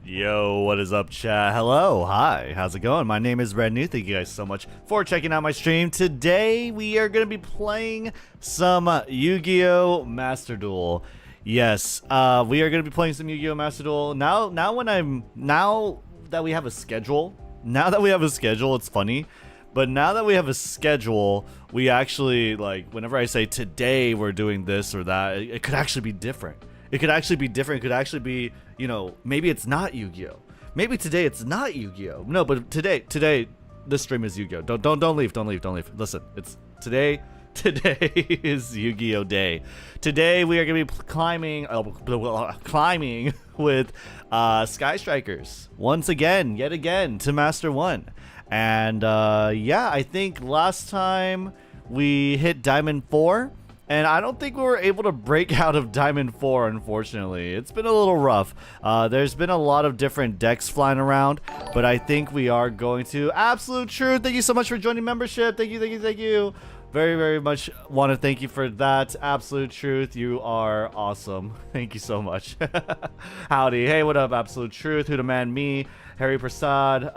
Yo, what is up, chat? Hello, hi, how's it going? My name is Rednu. Thank you guys so much for checking out my stream. Today, we are going to be playing some Yu-Gi-Oh! Master Duel. Yes, we are going to be playing some Yu-Gi-Oh! Master Duel. Now that we have a schedule, it's funny. But now that we have a schedule, we actually, like, whenever I say today we're doing this or that, it could actually be different. It could actually be different. It could actually be, you know, maybe it's not Yu-Gi-Oh! Maybe today it's not Yu-Gi-Oh! No, but today, this stream is Yu-Gi-Oh! Don't leave. Listen, it's today is Yu-Gi-Oh! Day. Today we are going to be climbing with Skystrikers. Yet again, to Master 1. And yeah, I think last time we hit Diamond 4. And I don't think we were able to break out of Diamond 4, unfortunately. It's been a little rough. There's been a lot of different decks flying around, but I think we are going to. Absolute Truth, thank you so much for joining membership. Thank you. Very, very much want to thank you for that. Absolute Truth, you are awesome. Thank you so much. Howdy. Hey, what up, Absolute Truth? Who the man, me? Harry Prasad,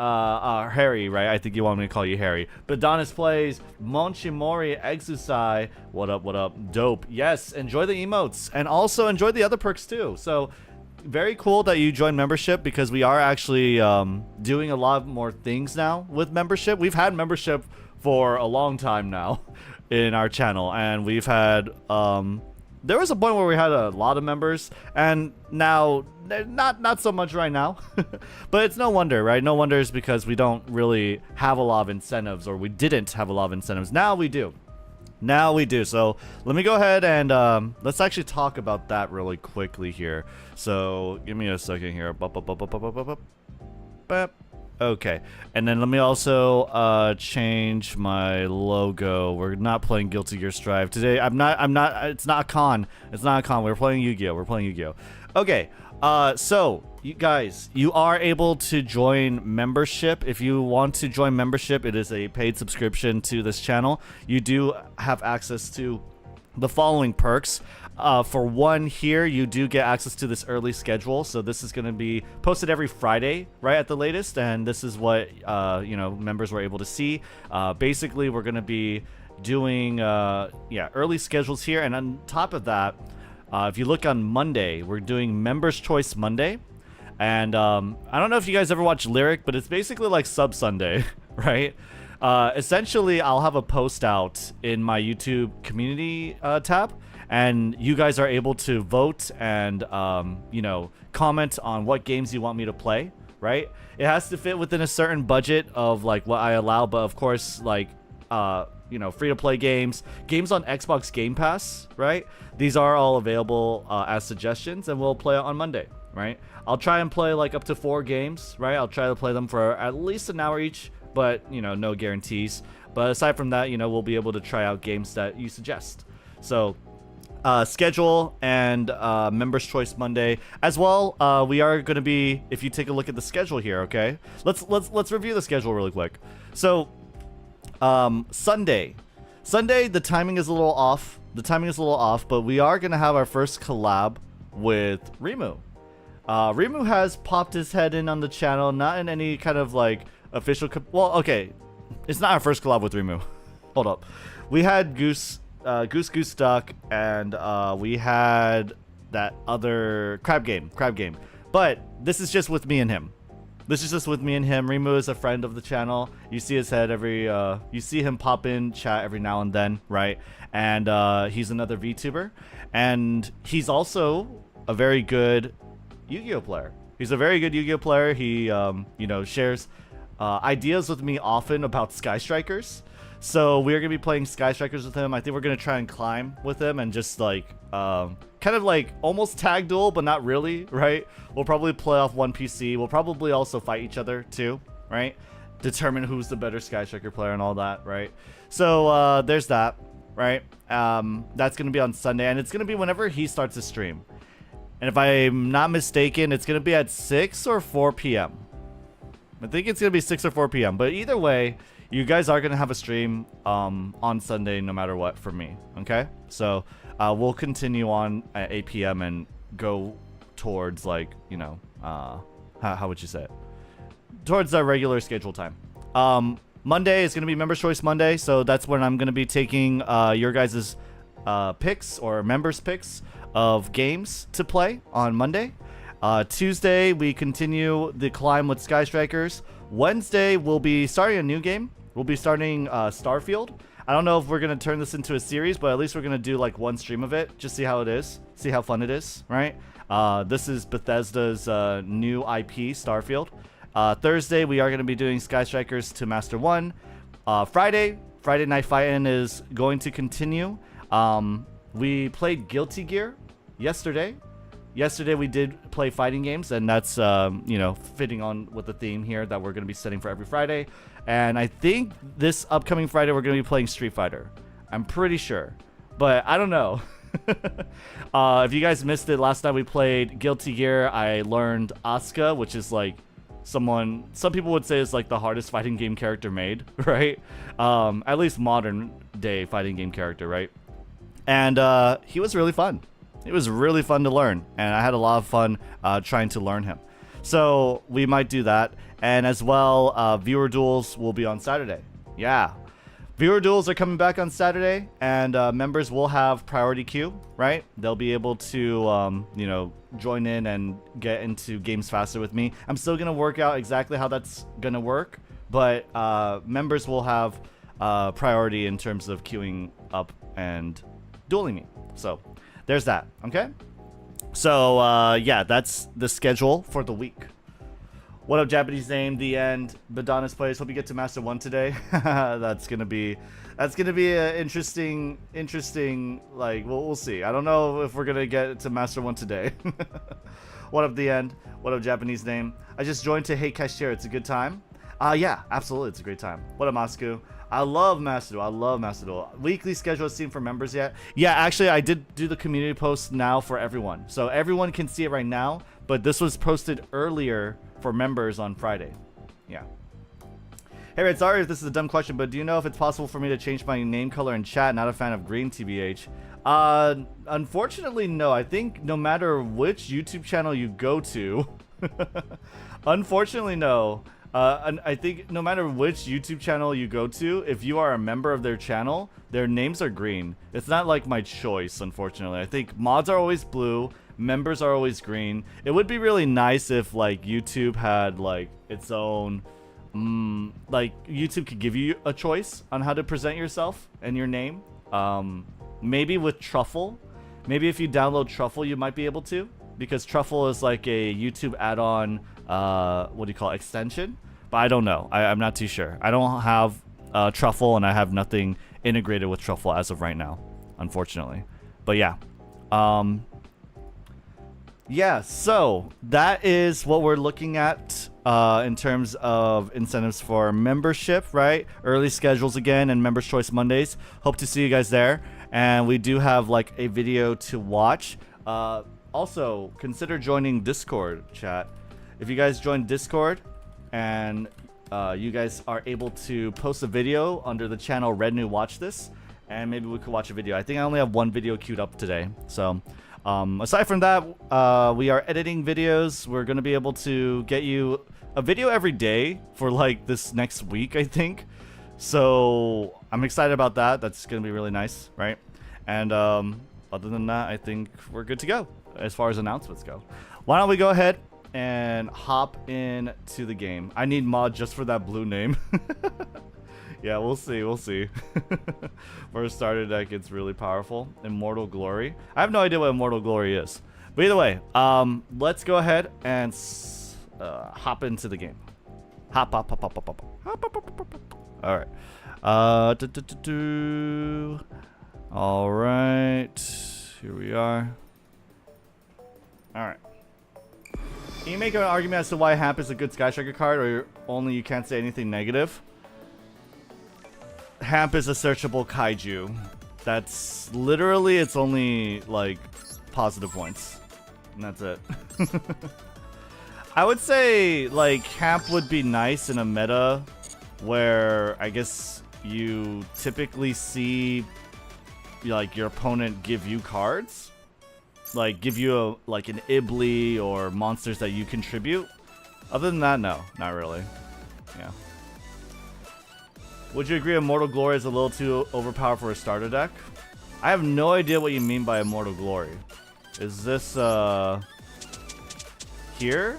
Harry, right? I think you want me to call you Harry. But Adonis Plays, Monchimori, Exusai, what up, dope. Yes, enjoy the emotes, and also enjoy the other perks too. So, very cool that you joined membership, because we are actually doing a lot more things now with membership. We've had membership for a long time now in our channel, and we've had there was a point where we had a lot of members, and now not so much right now. But it's no wonder, right? No wonder is because we don't really have a lot of incentives, or we didn't have a lot of incentives. Now we do. So let me go ahead and let's actually talk about that really quickly here. So give me a second here. Okay, and then let me also change my logo. We're not playing Guilty Gear Strive today. I'm not. It's not a con. We're playing Yu-Gi-Oh. Okay. So you guys, you are able to join membership. If you want to join membership, it is a paid subscription to this channel. You do have access to the following perks. For one here, you do get access to this early schedule. So this is going to be posted every Friday, right, at the latest. And this is what, you know, members were able to see. Basically, we're going to be doing, early schedules here. And on top of that, if you look on Monday, we're doing Members Choice Monday. And I don't know if you guys ever watch Lyric, but it's basically like Sub Sunday, right? Essentially, I'll have a post out in my YouTube community tab. And you guys are able to vote and, you know, comment on what games you want me to play, right? It has to fit within a certain budget of, like, what I allow. But, of course, like, you know, free-to-play games on Xbox Game Pass, right? These are all available as suggestions, and we'll play it on Monday, right? I'll try and play, like, up to 4 games, right? I'll try to play them for at least an hour each, but, you know, no guarantees. But aside from that, you know, we'll be able to try out games that you suggest. So schedule and Members Choice Monday as well. We are going to be, if you take a look at the schedule here, okay, let's review the schedule really quick. So Sunday, the timing is a little off, but we are going to have our first collab with Rednu. Rednu has popped his head in on the channel, not in any kind of like official well, okay, it's not our first collab with Rednu. Hold up, we had Goose Duck, and we had that other crab game. But this is just with me and him. Rednu is a friend of the channel. You see his head you see him pop in chat every now and then, right? And he's another VTuber, and he's also a very good Yu-Gi-Oh player. He you know, shares ideas with me often about Skystrikers. So we're going to be playing Skystrikers with him. I think we're going to try and climb with him and just like, kind of like almost tag duel, but not really, right? We'll probably play off one PC. We'll probably also fight each other too, right? Determine who's the better Skystriker player and all that, right? So there's that, right? That's going to be on Sunday, and it's going to be whenever he starts to stream. And if I'm not mistaken, it's going to be at 6 or 4 p.m. I think it's going to be 6 or 4 p.m. But either way, you guys are going to have a stream on Sunday no matter what for me, okay? So we'll continue on at 8 p.m. and go towards, like, you know, How would you say it? Towards our regular schedule time. Monday is going to be Members' Choice Monday, so that's when I'm going to be taking your guys' picks or members' picks of games to play on Monday. Tuesday, we continue the climb with Skystrikers. Wednesday, we'll be starting a new game. We'll be starting Starfield. I don't know if we're going to turn this into a series, but at least we're going to do like one stream of it. Just see how it is. See how fun it is, right? This is Bethesda's new IP, Starfield. Thursday, we are going to be doing Skystrikers to Master 1. Friday Night Fightin' is going to continue. We played Guilty Gear yesterday. Yesterday, we did play fighting games, and that's, you know, fitting on with the theme here that we're going to be setting for every Friday. And I think this upcoming Friday, we're going to be playing Street Fighter. I'm pretty sure, but I don't know. If you guys missed it, last time we played Guilty Gear, I learned Asuka, which is like some people would say is like the hardest fighting game character made, right? At least modern day fighting game character, right? And he was really fun. It was really fun to learn, and I had a lot of fun trying to learn him. So we might do that. And as well, viewer duels will be on Saturday. Yeah. Viewer duels are coming back on Saturday, and members will have priority queue, right? They'll be able to, you know, join in and get into games faster with me. I'm still going to work out exactly how that's going to work, but members will have priority in terms of queuing up and dueling me. So there's that, okay? So, yeah, that's the schedule for the week. What up, Japanese name? The end. Badonis plays. Hope you get to Master 1 today. That's gonna be an interesting. Like, we'll see. I don't know if we're gonna get to Master 1 today. What up, the end? What up, Japanese name? I just joined to hate Kashtira. It's a good time. Yeah, absolutely, it's a great time. What up, Moscow? I love Master Duel. I love Master Duel. Weekly schedule is seen for members yet? Yeah, actually, I did do the community post now for everyone, so everyone can see it right now. But this was posted earlier for members on Friday. Yeah. Hey, Red, sorry if this is a dumb question, but do you know if it's possible for me to change my name color in chat? Not a fan of green, TBH. Unfortunately, no. I think no matter which YouTube channel you go to, unfortunately, no. And I think no matter which YouTube channel you go to, if you are a member of their channel, their names are green. It's not like my choice, unfortunately. I think mods are always blue. Members are always green. It would be really nice if like YouTube had like its own like YouTube could give you a choice on how to present yourself and your name. Maybe with Truffle. Maybe if you download Truffle you might be able to, because Truffle is like a YouTube add-on what do you call it, extension, but I don't know. I'm not too sure. I don't have Truffle, and I have nothing integrated with Truffle as of right now, unfortunately. But yeah. Yeah, so that is what we're looking at in terms of incentives for membership, right? Early schedules again and Members' Choice Mondays. Hope to see you guys there. And we do have like a video to watch. Also, consider joining Discord, chat. If you guys join Discord and you guys are able to post a video under the channel Rednu Watch This, and maybe we could watch a video. I think I only have one video queued up today, so... aside from that, we are editing videos. We're going to be able to get you a video every day for like this next week, I think. So I'm excited about that. That's going to be really nice, right? And other than that, I think we're good to go as far as announcements go. Why don't we go ahead and hop into the game? I need mod just for that blue name. Yeah, we'll see. We'll see. For a starter deck, it's really powerful. Immortal Glory. I have no idea what Immortal Glory is. But either way, let's go ahead and hop into the game. Hop. All right. All right. Here we are. All right. Can you make an argument as to why Hamp is a good Skystriker card, or only you can't say anything negative? Hamp is a searchable kaiju. That's literally, it's only like positive points. And that's it. I would say like Hamp would be nice in a meta where I guess you typically see like your opponent give you cards. Like give you like an Ibli or monsters that you contribute. Other than that, no, not really. Yeah. Would you agree Immortal Glory is a little too overpowered for a starter deck? I have no idea what you mean by Immortal Glory. Is this, here?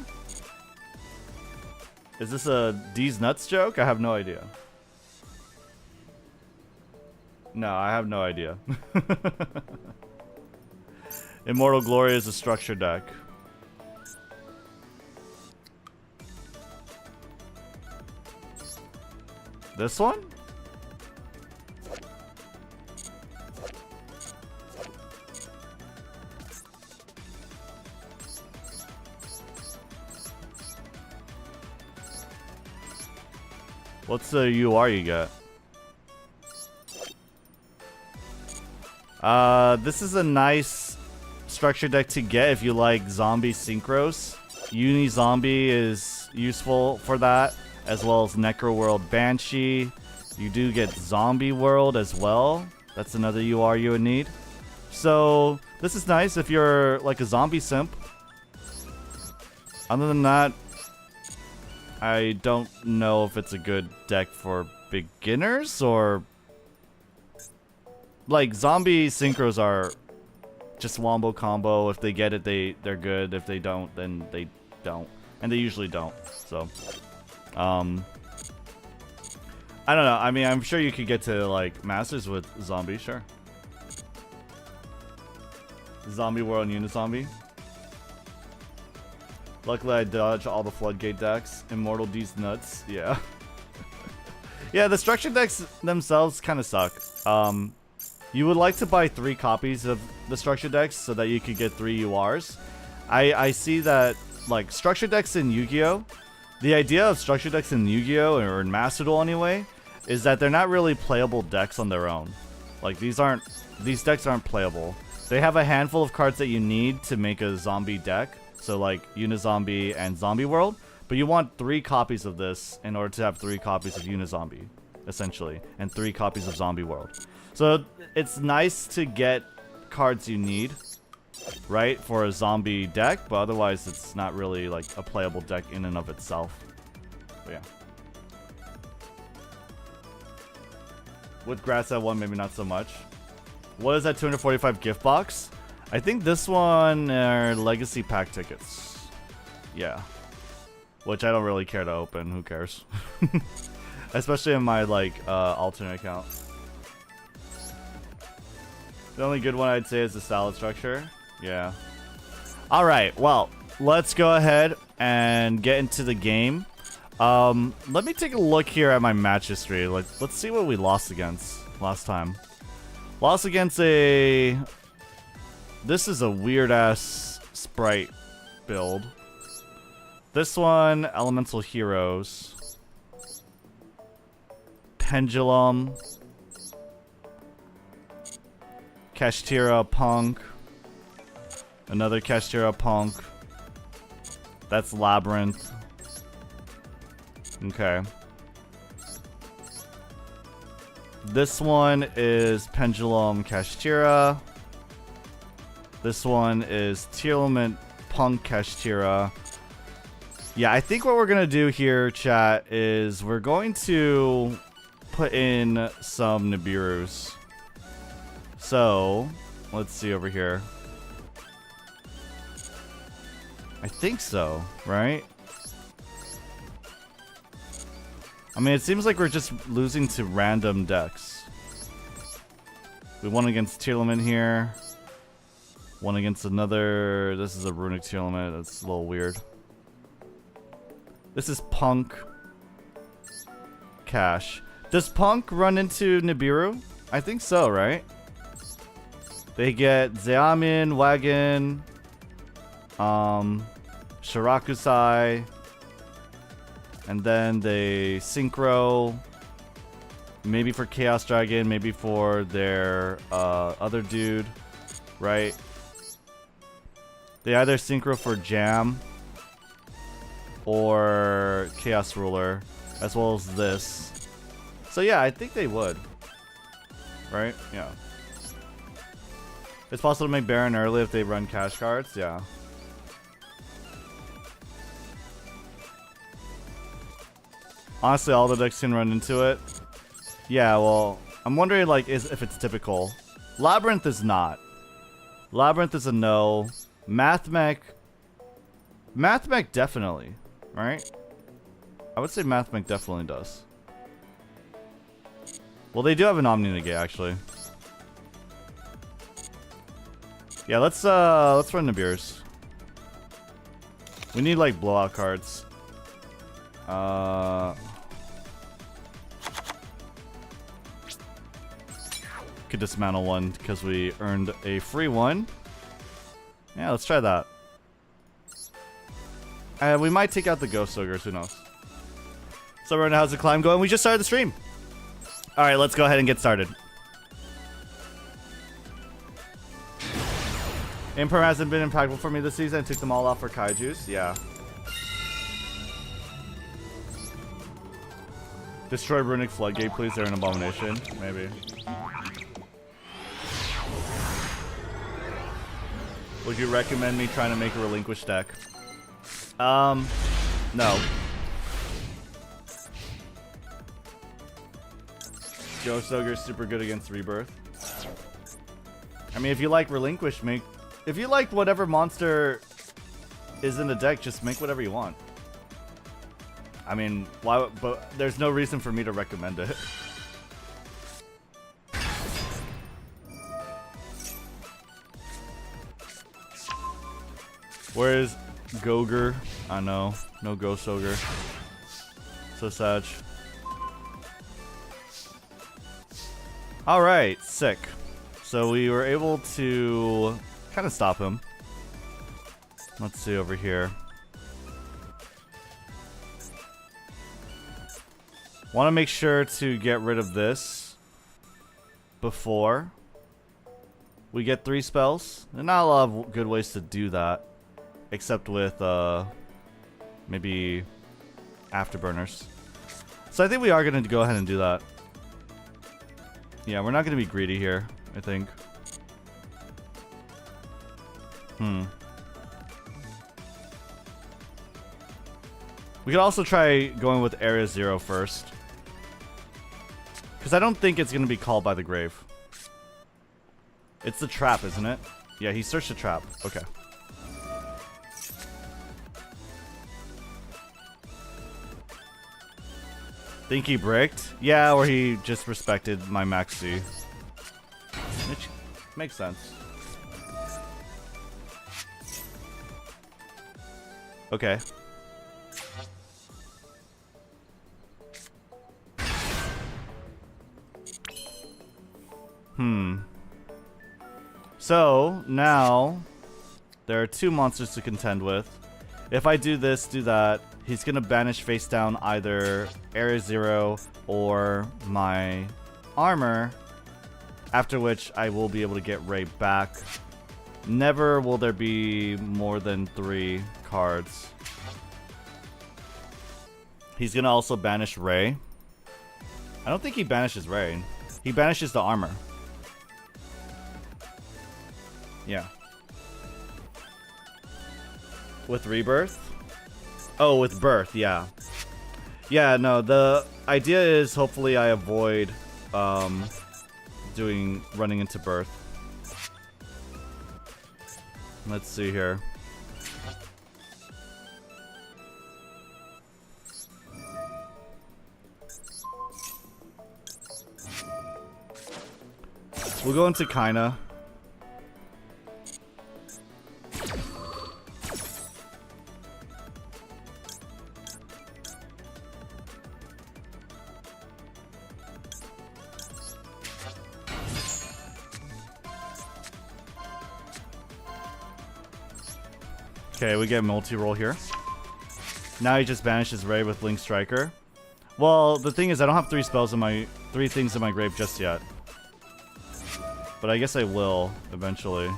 Is this a D's Nuts joke? I have no idea. No, I have no idea. Immortal Glory is a structure deck. This one? What's the UR you get? This is a nice structure deck to get if you like zombie synchros. Uni Zombie is useful for that, as well as Necro World Banshee. You do get Zombie World as well. That's another UR you would need. So this is nice if you're like a zombie simp. Other than that, I don't know if it's a good deck for beginners or... Like, zombie synchros are just wombo combo. If they get it, they're good. If they don't, then they don't. And they usually don't. So, I don't know. I mean, I'm sure you could get to, like, Masters with Zombie, sure. Zombie World and Unizombie. Luckily, I dodged all the Floodgate decks. Immortal D's Nuts, yeah. Yeah, the structure decks themselves kind of suck. You would like to buy 3 copies of the structure decks so that you could get 3 URs. I see that, like, structure decks in Yu-Gi-Oh! The idea of structure decks in Yu-Gi-Oh! Or in Master Duel anyway, is that they're not really playable decks on their own. Like, these decks aren't playable. They have a handful of cards that you need to make a zombie deck. So, like, Unizombie and Zombie World. But you want 3 copies of this in order to have 3 copies of Unizombie, essentially. And 3 copies of Zombie World. So, it's nice to get cards you need, right, for a zombie deck, but otherwise it's not really like a playable deck in and of itself. But yeah. With Grass at 1, maybe not so much. What is that 245 gift box? I think this one are Legacy Pack tickets. Yeah. Which I don't really care to open, who cares? Especially in my, like, alternate account. The only good one I'd say is the salad structure. Yeah. Alright, well, let's go ahead and get into the game. Let me take a look here at my match history. Let's see what we lost against last time. Lost against a... This is a weird-ass sprite build. This one, Elemental Heroes. Pendulum. Kashtira Punk. Another Kashtira Punk. That's Labyrinth. Okay. This one is Pendulum Kashtira. This one is Tearlament Punk Kashtira. Yeah, I think what we're gonna do here, chat, is we're going to put in some Nibirus. So, let's see over here. I think so, right? I mean, it seems like we're just losing to random decks. We won against Tearlament here. One against another. This is a Runic Tearlament. That's a little weird. This is Punk. Cash. Does Punk run into Nibiru? I think so, right? They get Zeamin, Wagon, Shirakusai, and then they Synchro, maybe for Chaos Dragon, maybe for their other dude, right? They either Synchro for Jam or Chaos Ruler, as well as this. So yeah, I think they would, right? Yeah. It's possible to make Baron early if they run cash cards, yeah. Honestly, all the decks can run into it. Yeah, well, I'm wondering like if it's typical. Labyrinth is not. Labyrinth is a no. Mathmech definitely, right? I would say Mathmech definitely does. Well, they do have an Omni Negate actually. Yeah, let's run the beers. We need like blowout cards. Could dismantle one because we earned a free one. Yeah, let's try that. We might take out the Ghost Ogres, who knows. So right now, how's the climb going? We just started the stream. Alright, let's go ahead and get started. Imperm hasn't been impactful for me this season. I took them all off for Kaijus. Yeah. Destroy Runic Floodgate, please. They're an abomination. Maybe. Would you recommend me trying to make a relinquish deck? No. Ghost Ogre's super good against Rebirth. I mean, if you like relinquish, if you like whatever monster is in the deck, just make whatever you want. I mean, why? But there's no reason for me to recommend it. Where is Gogre? I know. No Ghost Ogre. So sad. Alright, sick. So we were able to kind of stop him. Let's see over here. Want to make sure to get rid of this before we get 3 spells. There's not a lot of good ways to do that. Except with, maybe afterburners. So I think we are going to go ahead and do that. Yeah, we're not going to be greedy here, I think. We could also try going with Area 0 first. Because I don't think it's going to be called by the grave. It's the trap, isn't it? Yeah, he searched the trap. Okay. Think he bricked? Yeah, or he just respected my maxi. Which makes sense. Okay. So, now, there are 2 monsters to contend with. If I do this, do that, he's gonna banish face down either Area 0 or my armor, after which I will be able to get Ray back. Never will there be more than 3 cards. He's gonna also banish Ray. I don't think he banishes Ray. He banishes the armor. Yeah. With Rebirth? Oh, with Birth, yeah. Yeah, no, the idea is hopefully I avoid running into Birth. Let's see here. We'll go into Kaina. Okay, we get multi-roll here. Now he just banishes Ray with Link Striker. Well, the thing is, I don't have 3 spells in my 3 things in my grave just yet. But I guess I will eventually.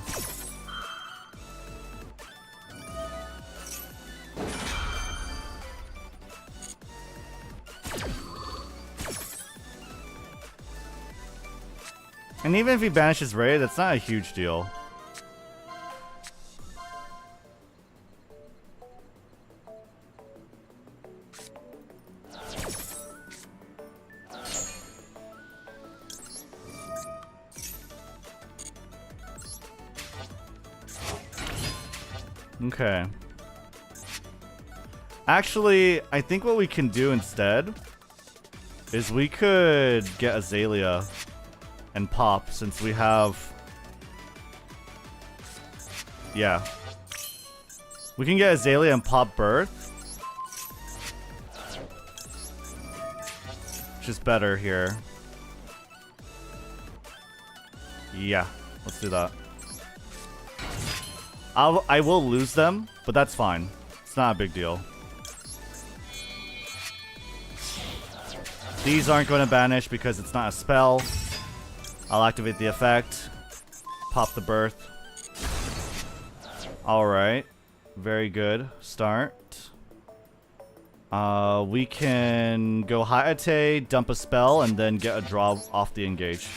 And even if he banishes Ray, that's not a huge deal. Okay. Actually, I think what we can do instead is we could get Azalea and pop since we have... Yeah. We can get Azalea and pop Birth. Which is better here. Yeah, let's do that. I will lose them, but that's fine. It's not a big deal. These aren't going to banish because it's not a spell. I'll activate the effect. Pop the Birth. Alright. Very good. Start. We can go Hayate, dump a spell, and then get a draw off the engage.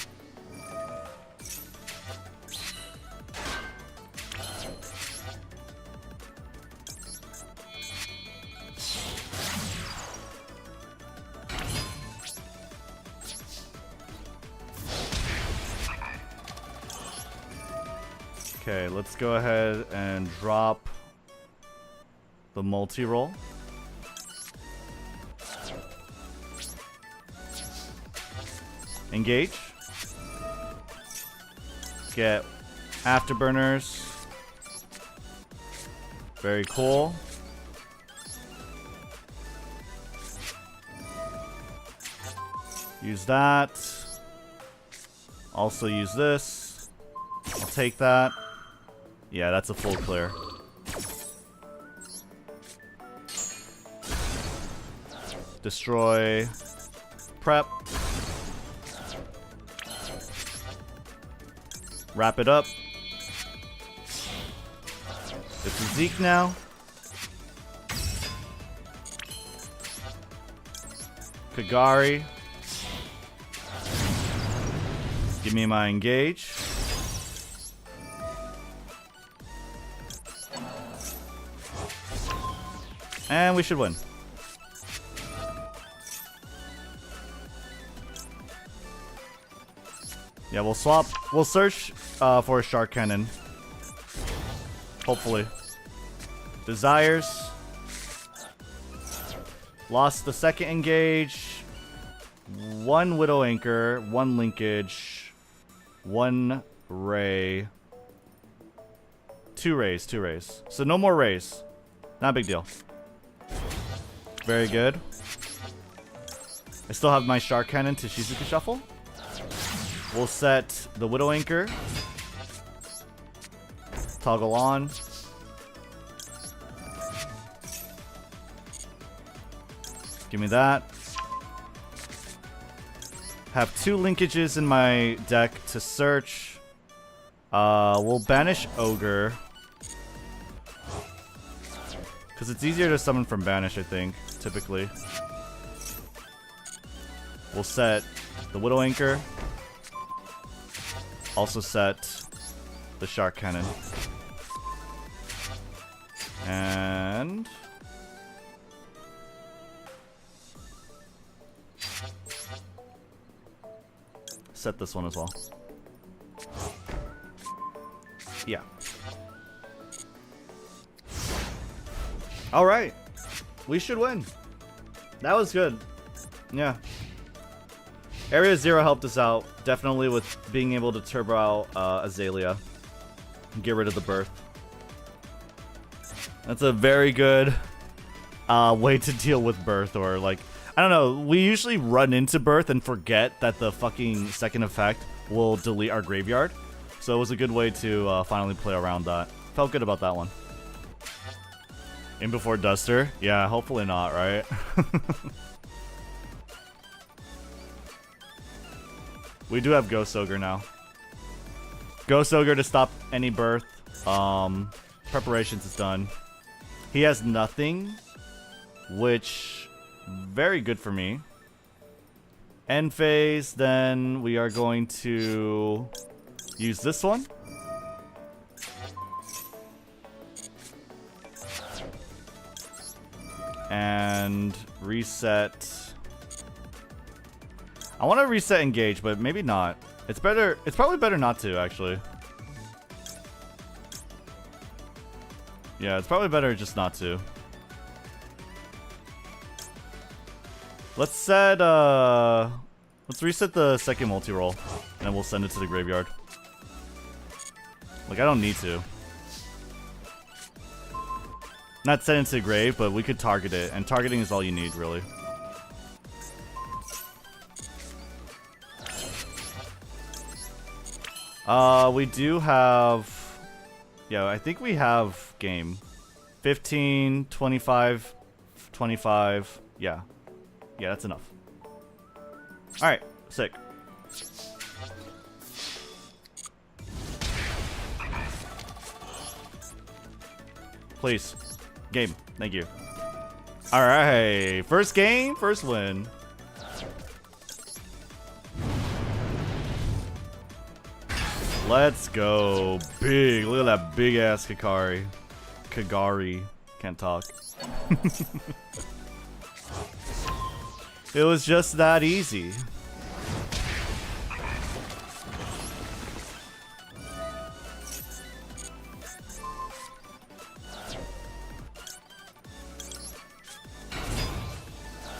Okay, let's go ahead and drop the multi-roll. Engage. Get afterburners. Very cool. Use that. Also use this. I'll take that. Yeah, that's a full clear. Destroy. Prep. Wrap it up. It's a Zeke now. Kagari. Give me my engage. And we should win. Yeah, we'll swap. We'll search for a Shark Cannon. Hopefully. Desires. Lost the second engage. One Widow Anchor. One Linkage. One Ray. Two Rays. Two Rays. So no more Rays. Not a big deal. Very good. I still have my Shark Cannon to Shizuku Shuffle. We'll set the Widow Anchor. Toggle on. Give me that. Have two linkages in my deck to search. We'll banish Ogre. Because it's easier to summon from banish, I think, typically. We'll set the Widow Anchor. Also set the Shark Cannon. And... set this one as well. Yeah. Alright. We should win. That was good. Yeah. Area 0 helped us out. Definitely with being able to turbo out Azalea. And get rid of the Birth. That's a very good way to deal with Birth. Or like, I don't know. We usually run into Birth and forget that the fucking second effect will delete our graveyard. So it was a good way to finally play around that. Felt good about that one. In before Duster? Yeah, hopefully not, right? We do have Ghost Ogre now. Ghost Ogre to stop any Birth. Preparations is done. He has nothing, which very good for me. End phase, then we are going to use this one. And reset. I want to reset engage, but maybe not. It's better. It's probably better not to, actually. Yeah, it's probably better just not to. Let's set, let's reset the second multi-roll, and then we'll send it to the graveyard. Like, I don't need to. Not send it to the grave, but we could target it, and targeting is all you need, really. We do have... Yeah, I think we have game. 15, 25, 25, yeah. Yeah, that's enough. Alright, sick. Please. Game. Thank you. Alright, first game, first win. Let's go. Big. Look at that big ass Kagari. Can't talk. It was just that easy.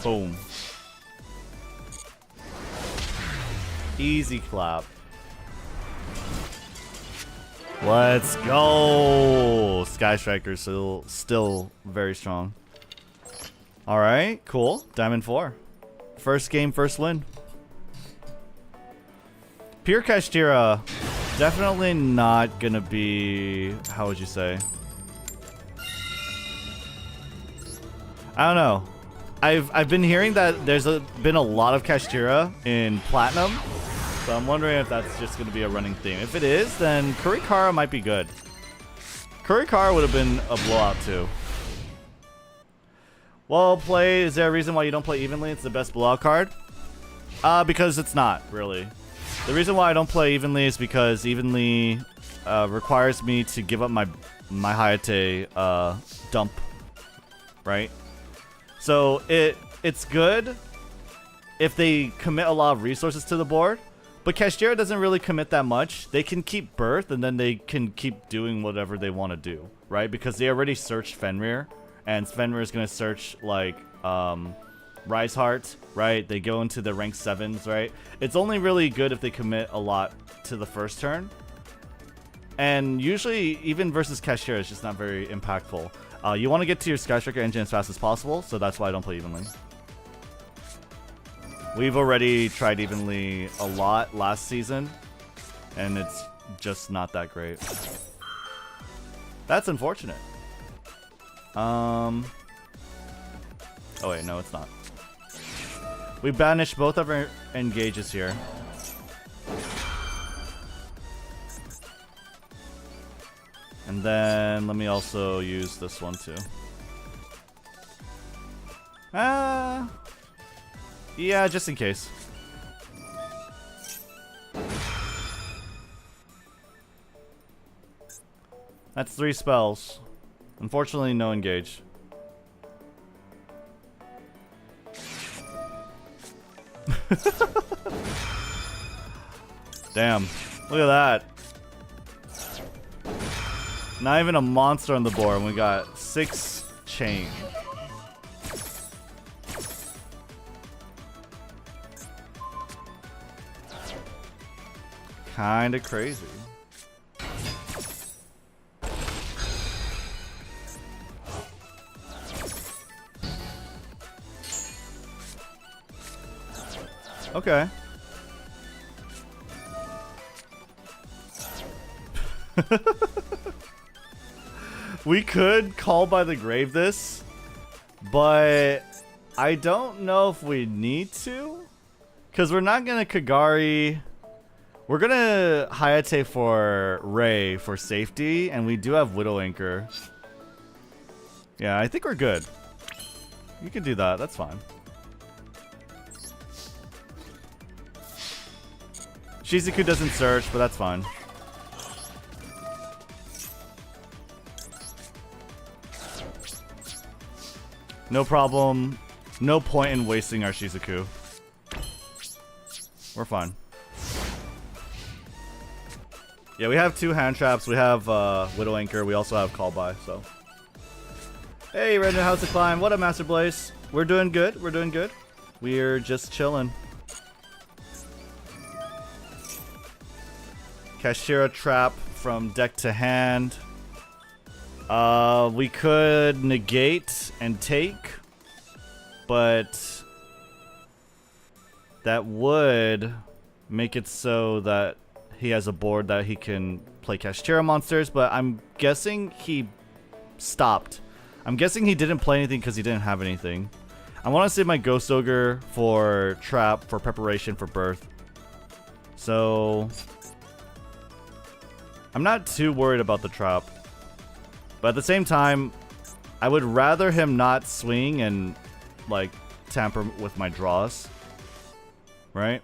Boom. Easy clap. Let's go! Skystriker still very strong. Alright, cool. Diamond 4. First game, first win. Pure Kashtira, definitely not gonna be... How would you say? I don't know. I've been hearing that there's been a lot of Kashtira in Platinum. So I'm wondering if that's just going to be a running theme. If it is, then Kurikara might be good. Kurikara would have been a blowout too. Well played. Is there a reason why you don't play evenly? It's the best blowout card? Because it's not, really. The reason why I don't play evenly is because evenly requires me to give up my Hayate dump. Right? So it's good if they commit a lot of resources to the board. But Kashtira doesn't really commit that much. They can keep Birth, and then they can keep doing whatever they want to do, right? Because they already searched Fenrir, and Fenrir is going to search, like, Rise Heart, right? They go into the rank 7s, right? It's only really good if they commit a lot to the first turn. And usually, even versus Kashtira, it's just not very impactful. You want to get to your Skystriker engine as fast as possible, so that's why I don't play evenly. We've already tried evenly a lot last season, and it's just not that great. That's unfortunate. Oh wait, no, it's not. We banished both of our engages here. And then let me also use this one too. Yeah, just in case. That's 3 spells. Unfortunately, no engage. Damn. Look at that. Not even a monster on the board, and we got 6 chain. Kinda crazy. Okay. We could call by the grave this, but I don't know if we need to, because we're not gonna Kagari. We're gonna Hayate for Ray for safety, and we do have Widow Anchor. Yeah, I think we're good. You can do that, that's fine. Shizuku doesn't search, but that's fine. No problem. No point in wasting our Shizuku. We're fine. Yeah, we have 2 hand traps. We have Widow Anchor. We also have Call By, so Hey, Rednu, how's it climb? What up, Master Blaze? We're doing good. We're doing good. We're just chilling. Kashtira trap from deck to hand. We could negate and take, but that would make it so that he has a board that he can play Kashtira monsters, but I'm guessing he stopped. I'm guessing he didn't play anything because he didn't have anything. I want to save my Ghost Ogre for trap, for preparation for birth. So I'm not too worried about the trap. But at the same time, I would rather him not swing and like tamper with my draws. Right?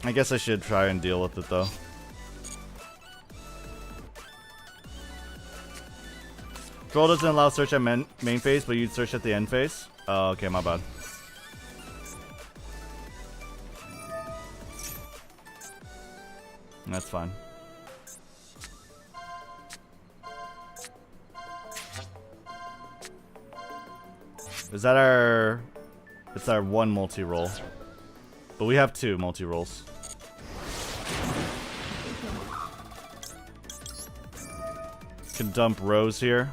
I guess I should try and deal with it though. Troll doesn't allow search at main phase, but you'd search at the end phase? Oh, okay, my bad. That's fine. Is that our... It's our one multi-roll. But we have two multi-rolls. Can dump Rose here.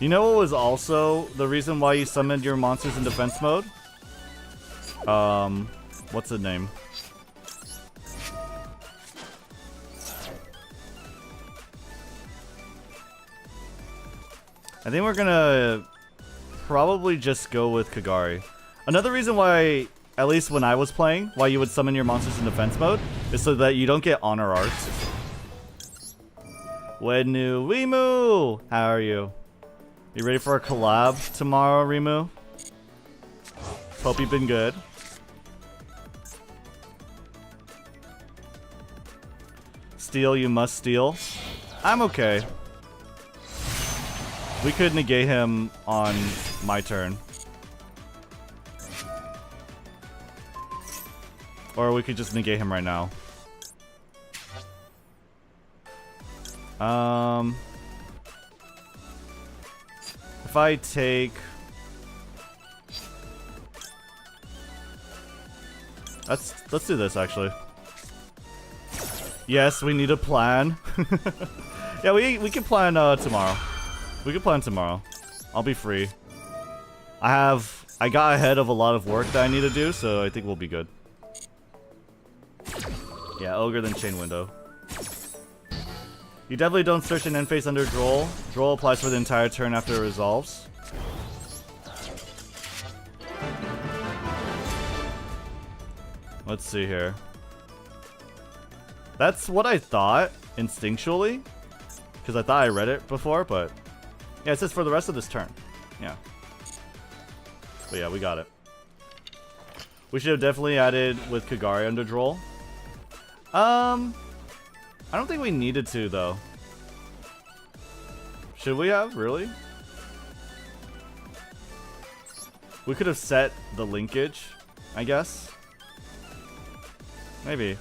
You know what was also the reason why you summoned your monsters in defense mode? What's the name? I think we're gonna probably just go with Kagari. Another reason why, at least when I was playing, why you would summon your monsters in defense mode is so that you don't get honor arts. Rednu, Rimu! How are you? You ready for a collab tomorrow, Rimu? Hope you've been good. Steal, you must steal. I'm okay. We could negate him on my turn. Or we could just negate him right now. If I take... Let's do this, actually. Yes, we need a plan. Yeah, we can plan tomorrow. We can plan tomorrow. I'll be free. I got ahead of a lot of work that I need to do, so I think we'll be good. Yeah, Ogre then Chain Window. You definitely don't search an end phase under Droll. Droll applies for the entire turn after it resolves. Let's see here. That's what I thought, instinctually. Because I thought I read it before, but... Yeah, it says for the rest of this turn. Yeah. But yeah, we got it. We should have definitely added with Kagari under Droll. I don't think we needed to, though. Should we have? Really? We could have set the linkage, I guess. Maybe.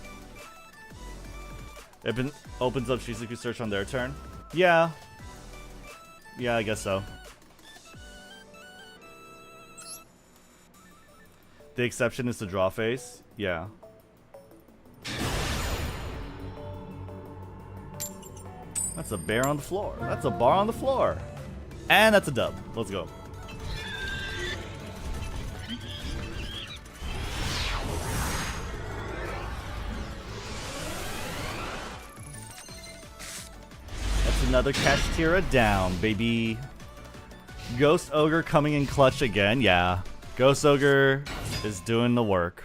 It opens up Shizuku search on their turn. Yeah. Yeah, I guess so. The exception is the draw phase. Yeah. That's a bear on the floor. That's a bar on the floor. And that's a dub. Let's go. That's another Kashtira down, baby. Ghost Ogre coming in clutch again. Yeah. Ghost Ogre is doing the work.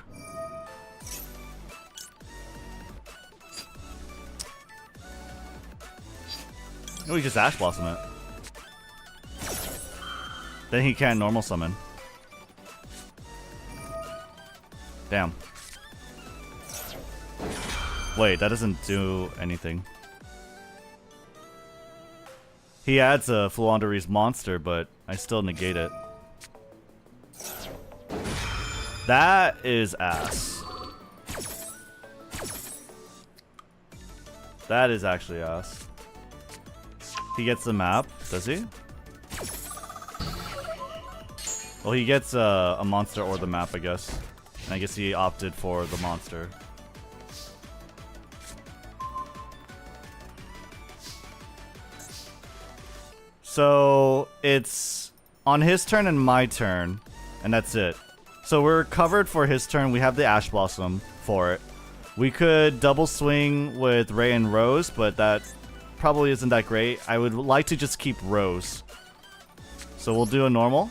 We just Ash Blossom it. Then he can't normal summon. Wait, that doesn't do anything. He adds a TTS Monster, but I still negate it. That is ass. That is actually ass. He gets the map, does he? Well, he gets a monster or the map, I guess. And I guess he opted for the monster. So it's on his turn and my turn, and that's it. So we're covered for his turn. We have the Ash Blossom for it. We could double swing with Ray and Rose, but that probably isn't that great. I would like to just keep Rose. So we'll do a normal.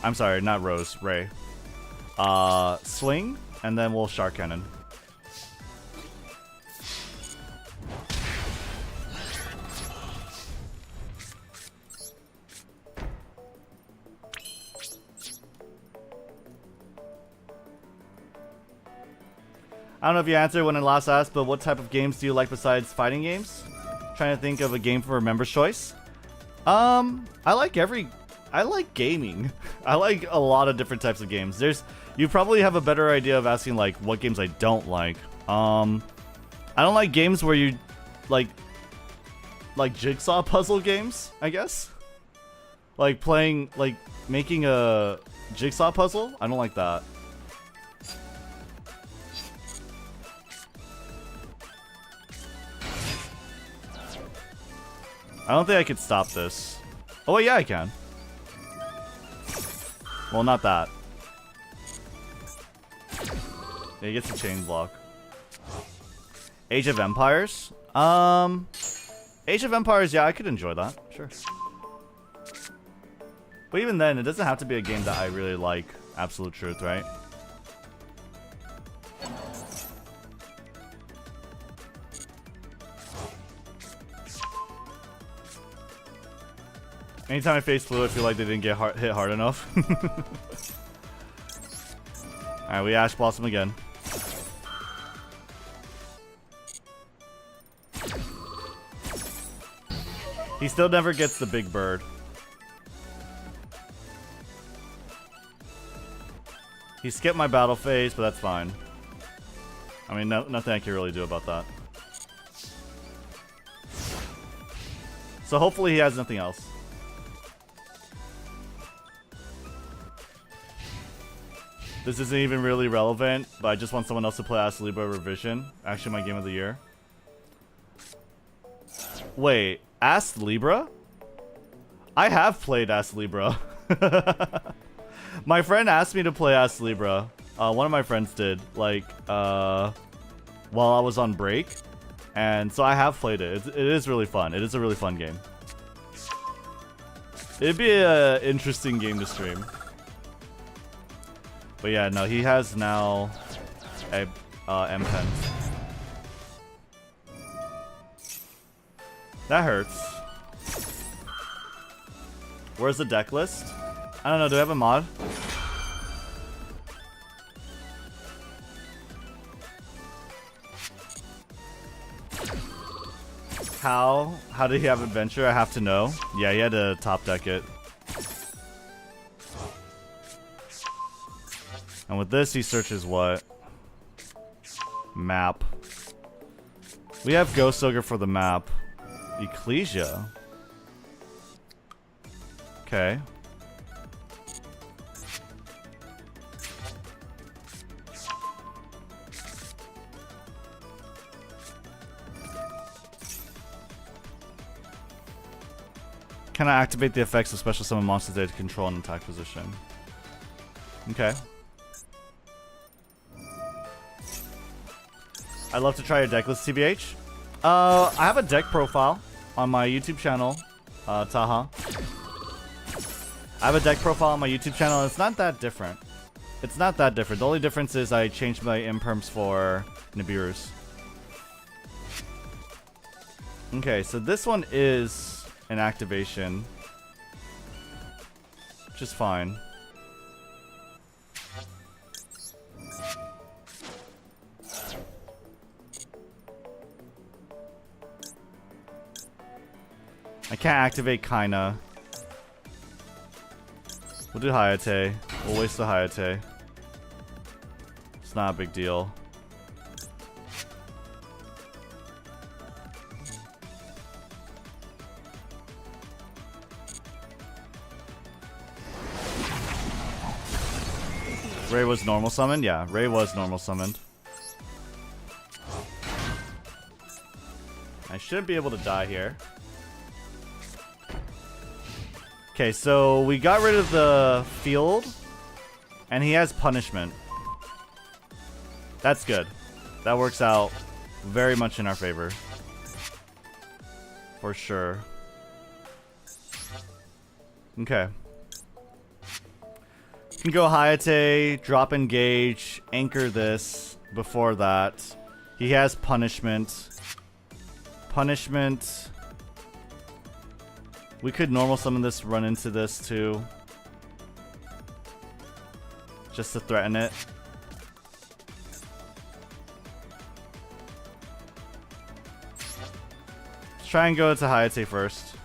I'm sorry, not Rose, Ray. Swing, and then we'll Shark Cannon. I don't know if you answered when I last asked, but what type of games do you like besides fighting games? Trying to think of a game for member's choice. I like gaming. I like a lot of different types of games. You probably have a better idea of asking like what games I don't like. I don't like games where you like jigsaw puzzle games, I guess. Like making a jigsaw puzzle. I don't like that. I don't think I could stop this. Oh, wait, yeah, I can. Well, not that. Yeah, he gets a chain block. Age of Empires? Age of Empires, yeah, I could enjoy that. Sure. But even then, it doesn't have to be a game that I really like. Absolute truth, right? Anytime I face Flu, I feel like they didn't get hit hard enough. Alright, we Ash Blossom again. He still never gets the big bird. He skipped my battle phase, but that's fine. I mean, nothing I can really do about that. So hopefully he has nothing else. This isn't even really relevant, but I just want someone else to play Ask Libra Revision. Actually, my game of the year. Wait, Ask Libra? I have played Ask Libra. My friend asked me to play Ask Libra. One of my friends did, like, while I was on break. And so I have played it. It is really fun. It is a really fun game. It'd be an interesting game to stream. But yeah, no, he has now a M-Pen. That hurts. Where's the deck list? I don't know, do I have a mod? How did he have adventure? I have to know. Yeah, he had to top deck it. And with this, he searches what? Map. We have Ghost Ogre for the map. Ecclesia. Okay. Can I activate the effects of special summon monsters that control an attack position? Okay. I'd love to try your deck list, TBH. I have a deck profile on my YouTube channel, Taha. I have a deck profile on my YouTube channel, and it's not that different. It's not that different. The only difference is I changed my imperms for Nibiru's. Okay, so this one is an activation, which is fine. I can't activate Kaina. We'll do Hayate. We'll waste the Hayate. It's not a big deal. Ray was normal summoned? Yeah, Ray was normal summoned. I shouldn't be able to die here. Okay, so we got rid of the field, and he has punishment. That's good. That works out very much in our favor. For sure. Okay. You can go Hayate, drop engage, anchor this before that. He has punishment. Punishment. We could normal summon this, run into this too. Just to threaten it. Let's try and go to Hayate first.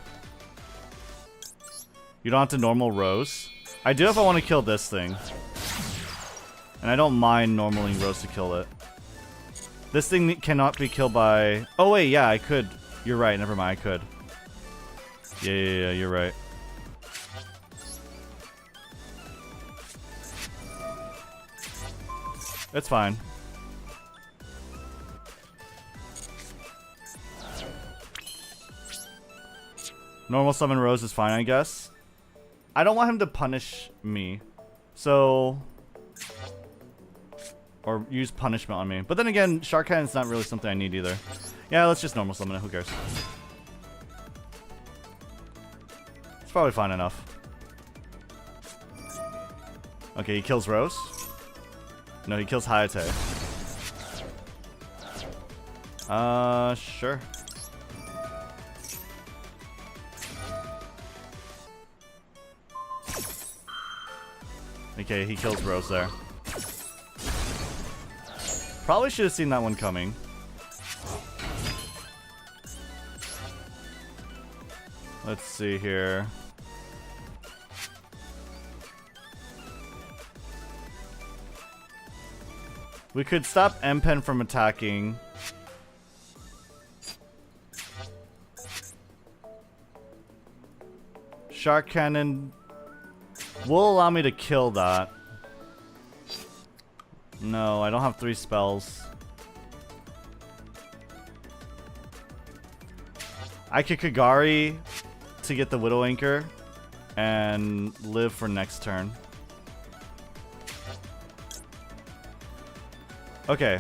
You don't have to normal Rose. I do if I want to kill this thing. And I don't mind normaling Rose to kill it. This thing cannot be killed by... Oh wait, yeah, I could. You're right, never mind, I could. Yeah, you're right. It's fine. Normal summon Rose is fine, I guess. I don't want him to punish me. So... Or use punishment on me. But then again, Shark Cannon's not really something I need either. Yeah, let's just normal summon it. Who cares? It's probably fine enough. Okay, he kills Rose. No, he kills Hayate. Sure. Okay, he kills Rose there. Probably should have seen that one coming. Let's see here. We could stop M-Pen from attacking. Shark Cannon will allow me to kill that. No, I don't have 3 spells. I could Kagari to get the Widow Anchor and live for next turn. Okay.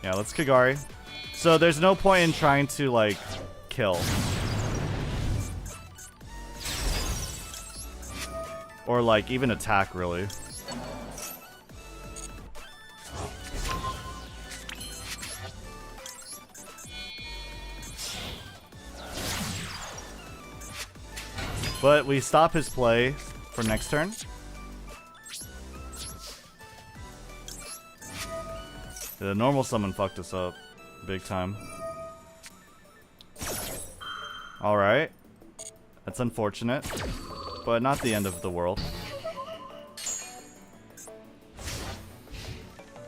Yeah, let's Kagari. So there's no point in trying to, like, kill. Or, like, even attack, really. But we stop his play for next turn. The normal summon fucked us up big time. Alright. That's unfortunate, but not the end of the world.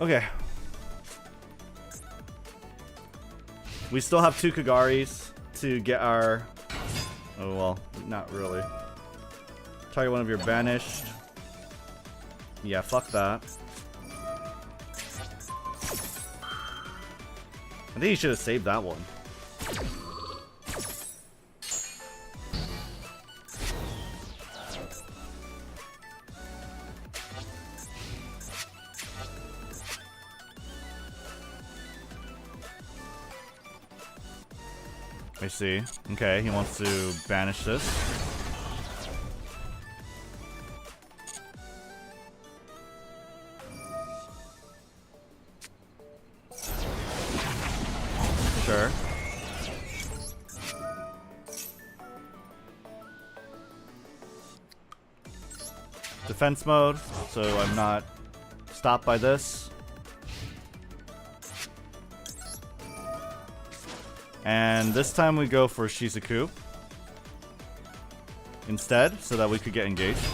Okay. We still have 2 Kagaris to get our... Oh, well, not really. Target one of your banished. Yeah, fuck that. I think he should have saved that one. I see. Okay, he wants to banish this. Sure. Defense mode, so I'm not stopped by this. And this time we go for Shizuku. instead so that we could get engaged.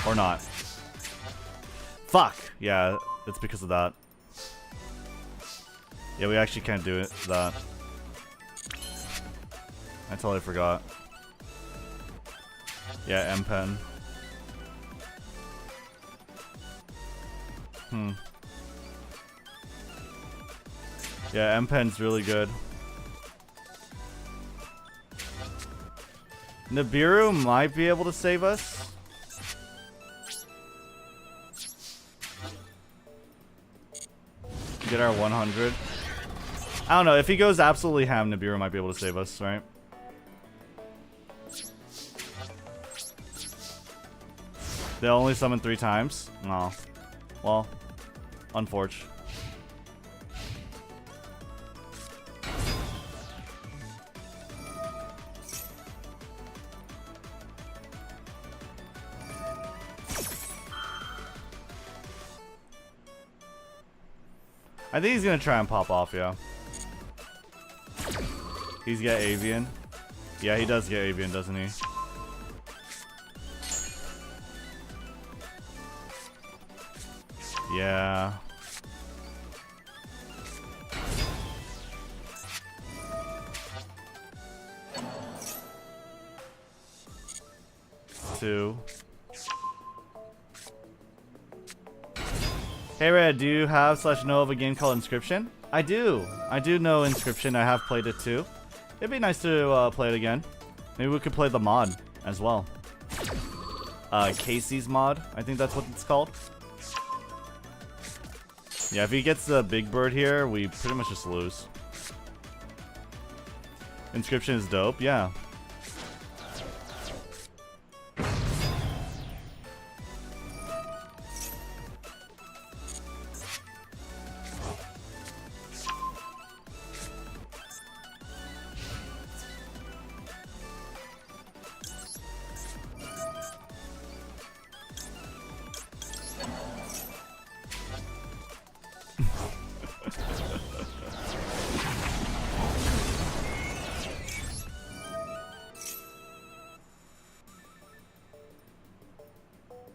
Or not. Fuck! Yeah, it's because of that. Yeah, we actually can't do it. That. I totally forgot. Yeah, M-Pen. Yeah, M-Pen's really good. Nibiru might be able to save us. Get our 100. I don't know. If he goes absolutely ham, Nibiru might be able to save us, right? They only summon 3 times? No. Well, unfortunate. I think he's gonna try and pop off, yeah. He's got Avian. Yeah, he does get Avian, doesn't he? Yeah. Two. Hey Red, do you have / know of a game called Inscription? I do. I do know Inscription. I have played it too. It'd be nice to play it again. Maybe we could play the mod as well. Casey's mod. I think that's what it's called. Yeah, if he gets the big bird here, we pretty much just lose. Inscription is dope. Yeah.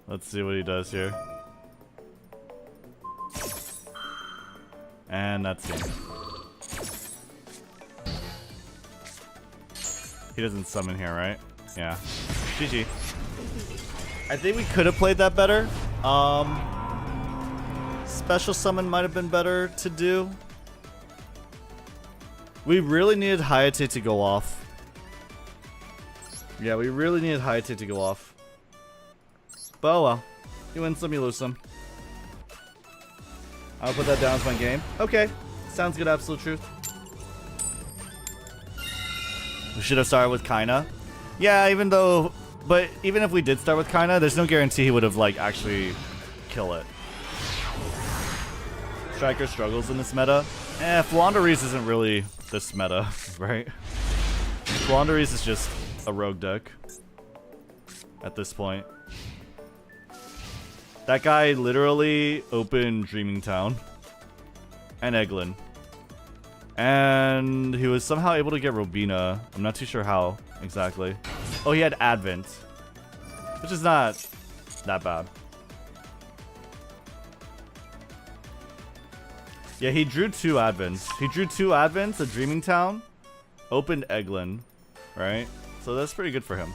Let's see what he does here. And that's game. He doesn't summon here, right? Yeah. GG. I think we could have played that better. Special summon might have been better to do. We really needed Hayate to go off. Yeah, we really needed Hayate to go off. But oh well. You win some, you lose some. I'll put that down as my game. Okay. Sounds good, absolute truth. We should have started with Kaina. Yeah, but even if we did start with Kaina, there's no guarantee he would have, like, actually kill it. Striker struggles in this meta. Flanders isn't really this meta, right? Flanders is just a rogue deck at this point. That guy literally opened Dreaming Town and Eglin. And he was somehow able to get Robina. I'm not too sure how exactly. Oh, he had Advent, which is not that bad. Yeah, he drew 2 Advents. He drew 2 Advents, a Dreaming Town, opened Eglin, right? So that's pretty good for him.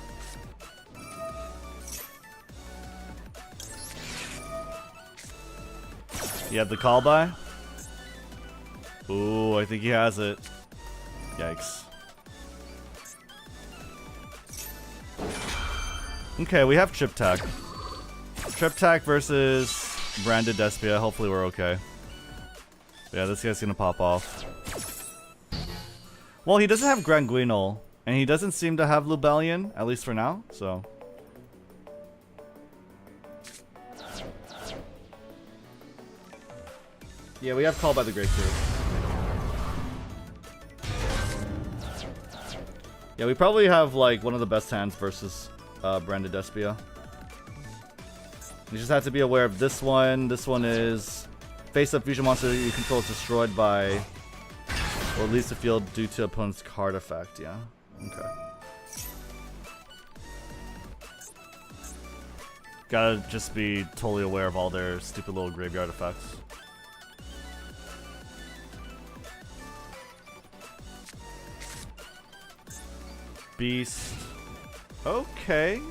You have the call by? Ooh, I think he has it. Yikes. Okay, we have Triptach. Triptach versus Branded Despia. Hopefully we're okay. But yeah, this guy's gonna pop off. Well, he doesn't have Granguinol, and he doesn't seem to have Lubellion, at least for now, so... Yeah, we have Call by the Grave too. Yeah, we probably have like one of the best hands versus Branded Despia. You just have to be aware of this one. This one is face-up fusion monster you control is destroyed by or leaves the field due to opponent's card effect. Yeah. Okay. Gotta just be totally aware of all their stupid little graveyard effects. Beast. Okay.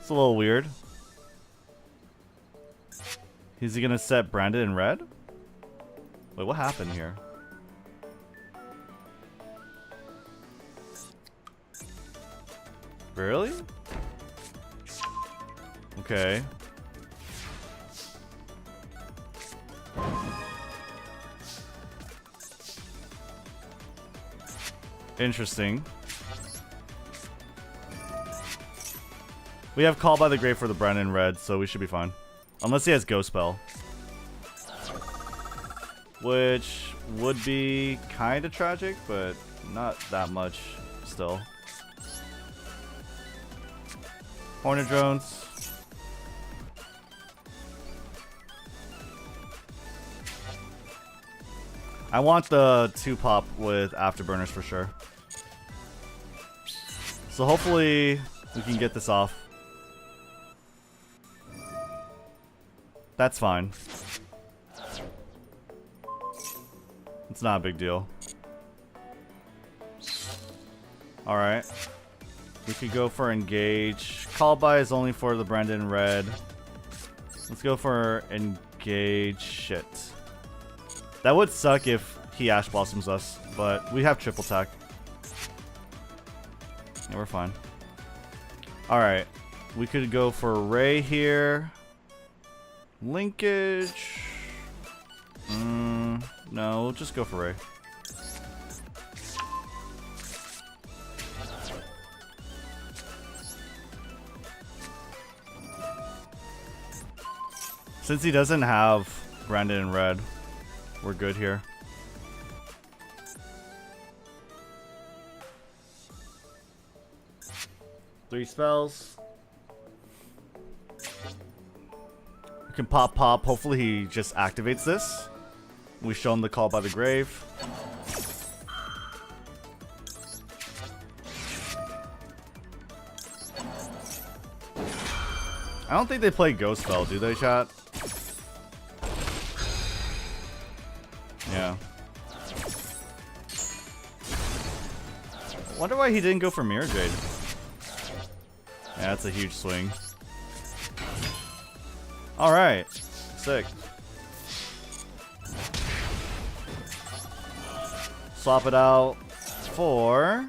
It's a little weird. Is he gonna set Branded in red? Wait, what happened here? Really? Okay. Interesting. We have Call by the Grave for the Brandon red, so we should be fine. Unless he has Ghost Spell. Which would be kind of tragic, but not that much still. Hornet Drones. I want the 2-pop with Afterburners for sure. So hopefully we can get this off. That's fine. It's not a big deal. Alright. We could go for Engage. Call by is only for the Brandon red. Let's go for Engage. Shit. That would suck if he Ash Blossoms us, but we have triple attack. Yeah, we're fine. Alright. We could go for Ray here. Linkage. No, we'll just go for Ray. Since he doesn't have Brandon in red, we're good here. Three spells. We can pop. Hopefully he just activates this. We show him the Call by the Grave. I don't think they play Ghost Spell, do they, chat? Yeah. Wonder why he didn't go for Mirror Jade. Yeah, that's a huge swing. Alright. Sick. Swap it out for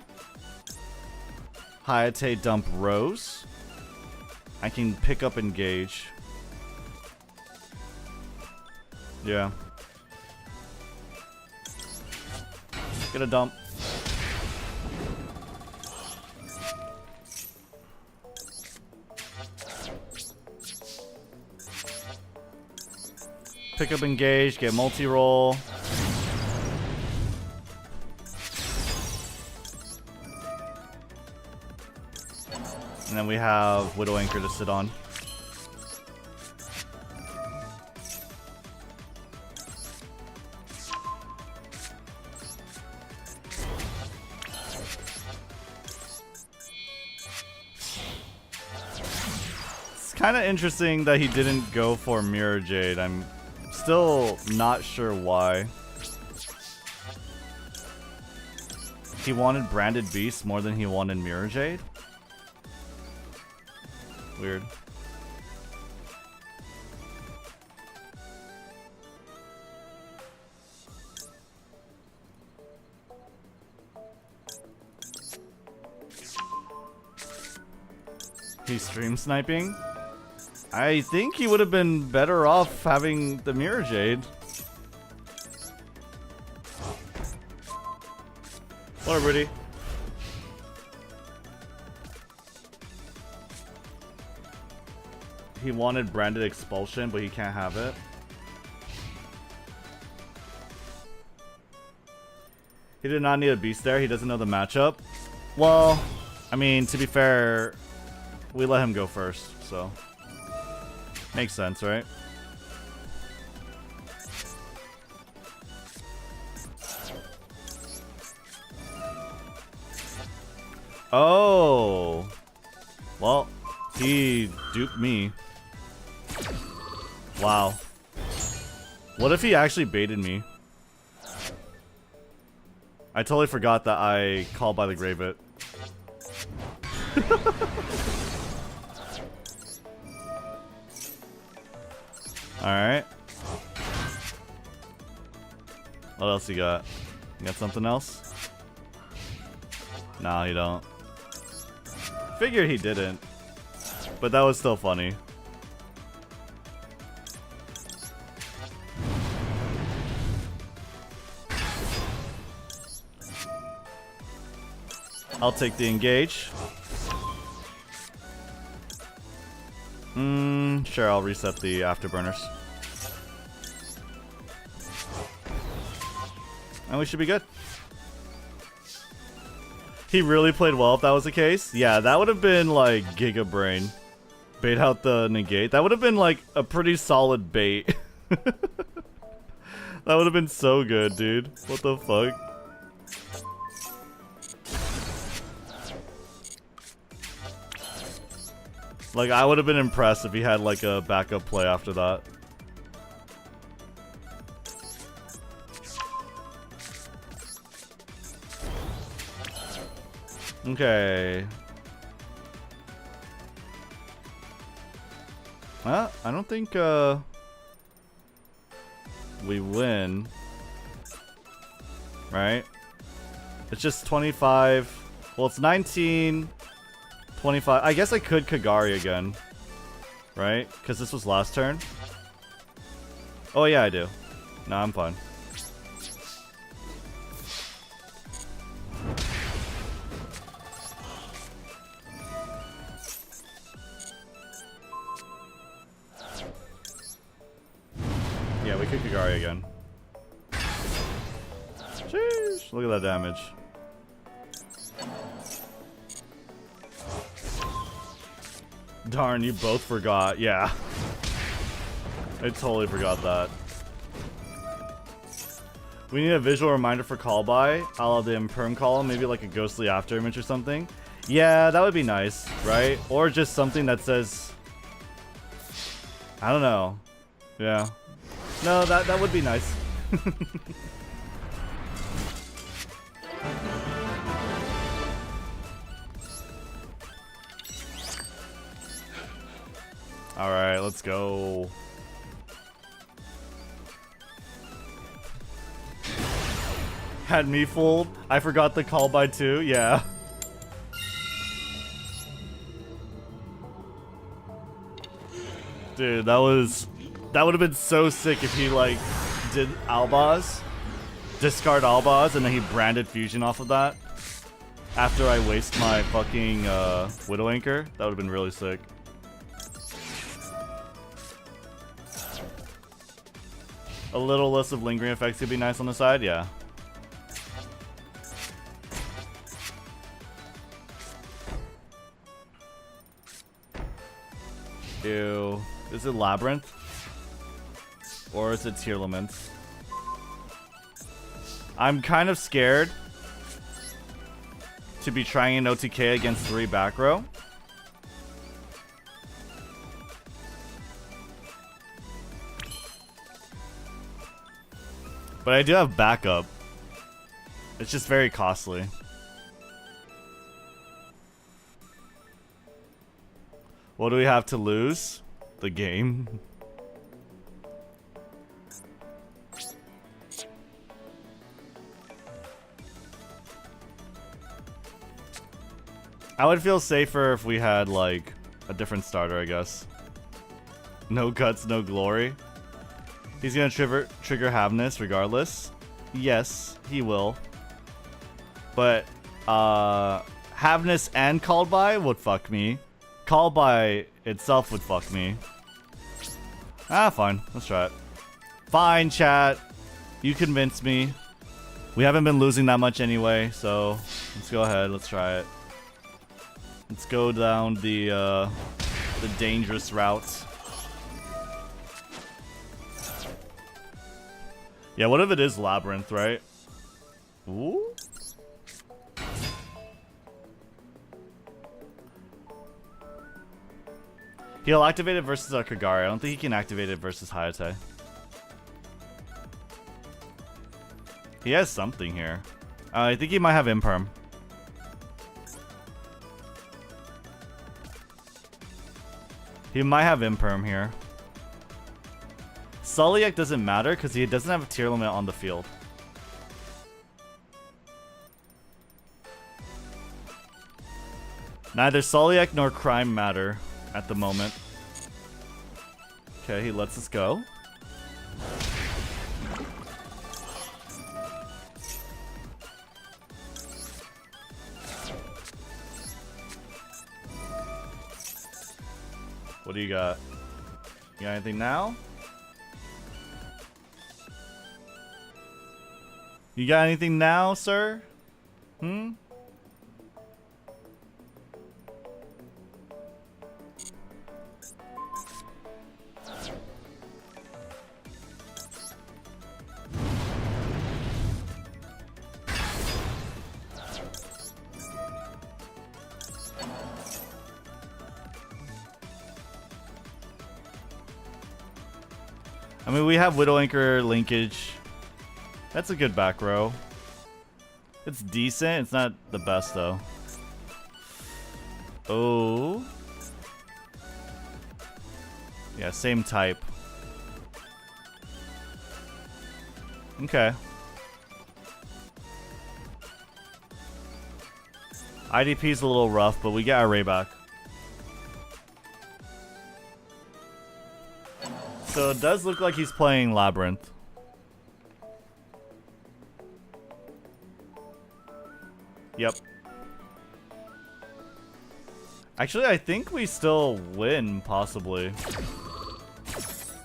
Hayate Dump Rose. I can pick up Engage. Yeah. Get a dump. Pick up Engage, get multi-roll. And then we have Widow Anchor to sit on. It's kind of interesting that he didn't go for Mirror Jade. I'm still not sure why. He wanted Branded Beast more than he wanted Mirror Jade? Weird. He's stream sniping? I think he would have been better off having the Mirror Jade. What up, Rudy? He wanted Branded Expulsion, but he can't have it. He did not need a beast there. He doesn't know the matchup. Well, I mean, to be fair, we let him go first, so makes sense, right? Oh. Well, he duped me. Wow. What if he actually baited me? I totally forgot that I called by the Gravit. Alright. What else you got? You got something else? Nah, you don't. Figured he didn't. But that was still funny. I'll take the engage. Sure, I'll reset the afterburners. And we should be good. He really played well if that was the case. Yeah, that would have been like Giga Brain. Bait out the negate. That would have been like a pretty solid bait. That would have been so good, dude. What the fuck? Like, I would have been impressed if he had like a backup play after that. Okay. I don't think we win. Right? It's just 25. Well, it's 19, 25. I guess I could Kagari again. Right? Because this was last turn. Oh yeah, I do. No, I'm fine. Yeah, we could Kagari again. Sheesh, look at that damage. Darn, you both forgot. Yeah. I totally forgot that. We need a visual reminder for call by. A la the imperm call, maybe like a ghostly after image or something. Yeah, that would be nice, right? Or just something that says... I don't know. Yeah. No, that would be nice. Alright, let's go. Had me fooled. I forgot the call by too, yeah. Dude, that would have been so sick if he like did Albaz, discard Albaz, and then he branded Fusion off of that. After I waste my fucking Widow Anchor, that would have been really sick. A little less of lingering effects could be nice on the side, yeah. Ew. Is it Labyrinth? Or is it Tearlaments? I'm kind of scared to be trying an OTK against 3 back row. But I do have backup. It's just very costly. What do we have to lose? The game. I would feel safer if we had like a different starter, I guess. No guts, no glory. He's gonna trigger Havness regardless. Yes, he will. But Havness and Called By would fuck me. Called By itself would fuck me. Ah, fine. Let's try it. Fine, chat. You convinced me. We haven't been losing that much anyway, so let's go ahead. Let's try it. Let's go down the dangerous route. Yeah, what if it is Labyrinth, right? Ooh. He'll activate it versus a Kagari. I don't think he can activate it versus Hayate. He has something here. I think he might have Imperm. He might have Imperm here. Sulliek doesn't matter because he doesn't have a tier limit on the field. Neither Sulliek nor Crime matter at the moment. Okay, he lets us go. What do you got? You got anything now? You got anything now, sir? Hmm? I mean, we have Widow Anchor linkage. That's a good back row. It's decent. It's not the best, though. Oh. Yeah, same type. Okay. IDP's a little rough, but we get our Ray back. So it does look like he's playing Labyrinth. Yep. Actually, I think we still win, possibly.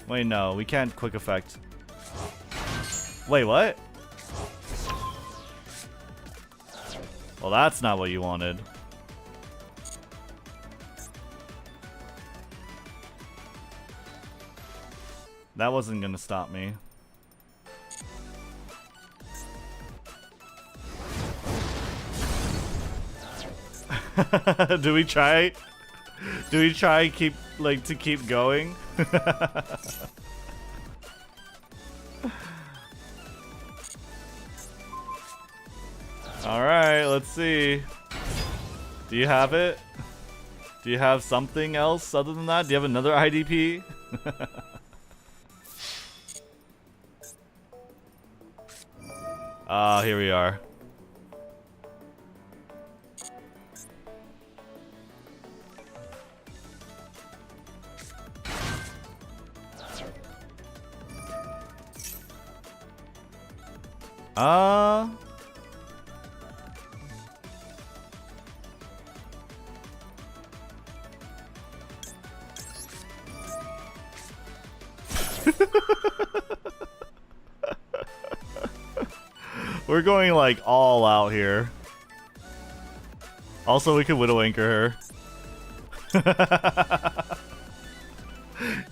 Wait, no, we can't quick effect. Wait, what? Well, that's not what you wanted. That wasn't gonna stop me. Do we try? Do we try keep to keep going? All right, let's see. Do you have it? Do you have something else other than that? Do you have another IDP? Ah, here we are. We're going like all out here. Also, we could Widow Anchor her.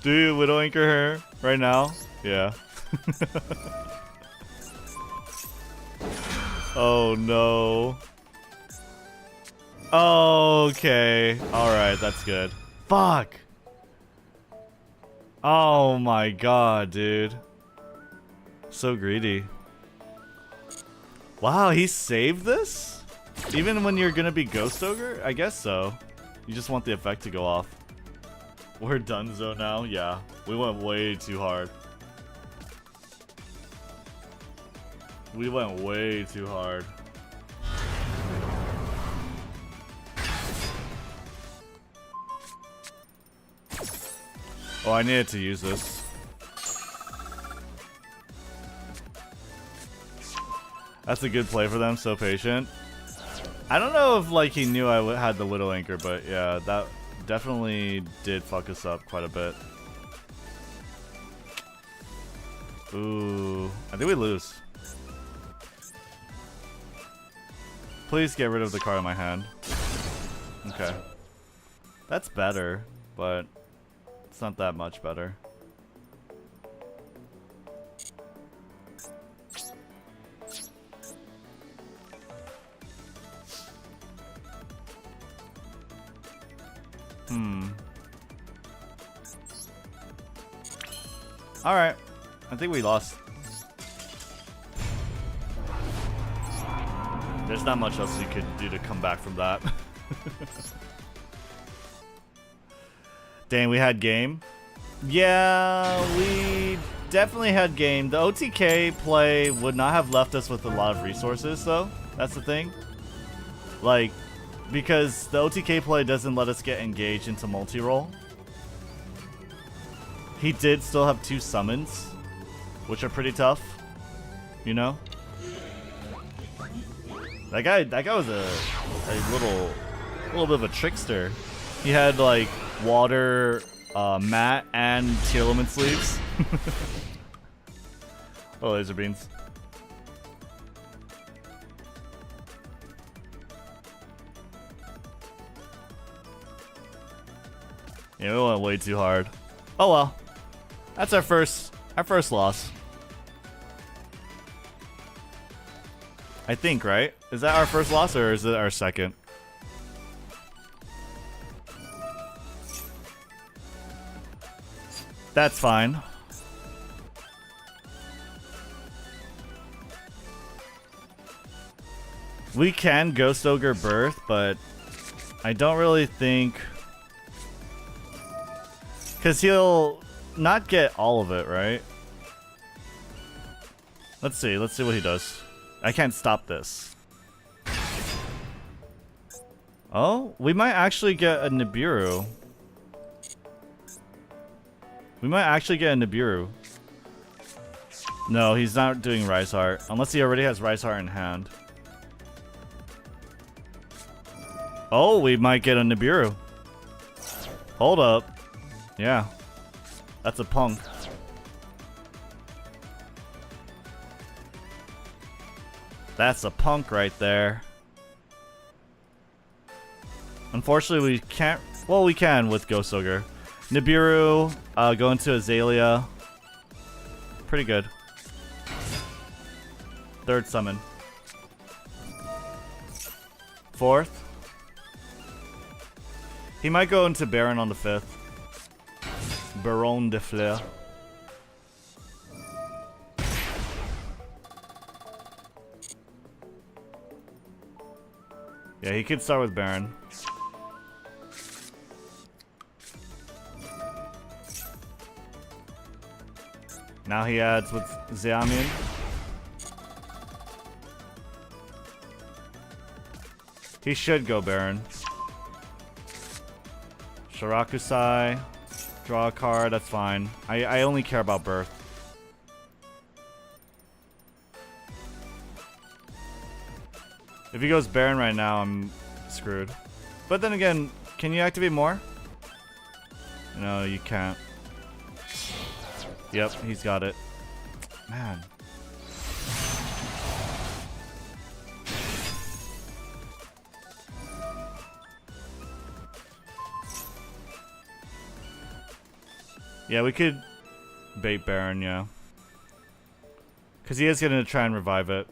Do you Widow Anchor her right now? Yeah. Oh no. Okay. Alright, that's good. Fuck. Oh my god, dude. So greedy. Wow, he saved this? Even when you're gonna be Ghost Ogre? I guess so. You just want the effect to go off. We're done zone now? Yeah. We went way too hard. We went way too hard. Oh, I needed to use this. That's a good play for them, so patient. I don't know if like he knew I had the Widow Anchor, but yeah, that definitely did fuck us up quite a bit. Ooh, I think we lose. Please get rid of the card in my hand. Okay. That's better, but it's not that much better. Alright. I think we lost. There's not much else you could do to come back from that. Dang, we had game? Yeah, we definitely had game. The OTK play would not have left us with a lot of resources, though. That's the thing. Like, because the OTK play doesn't let us get engaged into multi-roll. He did still have 2 summons, which are pretty tough, you know? That guy was a little bit of a trickster. He had like water, mat, and tear element sleeves. Oh, laser beams. Yeah, we went way too hard. Oh well, that's our first loss. I think, right? Is that our first loss or is it our second? That's fine. We can Ghost Ogre Birth, but I don't really think... Because he'll not get all of it, right? Let's see what he does. I can't stop this. Oh, we might actually get a Nibiru. We might actually get a Nibiru. No, he's not doing Rise Heart. Unless he already has Rise Heart in hand. Oh, we might get a Nibiru. Hold up. Yeah. That's a punk. That's a punk right there. Unfortunately, we can't... Well, we can with Ghost Ogre. Nibiru, go into Azalea. Pretty good. 3rd summon. 4th. He might go into Baron on the 5th. Baron de Fleur. Yeah, he could start with Baron. Now he adds with Xiaomin. He should go Baron. Shirakusai. Draw a card, that's fine. I only care about Birth. If he goes Baron right now, I'm screwed. But then again, can you activate more? No, you can't. Yep, he's got it. Man. Yeah, we could bait Baron, yeah. Because he is going to try and revive it.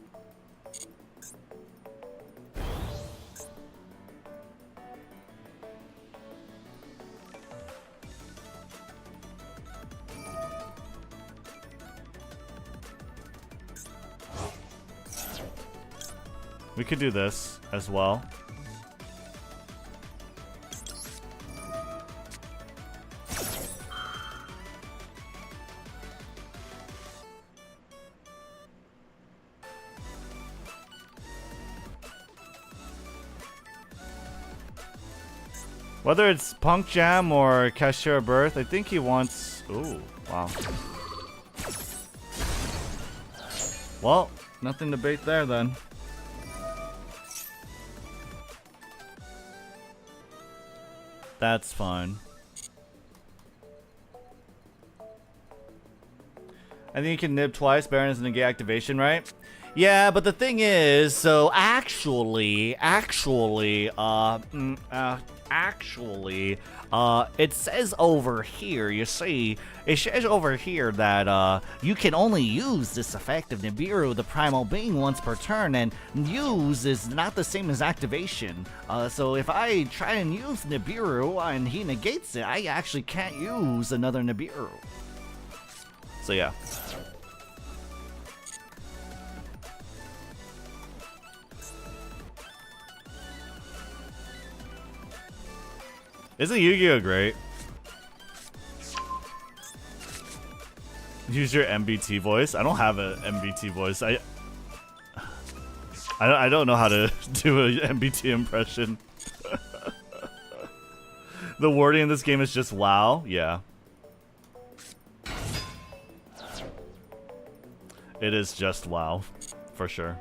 We could do this as well. Whether it's Punk Jam or Kashtira Birth, I think he wants... Ooh, wow. Well, nothing to bait there then. That's fine. I think you can nib twice. Baron is a negate activation, right? Yeah, but the thing is, so actually, it says over here, you see, it says over here that you can only use this effect of Nibiru, the primal being, once per turn, and use is not the same as activation. So if I try and use Nibiru and he negates it, I actually can't use another Nibiru. So yeah. Isn't Yu-Gi-Oh great? Use your MBT voice. I don't have an MBT voice. I don't know how to do an MBT impression. The wording in this game is just wow. Yeah. It is just wow, for sure.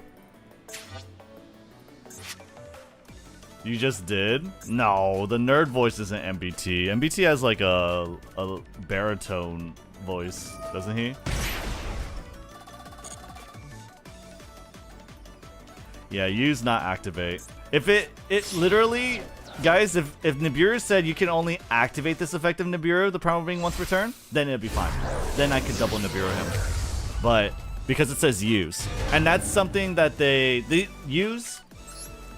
You just did? No, the nerd voice isn't MBT. MBT has like a baritone voice, doesn't he? Yeah, use not activate. If it literally, guys, if Nibiru said you can only activate this effect of Nibiru, the primal being once per turn, then it'd be fine. Then I could double Nibiru him. But because it says use, and that's something that they use.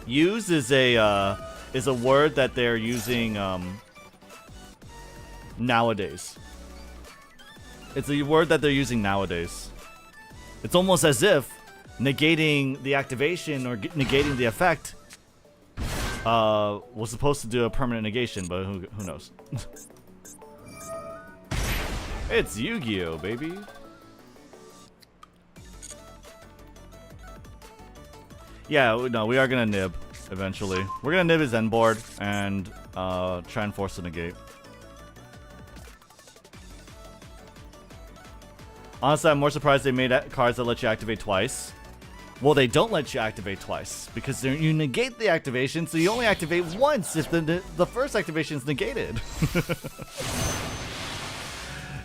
Use is a word that they're using nowadays. It's a word that they're using nowadays. It's almost as if negating the activation or negating the effect was supposed to do a permanent negation, but who knows? It's Yu-Gi-Oh, baby. Yeah, no, we are gonna nib eventually. We're gonna nib his end board and try and force the negate. Honestly, I'm more surprised they made cards that let you activate twice. Well, they don't let you activate twice because you negate the activation, so you only activate once if the first activation is negated.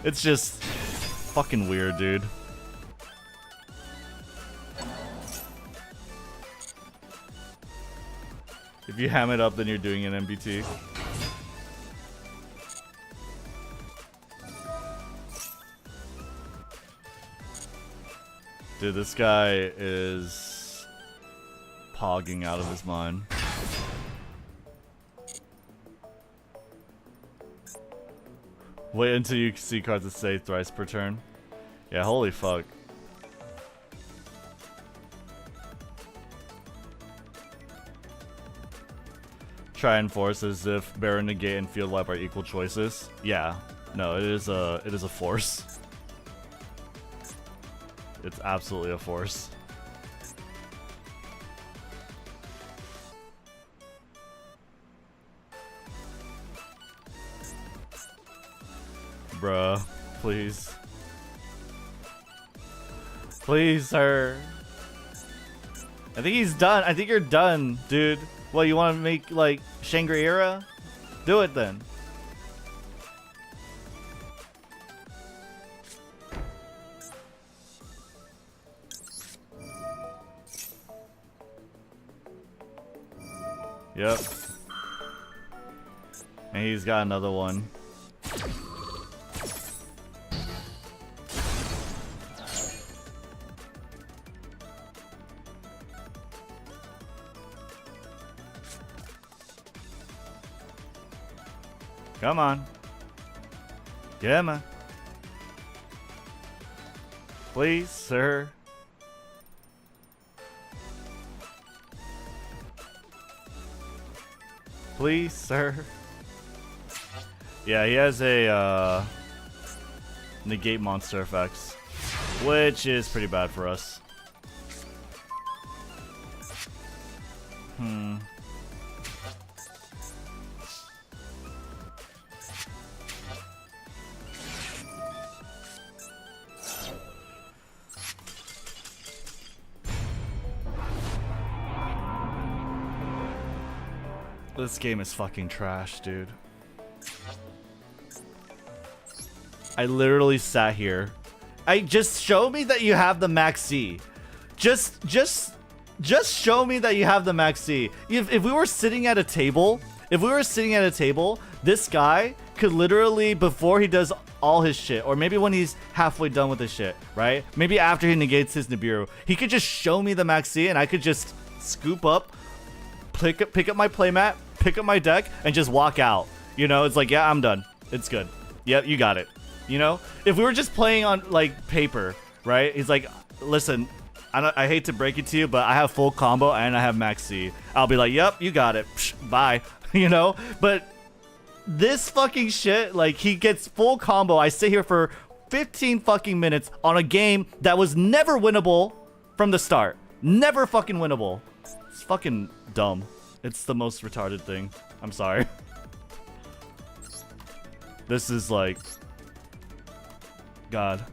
It's just fucking weird, dude. If you ham it up, then you're doing an MBT. Dude, this guy is pogging out of his mind. Wait until you see cards that say thrice per turn. Yeah, holy fuck. Try and force as if Baron, Negate, and Field Wipe are equal choices. Yeah, no, it is a force. It's absolutely a force. Bruh, please. Please, sir. I think he's done. I think you're done, dude. What, you want to make, like, Shangri-La? Do it, then. Yep. And he's got another one. Come on. Yeah, man. Please, sir. Please, sir. Yeah, he has a negate monster effects, which is pretty bad for us. This game is fucking trash, dude. I literally sat here. Just show me that you have the max C. Just show me that you have the max C. If we were sitting at a table, this guy could literally, before he does all his shit, or maybe when he's halfway done with his shit, right? Maybe after he negates his Nibiru, he could just show me the max C and I could just scoop up, pick up my playmat, pick up my deck, and just walk out. You know, it's like, yeah, I'm done. It's good. Yep, you got it. You know, if we were just playing on like paper, right? He's like, listen, I hate to break it to you, but I have full combo and I have max C. I'll be like, yep, you got it. Psh, bye. You know, but this fucking shit, like he gets full combo. I sit here for 15 fucking minutes on a game that was never winnable from the start. Never fucking winnable. It's fucking dumb. It's the most retarded thing. I'm sorry. This is like... God.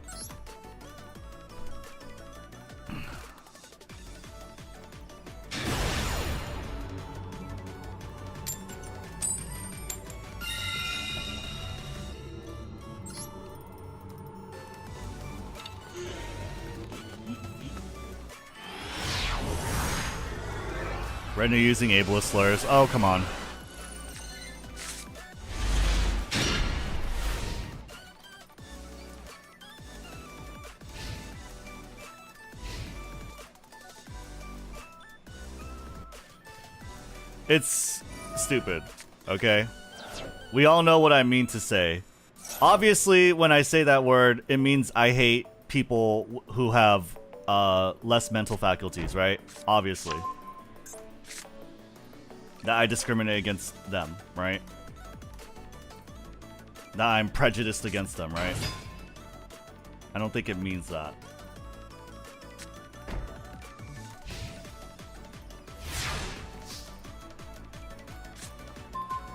Rednu using ableist slurs. Oh, come on. It's stupid, okay? We all know what I mean to say. Obviously, when I say that word, it means I hate people who have less mental faculties, right? Obviously. That I discriminate against them, right? That I'm prejudiced against them, right? I don't think it means that.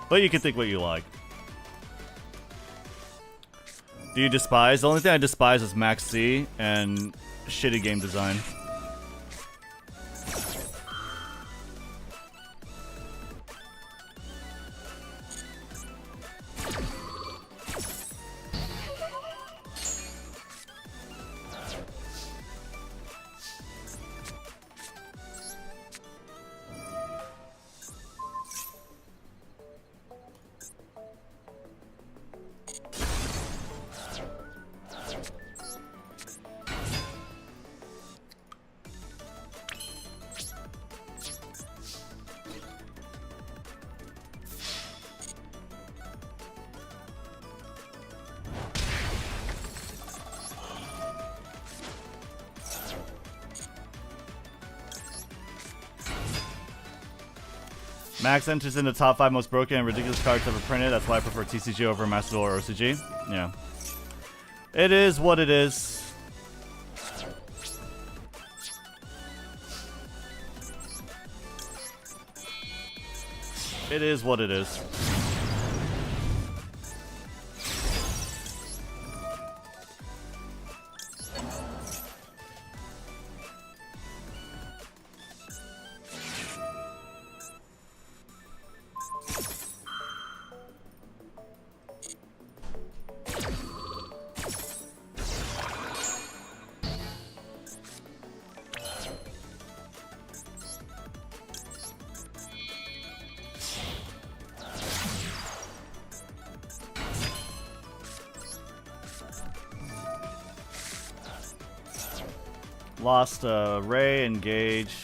But you can think what you like. Do you despise? The only thing I despise is Max C and shitty game design. Max enters in the top 5 most broken and ridiculous cards ever printed. That's why I prefer TCG over Master Duel or OCG. Yeah. It is what it is. It is what it is. Lost Ray and Gage.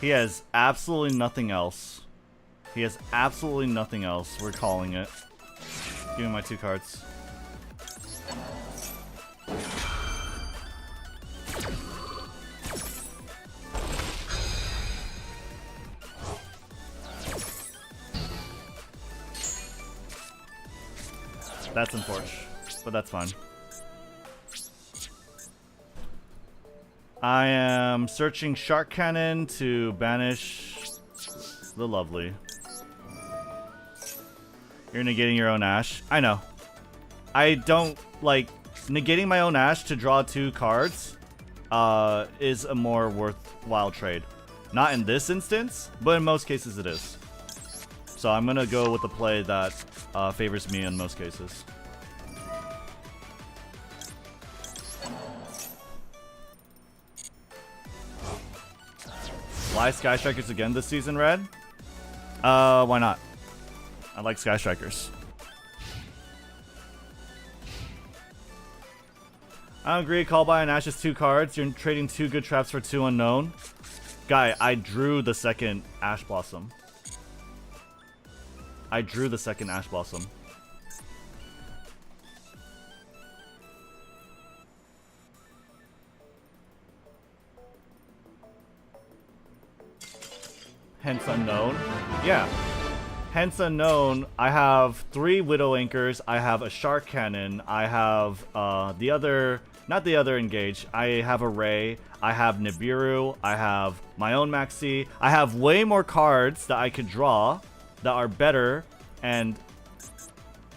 He has absolutely nothing else. He has absolutely nothing else. We're calling it. Give me my 2 cards. That's unfortunate, but that's fine. I am searching Shark Cannon to banish the lovely. You're negating your own Ash. I know. I don't like negating my own Ash to draw 2 cards is a more worthwhile trade. Not in this instance, but in most cases it is. So I'm gonna go with the play that favors me in most cases. Why Skystrikers again this season, Red? Why not? I like Skystrikers. I don't agree. Call by and Ash is 2 cards. You're trading 2 good traps for 2 unknown. Guy, I drew the second Ash Blossom. I drew the second Ash Blossom. Hence unknown. Yeah. Hence unknown, I have 3 Widow Anchors, I have a Shark Cannon, I have not the other Engage, I have a Ray, I have Nibiru, I have my own Maxi, I have way more cards that I could draw that are better and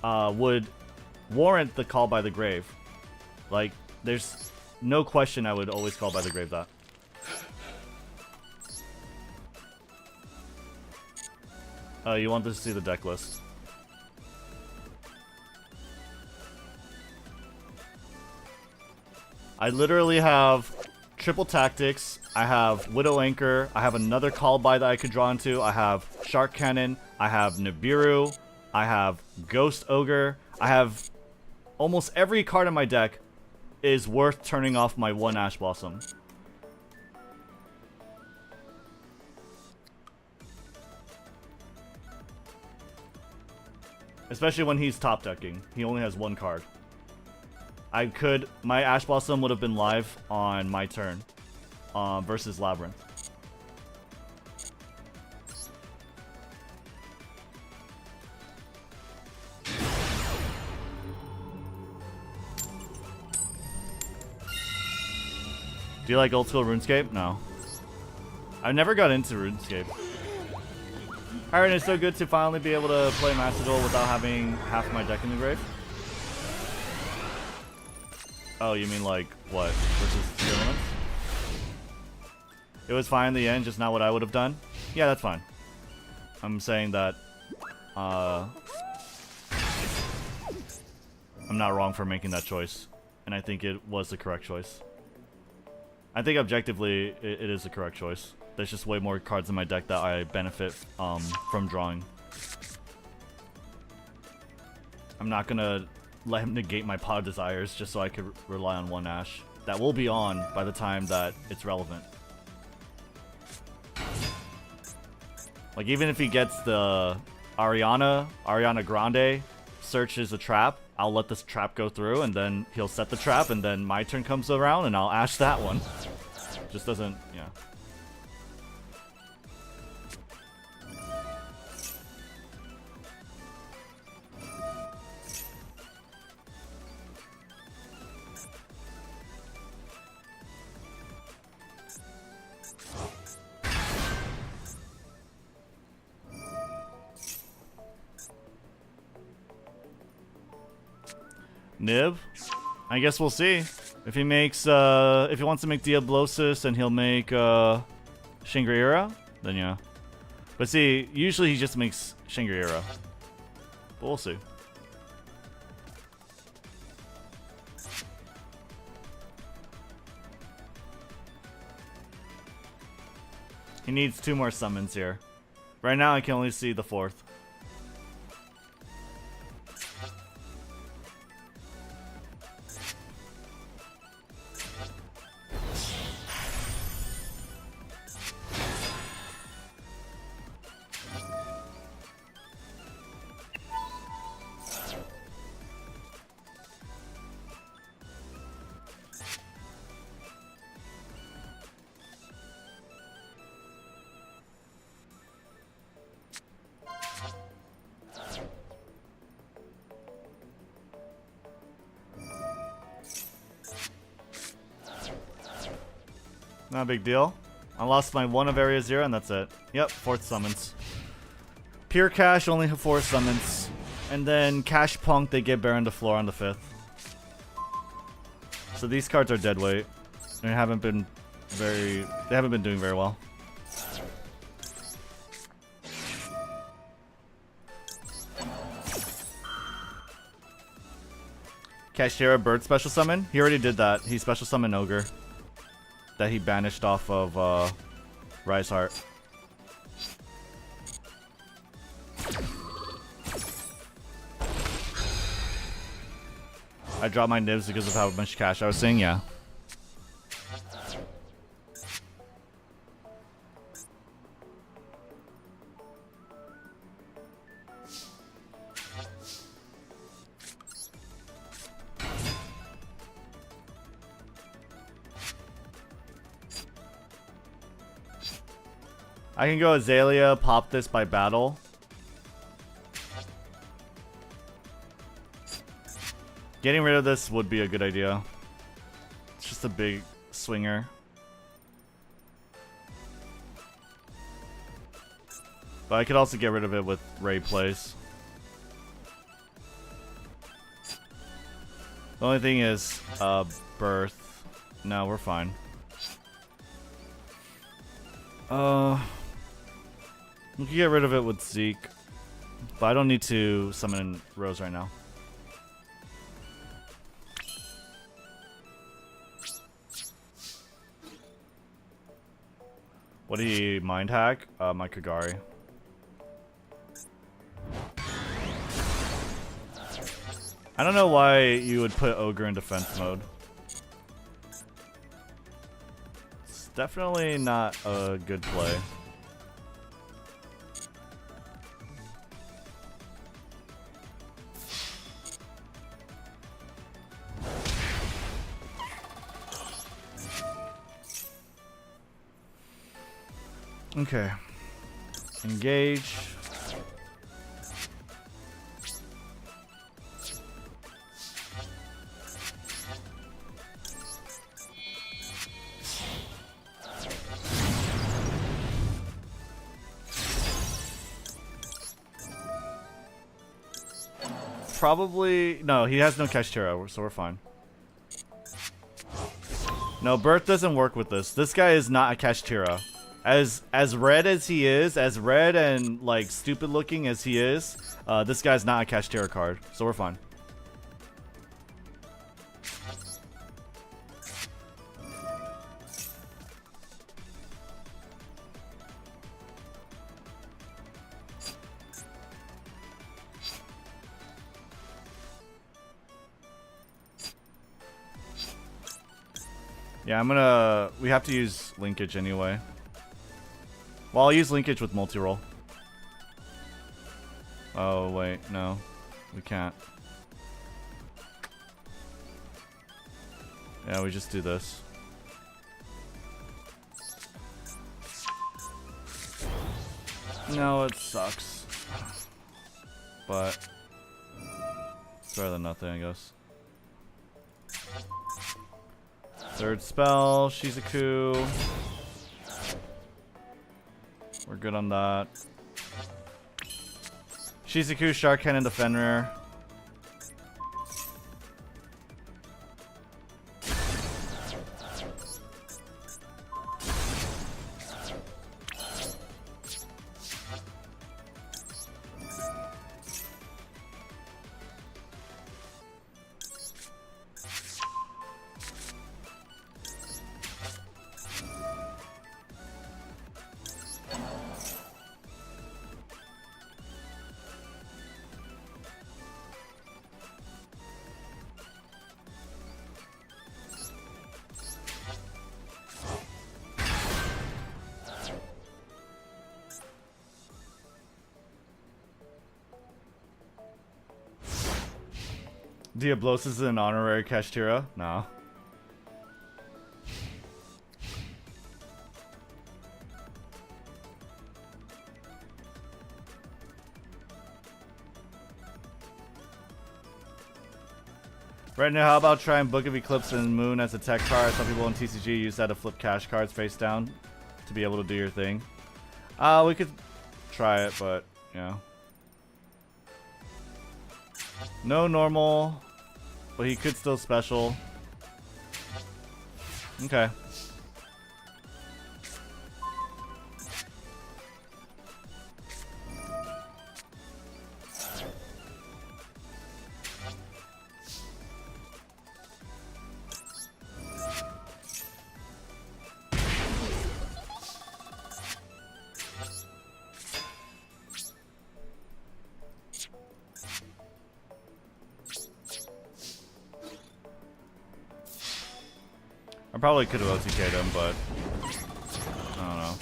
would warrant the Call by the Grave. Like, there's no question I would always Call by the Grave that. You want to see the deck list. I literally have triple tactics, I have Widow Anchor, I have another Call by that I could draw into, I have Shark Cannon, I have Nibiru, I have Ghost Ogre, I have almost every card in my deck is worth turning off my 1 Ash Blossom. Especially when he's top decking. He only has 1 card. My Ash Blossom would have been live on my turn versus Labyrinth. Do you like old school RuneScape? No. I never got into RuneScape. Alright, it's so good to finally be able to play Master Duel without having half my deck in the grave. Oh, you mean like what? Versus Tournaments? It was fine in the end, just not what I would have done. Yeah, that's fine. I'm saying that I'm not wrong for making that choice, and I think it was the correct choice. I think objectively it is the correct choice. There's just way more cards in my deck that I benefit from drawing. I'm not gonna let him negate my Pot of Desires just so I could rely on 1 Ash. That will be on by the time that it's relevant. Like, even if he gets the Ariana Grande searches a trap, I'll let this trap go through, and then he'll set the trap, and then my turn comes around, and I'll Ash that one. Just doesn't, yeah. Nib? I guess we'll see. If he makes, if he wants to make Diablosis and he'll make, Shangri-Ira, then yeah. But see, usually he just makes Shangri-Ira. But we'll see. He needs 2 more summons here. Right now I can only see the 4th. Not a big deal. I lost my 1 of Area 0 and that's it. Yep, 4th summons. Pure Cash only have 4 summons. And then Cash Punk, they get Baron to floor on the 5th. So these cards are dead weight. They haven't been doing very well. Kashtira Bird special summon? He already did that. He special summoned Ogre. That he banished off of Rise Heart. I dropped my nibs because of how much cash I was saying, yeah. I can go Azalea, pop this by battle. Getting rid of this would be a good idea. It's just a big swinger. But I could also get rid of it with Ray Place. The only thing is, Birth. No, we're fine. We can get rid of it with Zeke. But I don't need to summon Rose right now. What do you mind hack? My Kagari. I don't know why you would put Ogre in defense mode. It's definitely not a good play. Okay. Engage. Probably no, he has no Kashtira, so we're fine. No, Birth doesn't work with this. This guy is not a Kashtira. As red as he is, as red and like stupid looking as he is, this guy's not a Kashtira card, so we're fine. Yeah, we have to use linkage anyway. Well, I'll use linkage with multi-roll. Oh, wait, no. We can't. Yeah, we just do this. No, it sucks. But it's better than nothing, I guess. Third spell, Shizuku. We're good on that. Shizuku, Shark Cannon, Defender. Diablos is an honorary Kashtira? No. Right now, how about trying Book of Eclipse and Moon as a tech card? Some people in TCG use that to flip cash cards face down to be able to do your thing. We could try it, but, yeah. No normal, but he could still special. Okay. I probably could have OTK'd him, but I don't know.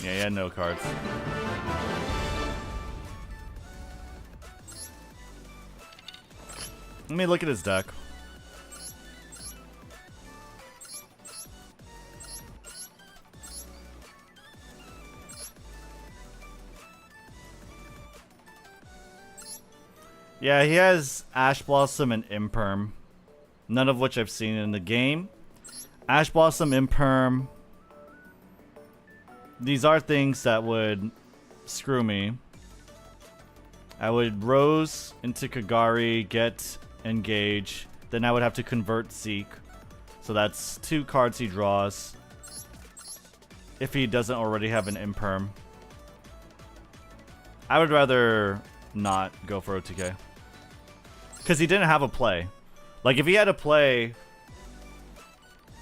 Yeah, he had no cards. Let me look at his deck. Yeah, he has Ash Blossom and Imperm. None of which I've seen in the game. Ash Blossom, Imperm. These are things that would screw me. I would Rose into Kagari, get Engage. Then I would have to convert Seek. So that's 2 cards he draws. If he doesn't already have an Imperm. I would rather not go for OTK. Because he didn't have a play. Like, if he had a play,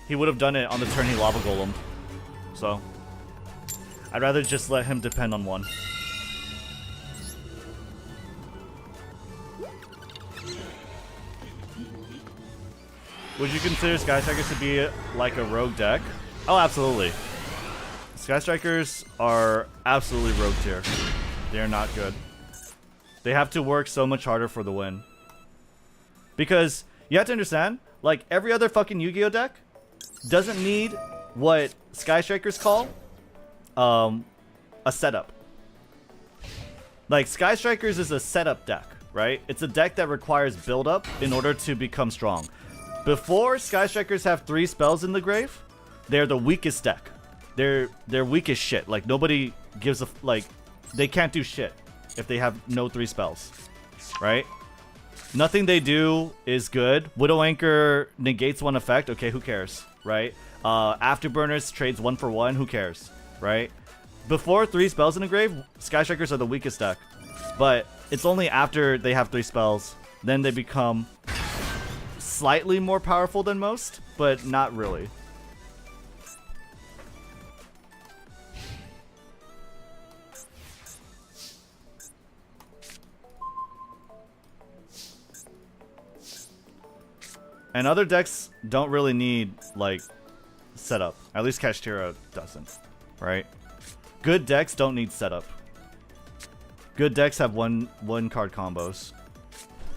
he would have done it on the turn he Lava Golemed. So, I'd rather just let him depend on one. Would you consider Skystrikers to be like a rogue deck? Oh, absolutely. Skystrikers are absolutely rogue tier. They are not good. They have to work so much harder for the win. Because you have to understand, like, every other fucking Yu-Gi-Oh deck doesn't need what Skystrikers call a setup. Like, Skystrikers is a setup deck, right? It's a deck that requires build-up in order to become strong. Before Skystrikers have 3 spells in the grave, they're the weakest deck. They're weak as shit. Like, nobody gives a... Like, they can't do shit if they have no 3 spells, right? Nothing they do is good. Widow Anchor negates 1 effect. Okay, who cares, right? Afterburners trades 1 for 1. Who cares, right? Before 3 spells in the grave, Skystrikers are the weakest deck. But it's only after they have 3 spells, then they become slightly more powerful than most, but not really. And other decks don't really need, like, setup. At least Kashtira doesn't, right? Good decks don't need setup. Good decks have one card combos.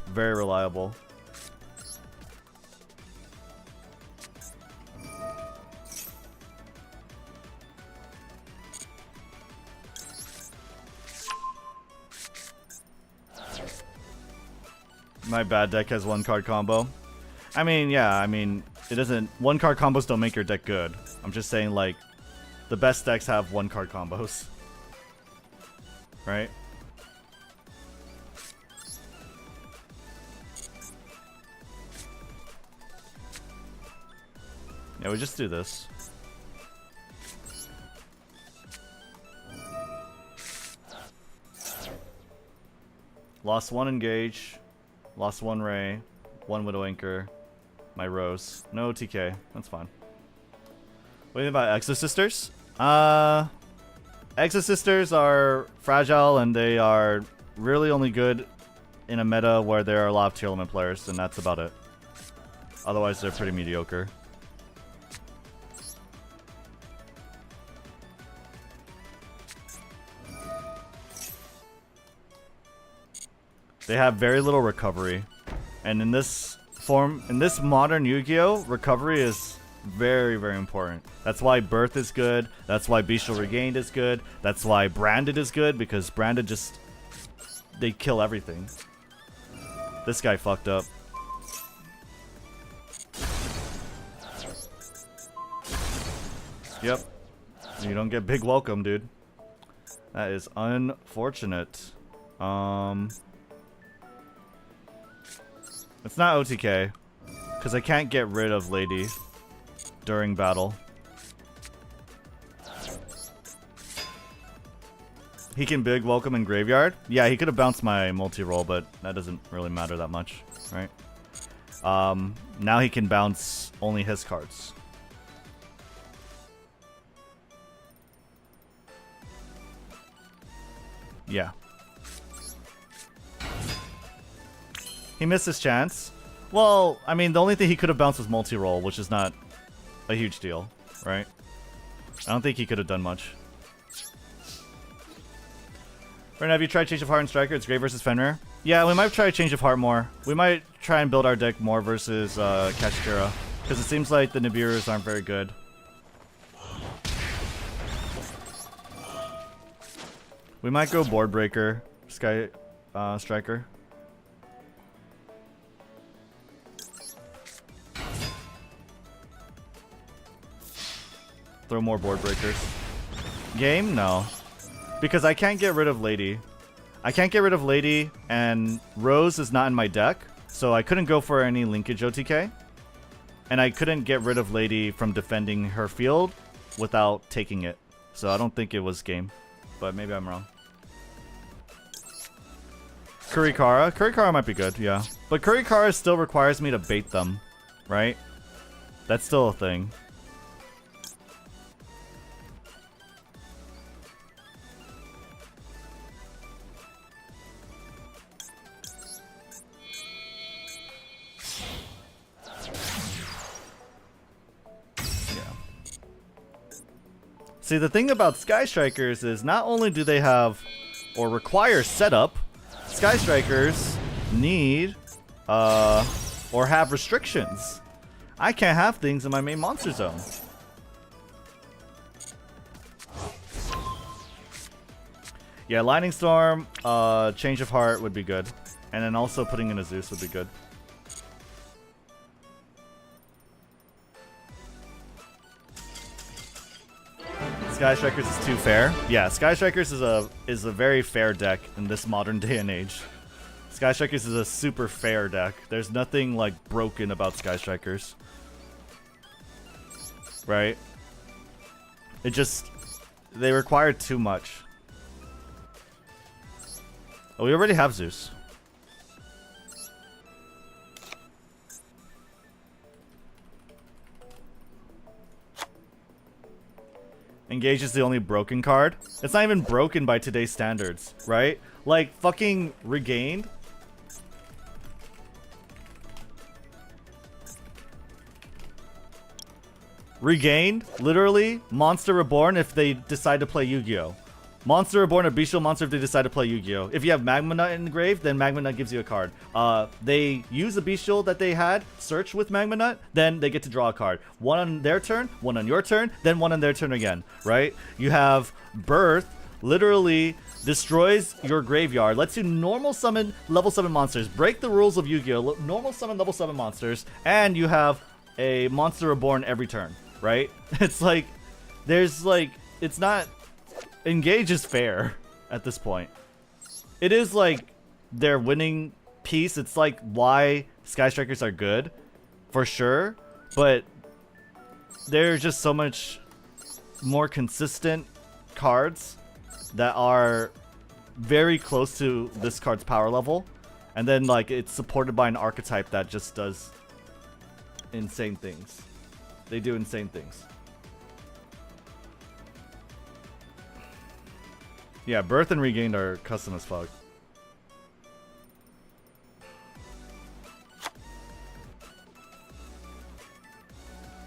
Very reliable. My bad deck has 1 card combo. I mean, yeah, I mean, it doesn't... 1 card combos don't make your deck good. I'm just saying, like, the best decks have 1 card combos. Right? Yeah, we just do this. Lost 1 Engage. Lost 1 Ray. 1 Widow Anchor. My Rose. No TK. That's fine. What do you think about Exosisters? Exosisters are fragile and they are really only good in a meta where there are a lot of tier limit players, and that's about it. Otherwise, they're pretty mediocre. They have very little recovery. And in this form, in this modern Yu-Gi-Oh, recovery is very, very important. That's why Birth is good. That's why Bestial Regained is good. That's why Branded is good, because Branded just... they kill everything. This guy fucked up. Yep. You don't get big welcome, dude. That is unfortunate. It's not OTK, because I can't get rid of Lady during battle. He can big welcome in graveyard. Yeah, he could have bounced my multi-roll, but that doesn't really matter that much, right? Now he can bounce only his cards. Yeah. He missed his chance. Well, I mean, the only thing he could have bounced was multi-roll, which is not a huge deal, right? I don't think he could have done much. Right now, have you tried Change of Heart and Striker? It's great versus Fenrir. Yeah, we might try Change of Heart more. We might try and build our deck more versus Kashtira. Because it seems like the Nibiru's aren't very good. We might go Board Breaker, Sky Striker. Throw more Board Breakers. Game? No. Because I can't get rid of Lady. I can't get rid of Lady, and Rose is not in my deck, so I couldn't go for any linkage OTK. And I couldn't get rid of Lady from defending her field without taking it. So I don't think it was game. But maybe I'm wrong. Kurikara? Kurikara might be good, yeah. But Kurikara still requires me to bait them, right? That's still a thing. See, the thing about Sky Strikers is not only do they have or require setup, Sky Strikers need or have restrictions. I can't have things in my main monster zone. Yeah, Lightning Storm, Change of Heart would be good. And then also putting in a Zeus would be good. Sky Strikers is too fair. Yeah, Sky Strikers is a very fair deck in this modern day and age. Sky Strikers is a super fair deck. There's nothing like broken about Sky Strikers. Right? It just they require too much. Oh, we already have Zeus. Engage is the only broken card. It's not even broken by today's standards, right? Like, fucking Regained. Regained, literally, Monster Reborn if they decide to play Yu-Gi-Oh! Monster Reborn or Bestial Monster if they decide to play Yu-Gi-Oh! If you have Magma Nut in the grave, then Magma Nut gives you a card. They use the Bestial that they had, search with Magma Nut, then they get to draw a card. One on their turn, one on your turn, then one on their turn again, right? You have Birth, literally destroys your graveyard, lets you normal summon level 7 monsters, break the rules of Yu-Gi-Oh! Normal summon level 7 monsters, and you have a Monster Reborn every turn, right? It's like, there's like, it's not... Engage is fair at this point. It is like their winning piece. It's like why Sky Strikers are good, for sure. But there's just so much more consistent cards that are very close to this card's power level. And then like it's supported by an archetype that just does insane things. They do insane things. Yeah, Birth and Regained are custom as fuck.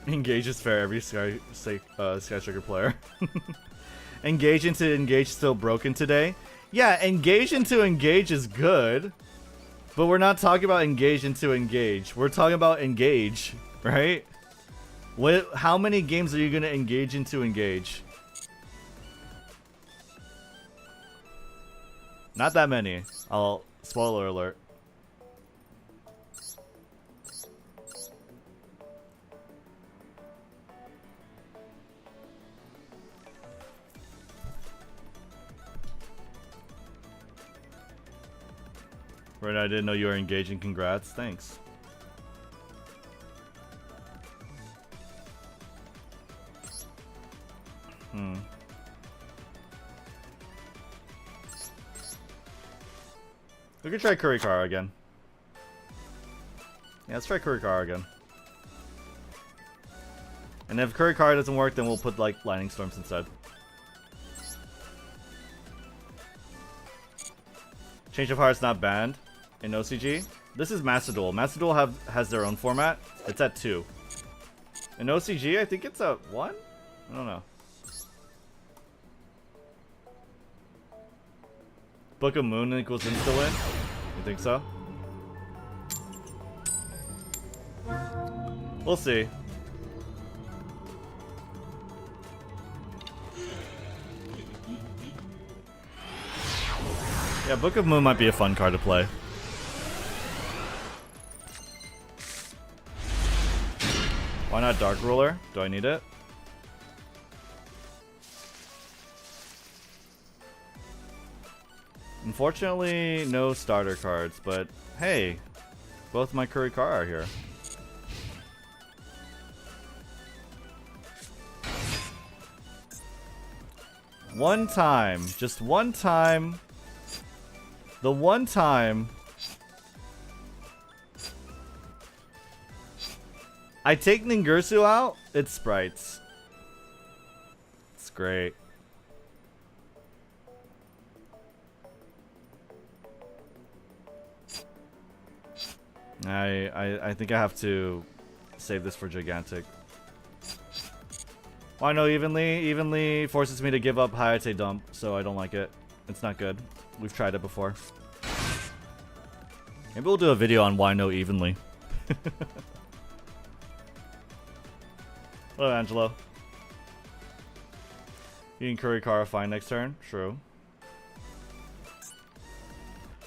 Engage is fair, every Sky Striker player. Engage into Engage still broken today? Yeah, Engage into Engage is good. But we're not talking about Engage into Engage. We're talking about Engage, right? How many games are you going to engage into Engage? Not that many. Spoiler alert. Right, I didn't know you were engaging. Congrats. Thanks. We could try Kurikara again. Yeah, let's try Kurikara again. And if Kurikara doesn't work, then we'll put like Lightning Storms instead. Change of Heart's not banned in OCG. This is Master Duel. Master Duel has their own format. It's at 2. In OCG, I think it's at 1? I don't know. Book of Moon equals insta-win? You think so? We'll see. Yeah, Book of Moon might be a fun card to play. Why not Dark Ruler? Do I need it? Unfortunately, no starter cards, but hey, both my Kurikara are here. One time, just one time, the one time I take Ningirsu out, it's sprites. It's great. I think I have to save this for Gigantic. Why no evenly? Evenly forces me to give up Hayate Dump, so I don't like it. It's not good. We've tried it before. Maybe we'll do a video on why no evenly. Hello, Angelo. You can Kurikara fine next turn? True.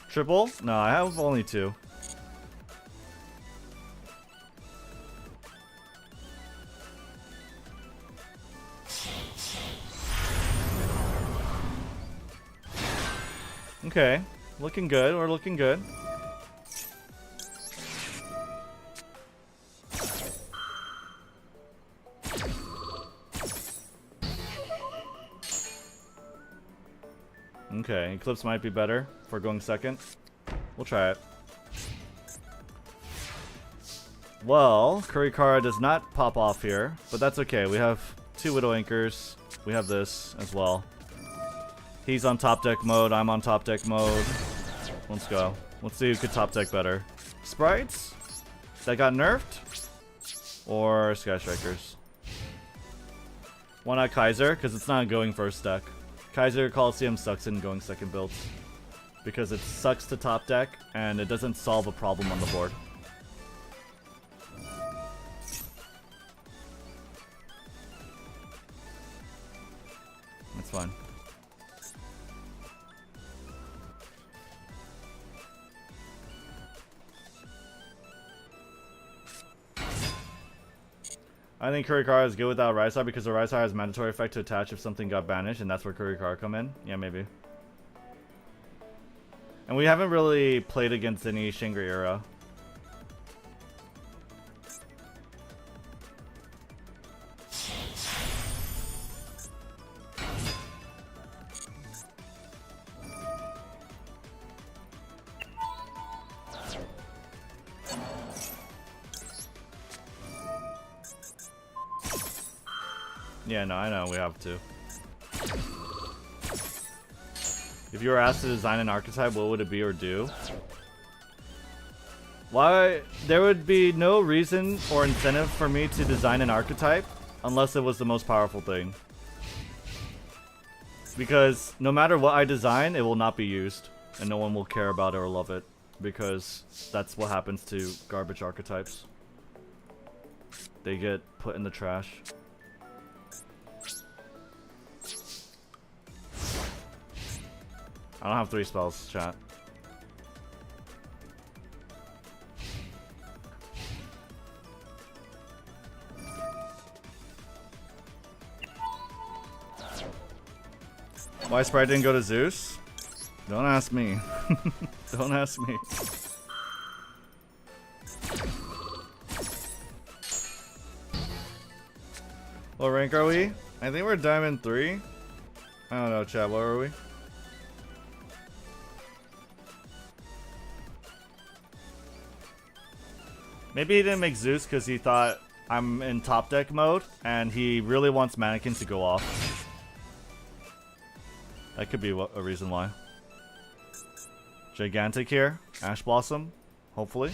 Triple? No, I have only 2. Okay, looking good. We're looking good. Okay, Eclipse might be better for going second. We'll try it. Well, Kurikara does not pop off here, but that's okay. We have 2 Widow Anchors. We have this as well. He's on top deck mode, I'm on top deck mode. Let's go. Let's see who could top deck better. Sprites? That got nerfed? Or Skystrikers? Why not Kaiser? Because it's not a going first deck. Kaiser Coliseum sucks in going second builds. Because it sucks to top deck, and it doesn't solve a problem on the board. That's fine. I think Kurikara is good without Raisar because the Raisar has mandatory effect to attach if something got banished, and that's where Kurikara come in. Yeah, maybe. And we haven't really played against any Shangri-Era. Yeah, no, I know, we have to. If you were asked to design an archetype, what would it be or do? Why? There would be no reason or incentive for me to design an archetype unless it was the most powerful thing. Because no matter what I design, it will not be used. And no one will care about it or love it. Because that's what happens to garbage archetypes. They get put in the trash. I don't have 3 spells, chat. Why Sprite didn't go to Zeus? Don't ask me. Don't ask me. What rank are we? I think we're Diamond 3. I don't know, chat. What are we? Maybe he didn't make Zeus because he thought I'm in top deck mode and he really wants Mannequin to go off. That could be a reason why. Gigantic here. Ash Blossom. Hopefully.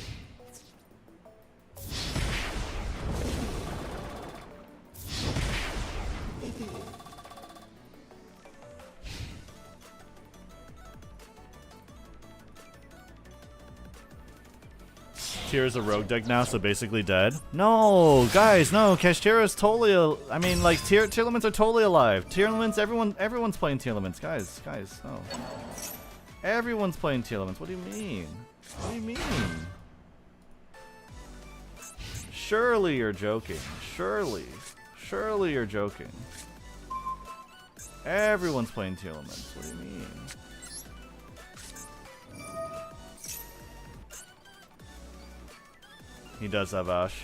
Tira's a rogue deck now, so basically dead. No, guys, no. Kashtira is totally. I mean, like tier elements are totally alive. Tier elements, everyone's playing tier elements. Guys, no. Everyone's playing tier elements. What do you mean? What do you mean? Surely you're joking. Surely you're joking. Everyone's playing tier elements. What do you mean? He does have Ash.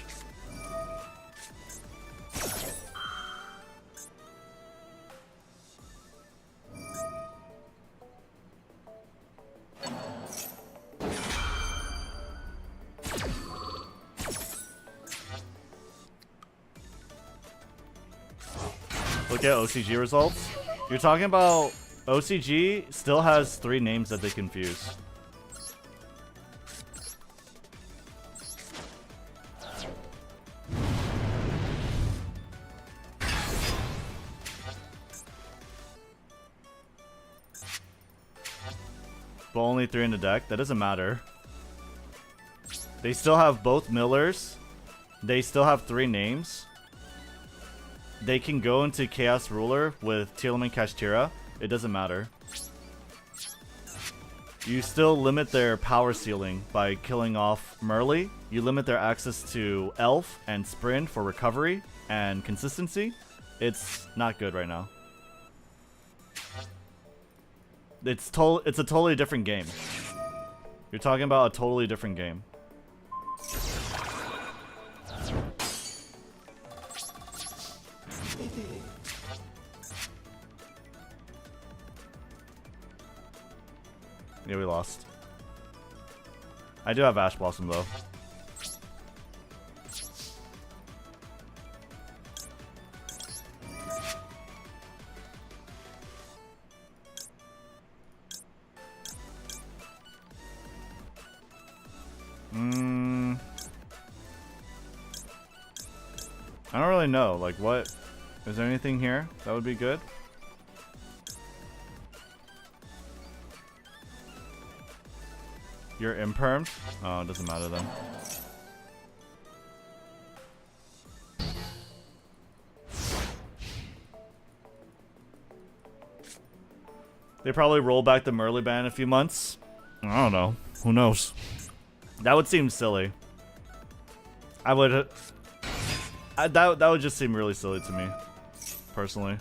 Look at OCG results. You're talking about OCG still has 3 names that they confuse. But only 3 in the deck? That doesn't matter. They still have both Millers. They still have 3 names. They can go into Chaos Ruler with Teal'c and Kashtira. It doesn't matter. You still limit their power ceiling by killing off Merly. You limit their access to Elf and Sprint for recovery and consistency. It's not good right now. It's a totally different game. You're talking about a totally different game. Yeah, we lost. I do have Ash Blossom though. I don't really know. Like, what? Is there anything here that would be good? You're impermed? Oh, it doesn't matter then. They probably roll back the Merly ban in a few months. I don't know. Who knows? That would seem silly. I would... that would just seem really silly to me, personally.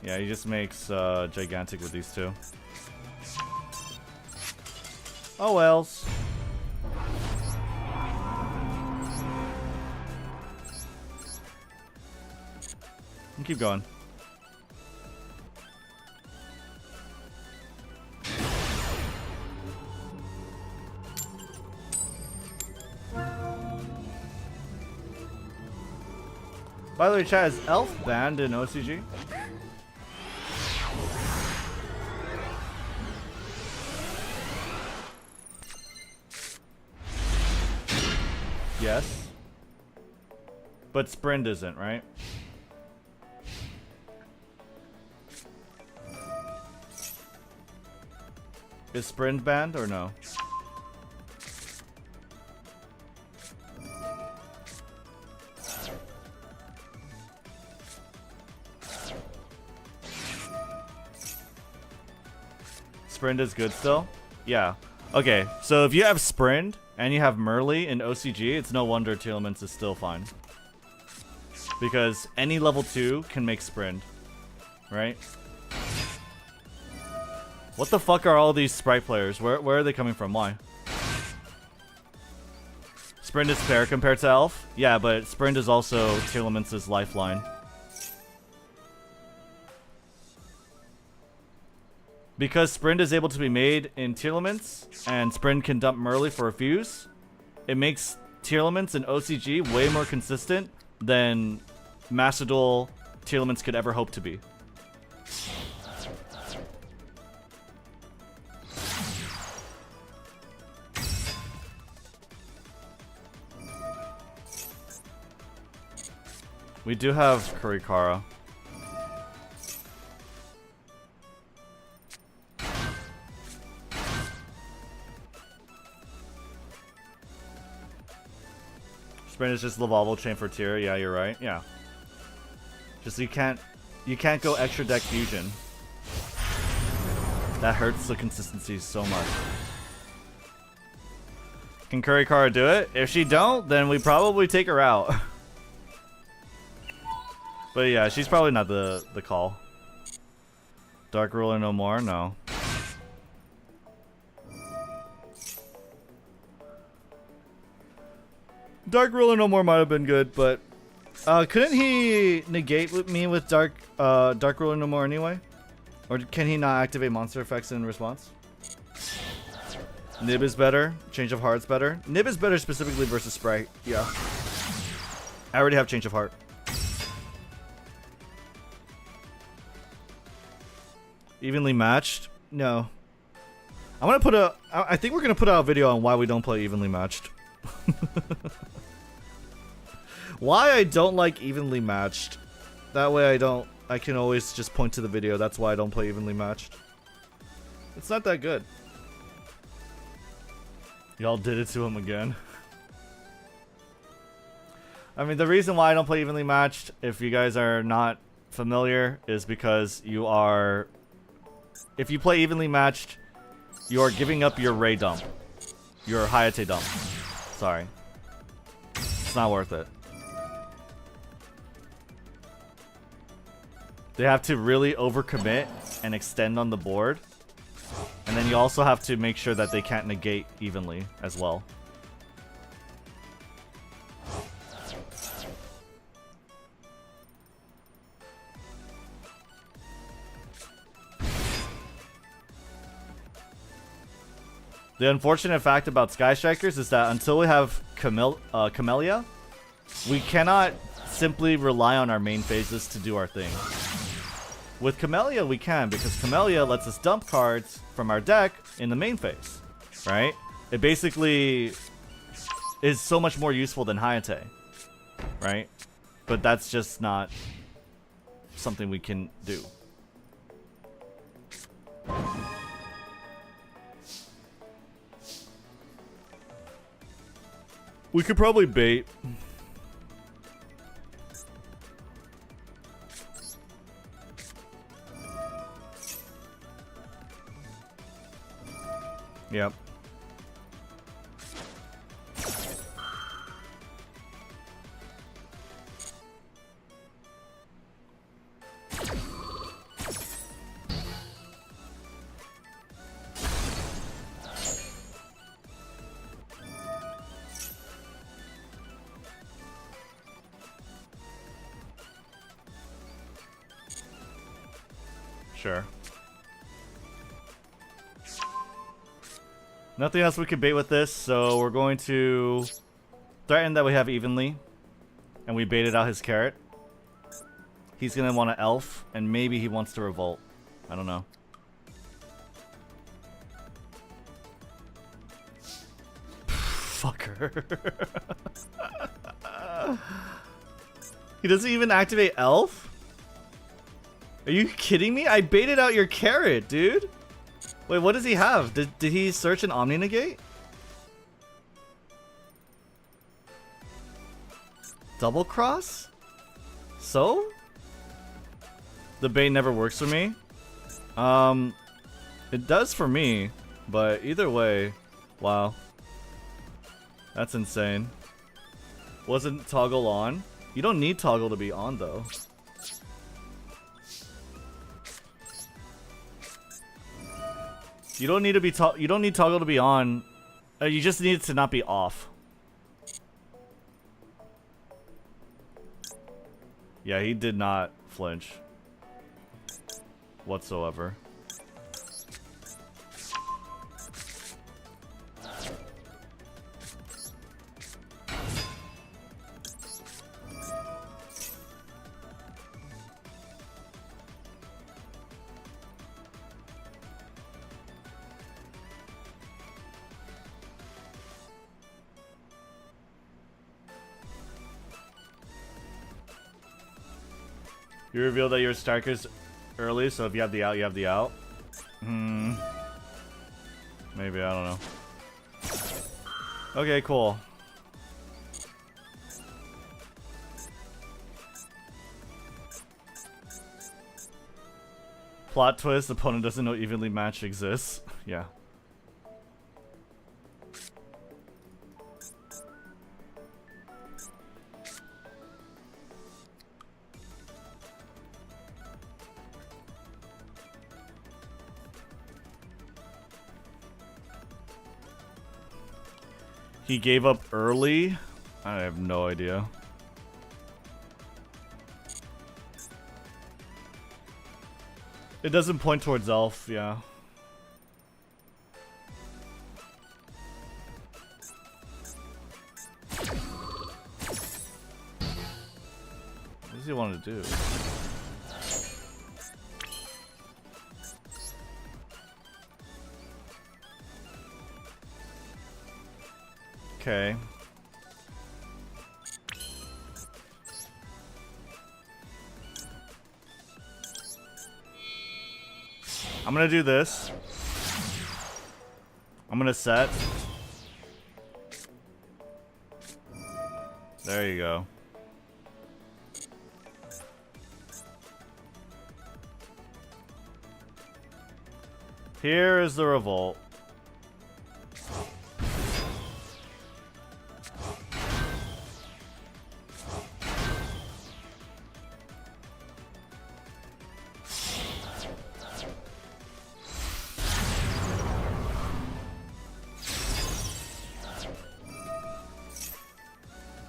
Yeah, he just makes gigantic with these 2. Oh wells. Keep going. By the way, chat, is Elf banned in OCG? Yes. But Sprint isn't, right? Is Sprint banned or no? Sprint is good still? Yeah. Okay, so if you have Sprint and you have Merly in OCG, it's no wonder Teal'c is still fine. Because any level 2 can make Sprint. Right? What the fuck are all these Sprite players? Where are they coming from? Why? Sprint is fair compared to Elf? Yeah, but Sprint is also Teal'c's lifeline. Because Sprint is able to be made in Teal'c, and Sprint can dump Merly for a fuse, it makes Teal'c and OCG way more consistent than Master Duel Teal'c could ever hope to be. We do have Kurikara. Sprint is just Lavalval chain for tier. Yeah, you're right. Yeah. Just you can't go extra deck fusion. That hurts the consistency so much. Can Kurikara do it? If she don't, then we probably take her out. But yeah, she's probably not the call. Dark Ruler no more? No. Dark Ruler no more might have been good, but couldn't he negate me with Dark Ruler no more anyway? Or can he not activate monster effects in response? Nib is better. Change of Heart's better. Nib is better specifically versus Sprite. Yeah. I already have Change of Heart. Evenly matched? No. I'm gonna put I think we're gonna put out a video on why we don't play evenly matched. Why I don't like evenly matched. That way I can always just point to the video. That's why I don't play evenly matched. It's not that good. Y'all did it to him again. I mean, the reason why I don't play evenly matched, if you guys are not familiar, is because you are... If you play evenly matched, you are giving up your Ray dump. Your Hayate dump. Sorry. It's not worth it. They have to really overcommit and extend on the board. And then you also have to make sure that they can't negate evenly as well. The unfortunate fact about Skystrikers is that until we have Camellia, we cannot simply rely on our main phases to do our thing. With Camellia, we can, because Camellia lets us dump cards from our deck in the main phase, right? It basically is so much more useful than Hayate, right? But that's just not something we can do. We could probably bait. Yep. Sure. Nothing else we can bait with this, so we're going to threaten that we have evenly, and we baited out his carrot. He's gonna want to elf, and maybe he wants to revolt. I don't know. Fucker. He doesn't even activate elf? Are you kidding me? I baited out your carrot, dude. Wait, what does he have? Did he search an Omni Negate? Double cross? So? The bait never works for me? It does for me, but either way, wow. That's insane. Wasn't toggle on? You don't need toggle to be on though. You don't need to be you don't need toggle to be on. You just need it to not be off. Yeah, he did not flinch whatsoever. You reveal that your strikers early, so if you have the out, you have the out. Maybe, I don't know. Okay, cool. Plot twist, opponent doesn't know evenly matched exists. Yeah. He gave up early? I have no idea. It doesn't point towards Elf, yeah. What does he want to do? Okay. I'm gonna do this. I'm gonna set. There you go. Here is the revolt.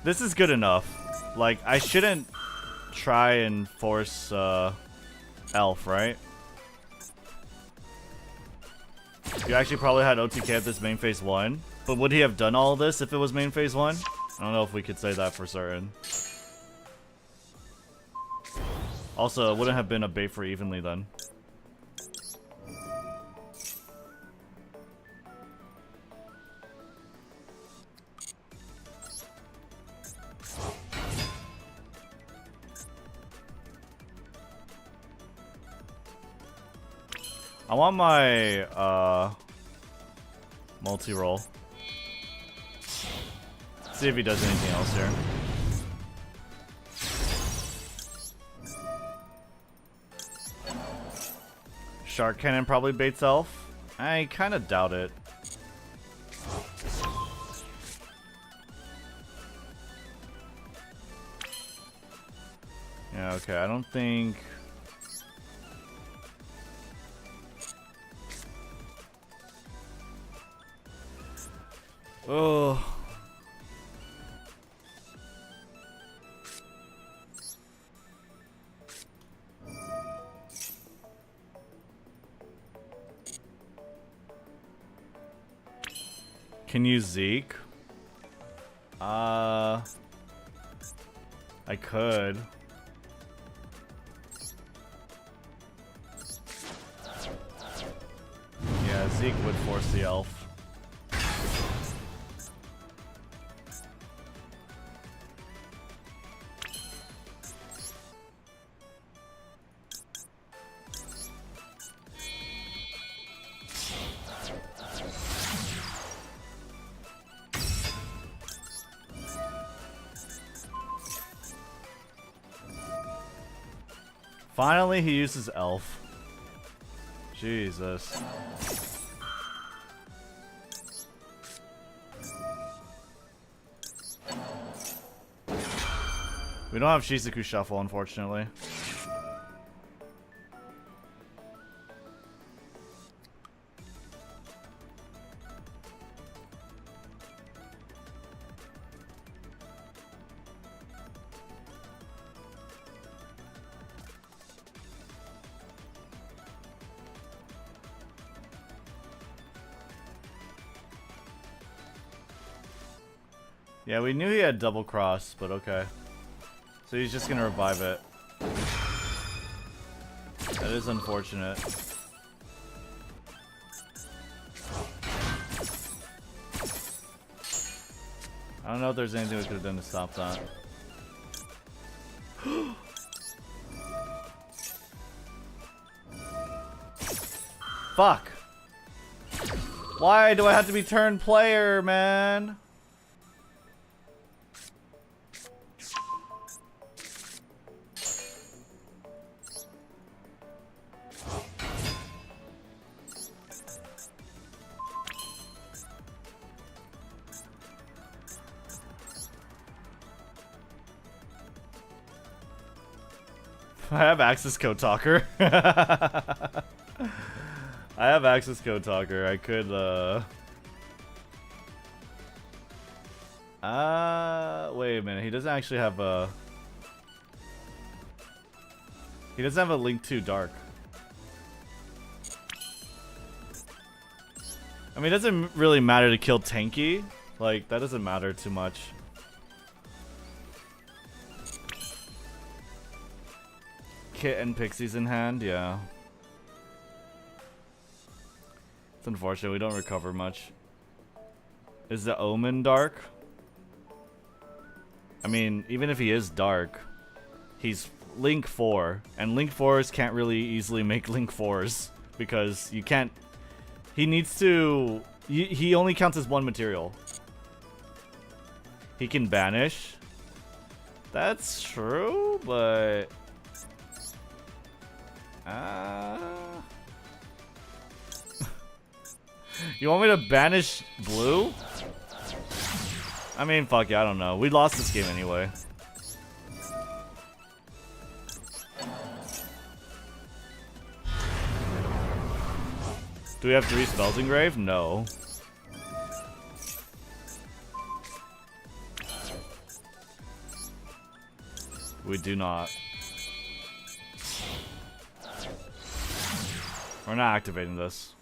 This is good enough. Like, I shouldn't try and force Elf, right? You actually probably had OTK at this main phase 1. But would he have done all this if it was main phase 1? I don't know if we could say that for certain. Also, it wouldn't have been a bait for evenly then. I want my multi-roll. See if he does anything else here. Shark Cannon probably baits Elf. I kind of doubt it. Yeah, okay, I don't think... Oh. Can you Zeke? I could. Yeah, Zeke would force the Elf. Finally, he uses Elf. Jesus. We don't have Shizuku Shuffle, unfortunately. Yeah, we knew he had double cross, but okay. So he's just gonna revive it. That is unfortunate. I don't know if there's anything we could have done to stop that. Fuck! Why do I have to be turn player, man? I have access code talker. I have access code talker. I could wait a minute. He doesn't actually have a link to dark. I mean, it doesn't really matter to kill tanky. Like, that doesn't matter too much. Kit and Pixies in hand, yeah. It's unfortunate, we don't recover much. Is the Omen dark? I mean, even if he is dark, he's Link 4. And Link 4s can't really easily make Link 4s. Because you can't... He needs to... He only counts as one material. He can banish. That's true, but... You want me to banish blue? I mean, fuck yeah, I don't know. We lost this game anyway. Do we have 3 spells engraved? No. We do not. We're not activating this.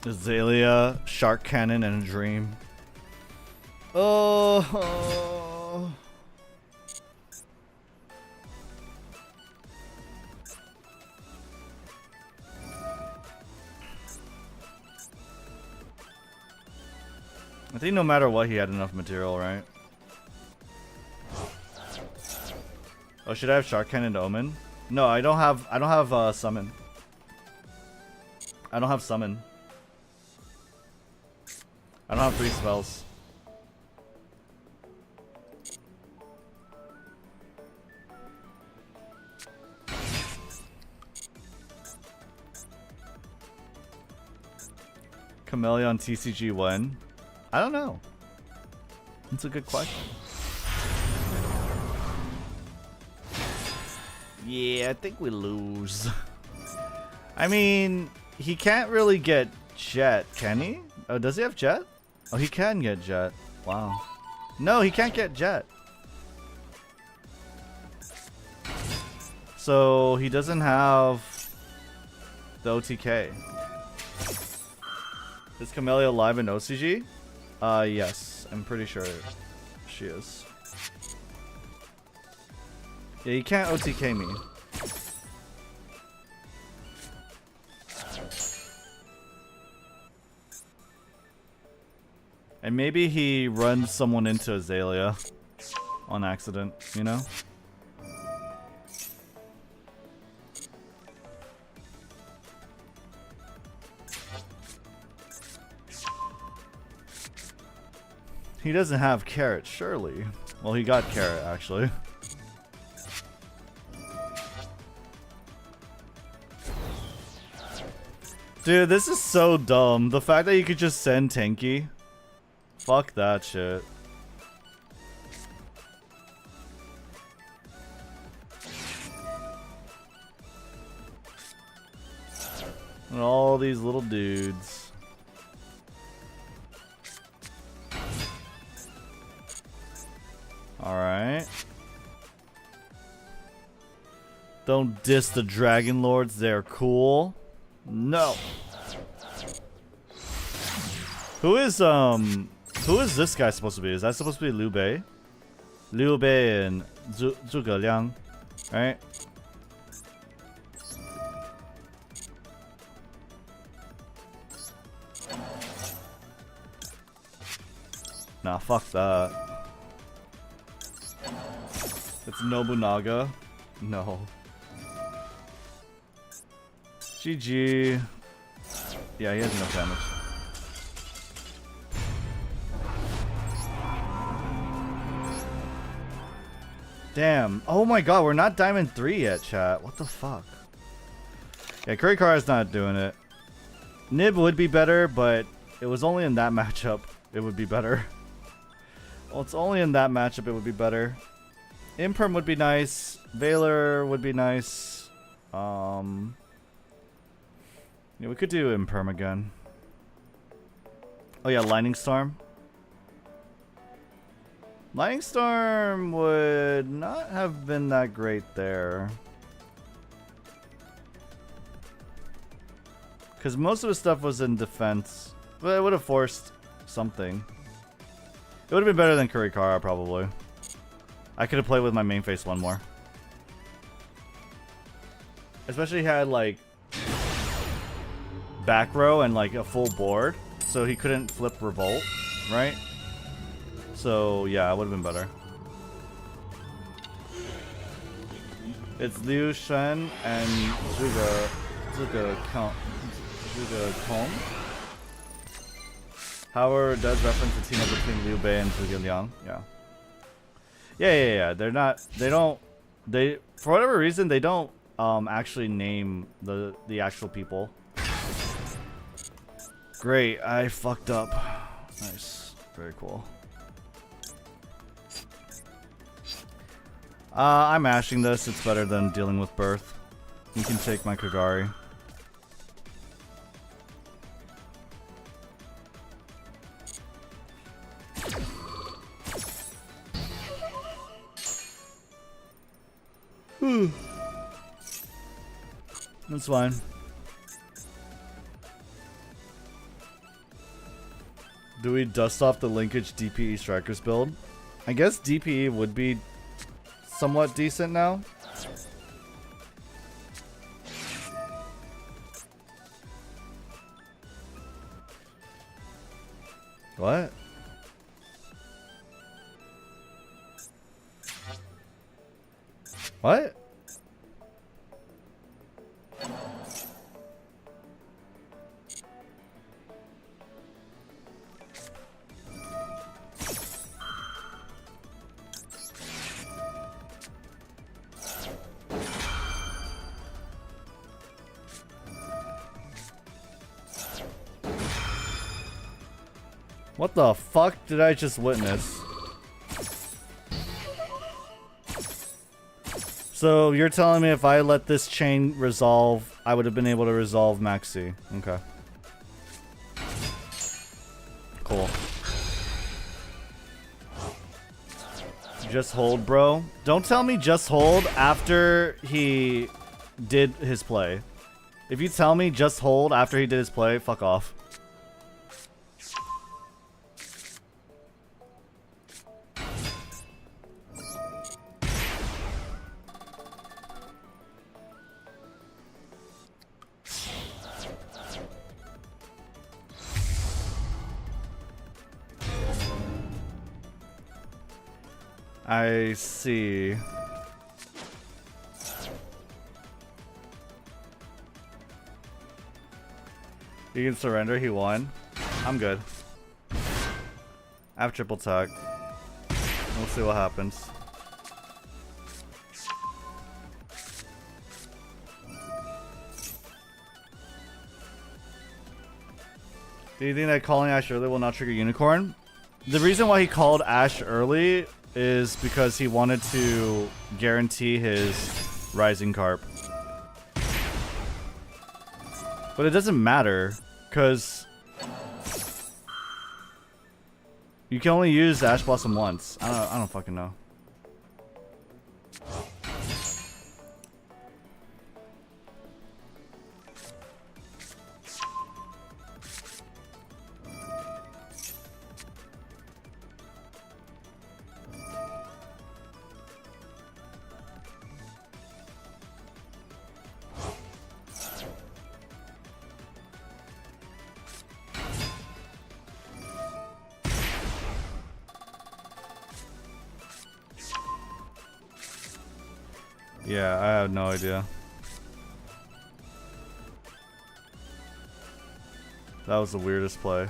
Azalea, Shark Cannon, and a Dream. Oh. I think no matter what, he had enough material, right? Oh, should I have Shark Cannon to Omen? No, I don't have summon. I don't have summon. I don't have 3 spells. Chameleon TCG when? I don't know. That's a good question. Yeah, I think we lose. I mean, he can't really get Jet, can he? Oh, does he have Jet? Oh, he can get Jet. Wow. No, he can't get Jet. So, he doesn't have the OTK. Is Camellia live in OCG? Yes. I'm pretty sure she is. Yeah, you can't OTK me. And maybe he runs someone into Azalea on accident, you know? He doesn't have Carrot, surely. Well, he got Carrot, actually. Dude, this is so dumb. The fact that you could just send Tanky. Fuck that shit. And all these little dudes. Alright. Don't diss the Dragon Lords, they're cool. No. Who is this guy supposed to be? Is that supposed to be Liu Bei? Liu Bei and Zhuge Liang, right? Nah, fuck that. It's Nobunaga. No. GG. Yeah, he has enough damage. Damn. Oh my god, we're not Diamond 3 yet, chat. What the fuck? Yeah, Kurikara's not doing it. Nib would be better, but it was only in that matchup it would be better. Well, it's only in that matchup it would be better. Imperm would be nice. Valor would be nice. Yeah, we could do Imperm again. Oh yeah, Lightning Storm. Lightning Storm would not have been that great there. Because most of his stuff was in defense. But it would have forced something. It would have been better than Kurikara, probably. I could have played with my main face one more. Especially had, like, back row and, like, a full board. So he couldn't flip Revolt, right? So, yeah, it would have been better. It's Liu Shen and Zhuge Kong. Howard does reference the team up between Liu Bei and Zhuge Liang. Yeah. They're not. They for whatever reason they don't actually name the actual people. Great, I fucked up. Nice, very cool. I'm mashing this. It's better than dealing with Birth. You can take my Kagari. That's fine. Do we dust off the linkage DPE Strikers build? I guess DPE would be somewhat decent now. What? What? What the fuck did I just witness? So you're telling me if I let this chain resolve, I would have been able to resolve Maxi. Okay. Cool. Just hold, bro. Don't tell me just hold after he did his play. If you tell me just hold after he did his play, fuck off. I see. You can surrender, he won. I'm good. I have triple tag. We'll see what happens. Do you think that calling Ashe early will not trigger Unicorn? The reason why he called Ashe early is because he wanted to guarantee his Rising Carp. But it doesn't matter, because you can only use Ash Blossom once. I don't fucking know. Yeah, I have no idea. That was the weirdest play.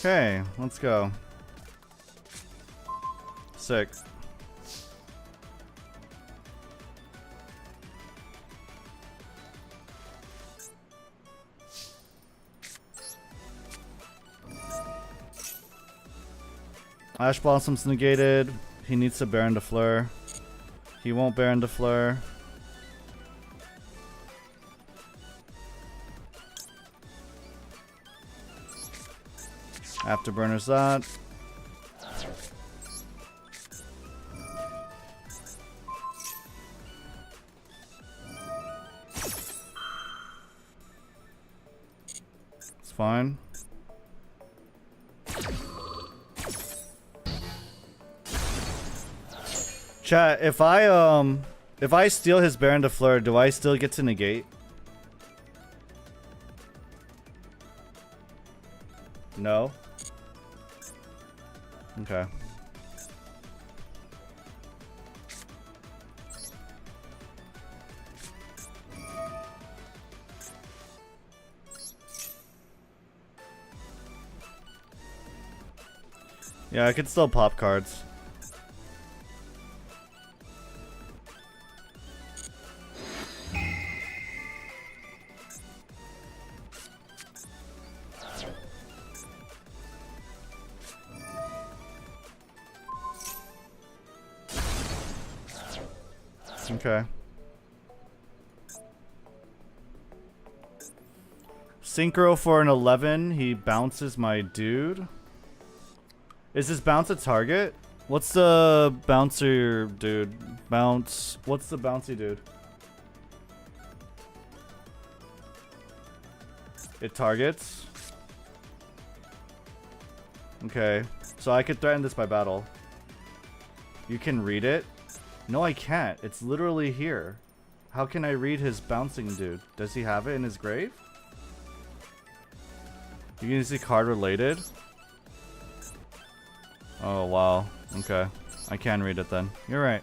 Okay, let's go. 6. Ash Blossom's negated. He needs to Baron de Fleur. He won't Baron de Fleur. Afterburners that. It's fine. Chat, if I steal his Baron de Fleur, do I still get to negate? No. Okay. Yeah, I could still pop cards. Okay. Synchro for an 11. He bounces my dude. Is this bounce a target? What's the bouncer dude? Bounce. What's the bouncy dude? It targets. Okay. So I could threaten this by battle. You can read it? No, I can't. It's literally here. How can I read his bouncing dude? Does he have it in his grave? You can see card related? Oh, wow. Okay. I can read it then. You're right.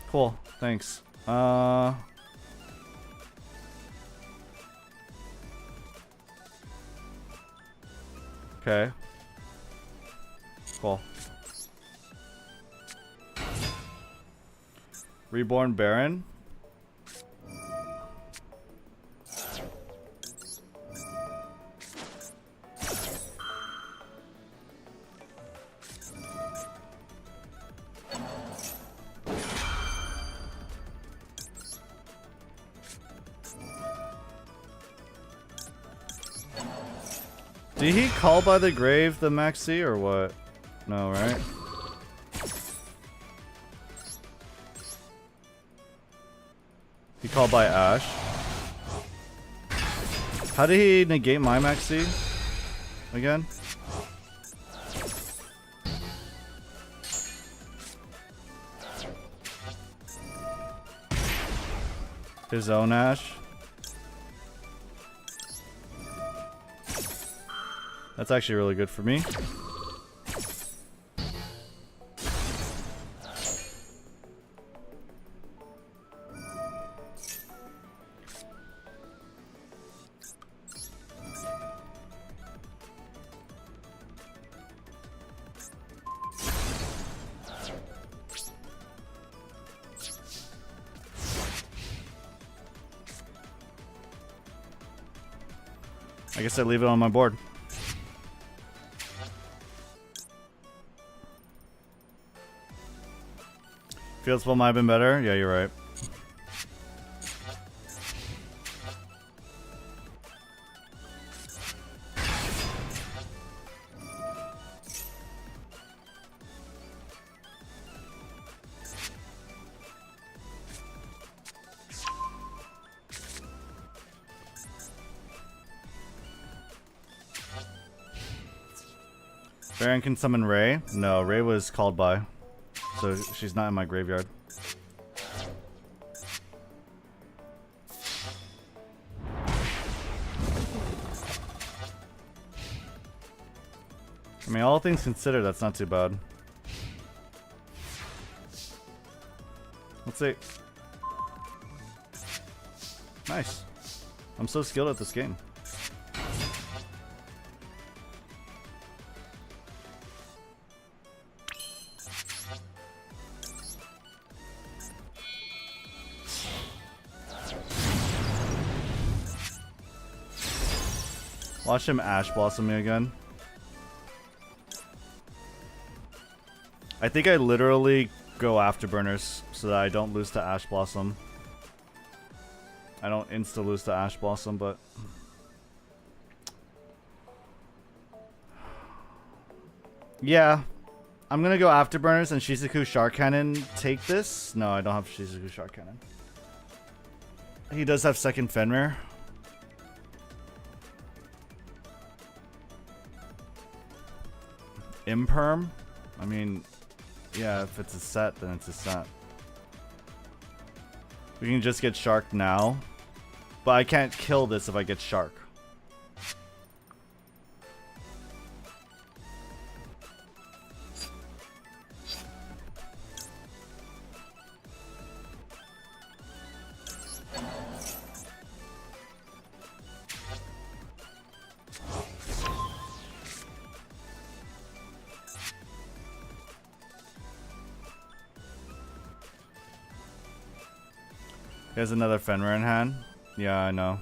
Cool. Thanks. Okay. Cool. Reborn Baron. Did he call by the grave the Maxi or what? No, right? He called by Ash. How did he negate my Maxi? Again? His own Ash? That's actually really good for me. I guess I leave it on my board. Field spell might have been better. Yeah, you're right. Baron can summon Ray. No, Ray was called by. So she's not in my graveyard. I mean, all things considered, that's not too bad. Let's see. Nice. I'm so skilled at this game. Watch him Ash Blossom me again. I think I literally go Afterburners so that I don't lose to Ash Blossom. I don't insta lose to Ash Blossom, but yeah, I'm gonna go Afterburners and Shizuku Shark Cannon take this. No, I don't have Shizuku Shark Cannon. He does have second Fenrir. Imperm? I mean, yeah, if it's a set, then it's a set. We can just get Shark now. But I can't kill this if I get Shark. He has another Fenrir in hand. Yeah, I know.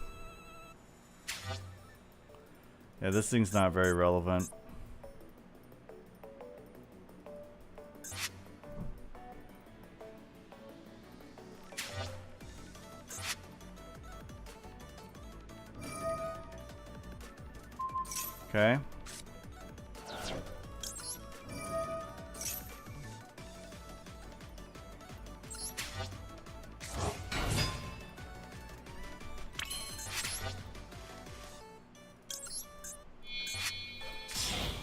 Yeah, this thing's not very relevant. Okay.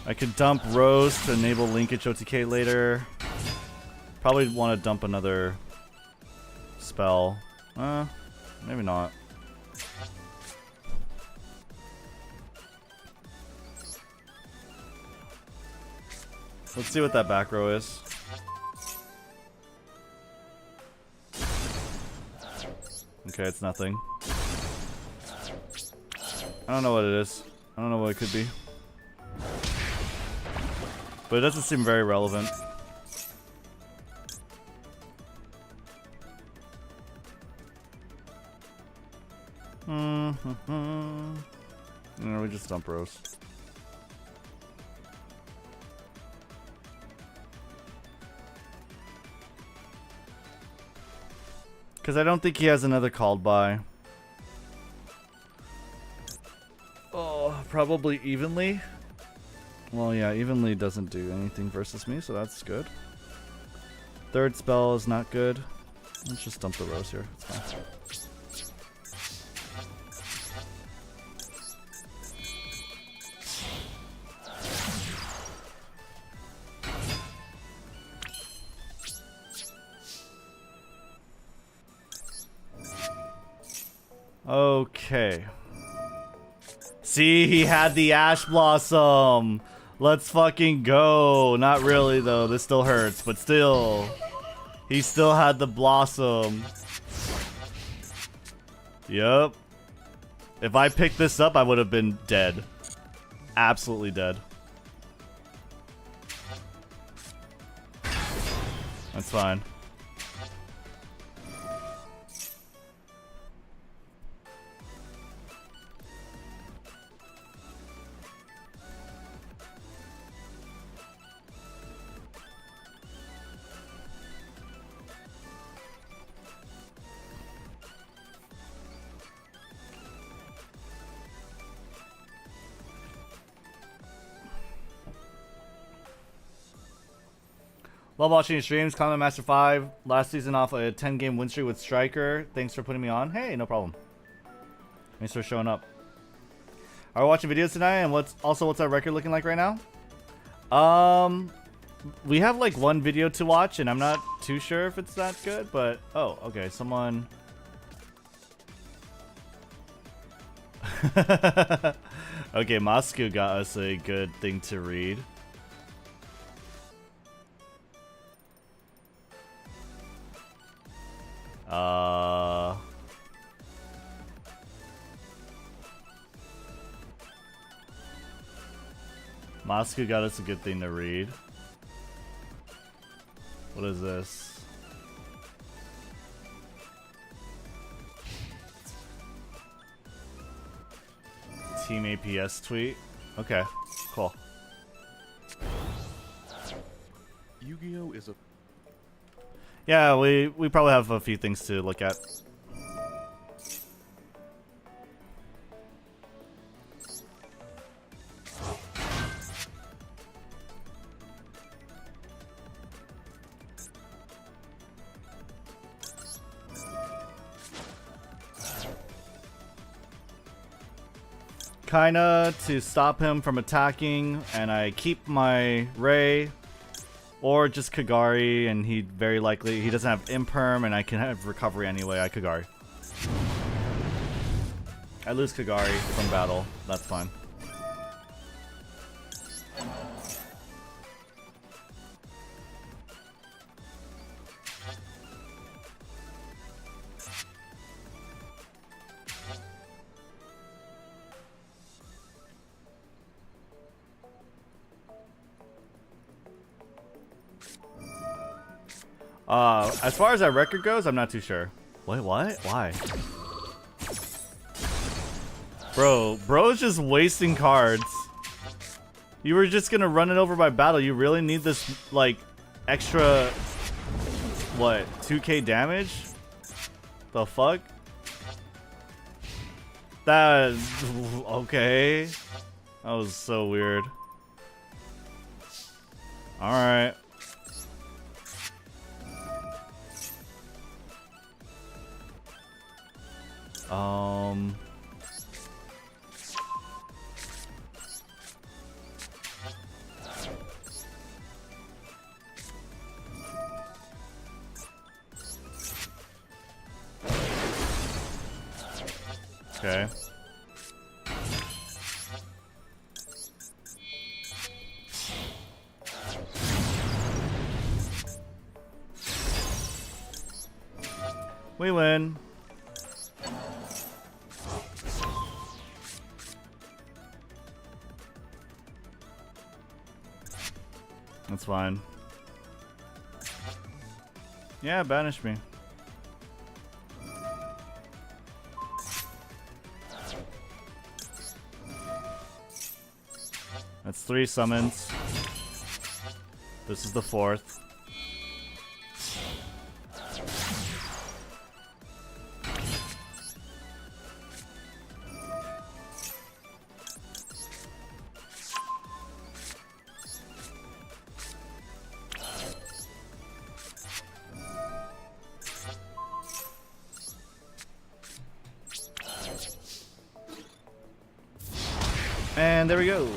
I could dump Rose to enable linkage OTK later. Probably want to dump another spell. Maybe not. Let's see what that back row is. Okay, it's nothing. I don't know what it is. I don't know what it could be. But it doesn't seem very relevant. No, we just dump Rose. Because I don't think he has another called by. Oh, probably evenly. Well, yeah, evenly doesn't do anything versus me, so that's good. Third spell is not good. Let's just dump the Rose here. It's fine. Okay. See, he had the Ash Blossom. Let's fucking go. Not really, though. This still hurts, but still. He still had the Blossom. Yup. If I picked this up, I would have been dead. Absolutely dead. That's fine. Love watching your streams. Common Master 5. Last season off a 10-game win streak with Striker. Thanks for putting me on. Hey, no problem. Thanks for showing up. Are we watching videos tonight? And what's our record looking like right now? We have like one video to watch, and I'm not too sure if it's that good, but oh, okay, someone. Okay, Moscow got us a good thing to read. Moscow got us a good thing to read. What is this? Team APS tweet. Okay, cool. Yu-Gi-Oh is a... Yeah, we probably have a few things to look at. Kinda to stop him from attacking, and I keep my Ray, or just Kagari, and he very likely, he doesn't have Imperm, and I can have recovery anyway. I Kagari. I lose Kagari from battle. That's fine. As far as that record goes, I'm not too sure. Wait, what? Why? Bro's just wasting cards. You were just gonna run it over by battle. You really need this, like, extra, what, 2k damage? The fuck? That, okay. That was so weird. Alright. Okay. We win. That's fine. Yeah, banish me. That's 3 summons. This is the 4th. And there we go.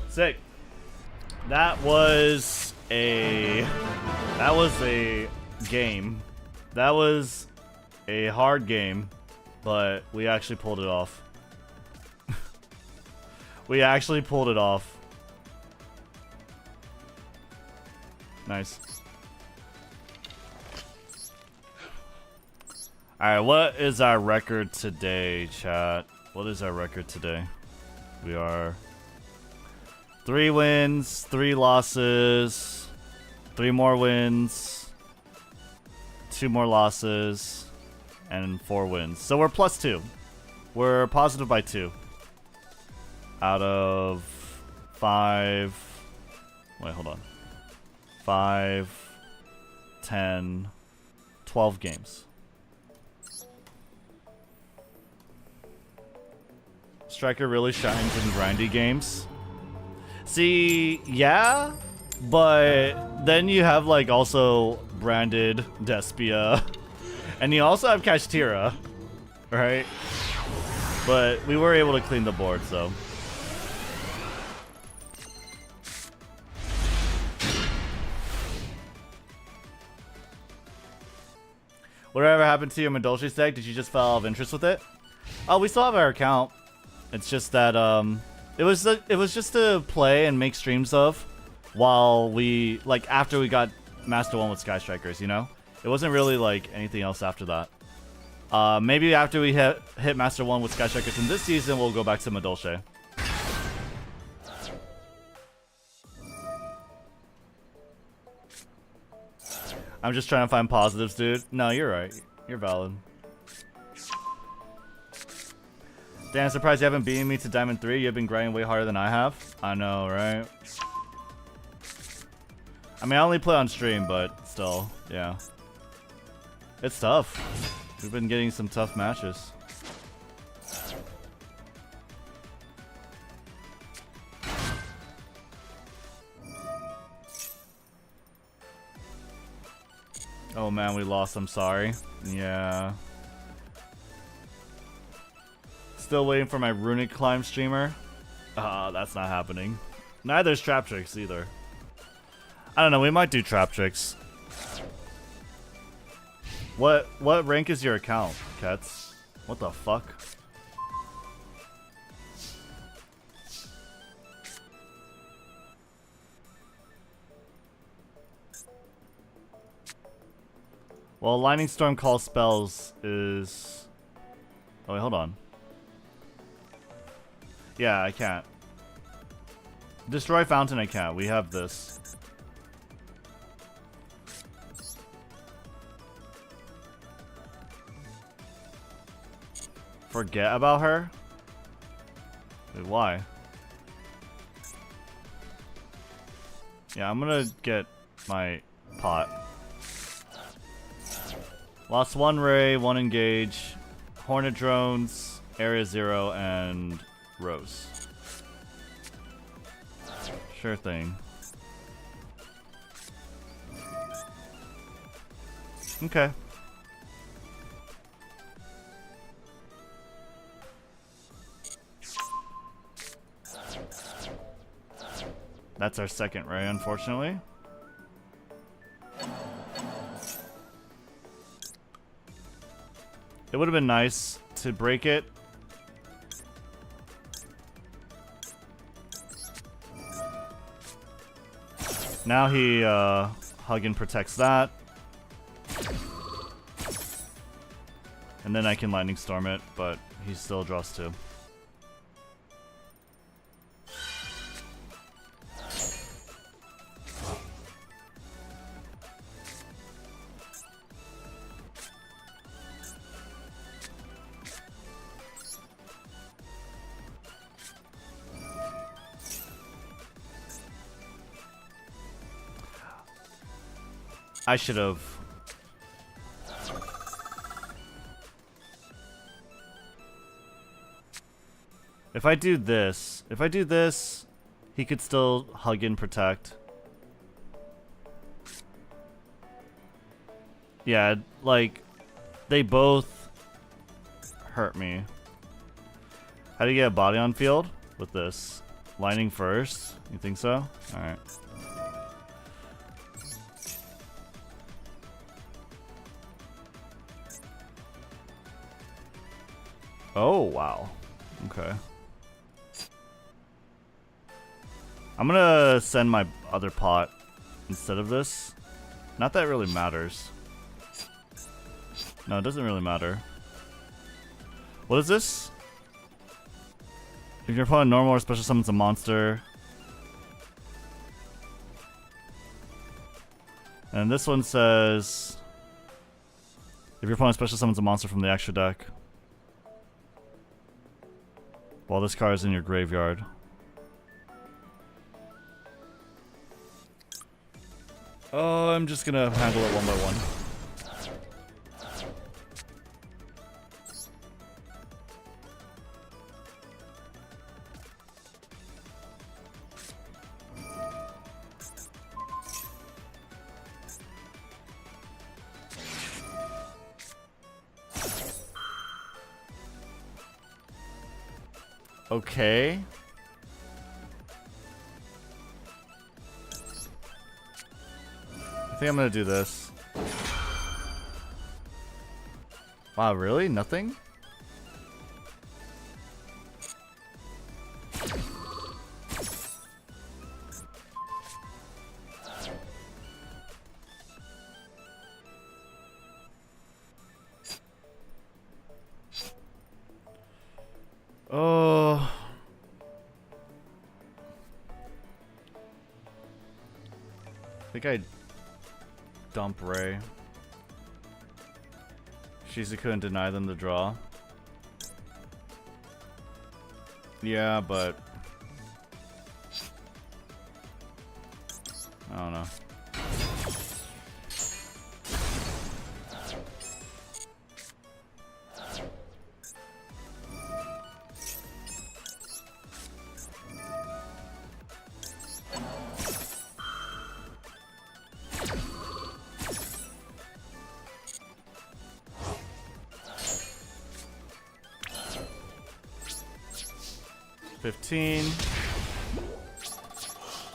Sick. That was a game. That was a hard game, but we actually pulled it off. We actually pulled it off. Nice. Alright, what is our record today, chat? What is our record today? We are 3 wins, 3 losses, 3 more wins, 2 more losses, and 4 wins. So we're +2. We're positive by 2. Out of 5. Wait, hold on. 5, 10, 12 games. Striker really shines in grindy games. See, yeah, but then you have like also branded Despia, and you also have Kashtira, right? But we were able to clean the board, so. Whatever happened to your Medolce deck? Did you just fall out of interest with it? Oh, we still have our account. It's just that it was just to play and make streams of while we, like, after we got Master 1 with Skystrikers, you know? It wasn't really like anything else after that. Maybe after we hit Master 1 with Skystrikers in this season, we'll go back to Medolce. I'm just trying to find positives, dude. No, you're right. You're valid. Damn, surprised you haven't beaten me to Diamond 3. You've been grinding way harder than I have. I know, right? I mean, I only play on stream, but still, yeah. It's tough. We've been getting some tough matches. Oh man, we lost. I'm sorry. Yeah. Still waiting for my runic climb streamer. That's not happening. Neither's trap tricks either. I don't know. We might do trap tricks. What rank is your account, Kets? What the fuck? Well, Lightning Storm Call spells is... Oh wait, hold on. Yeah, I can't. Destroy Fountain I can't. We have this. Forget about her? Wait, why? Yeah, I'm gonna get my pot. Lost 1 Ray, 1 Engage, Hornet Drones, Area 0, and Rose. Sure thing. Okay. That's our second Ray, unfortunately. It would have been nice to break it. Now he hug and protects that. And then I can Lightning Storm it, but he still draws 2. I should have. If I do this, he could still hug and protect. Yeah, like, they both hurt me. How do you get a body on field with this? Lightning first? You think so? Alright. Oh, wow. Okay. I'm gonna send my other pot instead of this. Not that it really matters. No, it doesn't really matter. What is this? If your opponent normal or special summons a monster. And this one says... If your opponent special summons a monster from the extra deck. While this card is in your graveyard. Oh, I'm just gonna handle it one by one. Okay. I think I'm gonna do this. Wow, really? Nothing? Oh. I think I dump Ray. Shizu couldn't deny them the draw. Yeah, but I don't know.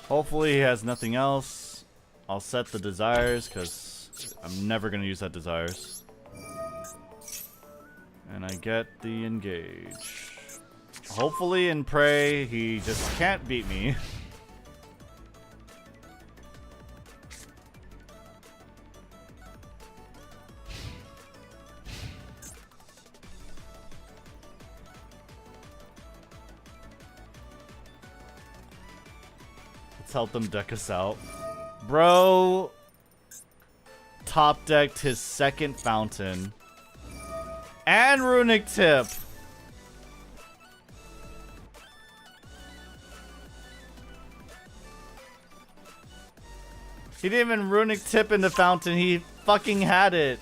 Hopefully he has nothing else. I'll set the desires because I'm never going to use that desires. And I get the engage. Hopefully in Prey he just can't beat me. Help them deck us out. Bro top decked his second fountain and runic tip. He didn't even runic tip in the fountain, he fucking had it.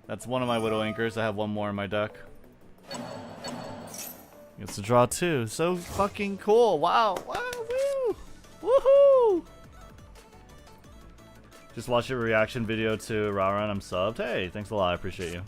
That's one of my Widow Anchors. I have one more in my deck. Gets to draw 2. So fucking cool. Wow. Wow. Woo. Woohoo. Just watched a reaction video to Rauran. I'm subbed. Hey, thanks a lot. I appreciate you.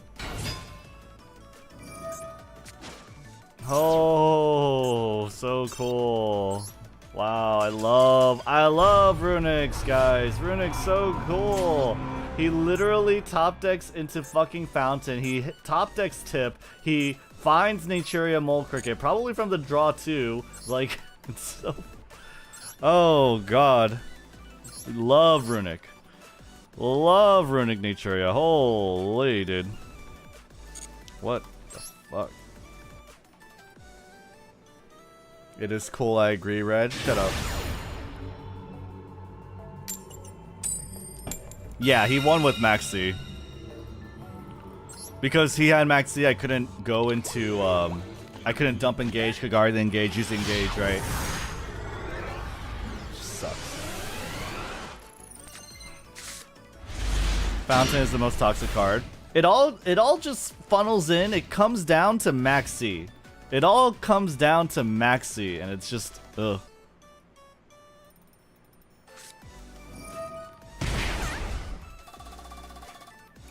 Oh, so cool. Wow. I love Runics, guys. Runics so cool. He literally top decks into fucking fountain. He top decks tip. He finds Naturia Mole Cricket, probably from the draw too. Like, it's so. Oh god, love Runic. Love Runic Naturia. Holy dude. What the fuck? It is cool. I agree, Red. Shut up. Yeah, he won with Maxi. Because he had Maxi, I couldn't go into, I couldn't dump engage, Kagari the engage, use engage, right? Sucks. Fountain is the most toxic card. It all just funnels in, it comes down to Maxi. It all comes down to Maxi, and it's just, ugh.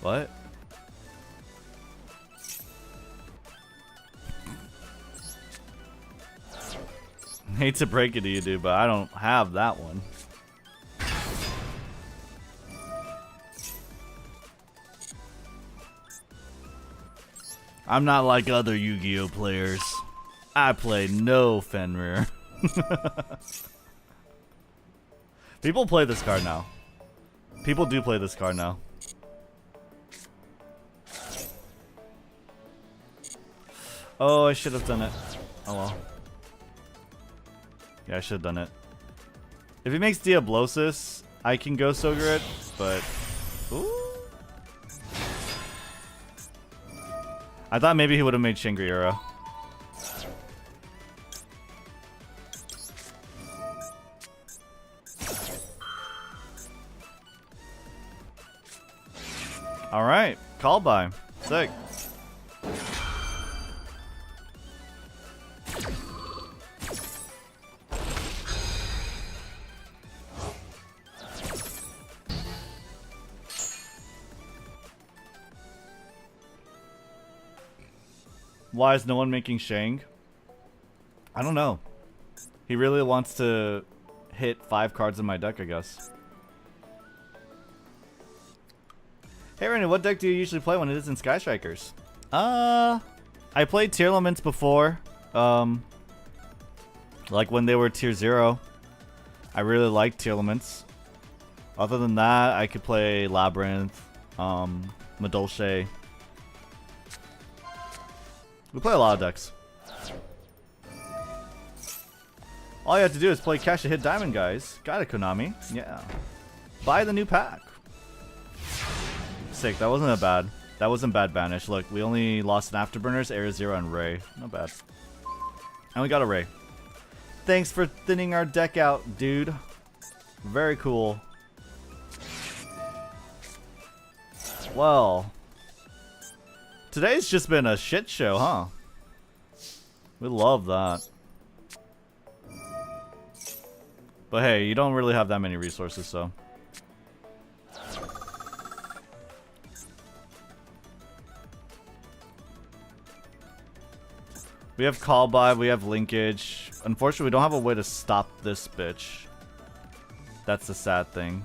What? Hate to break it to you, dude, but I don't have that one. I'm not like other Yu-Gi-Oh players. I play no Fenrir. People play this card now. People do play this card now. Oh, I should have done it. Oh well. Yeah, I should have done it. If he makes Diablosis, I can go Sogrit, but... Ooh. I thought maybe he would have made Shangri-La. Alright, call by. Sick. Why is no one making Shang? I don't know. He really wants to hit 5 cards in my deck, I guess. Hey Rednu, what deck do you usually play when it is in Skystrikers? I played Tier Elements before. Like when they were Tier 0. I really liked Tier Elements. Other than that, I could play Labyrinth, Madolche. We play a lot of decks. All you have to do is play cash to hit diamond, guys. Got it, Konami. Yeah. Buy the new pack. Sick. That wasn't a bad. That wasn't bad banish. Look, we only lost an Afterburners, Area Zero, and Ray. Not bad. And we got a Ray. Thanks for thinning our deck out, dude. Very cool. Well, today's just been a shit show, huh? We love that. But hey, you don't really have that many resources, so. We have call by, we have linkage. Unfortunately, we don't have a way to stop this bitch. That's the sad thing.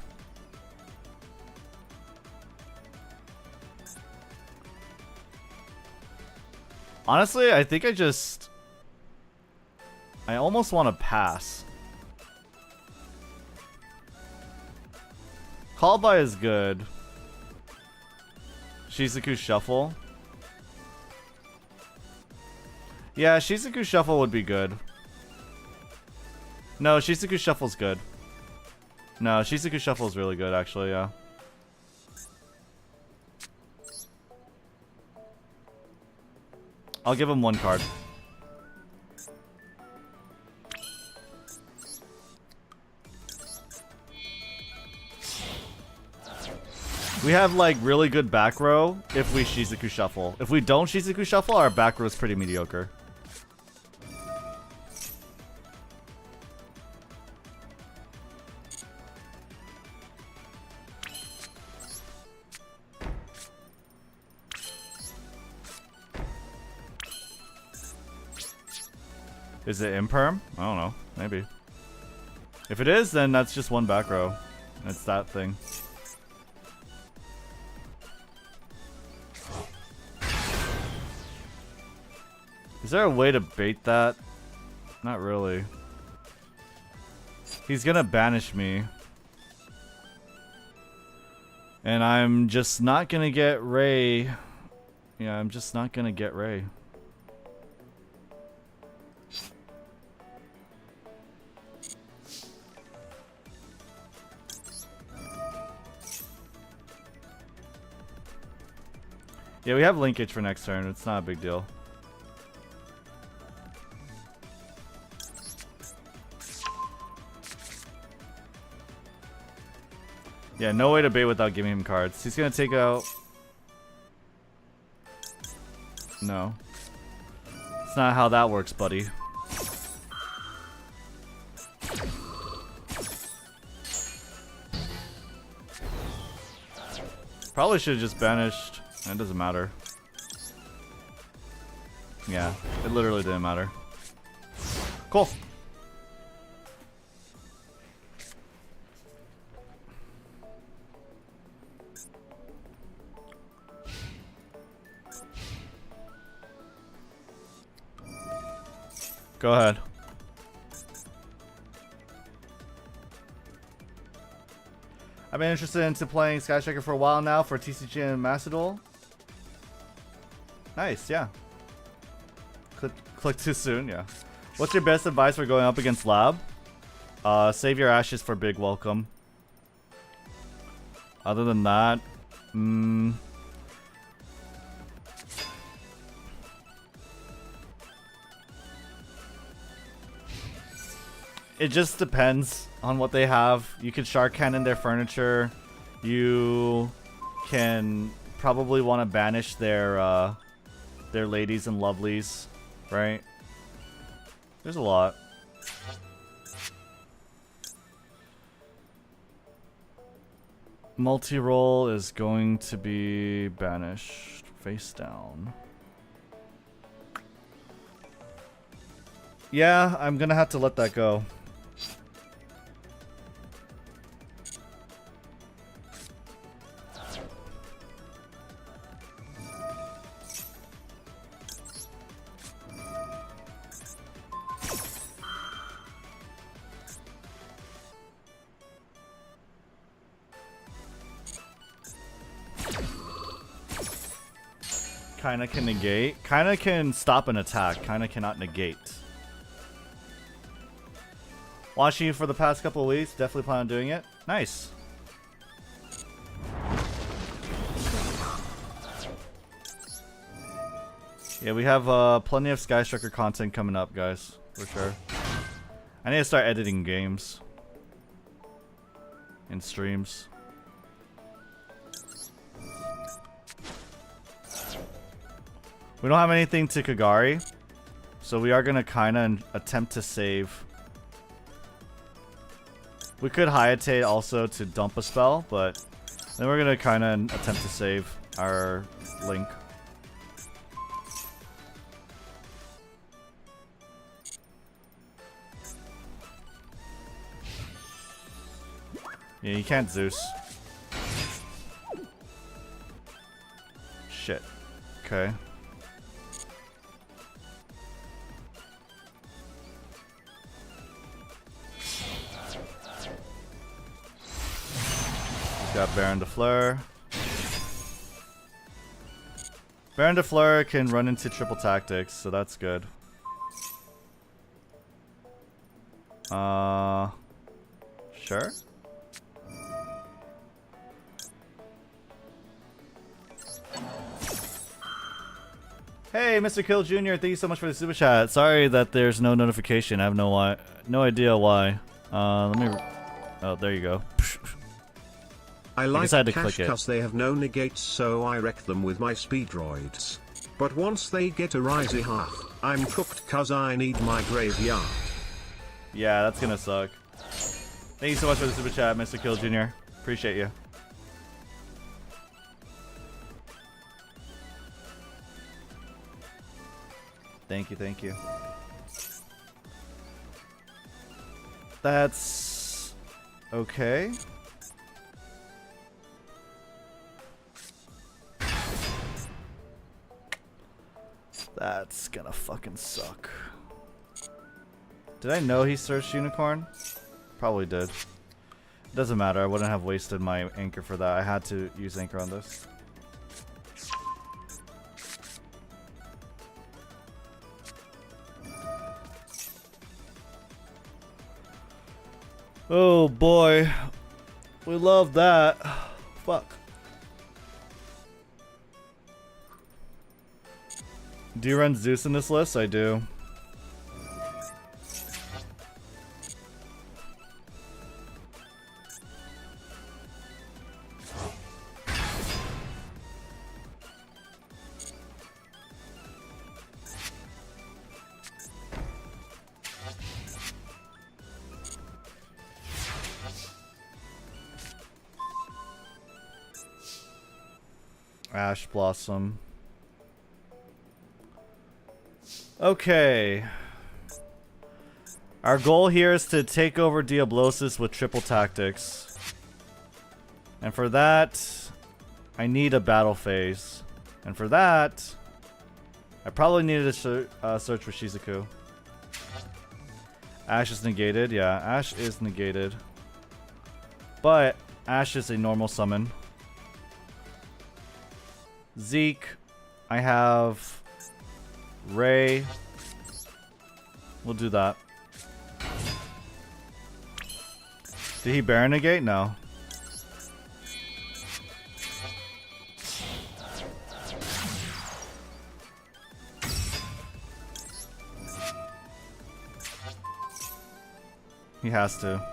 Honestly, I think I almost want to pass. Call by is good. Shizuku Shuffle. Yeah, Shizuku Shuffle would be good. No, Shizuku Shuffle's good. No, Shizuku Shuffle's really good, actually, yeah. I'll give him one card. We have like really good back row if we Shizuku Shuffle. If we don't Shizuku Shuffle, our back row is pretty mediocre. Is it imperm? I don't know. Maybe. If it is, then that's just one back row. It's that thing. Is there a way to bait that? Not really. He's gonna banish me. And I'm just not gonna get Ray. Yeah, I'm just not gonna get Ray. Yeah, we have linkage for next turn. It's not a big deal. Yeah, no way to bait without giving him cards. He's gonna take out... No. It's not how that works, buddy. Probably should have just banished. It doesn't matter. Yeah, it literally didn't matter. Cool. Go ahead. I've been interested into playing Skystriker for a while now for TCG and Masterduel. Nice, yeah. Click too soon, yeah. What's your best advice for going up against Lab? Save your ashes for big welcome. Other than that, it just depends on what they have. You can shark cannon their furniture. You can probably want to banish their ladies and lovelies, right? There's a lot. Multi-roll is going to be banished face down. Yeah, I'm gonna have to let that go. Kinda can negate. Kinda can stop an attack. Kinda cannot negate. Watching you for the past couple of weeks. Definitely plan on doing it. Nice. Yeah, we have plenty of Skystriker content coming up, guys. For sure. I need to start editing games. And streams. We don't have anything to Kagari. So we are going to kind of attempt to save. We could Hayate also to dump a spell, but then we're going to kind of attempt to save our Link. Yeah, you can't Zeus. Shit. Okay. He's got Baron de Fleur. Baron de Fleur can run into triple tactics, so that's good. Sure. Hey, Mr. Kill Jr., thank you so much for the super chat. Sorry that there's no notification. I have no idea why. Let me. Oh, there you go. I like just had to Cash click it. cause they have no negates, so I wreck them with my speedroids. But once they get a risey half, I'm cooked cause I need my graveyard. Yeah, that's gonna suck. Thank you so much for the super chat, Mr. Kill Jr. Appreciate you. Thank you, thank you. That's okay. That's gonna fucking suck. Did I know he searched Unicorn? Probably did. Doesn't matter, I wouldn't have wasted my anchor for that. I had to use anchor on this. Oh boy. We love that. Fuck. Do you run Zeus in this list? I do. Ash Blossom. Okay. Our goal here is to take over Diablosis with triple tactics. And for that, I need a battle phase. And for that, I probably needed to search for Shizuku. Ash is negated. Yeah, Ash is negated. But Ash is a normal summon. Zeke, I have Ray. We'll do that. Did he Baron negate? No. He has to.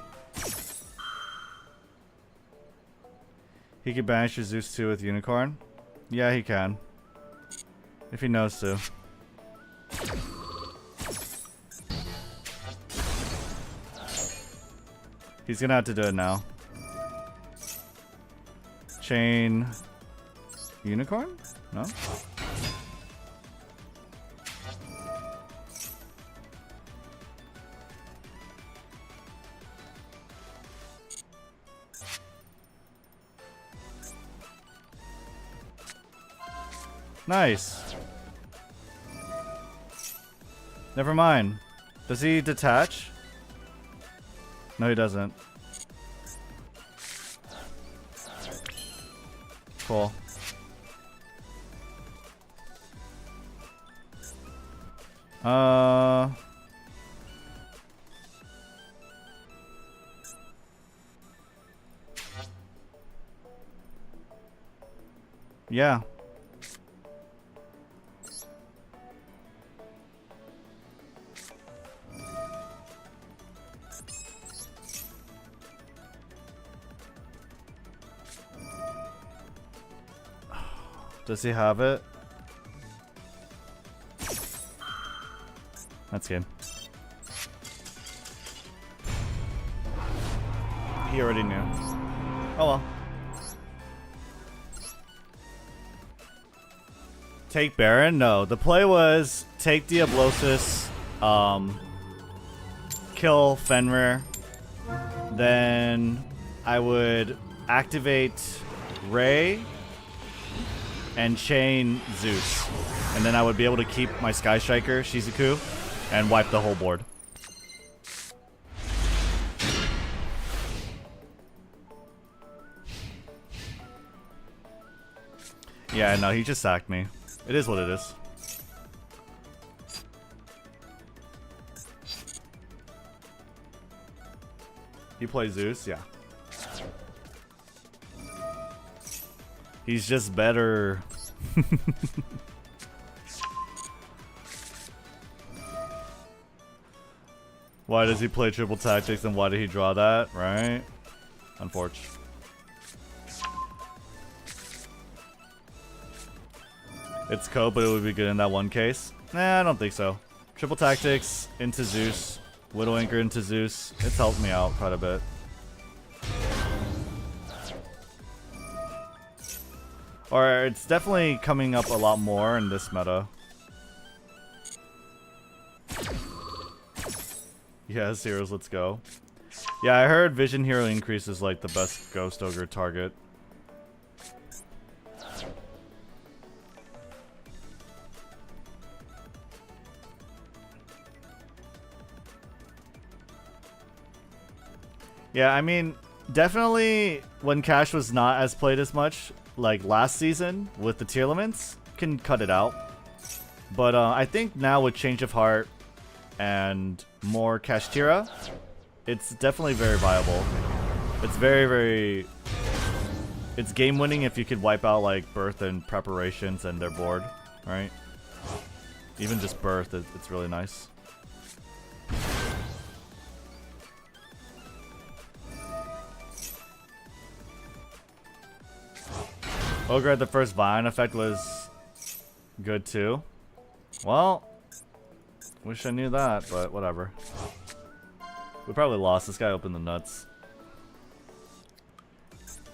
He could banish your Zeus 2 with Unicorn? Yeah, he can. If he knows to. He's gonna have to do it now. Chain Unicorn? No? Nice. Never mind. Does he detach? No, he doesn't. Cool. Yeah. Does he have it? That's good. He already knew. Oh well. Take Baron? No. The play was take Diablosis, kill Fenrir, then I would activate Ray and chain Zeus. And then I would be able to keep my Skystriker, Shizuku, and wipe the whole board. Yeah, no, he just sacked me. It is what it is. He plays Zeus? Yeah. He's just better. Why does he play triple tactics and why did he draw that, right? Unfortunate. It's Cope, but it would be good in that one case. Nah, I don't think so. Triple tactics into Zeus. Widow Anchor into Zeus. It's helped me out quite a bit. Or it's definitely coming up a lot more in this meta. Yes, heroes, let's go. Yeah, I heard Vision Hero Increase is like the best Ghost Ogre target. Yeah, I mean, definitely when Cash was not as played as much, like last season with the tier limits, can cut it out. But I think now with Change of Heart and more Kashtira, it's definitely very viable. It's very... It's game winning if you could wipe out like Birth and Preparations and their board, right? Even just Birth, it's really nice. Ogre at the first Vine effect was good too. Well, wish I knew that, but whatever. We probably lost. This guy opened the nuts.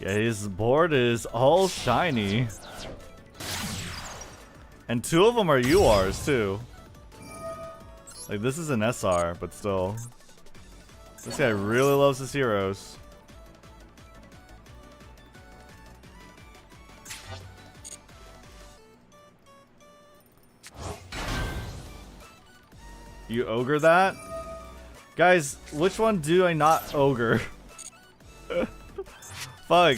Yeah, his board is all shiny. And 2 of them are URs too. Like, this is an SR, but still. This guy really loves his heroes. You ogre that? Guys, which one do I not ogre? Fuck.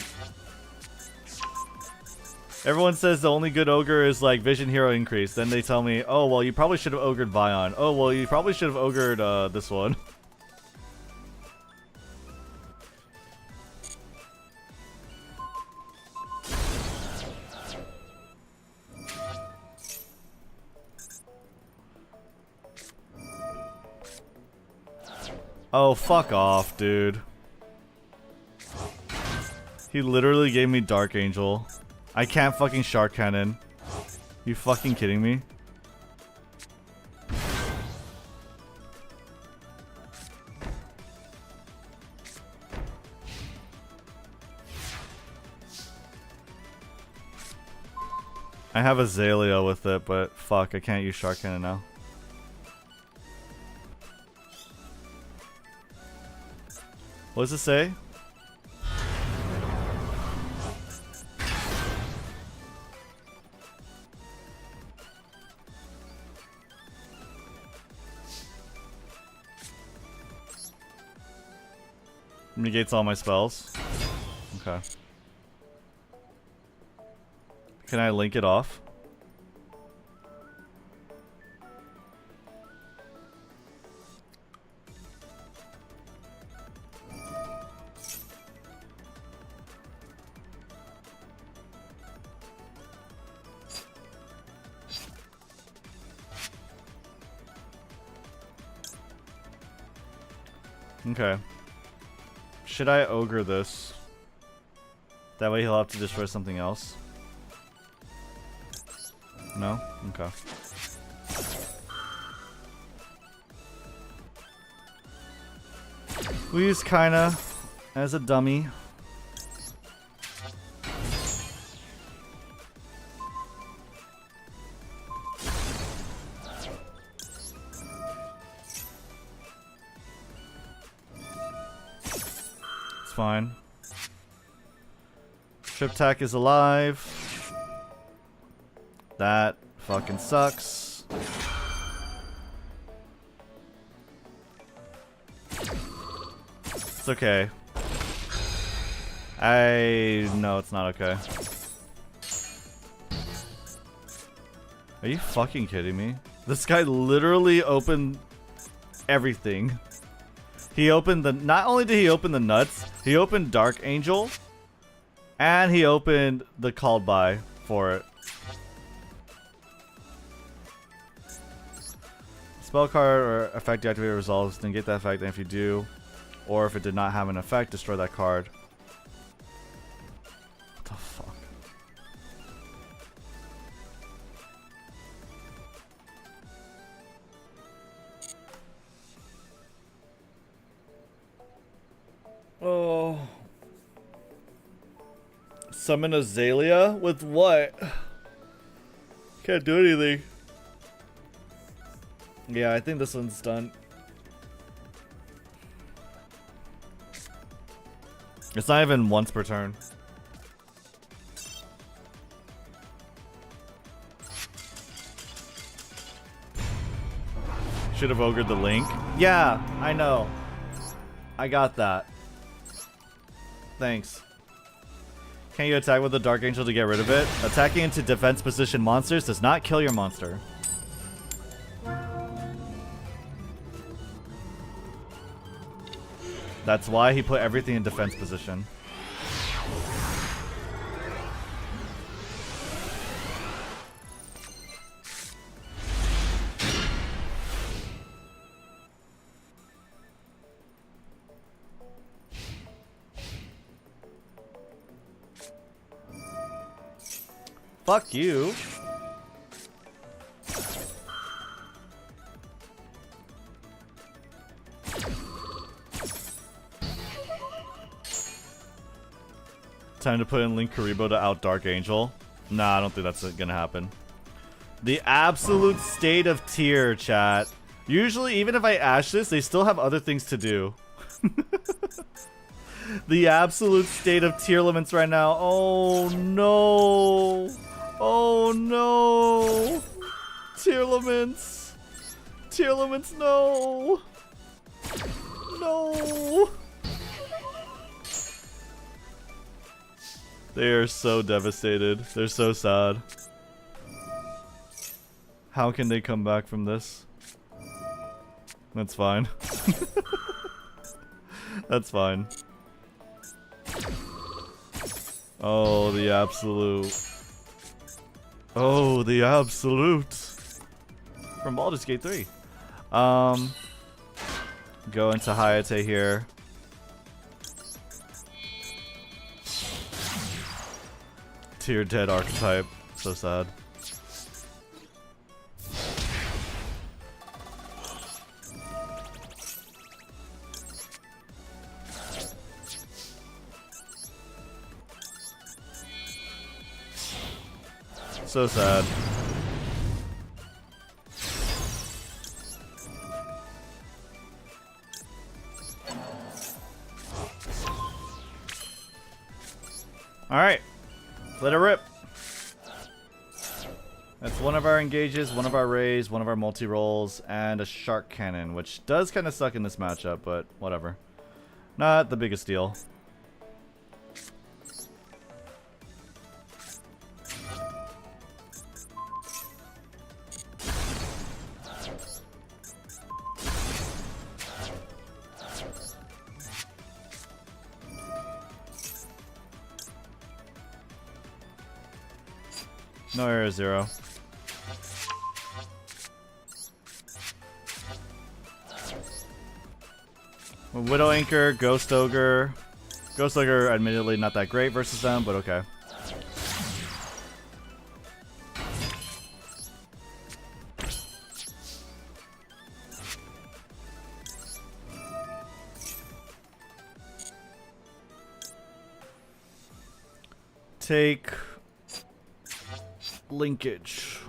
Everyone says the only good ogre is like Vision Hero Increase. Then they tell me, oh, well, you probably should have ogred Vion. Oh, well, you probably should have ogred this one. Oh, fuck off, dude. He literally gave me Dark Angel. I can't fucking Shark Cannon. You fucking kidding me? I have Azalea with it, but fuck, I can't use Shark Cannon now. What does it say? Negates all my spells. Okay. Can I link it off? Okay. Should I ogre this? That way he'll have to destroy something else. No? Okay. We use kinda as a dummy. It's fine. Trip Tack is alive. That fucking sucks. It's okay. No, it's not okay. Are you fucking kidding me? This guy literally opened everything. He opened the, not only did he open the nuts, he opened Dark Angel, and he opened the called by for it. Spell card or effect deactivated resolves, then get that effect, and if you do, or if it did not have an effect, destroy that card. What the fuck? Oh. Summon Azalea? With what? Can't do anything. Yeah, I think this one's done. It's not even once per turn. Should have ogred the link. Yeah, I know. I got that. Thanks. Can you attack with the Dark Angel to get rid of it? Attacking into defense position monsters does not kill your monster. That's why he put everything in defense position. Fuck you. Time to put in Link Karibo to out Dark Angel. Nah, I don't think that's gonna happen. The absolute state of tier, chat. Usually, even if I ash this, they still have other things to do. The absolute state of tier limits right now. Oh no. Oh no. Tier limits. Tier limits, no. No. They are so devastated. They're so sad. How can they come back from this? That's fine. That's fine. Oh, the absolute. Oh, the absolute. From Baldur's Gate 3. Go into Hayate here. Tier dead archetype. So sad. So sad. Alright. Let it rip. That's one of our engages, one of our rays, one of our multi-rolls, and a shark cannon, which does kind of suck in this matchup, but whatever. Not the biggest deal. No error, 0. Widow Anchor, Ghost Ogre. Ghost Ogre, admittedly, not that great versus them, but okay. Take linkage.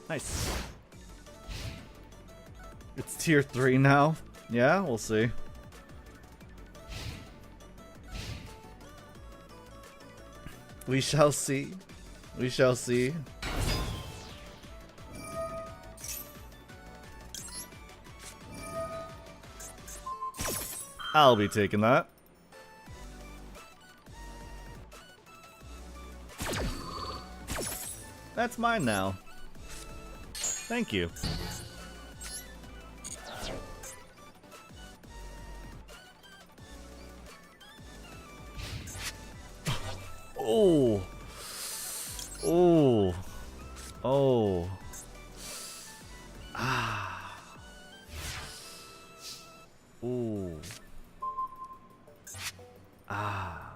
Nice. It's tier 3 now. Yeah, we'll see. We shall see. We shall see. I'll be taking that. That's mine now. Thank you. Oh. Oh. Oh. Ah. Ooh. Ah.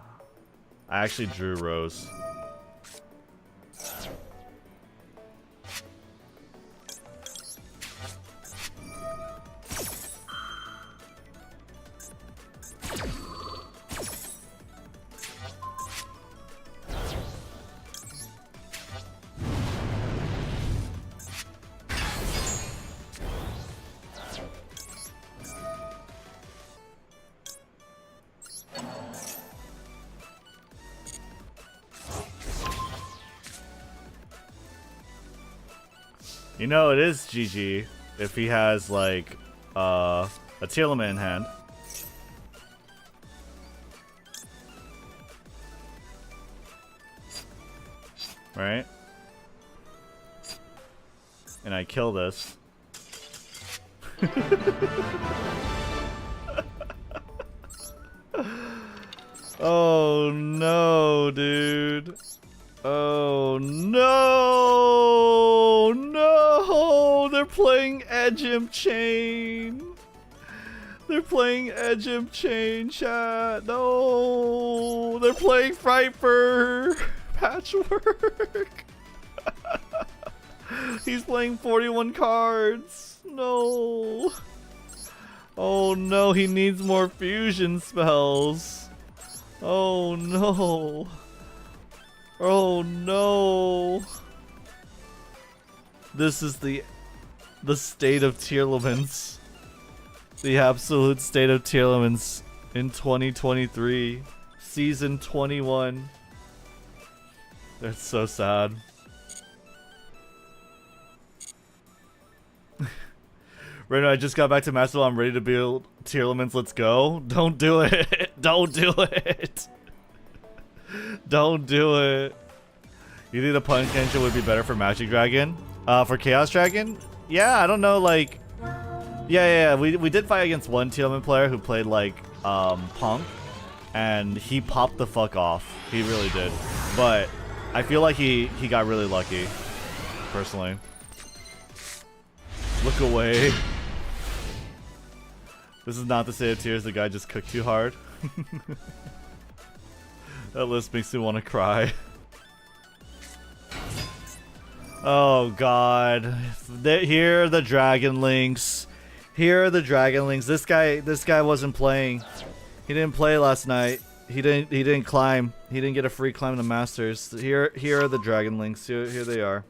I actually drew Rose. You know, it is GG if he has like a tier limit in hand. Right? And I kill this. Oh no, dude. Oh no! No! They're playing Edge Imp Chain. They're playing Edge Imp Chain, chat. No! They're playing Frighper Patchwork. He's playing 41 cards. No. Oh no, he needs more fusion spells. Oh no. Oh no. This is the state of tier limits. The absolute state of tier limits in 2023. Season 21. That's so sad. Right now, I just got back to Master Duel. I'm ready to build tier limits. Let's go. Don't do it. Don't do it. Don't do it. You think the Punch Engine would be better for Magic Dragon? For Chaos Dragon? Yeah, I don't know, like... Yeah. We did fight against one tier limit player who played, like, Punk. And he popped the fuck off. He really did. But I feel like he got really lucky. Personally. Look away. This is not the state of tears. The guy just cooked too hard. That list makes me want to cry. Oh god. Here are the Dragon Links. Here are the Dragon Links. This guy wasn't playing. He didn't play last night. He didn't climb. He didn't get a free climb to Masters. Here are the Dragon Links. Here they are.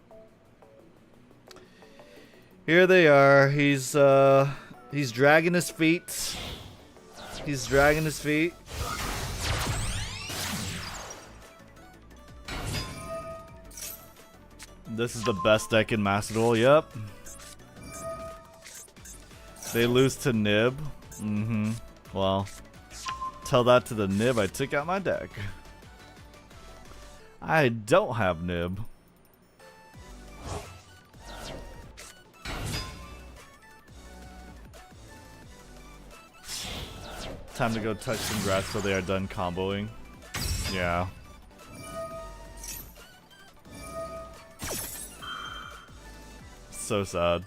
Here they are. He's dragging his feet. He's dragging his feet. This is the best deck in Master Duel, yep. They lose to Nib. Well, tell that to the Nib I took out my deck. I don't have Nib. Time to go touch some grass so they are done comboing. Yeah. so sad.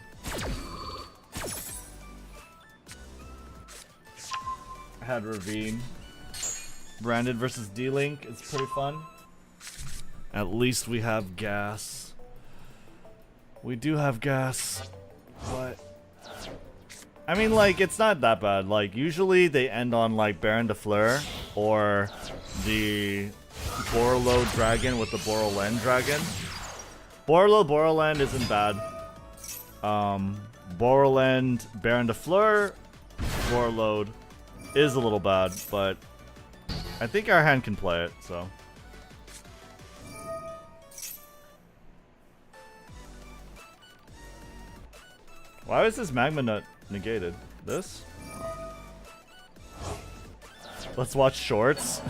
I had Ravine. Branded versus D-Link. It's pretty fun. At least we have gas. We do have gas. But I mean, like, it's not that bad. Like, usually they end on, like, Baron de Fleur or the Borolo Dragon with the Borolend Dragon. Borolend isn't bad. Borolend, Baron de Fleur, Borolode is a little bad, but I think our hand can play it, so. Why was this magma nut negated? This? Let's watch shorts.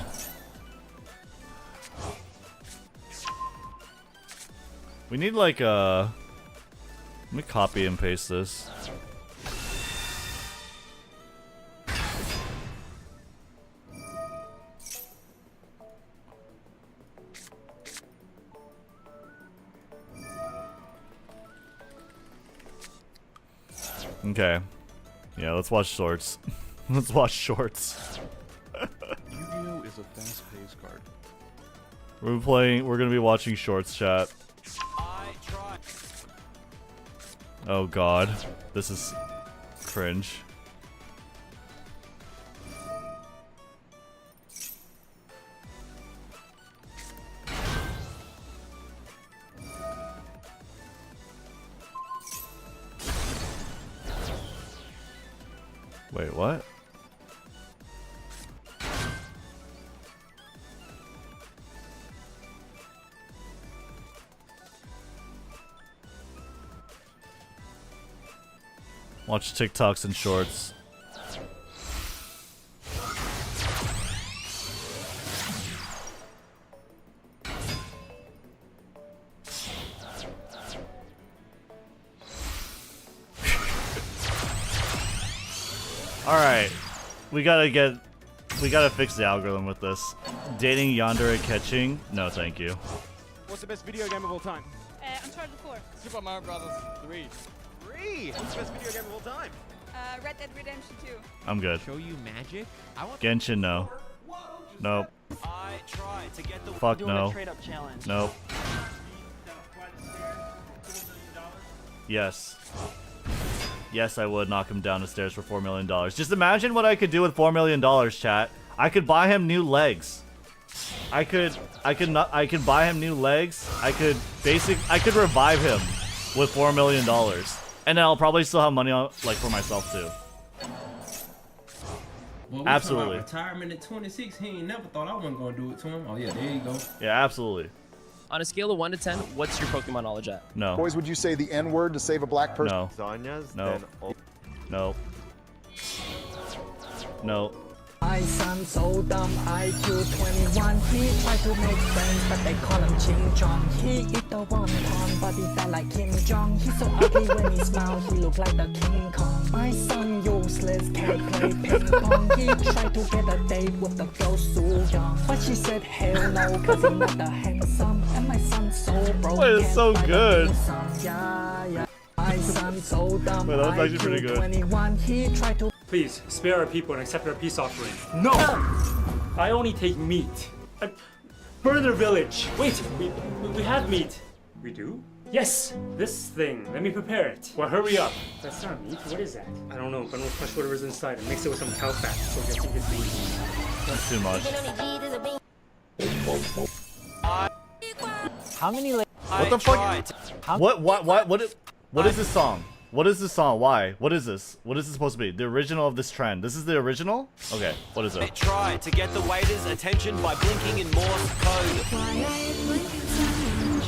We need like a... Let me copy and paste this. Okay. Yeah, let's watch shorts. Let's watch shorts. Yu-Gi-Oh is a fast-paced card. We're gonna be watching shorts, chat. Oh god. This is cringe. Wait, what? Watch TikToks and shorts. Alright. We gotta fix the algorithm with this. Dating Yandere catching? No, thank you. What's the best video game of all time? Uncharted 4. Super Mario Brothers 3. 3? What's the best video game of all time? Red Dead Redemption 2. I'm good. Show you magic? I want Genshin, no. Nope. Fuck no. Nope. Yes. Yes, I would knock him down the stairs for $4 million. Just imagine what I could do with $4 million, chat. I could buy him new legs. I could buy him new legs. I could revive him with $4 million. And then I'll probably still have money on, like, for myself too. Well, Absolutely. Retirement at 26, he ain't never thought I wasn't gonna do it to him. Oh yeah, there you go. Yeah, absolutely. On a scale of 1 to 10, what's your Pokemon knowledge at? No. Boys, would you say the N-word to save a black person? No. Zanya's, No. then No. No. My son so dumb, IQ 21. He tried to make friends, but they call him Ching Chong. He eat the wonton, but he felt like Kim Jong. He's so ugly when he smiles, he look like the King Kong. My son useless, can't play ping pong. He tried to get a date with the girl Soo Young, but she said hell no, cause he's not the handsome. And my son so broke. Wait, it's so good. Yeah, yeah. My son so dumb, Wait, that was actually pretty good. 21. He tried to. Please, spare our people and accept our peace offering. No! I only take meat. Burn their village. Wait, we have meat. We do? Yes, this thing. Let me prepare it. Well, hurry up. That's not meat. What is that? I don't know, but we'll crush whatever's inside and mix it with some cow fat so it gets meat. That's too much. How many? What the fuck? What is this song? What is this song? Why? What is this? What is this supposed to be? The original of this trend. This is the original? Okay, what is it? try to get the waiter's attention by blinking in Morse code.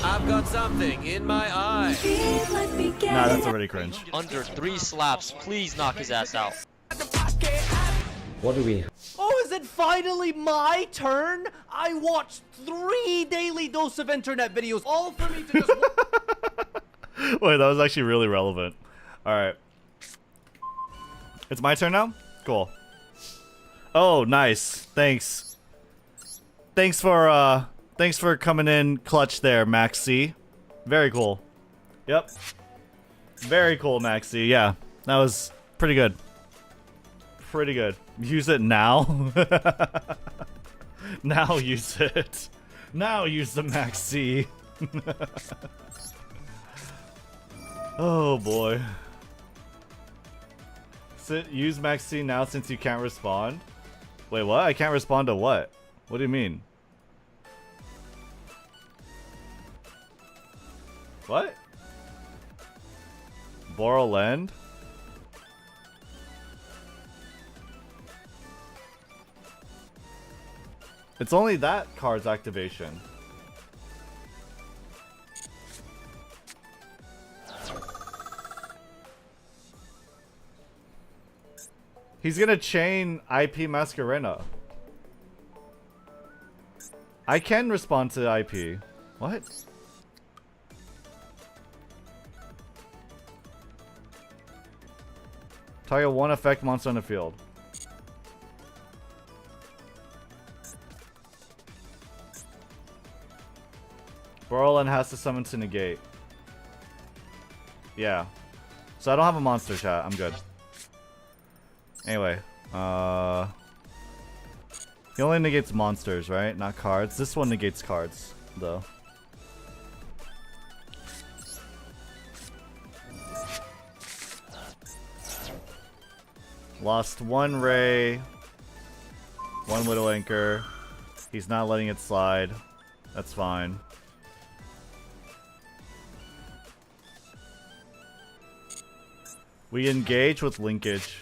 I've got something in my eye. Nah, that's already cringe. Under 3 slaps, please knock his ass out. What do we? Oh, is it finally my turn? I watched 3 daily dose of internet videos, all for me to just... Wait, that was actually really relevant. Alright. It's my turn now? Cool. Oh, nice. Thanks. Thanks for coming in clutch there, Max C. Very cool. Yep. Very cool, Maxi. Yeah, that was pretty good. Pretty good. Use it now. Now use it. Now use the Maxi. Oh boy. Use Maxi now since you can't respond. Wait, what? I can't respond to what? What do you mean? What? Borrow land? It's only that card's activation. He's gonna chain IP Masquerena. I can respond to IP. What? Target one effect monster on the field. Borland has to summon to negate. Yeah. So I don't have a monster, chat. I'm good. Anyway. He only negates monsters, right? Not cards. This one negates cards, though. Lost one Ray. One Widow Anchor. He's not letting it slide. That's fine. We engage with linkage.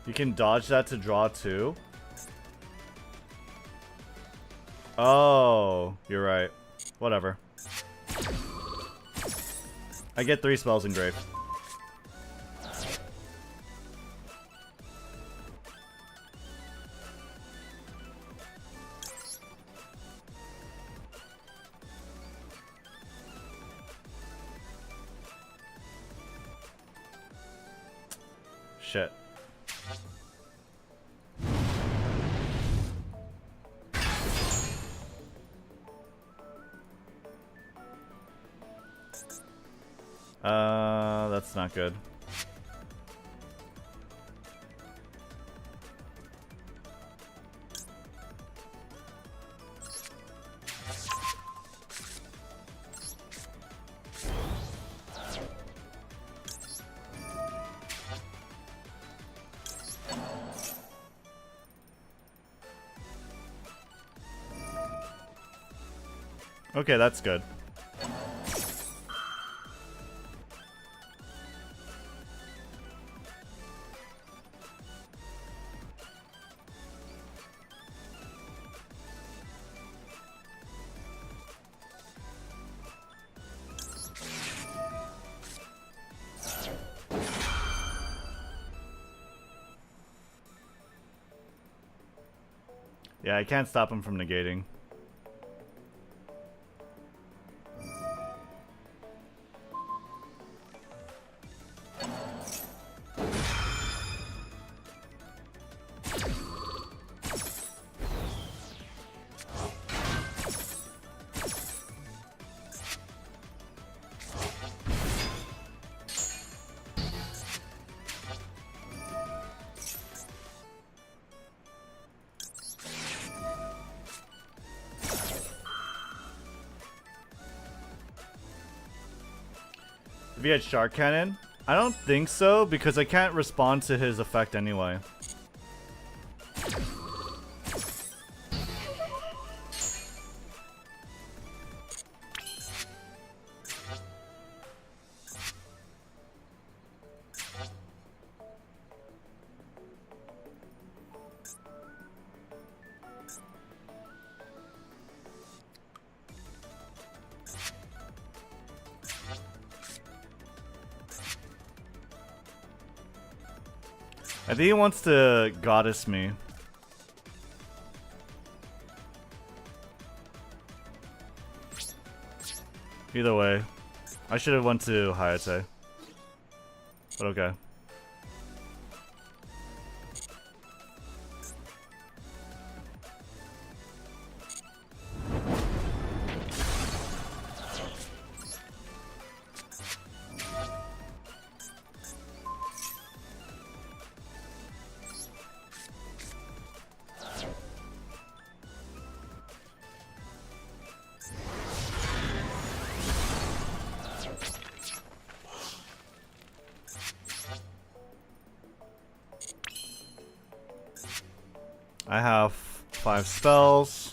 You can dodge that to draw two. Oh, you're right. Whatever. I get 3 spells engraved. Shit. That's not good. Okay, that's good. Yeah, I can't stop him from negating. If he had Shark Cannon? I don't think so, because I can't respond to his effect anyway. I think he wants to goddess me. Either way. I should have went to Hayate. But okay. I have 5 spells.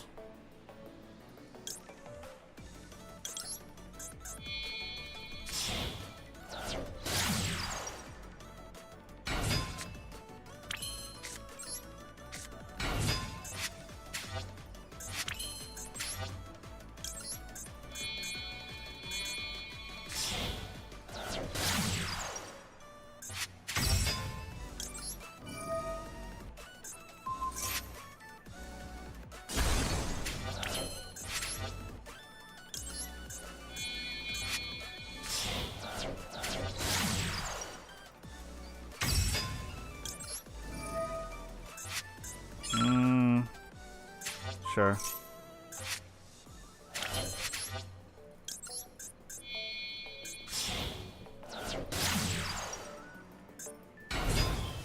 Sure.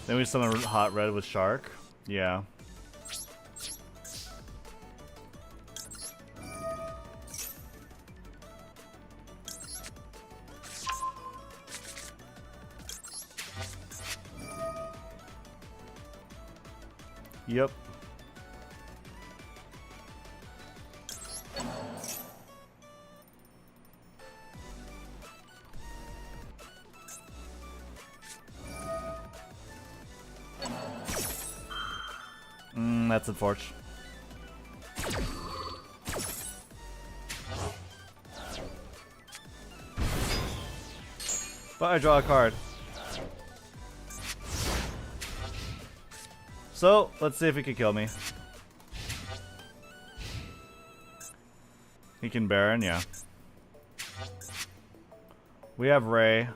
Then we summon Hot Red with Shark. Yeah. Yep. That's unfortunate. But I draw a card. So, let's see if he can kill me. He can Baron, yeah. We have Ray.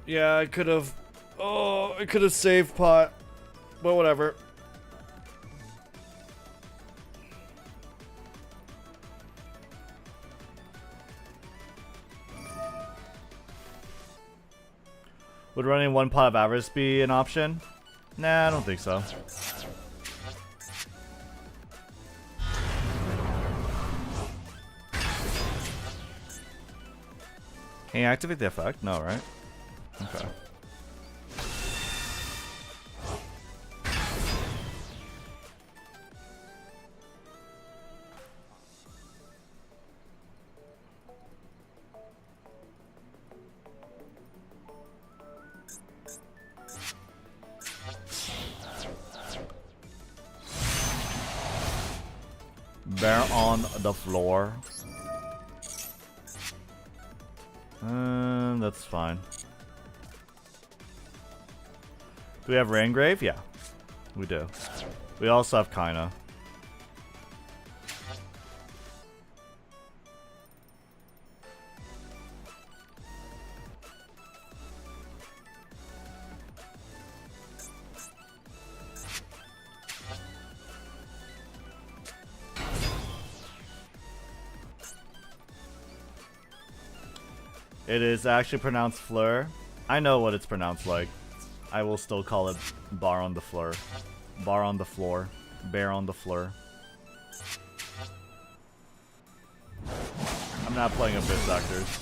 Yeah, I could have. Oh, I could have saved pot. But whatever. Would running 1 pot of Avarice be an option? Nah, I don't think so. Can you activate the effect? No, right? Okay. Bear on the floor. That's fine. Do we have Raingrave? Yeah, we do. We also have Kaina. It is actually pronounced Fleur. I know what it's pronounced like. I will still call it bar on the floor. Bar on the floor. Bear on the floor. I'm not playing a Biz Doctors.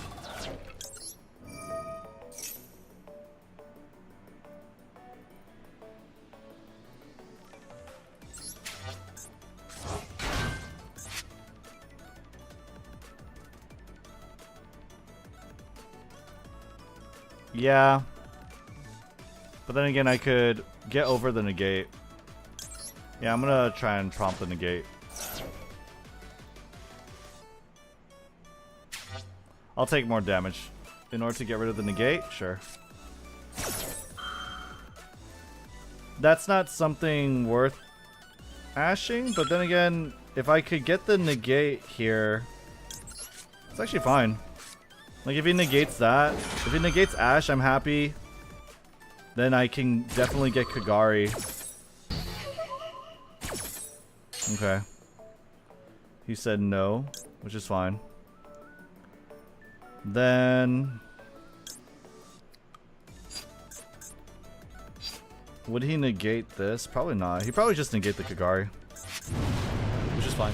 Yeah. But then again, I could get over the negate. Yeah, I'm gonna try and prompt the negate. I'll take more damage. In order to get rid of the negate? Sure. that's not something worth ashing, but then again, if I could get the negate here, it's actually fine. Like, if he negates that, if he negates Ash, I'm happy. Then I can definitely get Kagari. Okay. He said no, which is fine. Then... would he negate this? Probably not. He'd probably just negate the Kagari. Which is fine.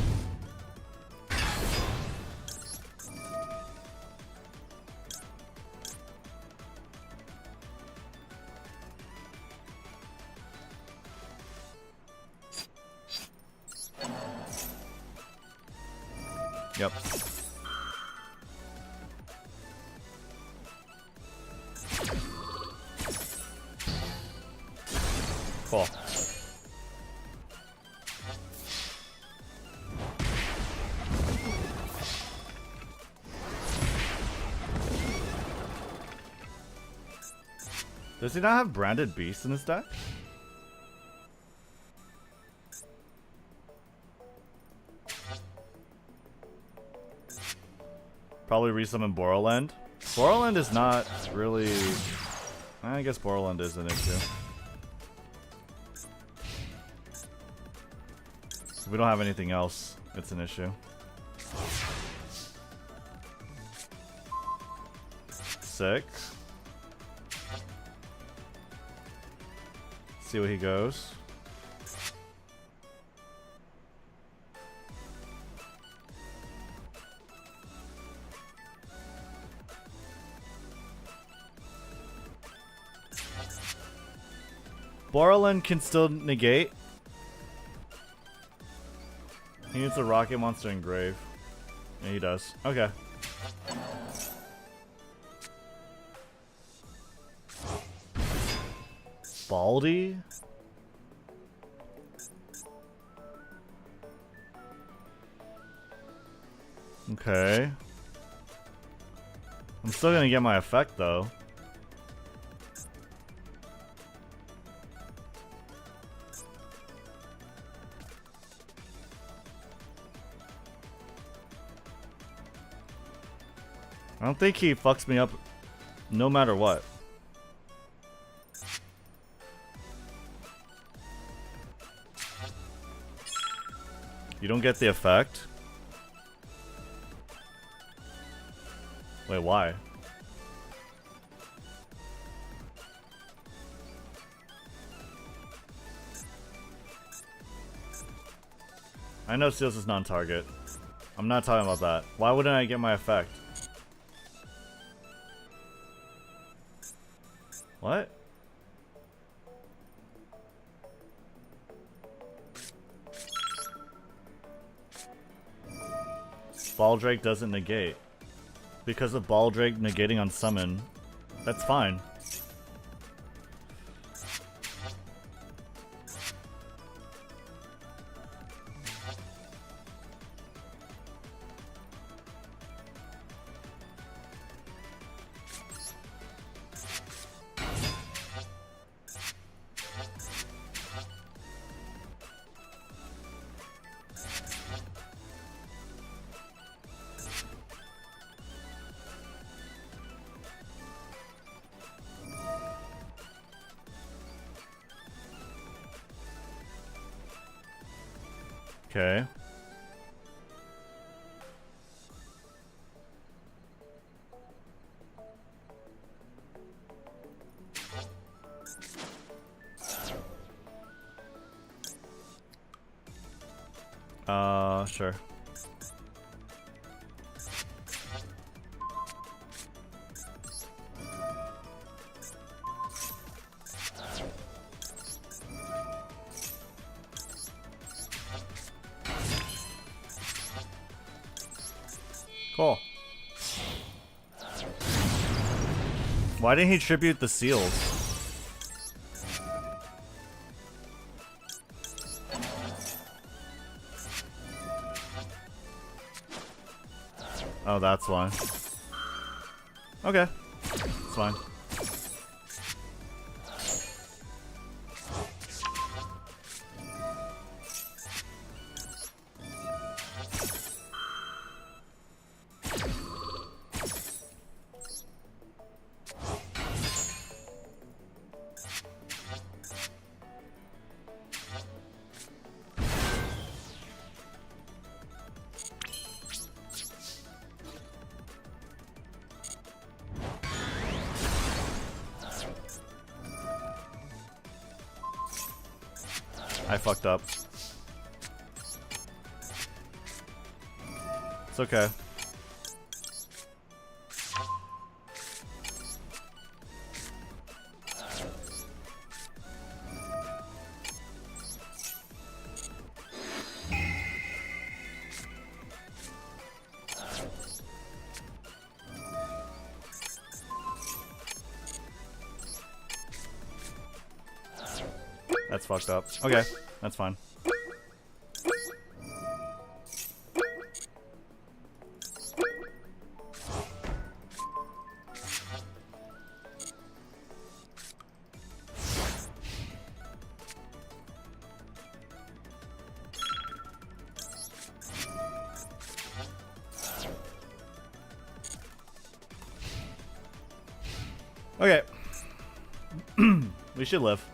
Yep. Cool. Does he not have branded beasts in his deck? Probably resummon Borrowland. Borrowland is not really... I guess Borrowland is an issue. If we don't have anything else, it's an issue. Sick. See where he goes. Borrowland can still negate. He needs a rocket monster engrave. Yeah, he does. Okay. Baldy? Okay. I'm still gonna get my effect though. I don't think he fucks me up no matter what. You don't get the effect? Wait, why? I know Seals is non-target. I'm not talking about that. Why wouldn't I get my effect? What? Baldrake doesn't negate. Because of Baldrake negating on summon, that's fine. Okay. Sure. Cool. Why didn't he tribute the seals? Oh, that's why. Okay. It's fine. I fucked up. It's okay. That's fucked up. Okay, that's fine. Okay. We should live.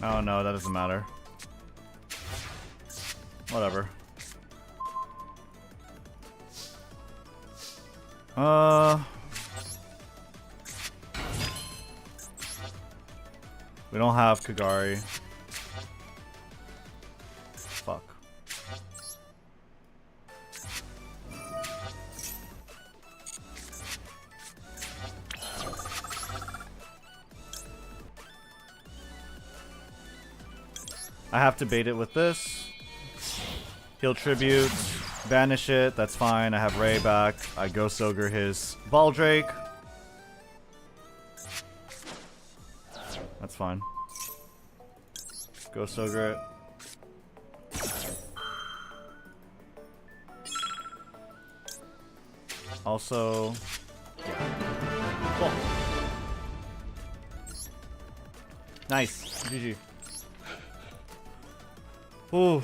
Oh no, that doesn't matter. Whatever. We don't have Kagari. Fuck. I have to bait it with this. Heal tribute, banish it, that's fine. I have Ray back. I Ghost Ogre his Baldrake. That's fine. Ghost Ogre it. Also, yeah. Cool. Nice. GG. Ooh.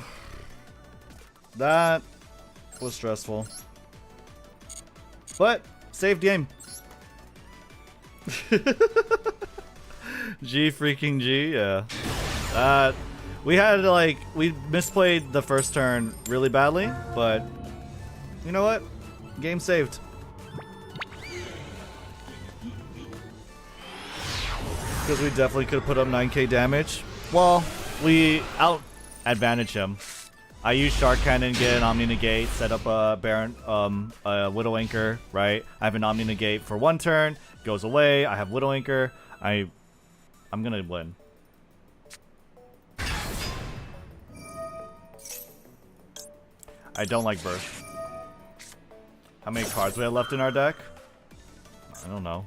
That was stressful. But, saved game. G freaking G, yeah. We had like, we misplayed the first turn really badly, but you know what? Game saved. Because we definitely could have put up 9k damage. Well, we out advantage him. I use Shark Cannon, get an Omni Negate, set up a Baron, a Widow Anchor, right? I have an Omni Negate for one turn, goes away. I have Widow Anchor. I'm gonna win. I don't like Burst. How many cards we have left in our deck? I don't know.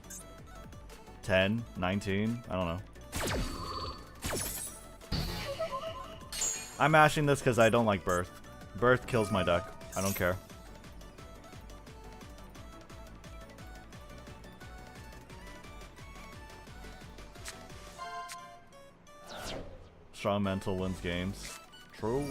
10, 19, I don't know. I'm mashing this because I don't like Birth. Birth kills my deck. I don't care. Strong mental wins games. True.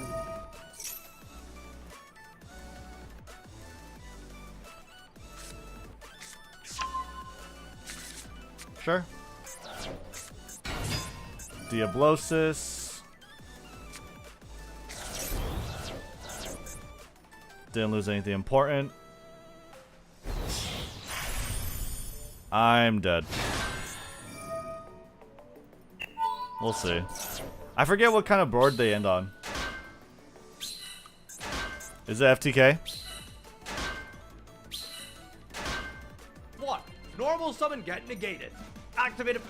Sure. Diablosis. Didn't lose anything important. I'm dead. We'll see. I forget what kind of board they end on. Is it FTK? What? Normal summon get negated. Activate it.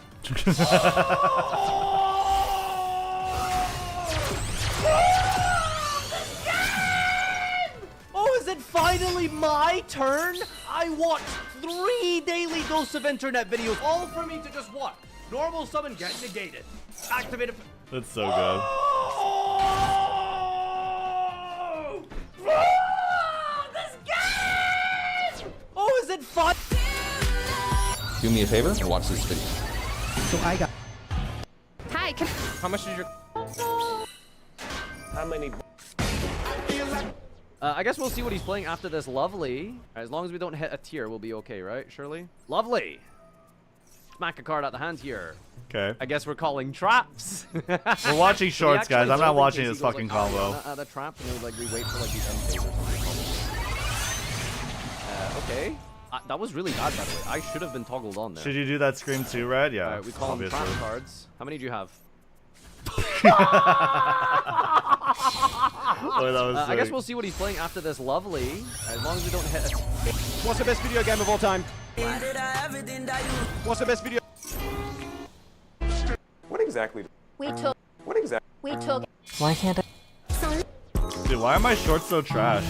Oh, is it finally my turn? I watched 3 daily dose of internet videos, all for me to just what? Normal summon get negated. Activate it. That's so good. This game! Oh, is it fun? Do me a favor and watch this video. So I got Hi, How much did your... How many? I guess we'll see what he's playing after this. Lovely. As long as we don't hit a tier, we'll be okay, right, Shirley? Lovely. Smack a card out the hand here. Okay. I guess we're calling traps. We're watching shorts, guys. I'm not watching this fucking combo. The trap, and then like we wait for like the end phase or something. Okay. That was really bad, by the way. I should have been toggled on there. Should you do that scream too, Red? Yeah. Alright, we call them obviously. trap cards. How many do you have? Oh, that was I guess sick. we'll see what he's playing after this. Lovely. As long as we don't hit a... What's the best video game of all time? What's the best video? What exactly? we took. What exactly? We took. why can't I? Dude, why are my shorts so trash?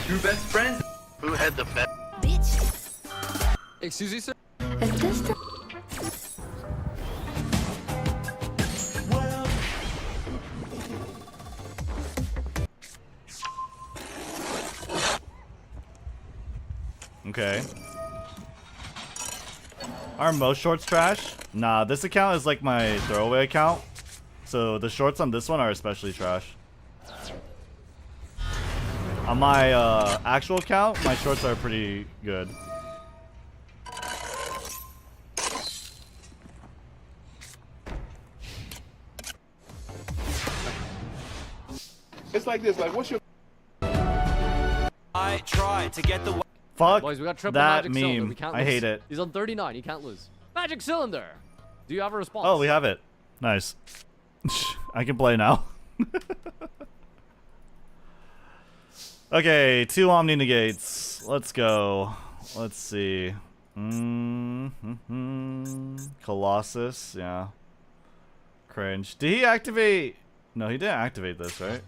Your best friends? Who had the best? Excuse me, sir? Okay. Are most shorts trash? Nah, this account is like my throwaway account. So the shorts on this one are especially trash. On my actual account, my shorts are pretty good. It's like this. Like, what's your? I tried to get the. Fuck Boys, we got triple that magic cylinder. meme. We can't I lose. hate it. He's on 39. He can't lose. Magic cylinder. Do you have a response? Oh, we have it. Nice. I can play now. Okay, 2 Omni Negates. Let's go. Let's see. Colossus, yeah. Cringe. Did he activate? No, he didn't activate this, right?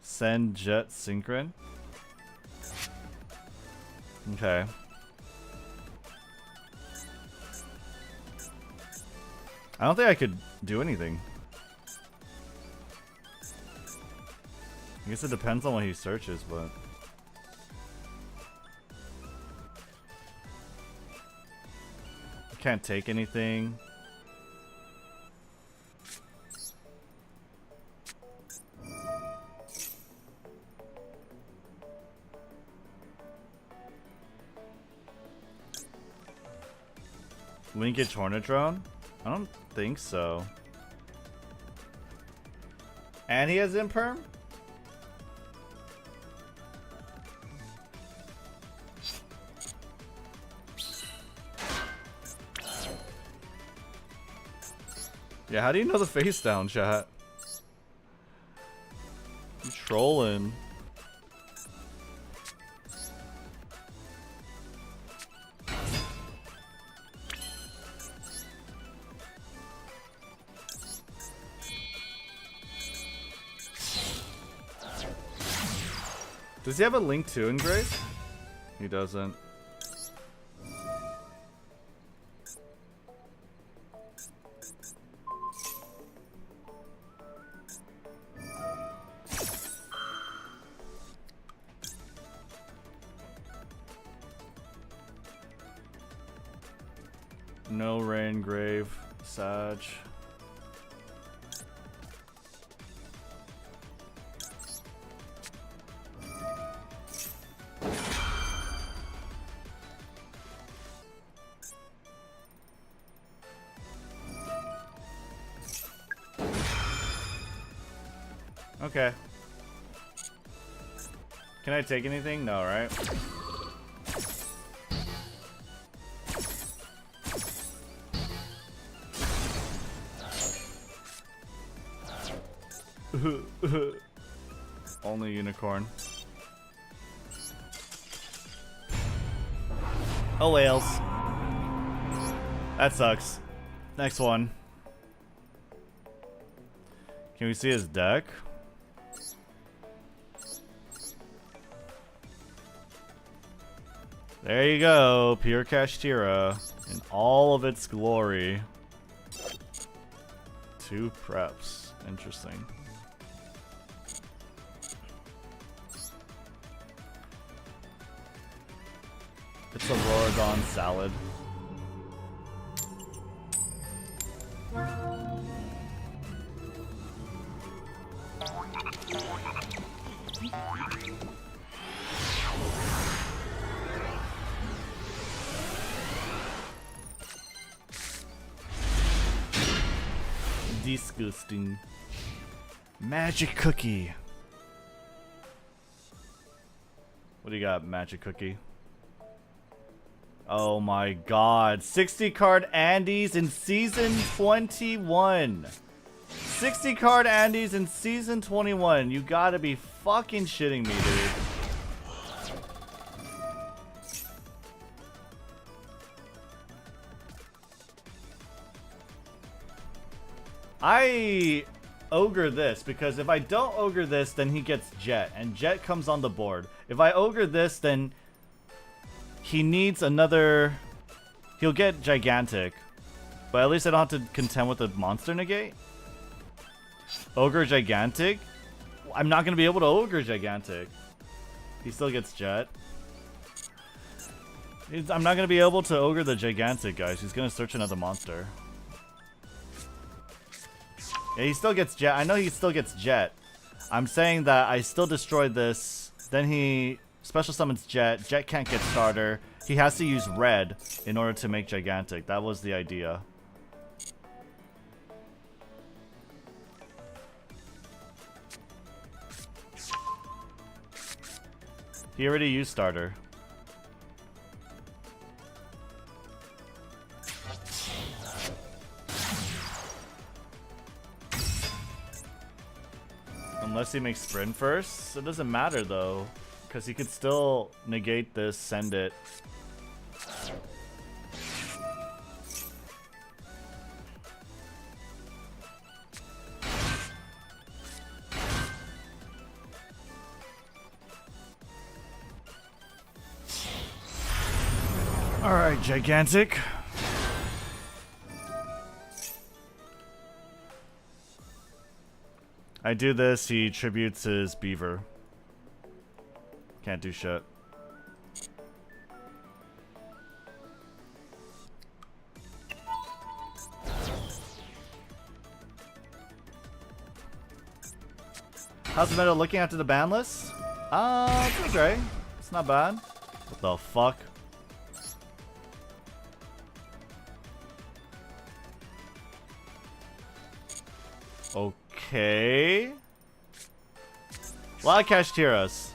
Send Jet Synchron. Okay. I don't think I could do anything. I guess it depends on what he searches, but... I can't take anything. Linkage Hornet Drone? I don't think so. And he has Imperm? Yeah, how do you know the face down, chat? You trolling. Does he have a link to Engrave? He doesn't. No rain, grave, Sag. Okay. Can I take anything? No, right? Only unicorn. Oh, whales. That sucks. Next one. Can we see his deck? There you go, pure Kashtira in all of its glory. 2 preps. Interesting. It's a Rorogon salad. Disgusting. Magic cookie. What do you got, Magic Cookie? Oh my god. 60 card Andes in season 21. 60 card Andes in season 21. You gotta be fucking shitting me, dude. I ogre this because if I don't ogre this, then he gets Jet, and Jet comes on the board. If I ogre this, then he needs another. He'll get Gigantic, but at least I don't have to contend with the monster negate. Ogre Gigantic? I'm not gonna be able to ogre Gigantic. He still gets Jet. I'm not gonna be able to ogre the Gigantic, guys. He's gonna search another monster. Yeah, he still gets Jet. I know he still gets Jet. I'm saying that I still destroyed this. Then he special summons Jet. Jet can't get starter. He has to use red in order to make Gigantic. That was the idea. He already used starter. Unless he makes sprint first, it doesn't matter though, because he could still negate this, send it. Alright, Gigantic. I do this, he tributes his beaver. Can't do shit. How's the meta looking after the ban list? It's okay. It's not bad. What the fuck? Okay. A lot of Kashtiras.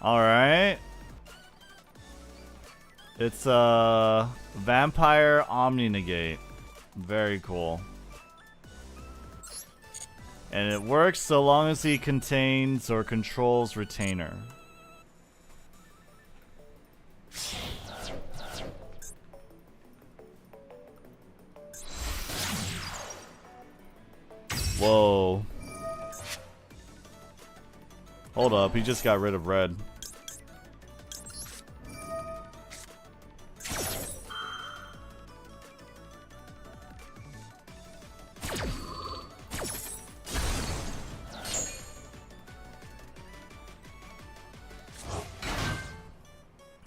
Alright. It's a Vampire Omni Negate. Very cool. And it works so long as he contains or controls Retainer. Whoa. Hold up, he just got rid of red.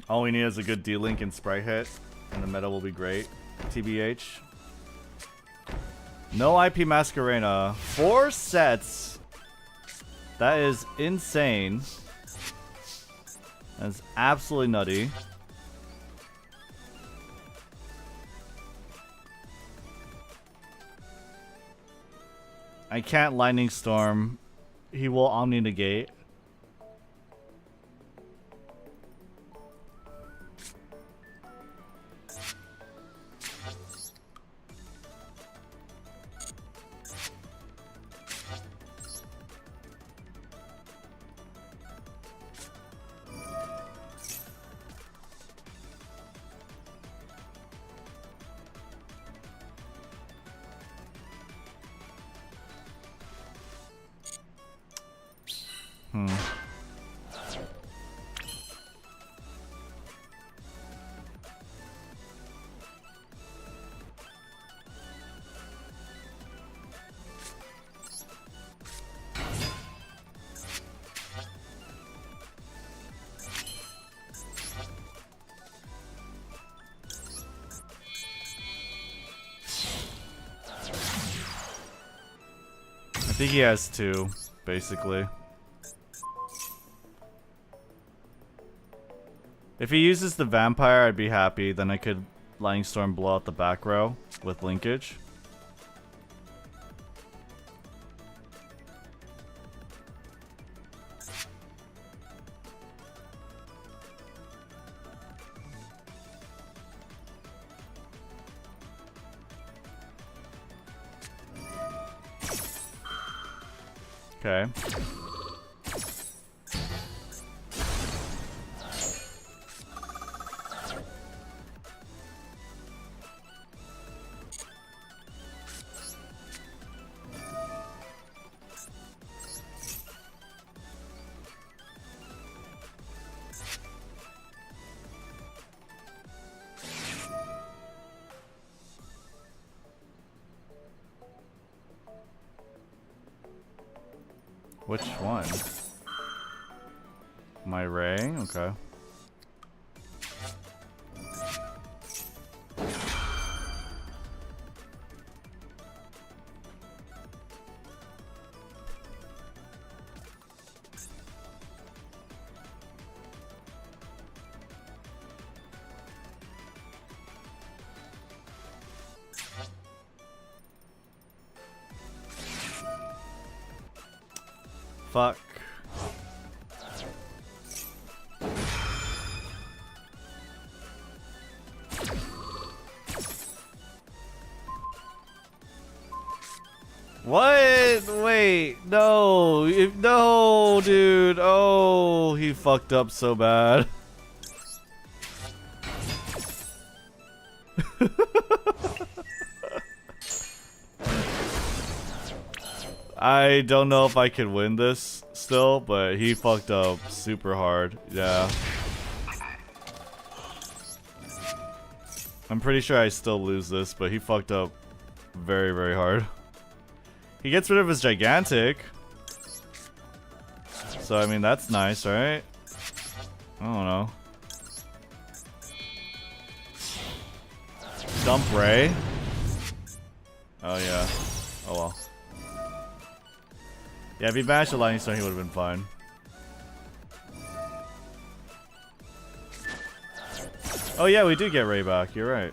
All we need is a good D-Link and Sprite hit, and the meta will be great. TBH. No IP Masquerena. 4 sets. That is insane. That's absolutely nutty. I can't Lightning Storm. He will Omni Negate. I think he has 2, basically. If he uses the vampire, I'd be happy. Then I could Lightning Storm blow out the back row with linkage. Okay. Which one? My Ray? Okay. Fuck. What? Wait, no. No, dude. Oh, he fucked up so bad. I don't know if I can win this still, but he fucked up super hard. Yeah. I'm pretty sure I still lose this, but he fucked up very, very hard. He gets rid of his gigantic. So, I mean, that's nice, right? I don't know. Dump Ray. Oh, yeah. Oh, well. Yeah, if he banished the Lightning Storm, he would have been fine. Oh yeah, we do get Ray back, you're right.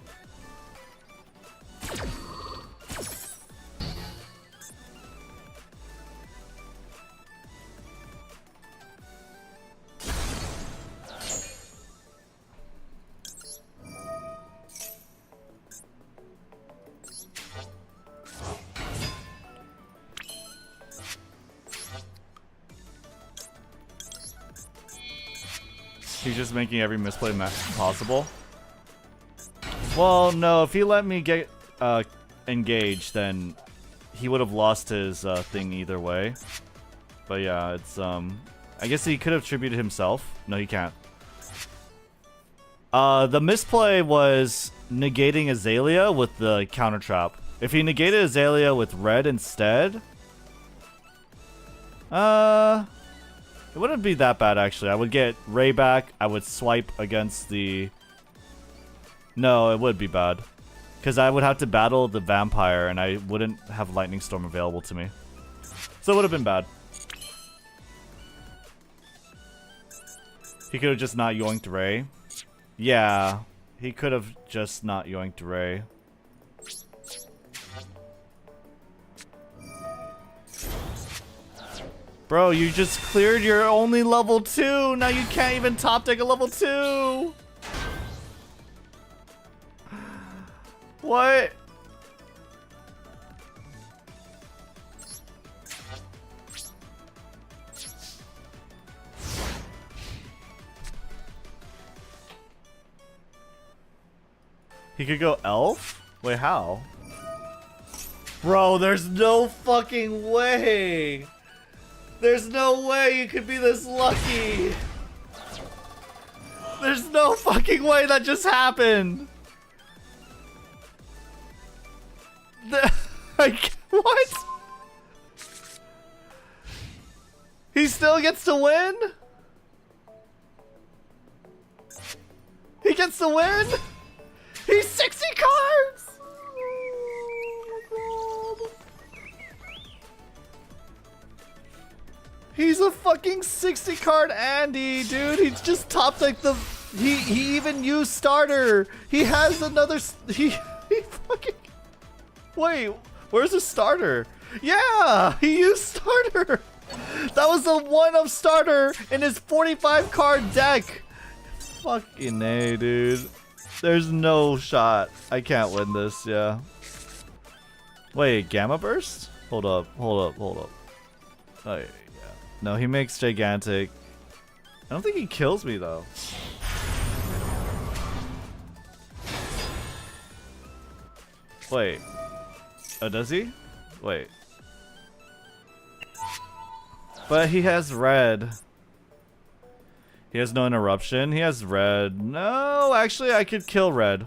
He's just making every misplay possible. Well, no, if he let me get engaged, then he would have lost his thing either way. But yeah, it's I guess he could have tributed himself. No, he can't. The misplay was negating Azalea with the counter trap. If he negated Azalea with red instead, it wouldn't be that bad, actually. I would get Ray back. I would swipe against the... No, it would be bad. Because I would have to battle the vampire, and I wouldn't have Lightning Storm available to me. So it would have been bad. He could have just not yoinked Ray. Yeah, he could have just not yoinked Ray. Bro, you just cleared your only level 2. Now you can't even top deck a level 2. What? He could go elf? Wait, how? Bro, there's no fucking way. There's no way you could be this lucky. There's no fucking way that just happened. Like, what? He still gets to win? He gets to win? He's 60 cards! Oh my god. He's a fucking 60 card Andy, dude. He's just topped like the... He even used starter. He has another... He fucking... Wait, where's the starter? Yeah, he used starter. That was the one of starter in his 45 card deck. Fucking A, dude. There's no shot. I can't win this, yeah. Wait, Gamma Burst? Hold up. Oh, yeah. No, he makes gigantic. I don't think he kills me, though. Wait. Oh, does he? Wait. But he has red. He has no interruption. He has red. No, actually, I could kill red.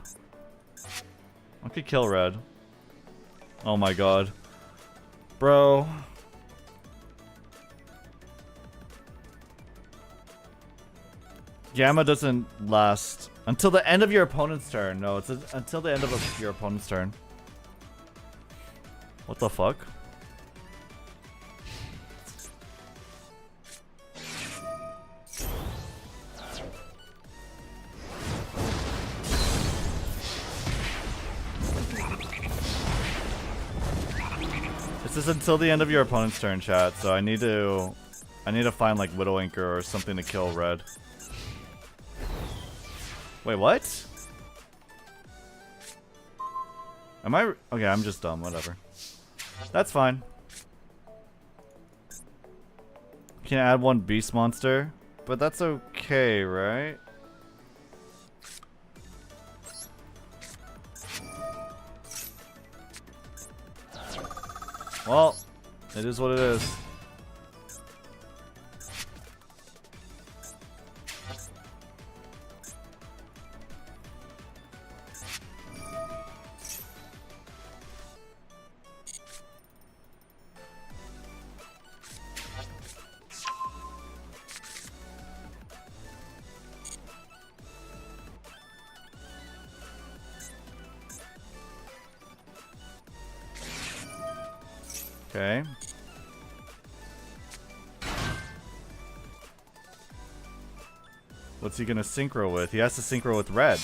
I could kill red. Oh my god. Bro. Gamma doesn't last until the end of your opponent's turn. No, it's until the end of your opponent's turn. What the fuck? This is until the end of your opponent's turn, chat. So I need to find like Widow Anchor or something to kill red. Wait, what? Am I? Okay, I'm just dumb. Whatever. That's fine. Can I add one beast monster? But that's okay, right? Well, it is what it is. Okay. What's he gonna synchro with? He has to synchro with red.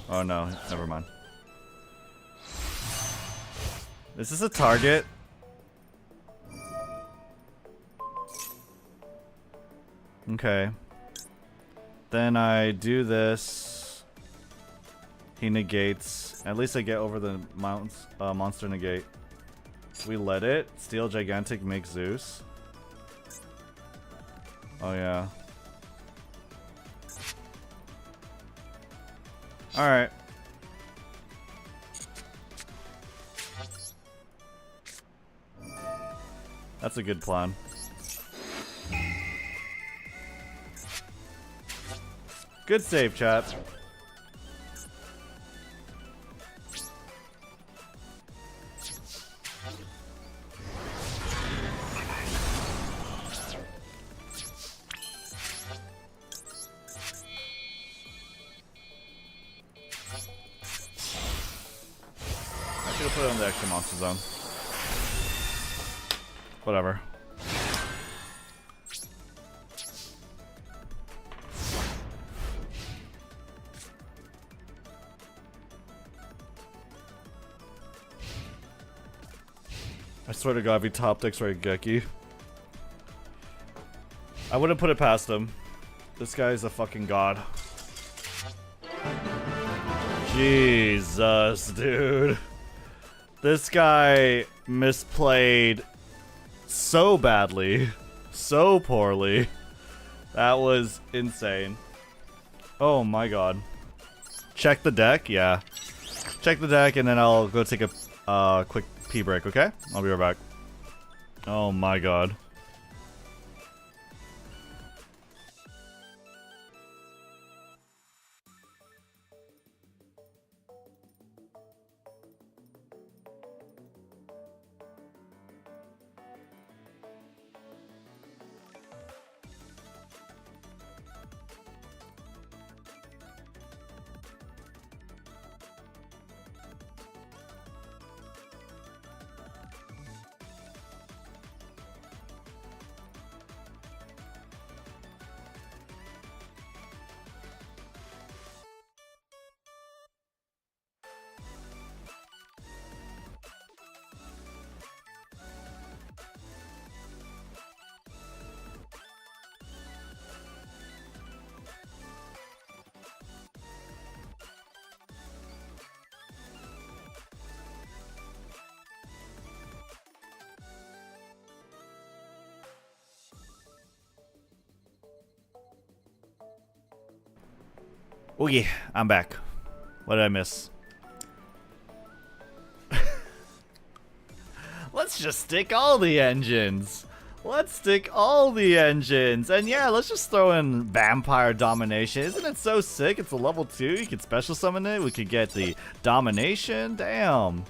Oh no, never mind. Is this a target? Okay. Then I do this. He negates. At least I get over the monster negate. We let it. Steal gigantic, make Zeus. Oh yeah. Alright. That's a good plan. Good save, chat. Put it on the extra monster zone. Whatever. I swear to God, if he top decks right Geki, I wouldn't put it past him. This guy is a fucking god. Jesus, dude. This guy misplayed so badly, so poorly. That was insane. Oh my god. Check the deck? Yeah. Check the deck and then I'll go take a quick pee break, okay? I'll be right back. Oh my god. Oh yeah, I'm back. What did I miss? Let's just stick all the engines. Let's stick all the engines. And yeah, let's just throw in Vampire Domination. Isn't it so sick? It's a level 2. You can special summon it. We could get the Domination. Damn.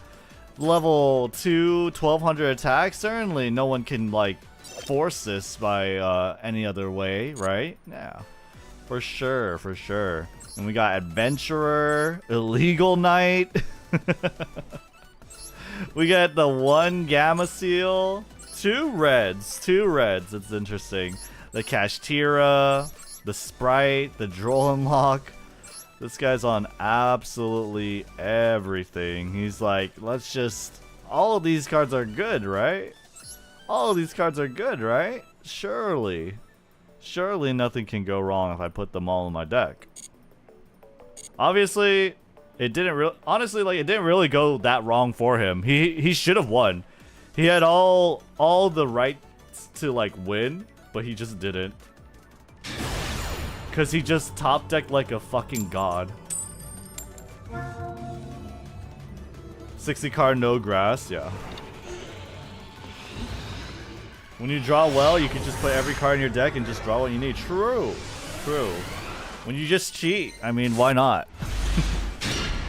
Level 2, 1200 attack. Certainly no one can, like, force this by any other way, right? Yeah. For sure, for sure. And we got Adventurer, Illegal Knight. We got the 1 Gamma Seal. 2 reds. It's interesting. The Kashtira, the Sprite, the Droll Unlock. This guy's on absolutely everything. He's like, let's just... All of these cards are good, right? All of these cards are good, right? Surely. Surely nothing can go wrong if I put them all in my deck. Obviously, it didn't really... Honestly, like, it didn't really go that wrong for him. He should have won. He had all the rights to, like, win, but he just didn't. Because he just top decked like a fucking god. 60 card, no grass, yeah. When you draw well, you can just put every card in your deck and just draw what you need. True. True. When you just cheat, I mean, why not?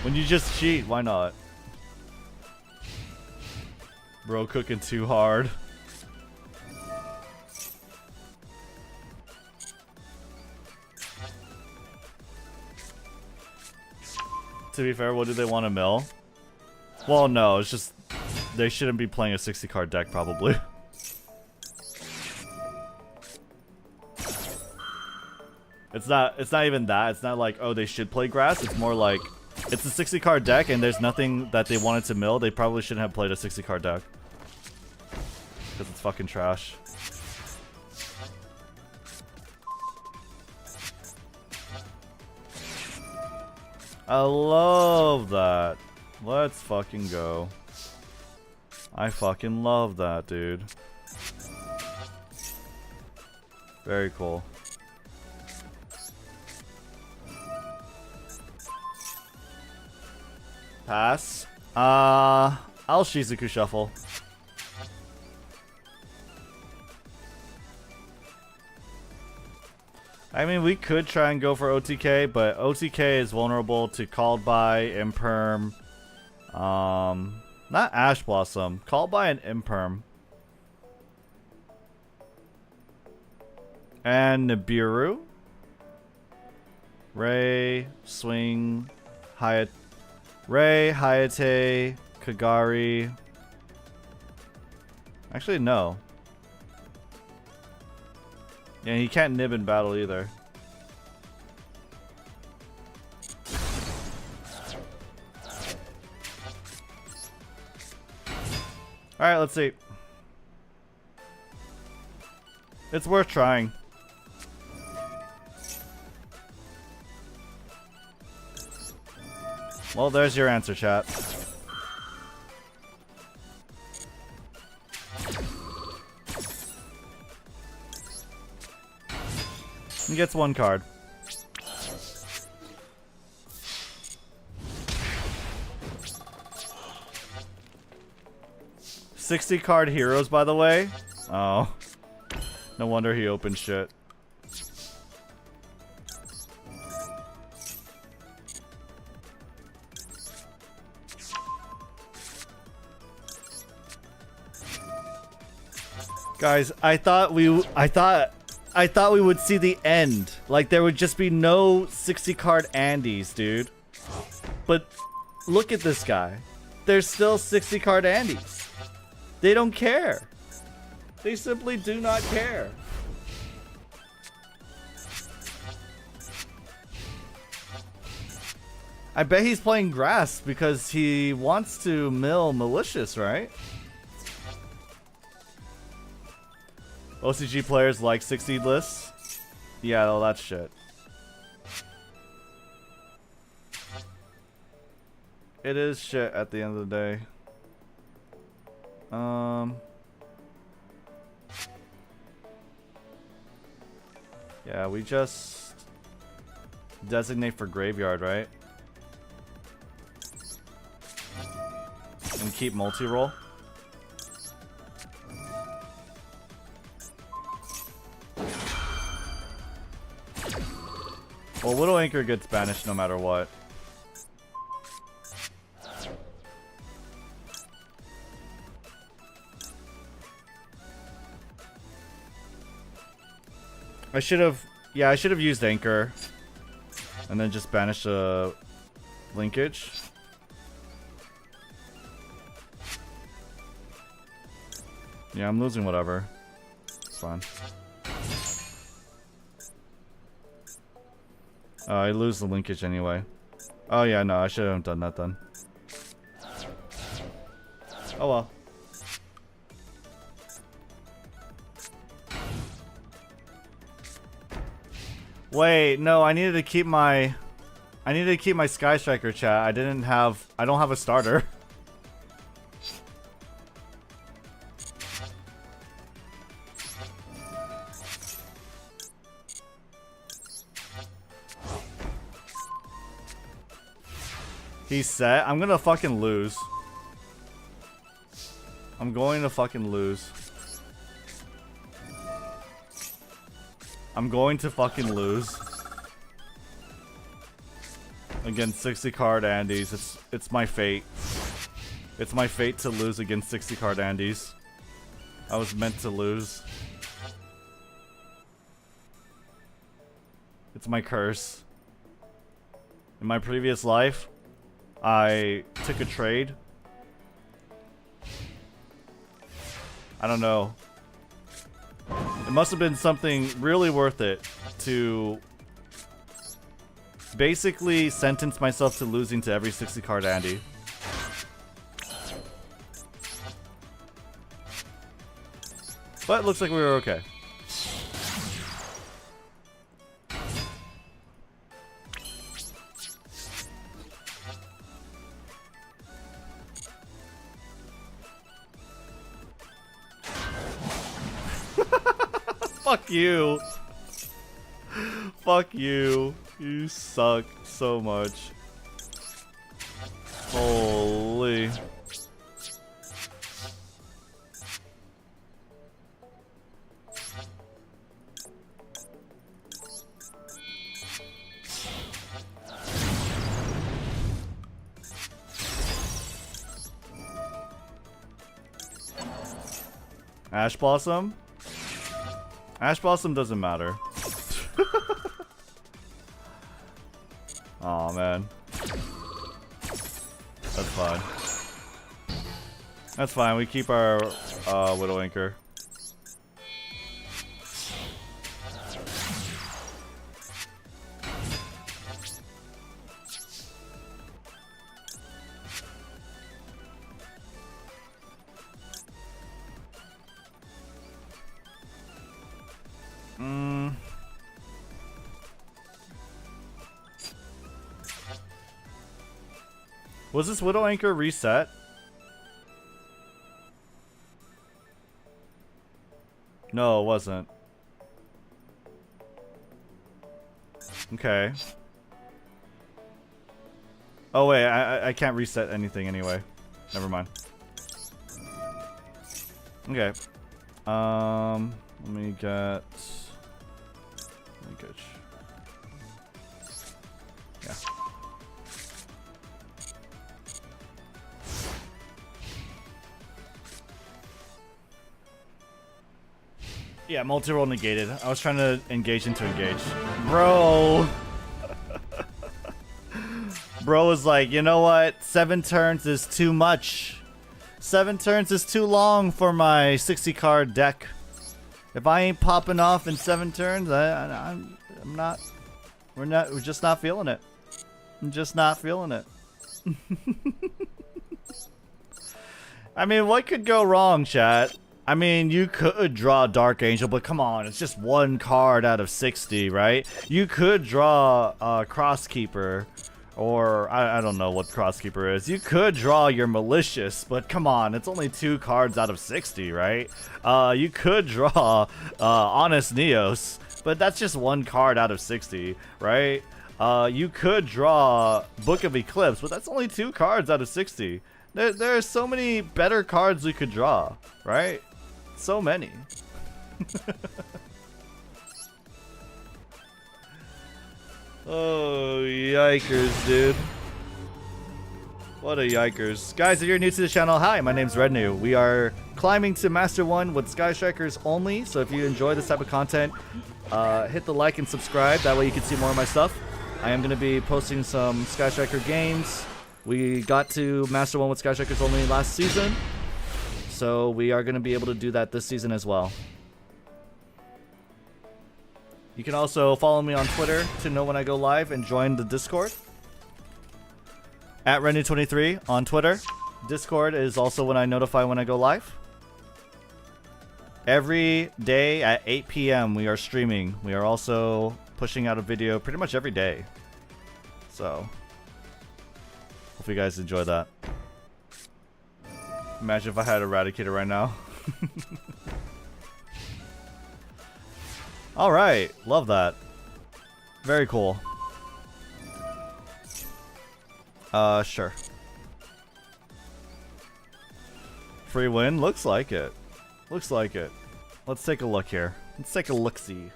When you just cheat, why not? Bro, cooking too hard. To be fair, what do they want to mill? Well, no, it's just they shouldn't be playing a 60 card deck probably. It's not even that. It's not like, oh, they should play grass. It's more like it's a 60 card deck and there's nothing that they wanted to mill. They probably shouldn't have played a 60 card deck. Because it's fucking trash. I love that. Let's fucking go. I fucking love that, dude. Very cool. Pass. I'll Shizuku shuffle. I mean, we could try and go for OTK, but OTK is vulnerable to Called By, Imperm. Not Ash Blossom. Called By and Imperm. And Nibiru. Ray, Swing, Ray, Hayate, Kagari. Actually, no. Yeah, he can't nib in battle either. Alright, let's see. It's worth trying. Well, there's your answer, chat. He gets 1 card. $60 card heroes, by the way. Oh. No wonder he opened shit. Guys, I thought we would see the end. Like there would just be no 60 card Andes, dude. But look at this guy. There's still 60 card Andes. They don't care. They simply do not care. I bet he's playing grass because he wants to mill malicious, right? OCG players like 60 lists? Yeah, well, that's shit. It is shit at the end of the day. Yeah, we just designate for graveyard, right? And keep multi-roll. Well, Widow Anchor gets banished no matter what. I should have used Anchor. And then just banish a linkage. Yeah, I'm losing whatever. It's fine. I lose the linkage anyway. Oh yeah, no, I should have done that then. Oh well. Wait, no, I needed to keep my skystriker chat. I don't have a starter. He's set. I'm gonna fucking lose. I'm going to fucking lose. I'm going to fucking lose. Against 60 card Andes. It's my fate. It's my fate to lose against 60 card Andes. I was meant to lose. It's my curse. In my previous life, I took a trade. I don't know. It must have been something really worth it to basically sentence myself to losing to every 60 card Andy. But it looks like we were okay. Fuck you. Fuck you. You suck so much. Holy. Ash Blossom? Ash Blossom doesn't matter. Aw, man. That's fine. That's fine, we keep our Widow Anchor. Was this Widow Anchor reset? No, it wasn't. Okay. Oh wait, I can't reset anything anyway. Never mind. Okay. Let me get linkage. Yeah. Yeah, multi-roll negated. I was trying to engage into engage. Bro! Bro was like, you know what? 7 turns is too much. 7 turns is too long for my 60 card deck. If I ain't popping off in 7 turns, I'm not. We're just not feeling it. I'm just not feeling it. I mean, what could go wrong, chat? I mean, you could draw Dark Angel, but come on, it's just 1 card out of 60, right? You could draw Crosskeeper, or I don't know what Crosskeeper is. You could draw your Malicious, but come on, it's only 2 cards out of 60, right? You could draw Honest Neos, but that's just 1 card out of 60, right? You could draw Book of Eclipse, but that's only 2 cards out of 60. There are so many better cards we could draw, right? So many. Oh, yikers, dude. What a yikers. Guys, if you're new to the channel, hi, my name's Rednu. We are climbing to Master 1 with Skystrikers only, so if you enjoy this type of content, hit the like and subscribe. That way you can see more of my stuff. I am going to be posting some Skystriker games. We got to Master 1 with Skystrikers only last season, so we are going to be able to do that this season as well. You can also follow me on Twitter to know when I go live and join the Discord. At Rednu23 on Twitter. Discord is also when I notify when I go live. Every day at 8 p.m. we are streaming. We are also pushing out a video pretty much every day. So, hope you guys enjoy that. Imagine if I had Eradicator right now. Alright, love that. Very cool. Sure. Free win? Looks like it. Looks like it. Let's take a look here. Let's take a look-see.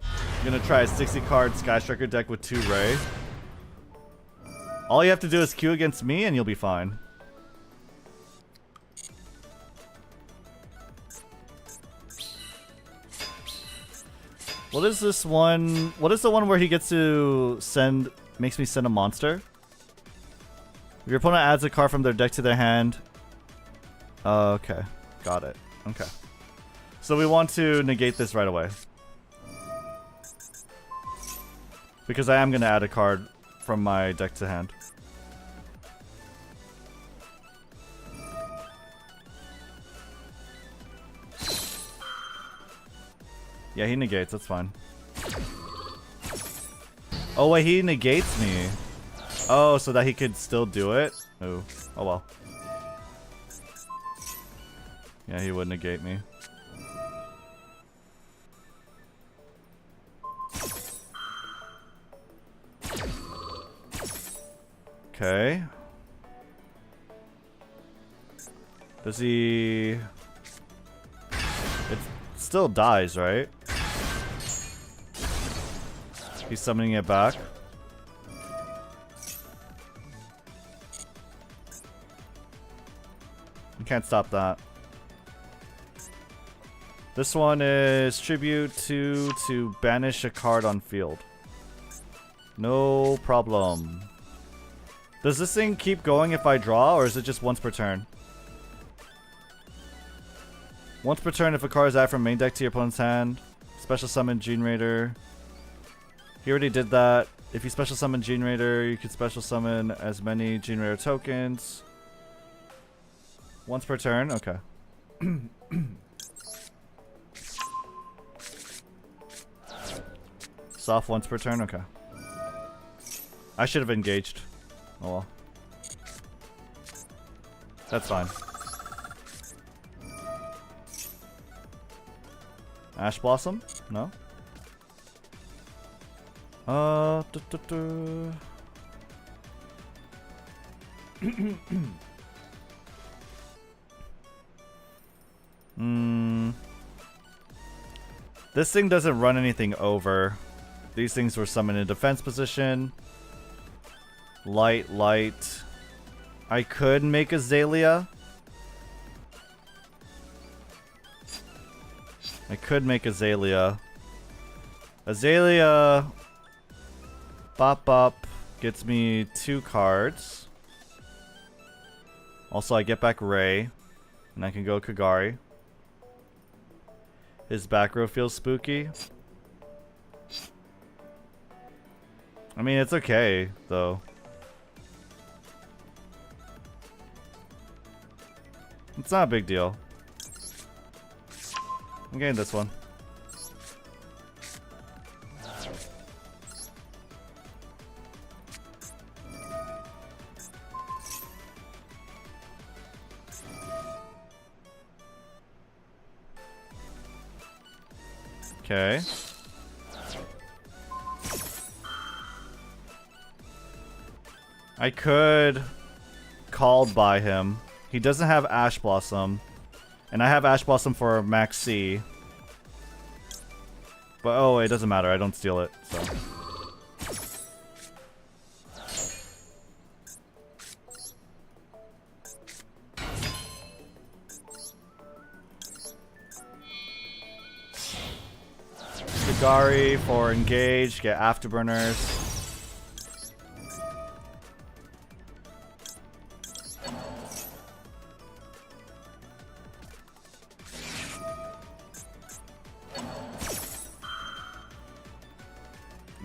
I'm gonna try a 60 card Skystriker deck with 2 Ray. All you have to do is queue against me and you'll be fine. What is this one? What is the one where he gets to send, makes me send a monster? If your opponent adds a card from their deck to their hand. Okay, got it. Okay. So we want to negate this right away. Because I am going to add a card from my deck to hand. Yeah, he negates, that's fine. Oh wait, he negates me. Oh, so that he could still do it? Oh, oh well. Yeah, he would negate me. Okay. Does he... It still dies, right? He's summoning it back. You can't stop that. This one is tribute to banish a card on field. No problem. Does this thing keep going if I draw, or is it just once per turn? Once per turn if a card is added from main deck to your opponent's hand. Special summon Gene Raider. He already did that. If you special summon Gene Raider, you can special summon as many Gene Raider tokens. Once per turn? Okay. Soft once per turn? Okay. I should have engaged. Oh well. That's fine. Ash Blossom? No? This thing doesn't run anything over. These things were summoned in defense position. Light, light. I could make Azalea. I could make Azalea. Azalea... Bop bop gets me 2 cards. Also, I get back Ray. And I can go Kagari. His back row feels spooky. I mean, it's okay, though. It's not a big deal. I'm getting this one. Okay. I could called by him. He doesn't have Ash Blossom. And I have Ash Blossom for Max C. But oh, it doesn't matter. I don't steal it, so. Gari for engage, get afterburners.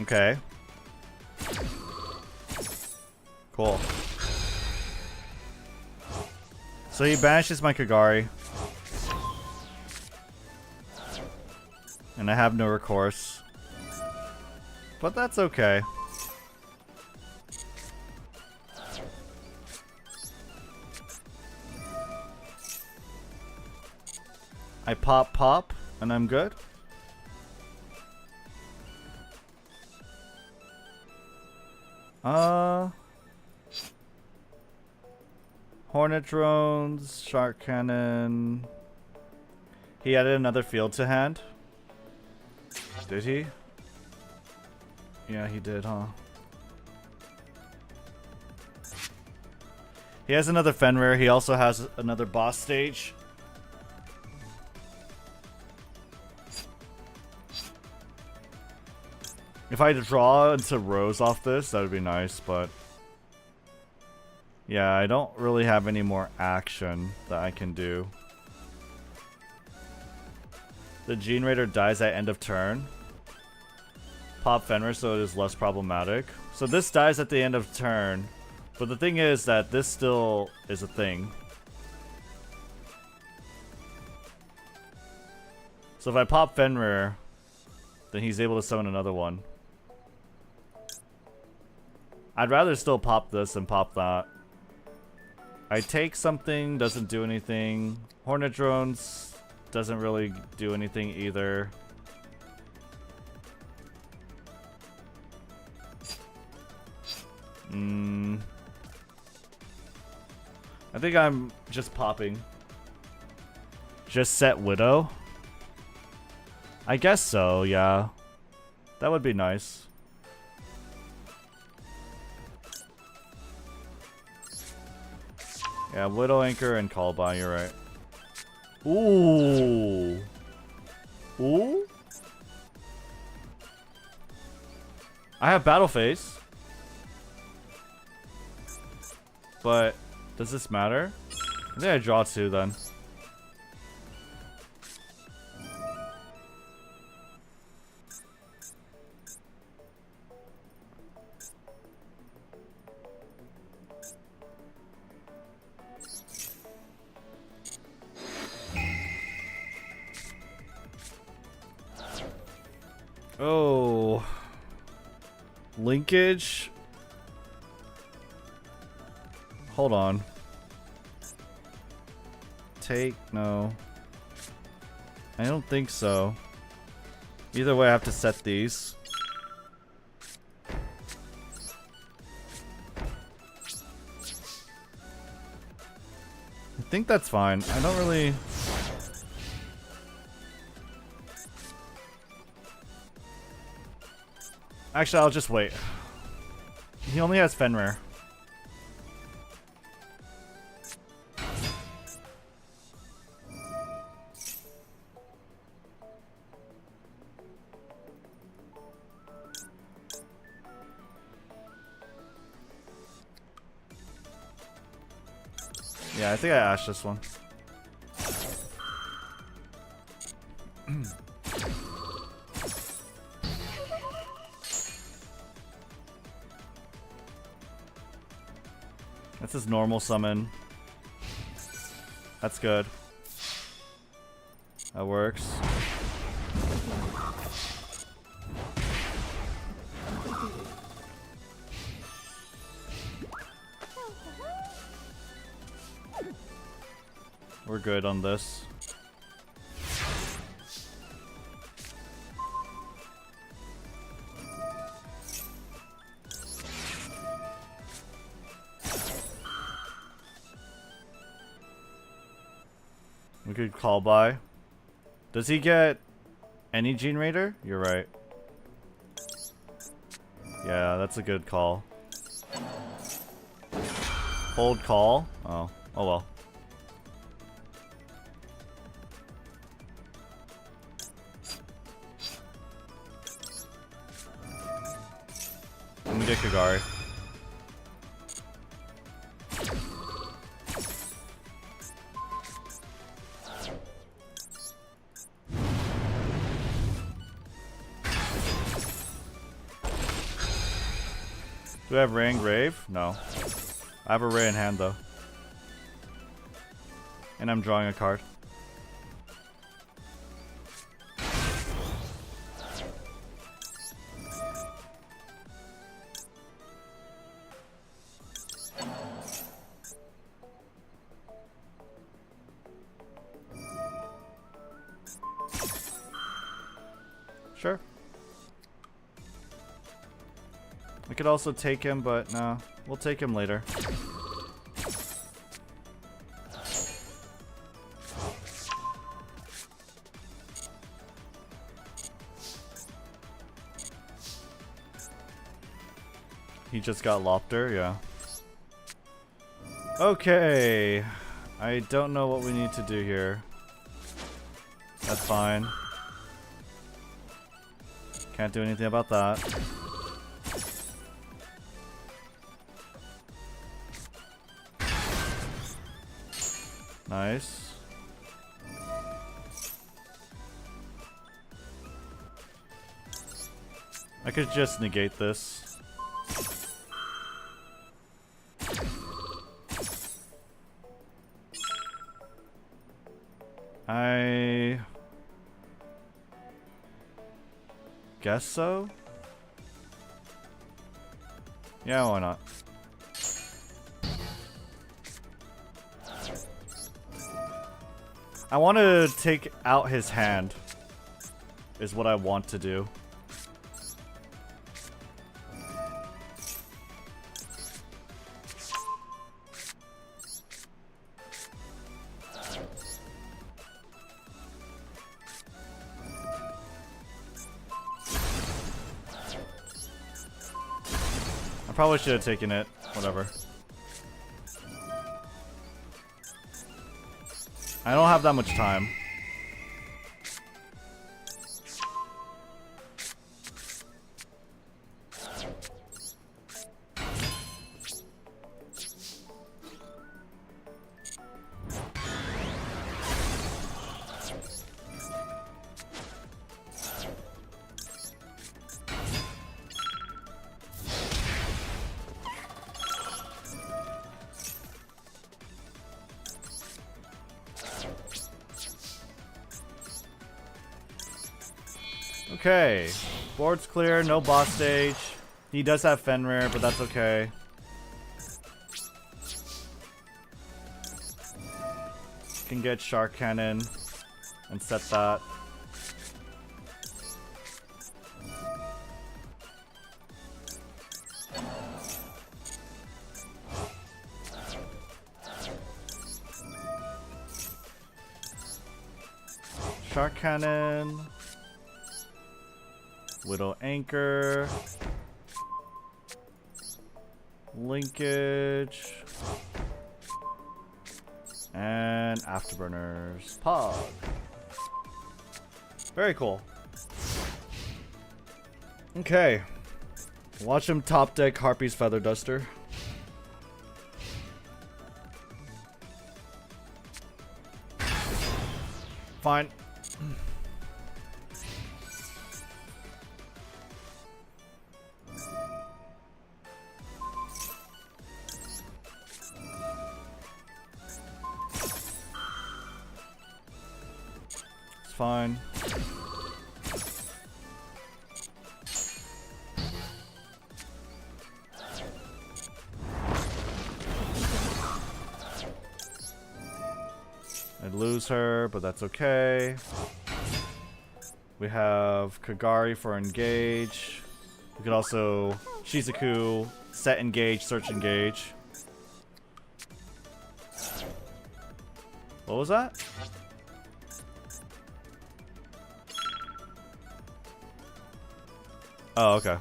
Okay. Cool. So he banishes my Kagari. And I have no recourse. But that's okay. I pop, and I'm good. Hornet drones, shark cannon. He added another field to hand. Did he? Yeah, he did, huh? He has another Fenrir. He also has another boss stage. If I had to draw into rows off this, that would be nice, but... yeah, I don't really have any more action that I can do. The Generator dies at end of turn. Pop Fenrir, so it is less problematic. So this dies at the end of turn. But the thing is that this still is a thing. So if I pop Fenrir, then he's able to summon another one. I'd rather still pop this than pop that. I take something, doesn't do anything. Hornet drones doesn't really do anything either. I think I'm just popping. Just set Widow? I guess so, yeah. That would be nice. Yeah, Widow Anchor and Callby, you're right. Ooh. Ooh. I have Battle Phase. But does this matter? I think I draw 2 then. Oh. Linkage? Hold on. Take? No. I don't think so. Either way, I have to set these. I think that's fine. I don't really... Actually, I'll just wait. He only has Fenrir. Yeah, I think I ashed this one. That's his normal summon. That's good. That works. We're good on this. We could call by. Does he get any Gene Raider? You're right. Yeah, that's a good call. Hold call? Oh. Oh well. Let me get Kagari. Do I have Ray and Grave? No. I have a Ray in hand though. And I'm drawing a card. Sure. I could also take him, but no. We'll take him later. He just got Lopter, yeah. Okay. I don't know what we need to do here. That's fine. Can't do anything about that. Nice. I could just negate this. I guess so. Yeah, why not? I want to take out his hand, is what I want to do. I probably should have taken it. Whatever. I don't have that much time. Okay, board's clear, no boss stage. He does have Fenrir, but that's okay. Can get Shark Cannon and set that. Shark Cannon. Widow Anchor. Linkage. And Afterburners. Pog. Very cool. Okay. Watch him top deck Harpy's Feather Duster. Fine. Fine. I'd lose her, but that's okay. We have Kagari for engage. We could also Shizuku, set engage, search engage. What was that? Oh, okay.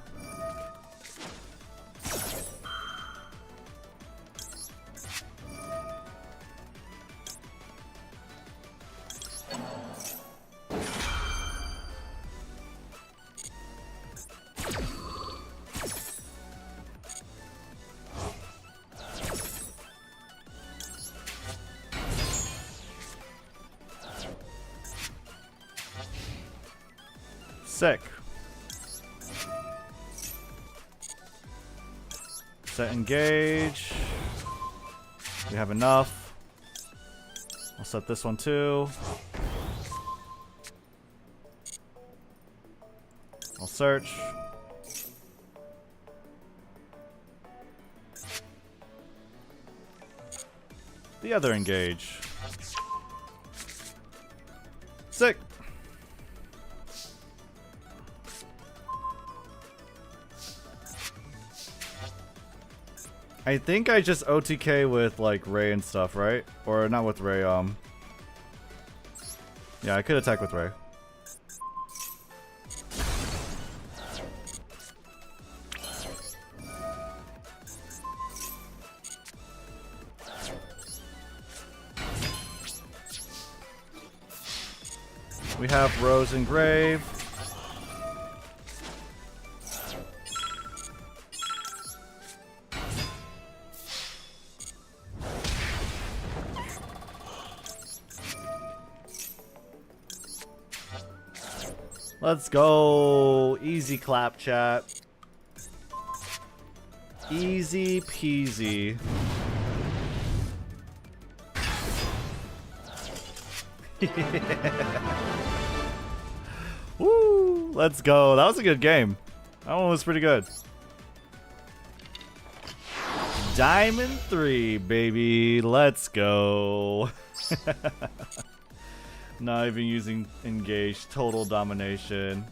Sick. Set engage. We have enough. I'll set this one too. I'll search. The other engage. Sick. I think I just OTK with like Ray and stuff, right? Or not with Ray, yeah, I could attack with Ray. We have Rose and Grave. Let's go. Easy clap, chat. Easy peasy. Woo! Let's go. That was a good game. That one was pretty good. Diamond 3, baby. Let's go. Not even using engage. Total domination.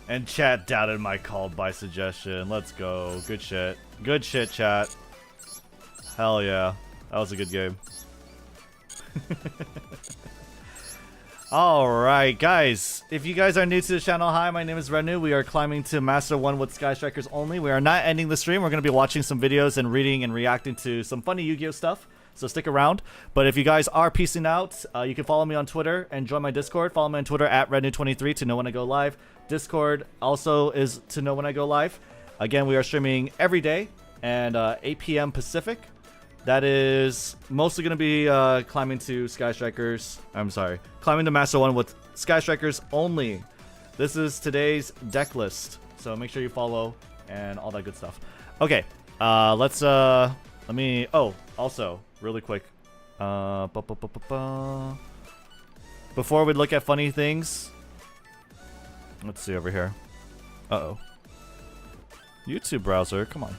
And chat doubted my called by suggestion. Let's go. Good shit. Good shit, chat. Hell yeah. That was a good game. Alright, guys. If you guys are new to the channel, hi, my name is Rednu. We are climbing to Master 1 with Skystrikers only. We are not ending the stream. We're going to be watching some videos and reading and reacting to some funny Yu-Gi-Oh stuff. So stick around. But if you guys are peacing out, you can follow me on Twitter and join my Discord. Follow me on Twitter at Rednu23 to know when I go live. Discord also is to know when I go live. Again, we are streaming every day and 8 p.m. Pacific. That is mostly going to be climbing to Skystrikers. I'm sorry. Climbing to Master 1 with Skystrikers only. This is today's deck list. So make sure you follow and all that good stuff. Okay. Let me... Oh, also, really quick. Before we look at funny things. Let's see over here. Uh-oh. YouTube browser. Come on.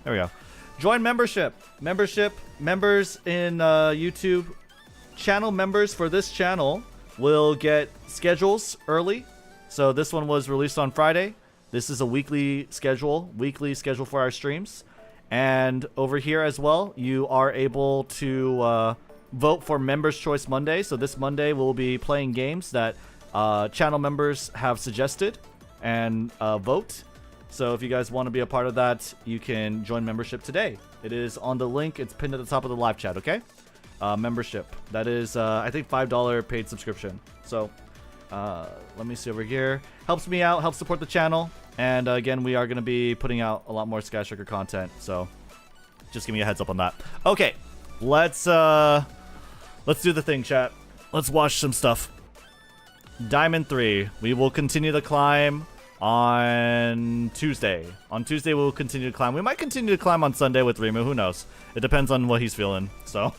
There we go. Join membership. Members in YouTube. Channel members for this channel will get schedules early. So this one was released on Friday. This is a weekly schedule for our streams. And over here as well, you are able to vote for Members Choice Monday. So this Monday we'll be playing games that channel members have suggested and vote. So if you guys want to be a part of that, you can join membership today. It is on the link. It's pinned at the top of the live chat, okay? Membership. That is, I think, $5 paid subscription. So let me see over here. Helps me out, helps support the channel. And again, we are going to be putting out a lot more Skystriker content. So just give me a heads up on that. Okay, let's do the thing, chat. Let's watch some stuff. Diamond 3. We will continue to climb on Tuesday. On Tuesday, we'll continue to climb. We might continue to climb on Sunday with Rimu. Who knows? It depends on what he's feeling. So,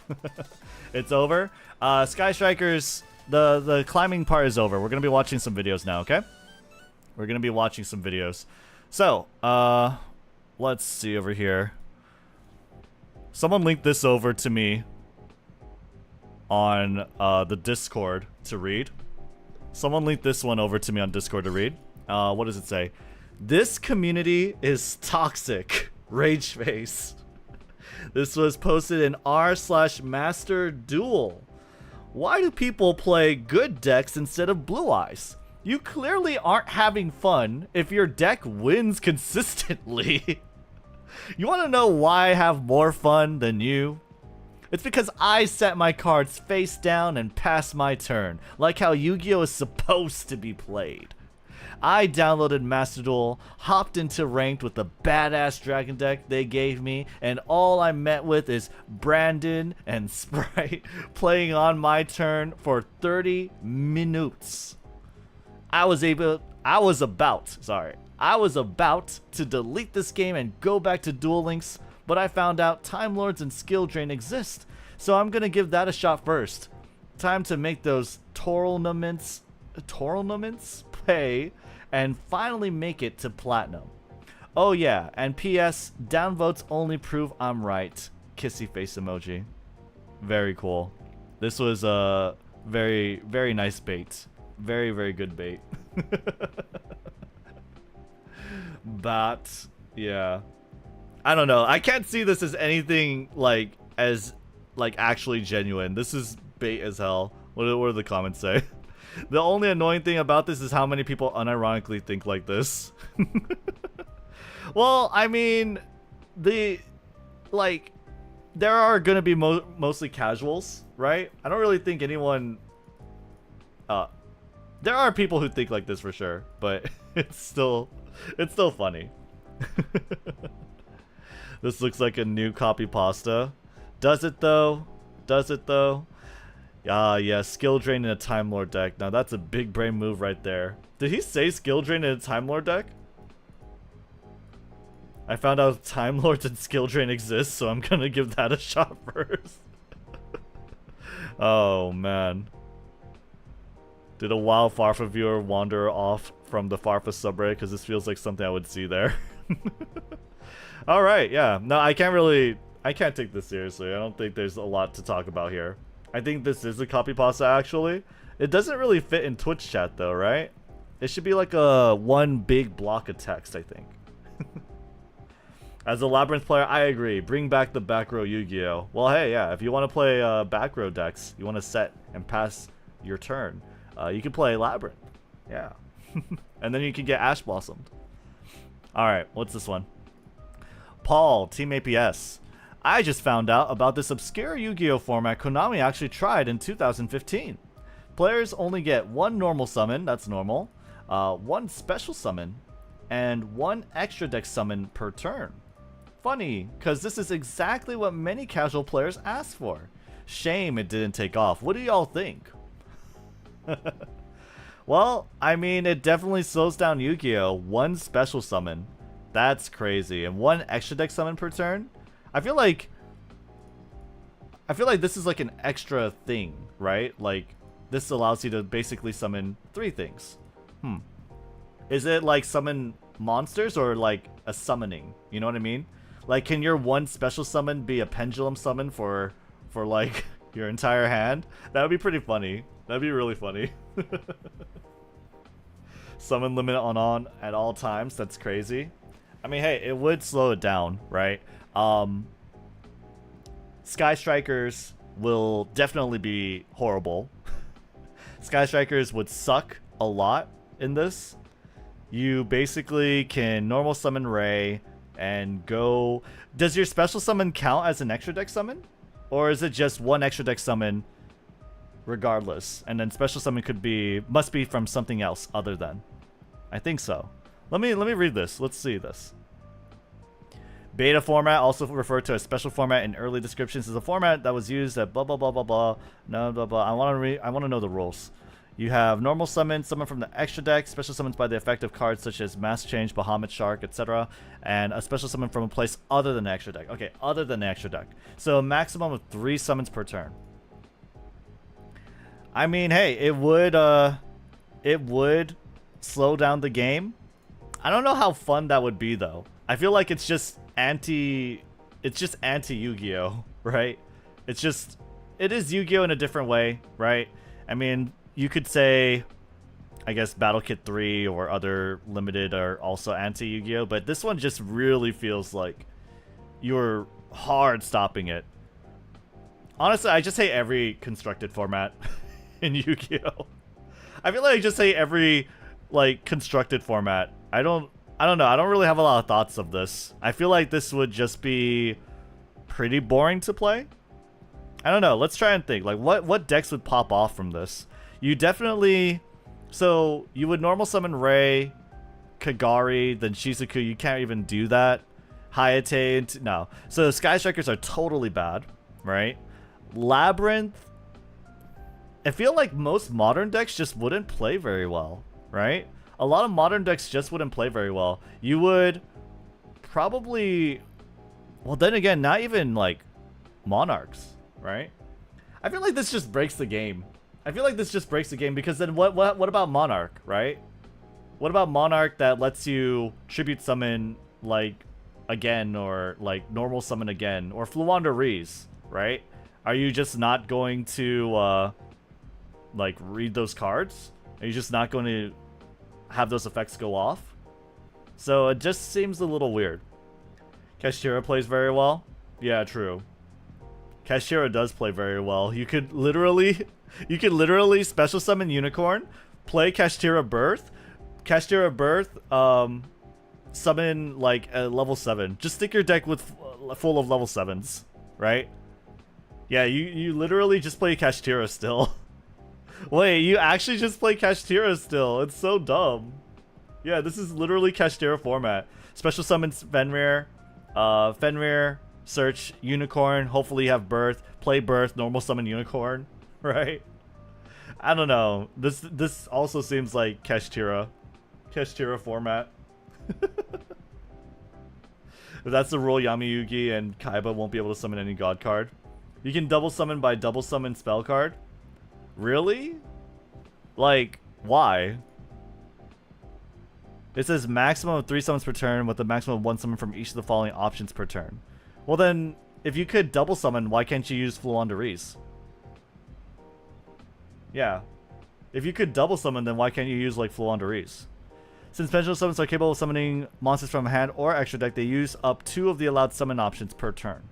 it's over. Skystrikers, the climbing part is over. We're going to be watching some videos now, okay? We're going to be watching some videos. So, let's see over here. Someone linked this over to me on the Discord to read. Someone linked this one over to me on Discord to read. What does it say? This community is toxic. Rage face. This was posted in r/masterduel. Why do people play good decks instead of blue eyes? You clearly aren't having fun if your deck wins consistently. You want to know why I have more fun than you? It's because I set my cards face down and pass my turn, like how Yu-Gi-Oh! Is supposed to be played. I downloaded Master Duel, hopped into ranked with the badass dragon deck they gave me, and all I met with is Brandon and Sprite playing on my turn for 30 minutes. I was about to delete this game and go back to Duel Links, but I found out Time Lords and Skill Drain exist, so I'm gonna give that a shot first. Time to make those tournaments pay and finally make it to Platinum. Oh yeah, and PS, downvotes only prove I'm right. Kissy face emoji. Very cool. This was a very, very nice bait. Very, very good bait. But yeah, I don't know. I can't see this as anything like actually genuine. This is bait as hell. What do the comments say? The only annoying thing about this is how many people unironically think like this. Well, I mean, there are gonna be mostly casuals, right? I don't really think anyone. There are people who think like this for sure, but it's still funny. This looks like a new copy pasta. Does it though? Does it though? Yeah, skill drain in a Time Lord deck. Now that's a big brain move right there. Did he say skill drain in a Time Lord deck? I found out Time Lords and skill drain exist, so I'm gonna give that a shot first. Oh man. Did a wild Farfa viewer wander off from the Farfa subreddit because this feels like something I would see there. Alright, yeah. No, I can't take this seriously. I don't think there's a lot to talk about here. I think this is a copy pasta actually. It doesn't really fit in Twitch chat though, right? It should be like a one big block of text, I think. As a Labyrinth player, I agree. Bring back the back row Yu-Gi-Oh! Well, hey, yeah, if you want to play back row decks, you want to set and pass your turn, you can play Labyrinth. Yeah. And then you can get Ash Blossomed. Alright, what's this one? Paul, Team APS. I just found out about this obscure Yu-Gi-Oh! Format Konami actually tried in 2015. Players only get one normal summon, that's normal, one special summon, and one extra deck summon per turn. Funny, because this is exactly what many casual players ask for. Shame it didn't take off. What do y'all think? Well, I mean, it definitely slows down Yu-Gi-Oh! One special summon. That's crazy. And one extra deck summon per turn? I feel like this is like an extra thing, right? Like, this allows you to basically summon 3 things. Is it like summon monsters or like a summoning? You know what I mean? Like, can your one special summon be a pendulum summon for like your entire hand? That would be pretty funny. That'd be really funny. Summon limit on at all times. That's crazy. I mean, hey, it would slow it down, right? Skystrikers will definitely be horrible. Skystrikers would suck a lot in this. You basically can normal summon Ray and go... Does your special summon count as an extra deck summon? Or is it just one extra deck summon regardless? And then special summon must be from something else other than. I think so. Let me read this. Let's see this. Beta format, also referred to as special format in early descriptions, is a format that was used at blah blah blah blah blah. No blah blah. I want to know the rules. You have normal summon, summon from the extra deck, special summons by the effect of cards such as Mass Change, Bahamut Shark, etc., and a special summon from a place other than the extra deck. Okay, other than the extra deck. So a maximum of 3 summons per turn. I mean, hey, it would slow down the game. I don't know how fun that would be though. I feel like it's just anti Yu-Gi-Oh, right? It is Yu-Gi-Oh in a different way, right? I mean, you could say, I guess, Battle Kit 3 or other limited are also anti-Yu-Gi-Oh, but this one just really feels like you're hard stopping it. Honestly, I just hate every constructed format in Yu-Gi-Oh. I feel like I just hate every like constructed format. I don't know. I don't really have a lot of thoughts of this. I feel like this would just be pretty boring to play. I don't know. Let's try and think. Like, what decks would pop off from this? You definitely... So, you would normal summon Rei, Kagari, then Shizuku. You can't even do that. Hayate, no. So, Skystrikers are totally bad, right? Labyrinth... I feel like most modern decks just wouldn't play very well, right? A lot of modern decks just wouldn't play very well. You would probably... Well, then again, not even, like, Monarchs, right? I feel like this just breaks the game. I feel like this just breaks the game because then what about Monarch, right? What about Monarch that lets you tribute summon, like, again, or, like, normal summon again, or Fluanda Reese, right? Are you just not going to, like, read those cards? Are you just not going to have those effects go off? So it just seems a little weird. Kashtira plays very well. Yeah, true. Kashtira does play very well. You could literally special summon Unicorn, play Kashtira Birth, summon like a level 7. Just stick your deck with full of level 7s, right? Yeah, you literally just play Kashtira still. Wait, you actually just play Kashtira still. It's so dumb. Yeah, this is literally Kashtira format. Special summons Fenrir, search Unicorn, hopefully you have Birth, play Birth, normal summon Unicorn, right? I don't know. This also seems like Kashtira format. If that's the rule, Yami Yugi and Kaiba won't be able to summon any god card. You can double summon by double summon spell card. Really? Like, why? It says maximum of 3 summons per turn with a maximum of 1 summon from each of the following options per turn. Well then, if you could double summon, why can't you use Fluanda Reese? Yeah. If you could double summon, then why can't you use, like, Fluanda Reese? Since pendulum summons are capable of summoning monsters from hand or extra deck, they use up 2 of the allowed summon options per turn.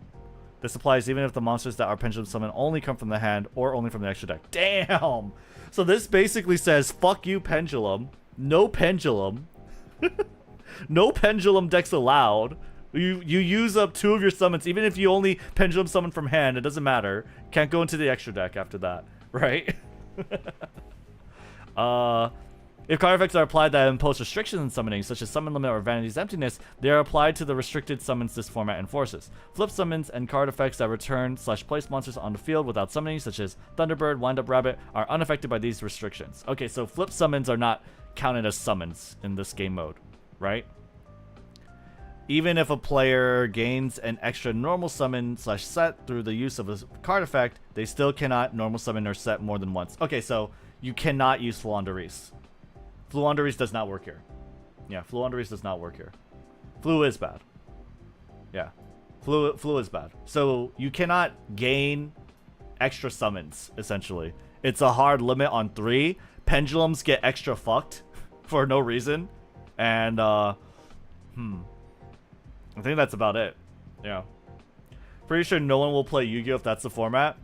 This applies even if the monsters that are pendulum summon only come from the hand or only from the extra deck. Damn! So this basically says, fuck you, Pendulum. No Pendulum. No Pendulum decks allowed. You use up 2 of your summons, even if you only Pendulum summon from hand, it doesn't matter. Can't go into the extra deck after that, right? If card effects are applied that impose restrictions on summoning, such as Summon Limit or Vanity's Emptiness, they are applied to the restricted summons this format enforces. Flip summons and card effects that return/place monsters on the field without summoning, such as Thunderbird, Wind Up Rabbit, are unaffected by these restrictions. Okay, so flip summons are not counted as summons in this game mode, right? Even if a player gains an extra normal summon/set through the use of a card effect, they still cannot normal summon or set more than once. Okay, so you cannot use Fluanda Reese. Fluanda Reese does not work here. Yeah, Fluanda Reese does not work here. Flu is bad. Yeah. Flu is bad. So you cannot gain extra summons, essentially. It's a hard limit on 3. Pendulums get extra fucked for no reason. And, I think that's about it. Yeah. Pretty sure no one will play Yu-Gi-Oh! If that's the format.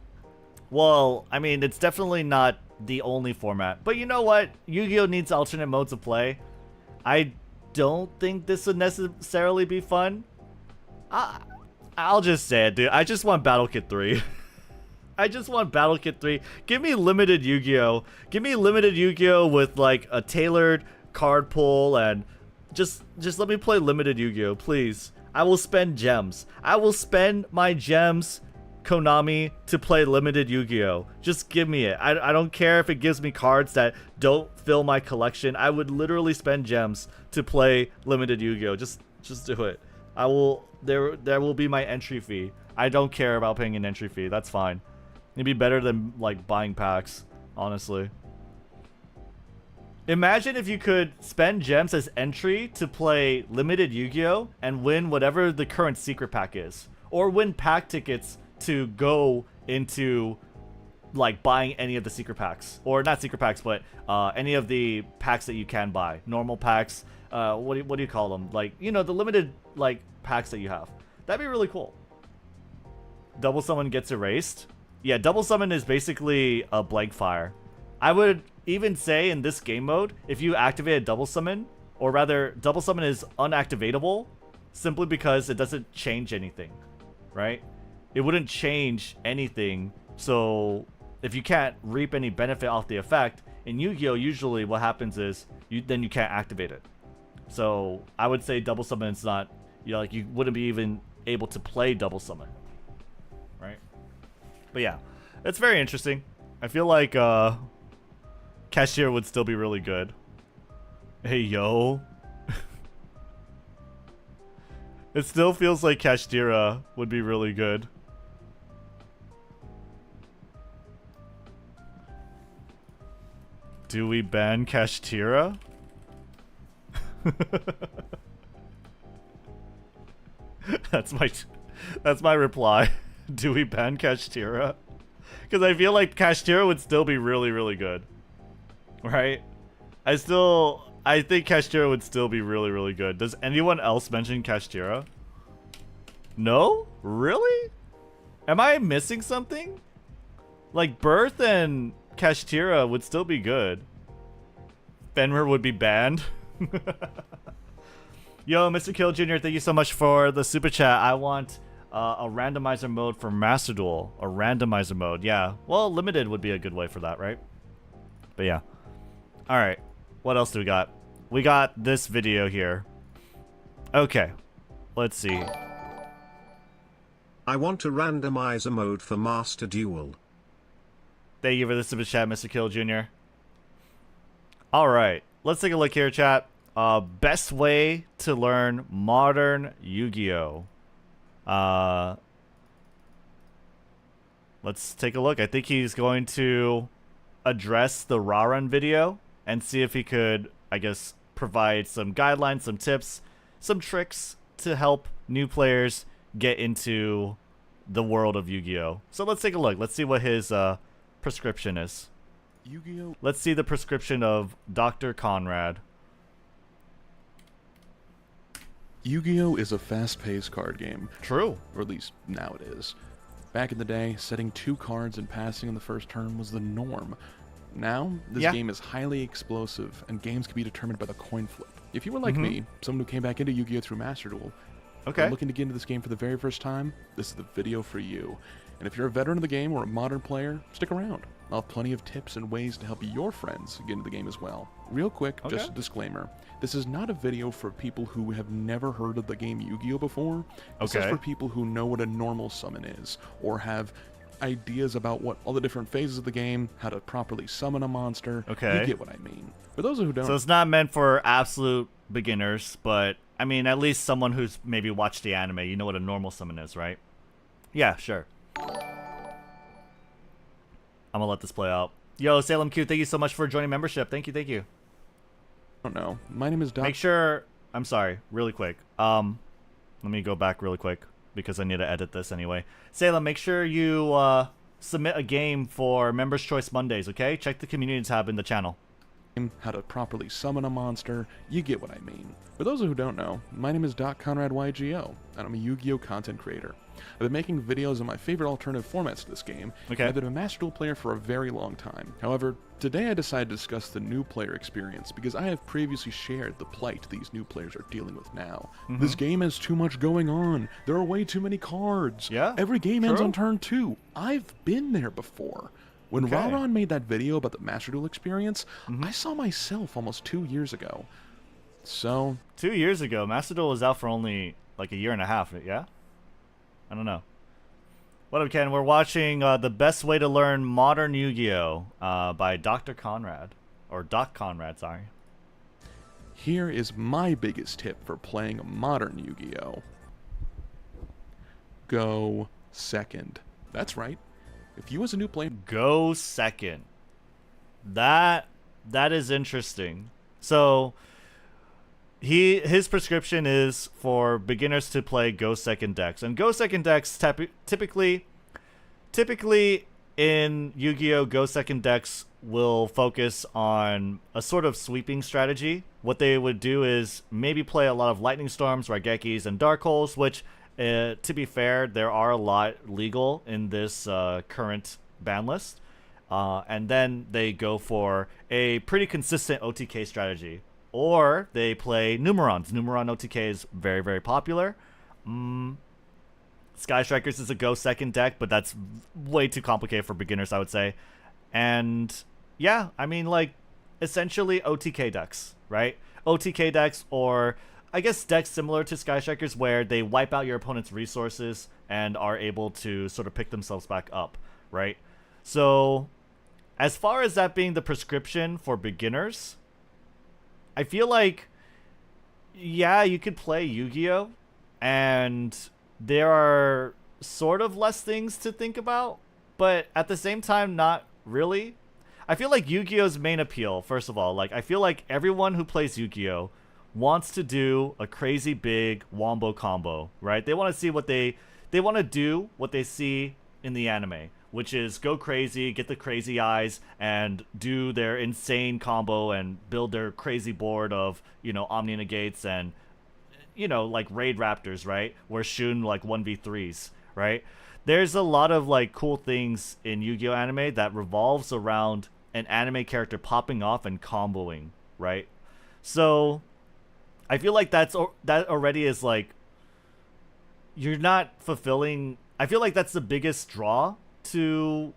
Well, I mean, it's definitely not the only format. But you know what? Yu-Gi-Oh! Needs alternate modes of play. I don't think this would necessarily be fun. I'll just say it, dude. I just want Battle Kit 3. I just want Battle Kit 3. Give me limited Yu-Gi-Oh! Give me limited Yu-Gi-Oh! With like a tailored card pull and just let me play limited Yu-Gi-Oh! Please. I will spend gems. I will spend my gems, Konami, to play limited Yu-Gi-Oh! Just give me it. I don't care if it gives me cards that don't fill my collection. I would literally spend gems to play limited Yu-Gi-Oh! Just do it. I will. There will be my entry fee. I don't care about paying an entry fee. That's fine. It'd be better than like buying packs, honestly. Imagine if you could spend gems as entry to play limited Yu-Gi-Oh! And win whatever the current secret pack is, or win pack tickets to go into like buying any of the secret packs, or not secret packs, but any of the packs that you can buy, normal packs, what do you call them, like, you know, the limited like packs that you have. That'd be really cool. Double summon gets erased. Yeah, double summon is basically a blank fire. I would even say in this game mode, if you activate a double summon, or rather, double summon is unactivatable simply because it doesn't change anything, right? It wouldn't change anything, so if you can't reap any benefit off the effect, in Yu-Gi-Oh! Usually what happens is then you can't activate it. So I would say double summon is not, you know, like you wouldn't be even able to play double summon, right? But yeah, it's very interesting. I feel like Kashtira would still be really good. Hey yo. It still feels like Kashtira would be really good. Do we ban Kashtira? That's my reply. Do we ban Kashtira? Because I feel like Kashtira would still be really, really good. Right? I think Kashtira would still be really, really good. Does anyone else mention Kashtira? No? Really? Am I missing something? Like, Birth and Kashtira would still be good. Fenrir would be banned. Yo, Mr. Kill Jr., thank you so much for the super chat. I want a randomizer mode for Master Duel. A randomizer mode, yeah. Well, limited would be a good way for that, right? But yeah. Alright. What else do we got? We got this video here. Okay. Let's see. I want to randomize a mode for Master Duel. Thank you for the super chat, Mr. Kill Jr. Alright. Let's take a look here, chat. Best way to learn modern Yu-Gi-Oh! Let's take a look. I think he's going to address the Rarun video and see if he could, I guess, provide some guidelines, some tips, some tricks to help new players get into the world of Yu-Gi-Oh! So let's take a look. Let's see what his prescription is. Yu-Gi-Oh! Let's see the prescription of Dr. Conrad. Yu-Gi-Oh! Is a fast-paced card game. True. Or at least now it is. Back in the day, setting 2 cards and passing in the first turn was the norm. Now, this game is highly explosive, and games can be determined by the coin flip. If you were like me, someone who came back into Yu-Gi-Oh! Through Master Duel, and looking to get into this game for the very first time, this is the video for you. And if you're a veteran of the game or a modern player, stick around. I'll have plenty of tips and ways to help your friends get into the game as well. Real quick, just a disclaimer. This is not a video for people who have never heard of the game Yu-Gi-Oh! Before. This is for people who know what a normal summon is, or have ideas about what all the different phases of the game, how to properly summon a monster. You get what I mean. For those who don't... So it's not meant for absolute beginners, but, I mean, at least someone who's maybe watched the anime, you know what a normal summon is, right? Yeah, sure. I'm gonna let this play out. Yo, Salem Q, thank you so much for joining membership. Thank you, thank you. I don't know. My name is Doc. Make sure... I'm sorry, really quick. Let me go back really quick, because I need to edit this anyway. Salem, make sure you submit a game for Members' Choice Mondays, okay? Check the community tab in the channel. How to properly summon a monster, you get what I mean. For those who don't know, my name is Doc Conrad YGO, and I'm a Yu-Gi-Oh! Content creator. I've been making videos on my favorite alternative formats to this game, and I've been a Master Duel player for a very long time. However, today I decided to discuss the new player experience, because I have previously shared the plight these new players are dealing with now. This game has too much going on. There are way too many cards. Yeah, every game ends on turn 2. I've been there before. When Rarun made that video about the Master Duel experience, I saw myself almost 2 years ago. So... 2 years ago? Master Duel was out for only like a year and a half, yeah? I don't know. What up, Ken? We're watching The Best Way to Learn Modern Yu-Gi-Oh! By Dr. Conrad. Or Doc Conrad, sorry. Here is my biggest tip for playing modern Yu-Gi-Oh! Go second. That's right. If you as a new player... Go second. That is interesting. So... His prescription is for beginners to play Go Second decks. And Go Second decks typically in Yu-Gi-Oh! Go Second decks will focus on a sort of sweeping strategy. What they would do is maybe play a lot of Lightning Storms, Raigekis, and Dark Holes, which, to be fair, there are a lot legal in this current ban list. and then they go for a pretty consistent OTK strategy. Or they play Numerons. Numeron OTK is very, very popular. Skystrikers is a go second deck, but that's way too complicated for beginners, I would say. And yeah, I mean, like, essentially OTK decks, right? OTK decks, or I guess decks similar to Skystrikers where they wipe out your opponent's resources and are able to sort of pick themselves back up, right? So as far as that being the prescription for beginners, I feel like, yeah, you could play Yu-Gi-Oh! And there are sort of less things to think about, but at the same time, not really. I feel like Yu-Gi-Oh's main appeal, first of all, like, I feel like everyone who plays Yu-Gi-Oh! Wants to do a crazy big wombo combo, right? They want to see what they want to do what they see in the anime, which is go crazy, get the crazy eyes, and do their insane combo and build their crazy board of, you know, Omni Negates and, you know, like Raid Raptors, right? Where Shun like 1v3s, right? There's a lot of like cool things in Yu-Gi-Oh! Anime that revolves around an anime character popping off and comboing, right? So I feel like that already is like, you're not fulfilling. I feel like that's the biggest draw to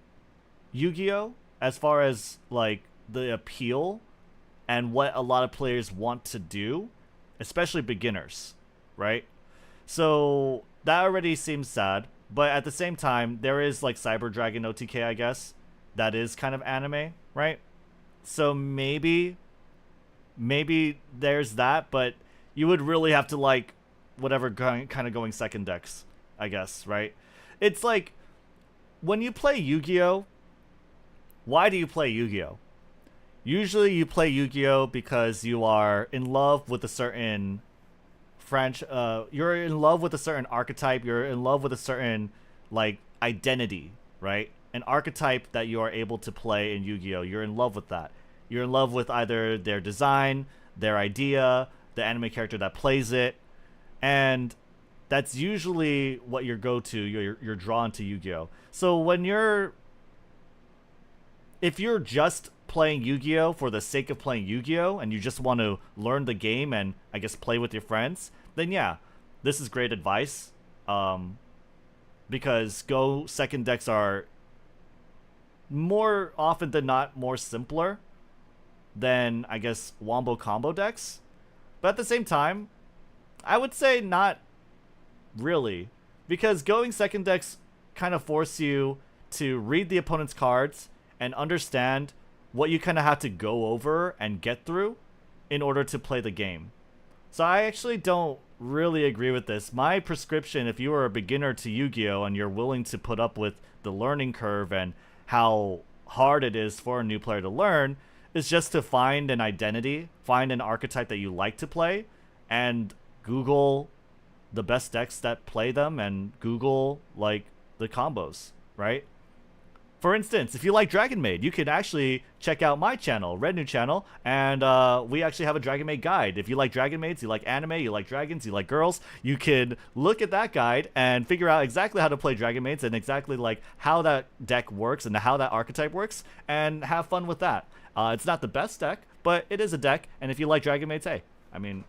Yu-Gi-Oh! As far as like the appeal and what a lot of players want to do, especially beginners, right? So that already seems sad, but at the same time, there is like Cyber Dragon OTK, I guess, that is kind of anime, right? So maybe there's that, but you would really have to like whatever kind of going second decks, I guess, right? It's like, when you play Yu-Gi-Oh! Why do you play Yu-Gi-Oh! Usually you play Yu-Gi-Oh! Because you are in love with a certain you're in love with a certain archetype, you're in love with a certain like identity, right? An archetype that you are able to play in Yu-Gi-Oh! You're in love with that. You're in love with either their design, their idea, the anime character that plays it, and that's usually what your go-to. You're drawn to Yu-Gi-Oh! So if you're just playing Yu-Gi-Oh! For the sake of playing Yu-Gi-Oh! And you just want to learn the game and I guess play with your friends, then yeah, this is great advice. Because go second decks are more often than not more simpler than I guess wombo combo decks. But at the same time, I would say not really, because going second decks kind of force you to read the opponent's cards and understand what you kind of have to go over and get through in order to play the game. So I actually don't really agree with this. My prescription, if you are a beginner to Yu-Gi-Oh! And you're willing to put up with the learning curve and how hard it is for a new player to learn, is just to find an identity, find an archetype that you like to play, and Google the best decks that play them, and Google like the combos, right? For instance, if you like Dragon Maid, you can actually check out my channel, Rednu channel, and we actually have a Dragon Maid guide. If you like Dragon Maids, you like anime, you like dragons, you like girls, you can look at that guide and figure out exactly how to play Dragon Maids and exactly like how that deck works and how that archetype works, and have fun with that. It's not the best deck, but it is a deck, and if you like Dragon Maids, hey, I mean,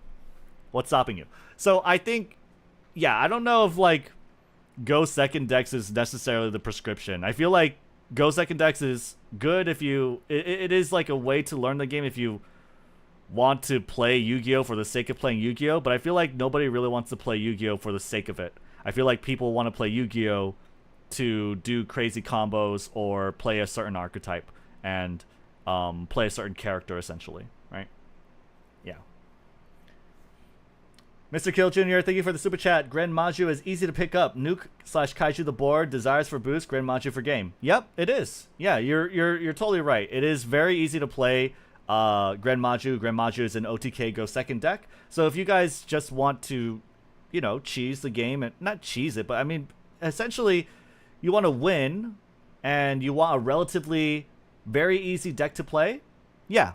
what's stopping you? So I think, yeah, I don't know if like go second decks is necessarily the prescription. I feel like go second decks is good if you it is like a way to learn the game if you want to play Yu-Gi-Oh! For the sake of playing Yu-Gi-Oh! But I feel like nobody really wants to play Yu-Gi-Oh! For the sake of it. I feel like people want to play Yu-Gi-Oh! To do crazy combos or play a certain archetype and play a certain character, essentially, right? Yeah. Mr. Kill Jr., thank you for the super chat. Grand Maju is easy to pick up. Nuke / Kaiju the board. Desires for boost. Grand Maju for game. Yep, it is. Yeah, you're totally right. It is very easy to play Grand Maju. Grand Maju is an OTK go second deck. So if you guys just want to, you know, cheese the game, and not cheese it, but I mean, essentially, you want to win and you want a relatively very easy deck to play, yeah,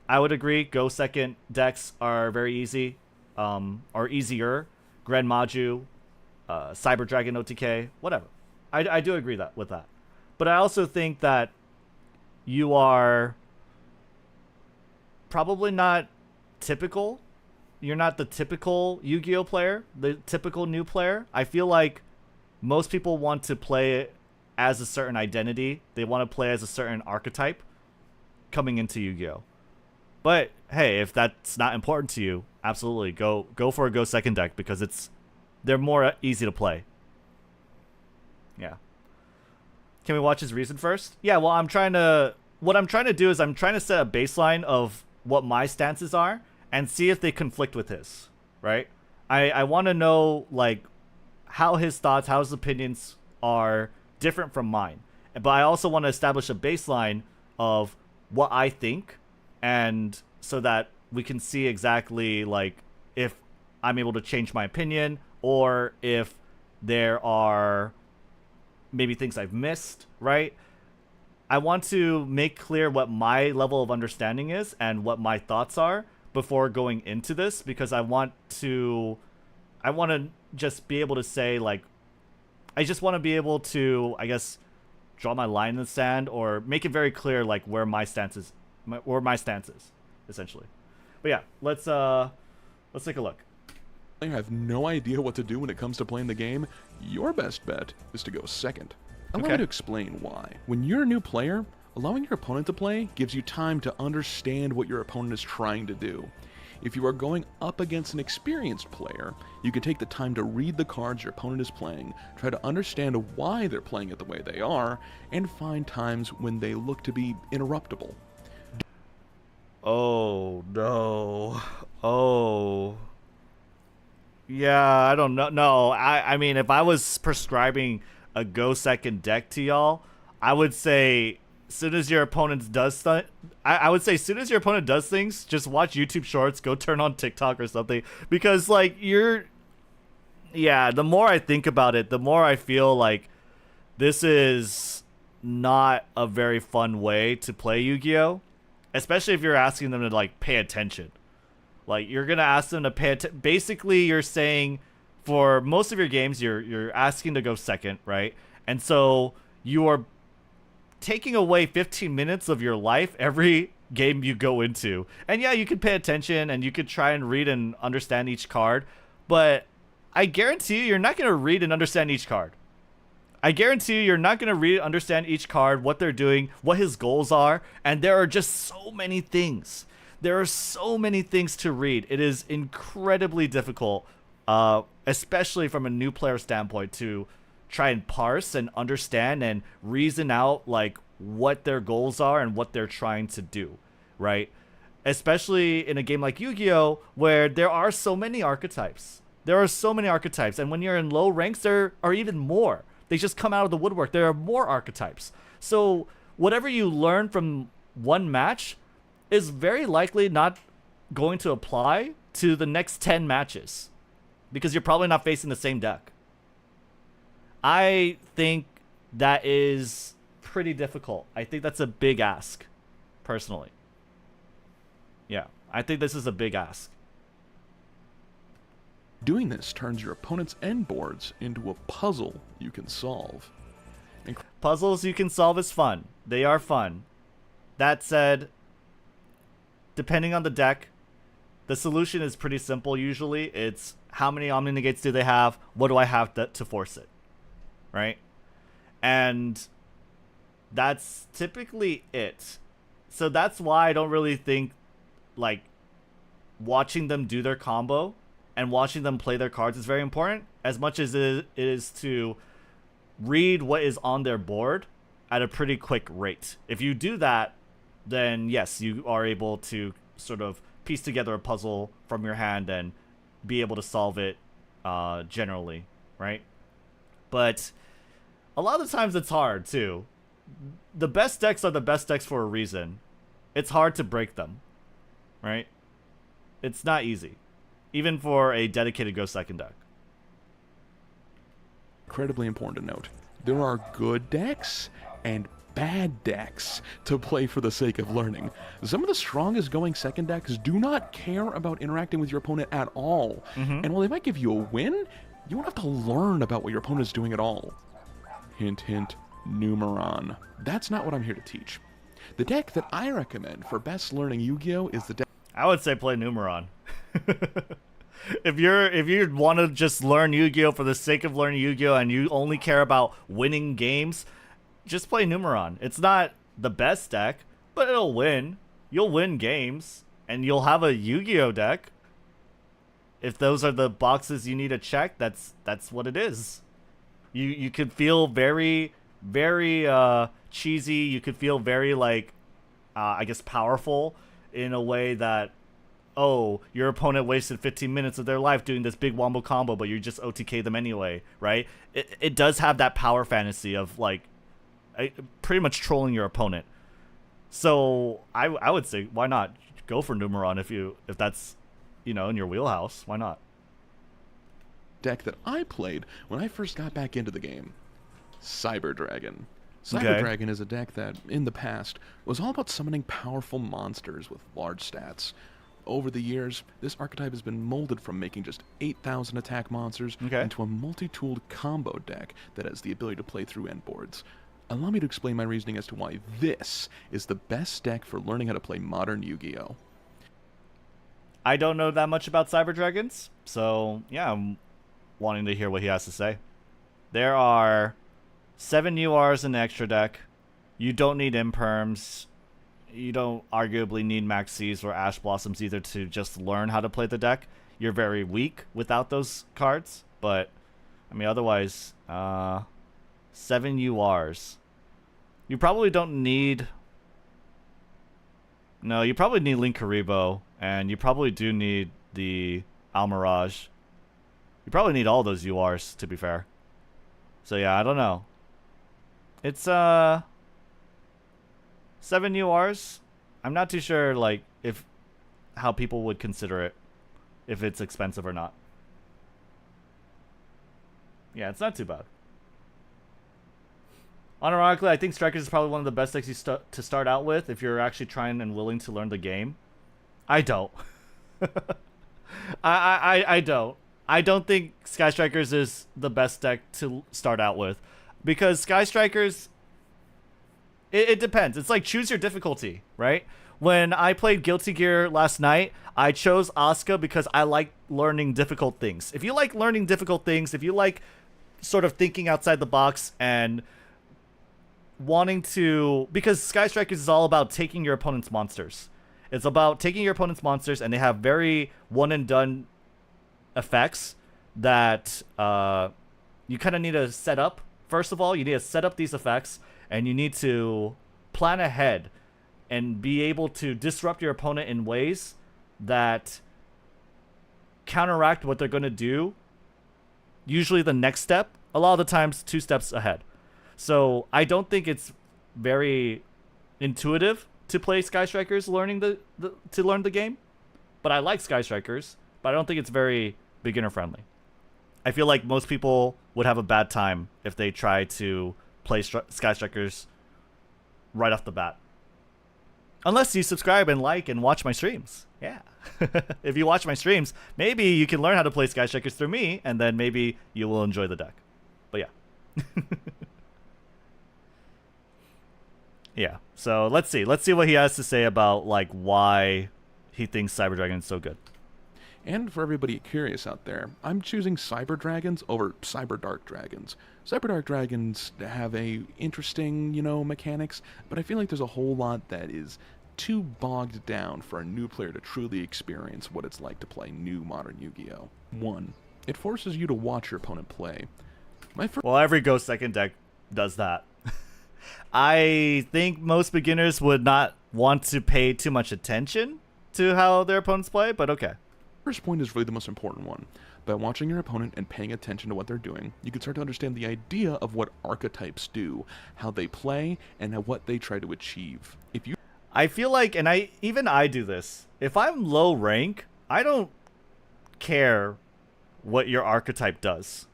I would agree. Go second decks are very easy. Or easier. Grand Maju, Cyber Dragon OTK, whatever. I do agree with that. But I also think that you are probably not typical. You're not the typical Yu-Gi-Oh player, the typical new player. I feel like most people want to play as a certain identity. They want to play as a certain archetype coming into Yu-Gi-Oh. But hey, if that's not important to you, absolutely go for a Go second deck, because they're more easy to play. Yeah. Can we watch his reason first? Yeah, well, what I'm trying to do is I'm trying to set a baseline of what my stances are and see if they conflict with his, right? I want to know, like, how his thoughts, how his opinions are different from mine. But I also want to establish a baseline of what I think, and so that we can see exactly, like, if I'm able to change my opinion, or if there are maybe things I've missed, right? I want to make clear what my level of understanding is and what my thoughts are before going into this, because I want to just be able to say, like, I just want to be able to, I guess, draw my line in the sand, or make it very clear, like, where my stance is, essentially. But yeah, let's take a look. I have no idea what to do when it comes to playing the game. Your best bet is to go second. Allow me to explain why. When you're a new player, allowing your opponent to play gives you time to understand what your opponent is trying to do. If you are going up against an experienced player, you can take the time to read the cards your opponent is playing, try to understand why they're playing it the way they are, and find times when they look to be interruptible. Oh, no. Oh. Yeah, I don't know. No, I mean, if I was prescribing a Go second deck to y'all, I would say, as soon as your opponent does I would say, as soon as your opponent does things, just watch YouTube Shorts, go turn on TikTok or something, because, like, yeah, the more I think about it, the more I feel like this is not a very fun way to play Yu-Gi-Oh, especially if you're asking them to, like, pay attention. Like, you're gonna ask them to pay attention. Basically, you're saying, for most of your games, you're asking to go second, right? And so you are taking away 15 minutes of your life every game you go into. And yeah, you can pay attention and you could try and read and understand each card, but I guarantee you're not going to read and understand each card. I guarantee you're not going to read and understand each card, what they're doing, what his goals are, and there are just so many things. There are so many things to read. It is incredibly difficult, especially from a new player standpoint, to try and parse and understand and reason out, like, what their goals are and what they're trying to do, right? Especially in a game like Yu-Gi-Oh, where there are so many archetypes. There are so many archetypes, and when you're in low ranks, there are even more. They just come out of the woodwork. There are more archetypes. So whatever you learn from one match is very likely not going to apply to the next 10 matches, because you're probably not facing the same deck. I think that is pretty difficult. I think that's a big ask, personally. Yeah, I think this is a big ask. Doing this turns your opponent's end boards into a puzzle you can solve. Puzzles you can solve is fun. They are fun. That said, depending on the deck, the solution is pretty simple usually. It's, how many Omni Negates do they have? What do I have to force it? Right? And that's typically it. So that's why I don't really think, like, watching them do their combo and watching them play their cards is very important, as much as it is to read what is on their board at a pretty quick rate. If you do that, then yes, you are able to sort of piece together a puzzle from your hand and be able to solve it generally, right? But a lot of the times it's hard too. The best decks are the best decks for a reason. It's hard to break them, right? It's not easy, even for a dedicated Go second deck. Incredibly important to note, there are good decks and bad decks to play for the sake of learning. Some of the strongest going second decks do not care about interacting with your opponent at all. And while they might give you a win, you won't have to learn about what your opponent is doing at all. Hint, hint, Numeron. That's not what I'm here to teach. The deck that I recommend for best learning Yu-Gi-Oh is the deck. I would say play Numeron. If you want to just learn Yu-Gi-Oh for the sake of learning Yu-Gi-Oh and you only care about winning games, just play Numeron. It's not the best deck, but it'll win. You'll win games, and you'll have a Yu-Gi-Oh deck. If those are the boxes you need to check, that's what it is. You could feel very, very cheesy. You could feel very like, I guess, powerful in a way that, oh, your opponent wasted 15 minutes of their life doing this big wombo combo, but you just OTK them anyway, right? It does have that power fantasy of like pretty much trolling your opponent. So I would say, why not go for Numeron if that's, you know, in your wheelhouse? Why not? Deck that I played when I first got back into the game, Cyber Dragon. Okay. Cyber Dragon is a deck that, in the past, was all about summoning powerful monsters with large stats. Over the years, this archetype has been molded from making just 8,000 attack monsters into a multi-tooled combo deck that has the ability to play through end boards. Allow me to explain my reasoning as to why this is the best deck for learning how to play modern Yu-Gi-Oh! I don't know that much about Cyber Dragons, so yeah, I'm wanting to hear what he has to say. There are 7 URs in the extra deck. You don't need imperms. You don't arguably need Maxis or Ash Blossoms either to just learn how to play the deck. You're very weak without those cards, but I mean otherwise, 7 URs. You probably don't need... No, you probably need Link Karibo, and you probably do need the Almirage. You probably need all those URs, to be fair. So yeah, I don't know. It's 7 URs. I'm not too sure like how people would consider it, if it's expensive or not. Yeah, it's not too bad. Unironically, I think Strikers is probably one of the best decks to start out with if you're actually trying and willing to learn the game. I don't. I don't. I don't think Sky Strikers is the best deck to start out with, because Sky Strikers, it depends. It's like choose your difficulty, right? When I played Guilty Gear last night, I chose Asuka because I like learning difficult things. If you like learning difficult things, if you like sort of thinking outside the box and wanting to, because Sky Strikers is all about taking your opponent's monsters. It's about taking your opponent's monsters, and they have very one and done effects that you kind of need to set up. First of all, you need to set up these effects, and you need to plan ahead and be able to disrupt your opponent in ways that counteract what they're going to do. Usually the next step, a lot of the times 2 steps ahead. So I don't think it's very intuitive to play Sky Strikers to learn the game. But I like Sky Strikers, but I don't think it's very beginner friendly. I feel like most people would have a bad time if they try to play Sky Strikers right off the bat. Unless you subscribe and like and watch my streams. Yeah. If you watch my streams, maybe you can learn how to play Sky Strikers through me, and then maybe you will enjoy the deck. But yeah. Yeah, so let's see what he has to say about like why he thinks Cyber Dragon is so good. And for everybody curious out there, I'm choosing Cyber Dragons over Cyber Dark Dragons. Cyber Dark Dragons have a interesting, mechanics, but I feel like there's a whole lot that is too bogged down for a new player to truly experience what it's like to play new modern Yu-Gi-Oh! 1. It forces you to watch your opponent play. Well, every Ghost Second deck does that. I think most beginners would not want to pay too much attention to how their opponents play, but okay. First point is really the most important one. By watching your opponent and paying attention to what they're doing, you can start to understand the idea of what archetypes do, how they play, and what they try to achieve. I feel like, and I do this, if I'm low rank, I don't care what your archetype does.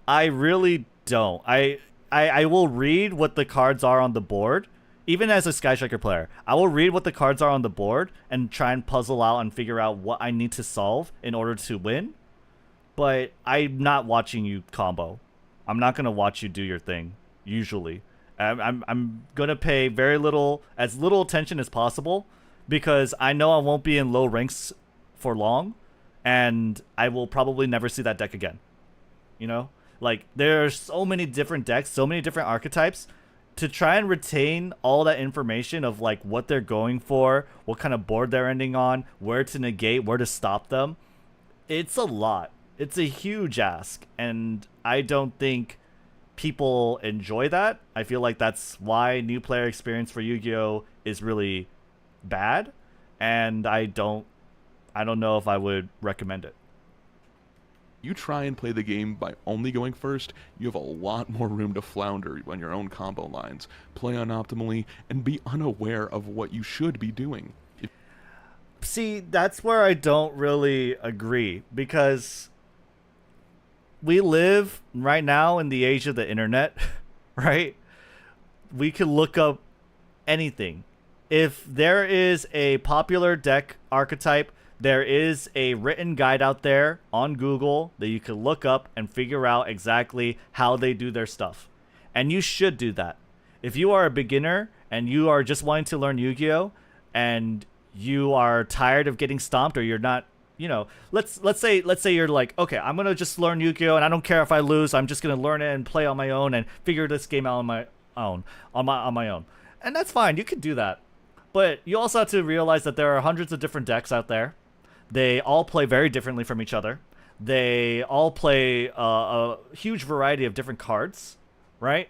I really don't. I will read what the cards are on the board. Even as a Sky Striker player, I will read what the cards are on the board and try and puzzle out and figure out what I need to solve in order to win. But I'm not watching you combo. I'm not going to watch you do your thing, usually. I'm gonna pay as little attention as possible, because I know I won't be in low ranks for long, and I will probably never see that deck again. You know, like there are so many different decks, so many different archetypes. To try and retain all that information of like what they're going for, what kind of board they're ending on, where to negate, where to stop them, it's a lot. It's a huge ask, and I don't think people enjoy that. I feel like that's why new player experience for Yu-Gi-Oh is really bad, and I don't know if I would recommend it. You try and play the game by only going first, you have a lot more room to flounder on your own combo lines, play unoptimally, and be unaware of what you should be doing. See, that's where I don't really agree, because we live right now in the age of the internet, right? We can look up anything. If there is a popular deck archetype, there is a written guide out there on Google that you can look up and figure out exactly how they do their stuff. And you should do that. If you are a beginner and you are just wanting to learn Yu-Gi-Oh! And you are tired of getting stomped, or you're not, you know, let's say you're like, okay, I'm gonna just learn Yu-Gi-Oh! And I don't care if I lose, I'm just gonna learn it and play on my own and figure this game out on my own. And that's fine, you can do that. But you also have to realize that there are hundreds of different decks out there. They all play very differently from each other. They all play a huge variety of different cards, right?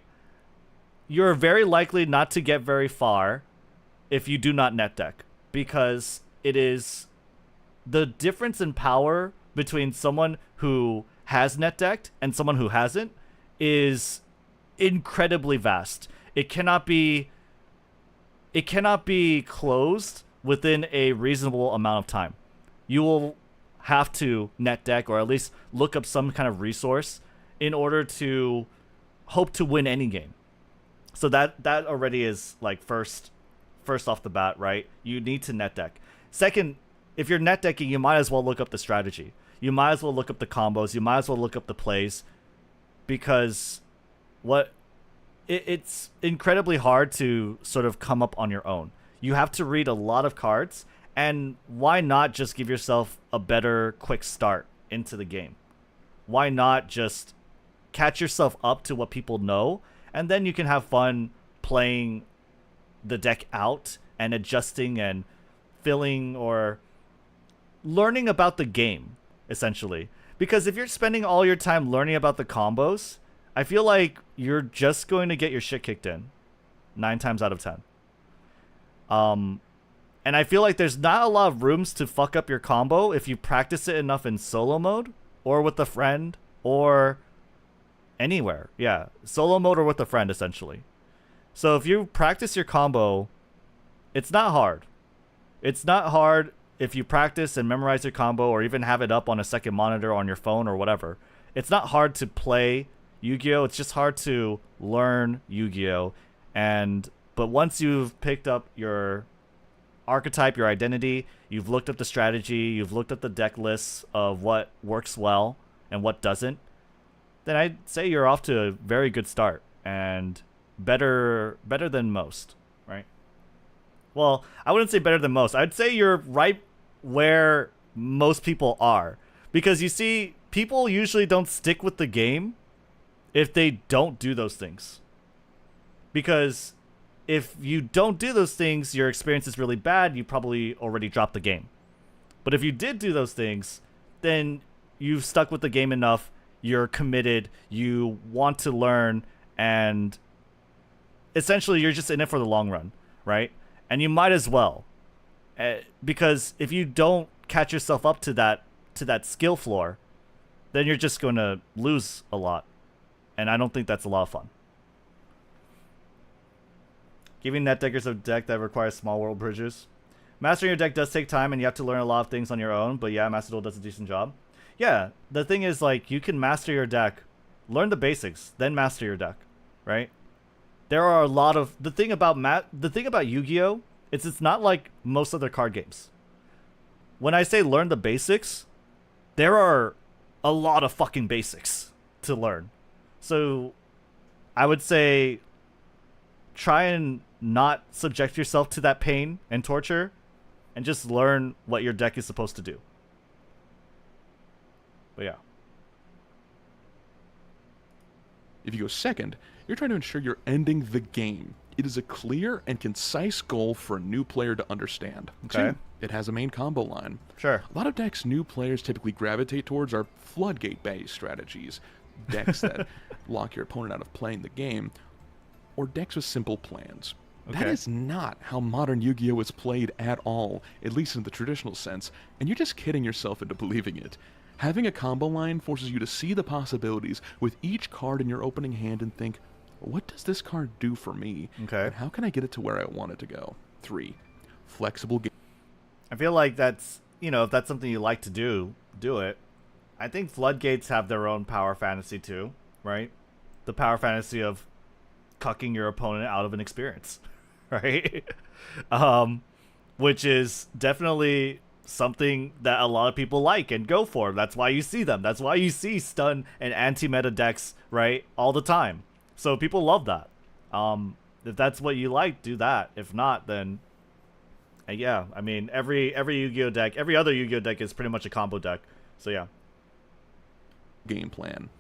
You're very likely not to get very far if you do not net deck, because it is the difference in power between someone who has net decked and someone who hasn't is incredibly vast. It cannot be closed within a reasonable amount of time. You will have to net deck, or at least look up some kind of resource in order to hope to win any game. So that already is like first off the bat, right? You need to net deck. Second, if you're net decking, you might as well look up the strategy. You might as well look up the combos. You might as well look up the plays, because it's incredibly hard to sort of come up on your own. You have to read a lot of cards. And why not just give yourself a better quick start into the game? Why not just catch yourself up to what people know, and then you can have fun playing the deck out and adjusting and filling or learning about the game, essentially. Because if you're spending all your time learning about the combos, I feel like you're just going to get your shit kicked in 9 times out of 10. And I feel like there's not a lot of rooms to fuck up your combo if you practice it enough in solo mode, or with a friend, or anywhere. Yeah, solo mode or with a friend, essentially. So if you practice your combo, it's not hard. It's not hard if you practice and memorize your combo, or even have it up on a second monitor on your phone or whatever. It's not hard to play Yu-Gi-Oh! It's just hard to learn Yu-Gi-Oh! But once you've picked up your archetype, your identity, you've looked up the strategy, you've looked at the deck lists of what works well and what doesn't, then I'd say you're off to a very good start, and better than most, right? Well, I wouldn't say better than most. I'd say you're right where most people are, because you see, people usually don't stick with the game if they don't do those things. Because if you don't do those things, your experience is really bad, you probably already dropped the game. But if you did do those things, then you've stuck with the game enough, you're committed, you want to learn, and essentially you're just in it for the long run, right? And you might as well. Because if you don't catch yourself up to that skill floor, then you're just going to lose a lot. And I don't think that's a lot of fun. Giving net deckers a deck that requires small world bridges. Mastering your deck does take time, and you have to learn a lot of things on your own, but yeah, Master Duel does a decent job. Yeah, the thing is, like, you can master your deck, learn the basics, then master your deck, right? There are a lot of... The thing about Yu-Gi-Oh! is it's not like most other card games. When I say learn the basics, there are a lot of fucking basics to learn. So I would say try and not subject yourself to that pain and torture, and just learn what your deck is supposed to do. But yeah. If you go second, you're trying to ensure you're ending the game. It is a clear and concise goal for a new player to understand. Okay. 2, it has a main combo line. Sure. A lot of decks new players typically gravitate towards are floodgate-based strategies, decks that lock your opponent out of playing the game, or decks with simple plans. That Okay. is not how modern Yu-Gi-Oh! Is played at all, at least in the traditional sense, and you're just kidding yourself into believing it. Having a combo line forces you to see the possibilities with each card in your opening hand and think, what does this card do for me? Okay. And how can I get it to where I want it to go? 3, flexible game. I feel like that's, you know, if that's something you like to do, do it. I think floodgates have their own power fantasy too, right? The power fantasy of cucking your opponent out of an experience, right? Which is definitely something that a lot of people like and go for. That's why you see them. That's why you see stun and anti-meta decks, right, all the time. So people love that. If that's what you like, do that. If not, then yeah, I mean, every Yu-Gi-Oh deck, every other Yu-Gi-Oh deck is pretty much a combo deck. So yeah. Game plan.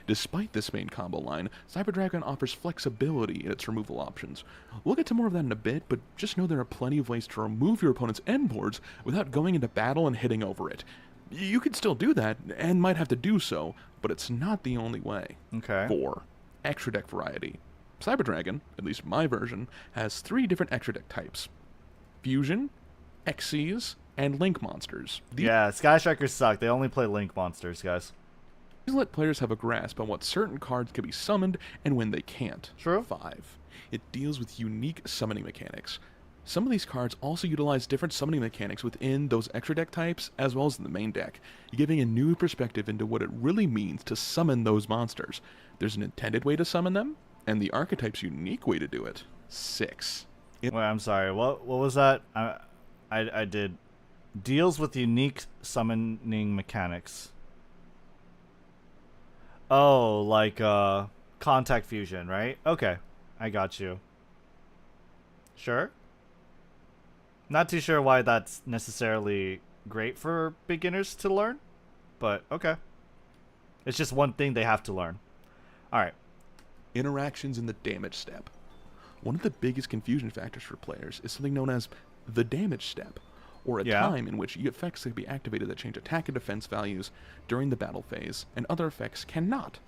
Despite this main combo line, Cyber Dragon offers flexibility in its removal options. We'll get to more of that in a bit, but just know there are plenty of ways to remove your opponent's end boards without going into battle and hitting over it. You could still do that, and might have to do so, but it's not the only way. Okay. 4, extra deck variety. Cyber Dragon, at least my version, has 3 different extra deck types: Fusion, Xyz, and Link monsters. Yeah, Skystrikers suck. They only play Link monsters, guys. These let players have a grasp on what certain cards can be summoned and when they can't. True. 5. It deals with unique summoning mechanics. Some of these cards also utilize different summoning mechanics within those extra deck types as well as in the main deck, giving a new perspective into what it really means to summon those monsters. There's an intended way to summon them, and the archetype's unique way to do it. 6. Wait, I'm sorry. What was that? I did deals with unique summoning mechanics. Oh, like contact fusion, right? Okay, I got you. Sure. Not too sure why that's necessarily great for beginners to learn, but okay. It's just one thing they have to learn. All right. Interactions in the damage step. One of the biggest confusion factors for players is something known as the damage step, or a time in which effects can be activated that change attack and defense values during the battle phase, and other effects cannot.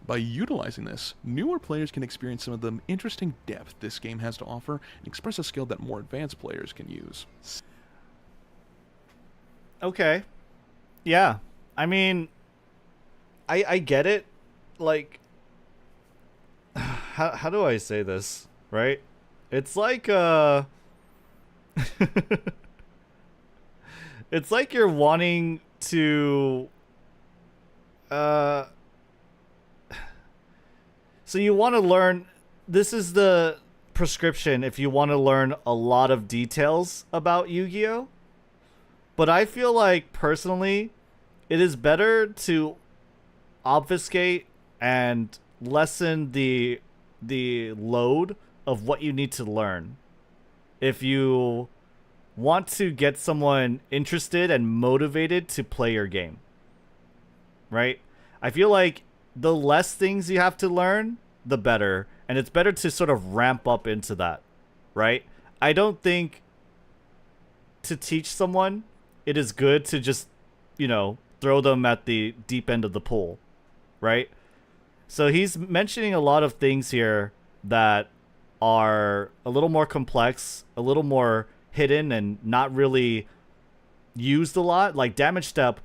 By utilizing this, newer players can experience some of the interesting depth this game has to offer and express a skill that more advanced players can use. Okay. Yeah. I mean, I get it. Like, how do I say this, right? It's like, it's like you're wanting to, so you want to learn, this is the prescription if you want to learn a lot of details about Yu-Gi-Oh! But I feel like, personally, it is better to obfuscate and lessen the load of what you need to learn. If you want to get someone interested and motivated to play your game, right? I feel like the less things you have to learn, the better. And it's better to sort of ramp up into that, right? I don't think to teach someone, it is good to just, you know, throw them at the deep end of the pool, right? So he's mentioning a lot of things here that are a little more complex, a little more hidden, and not really used a lot. Like damage step,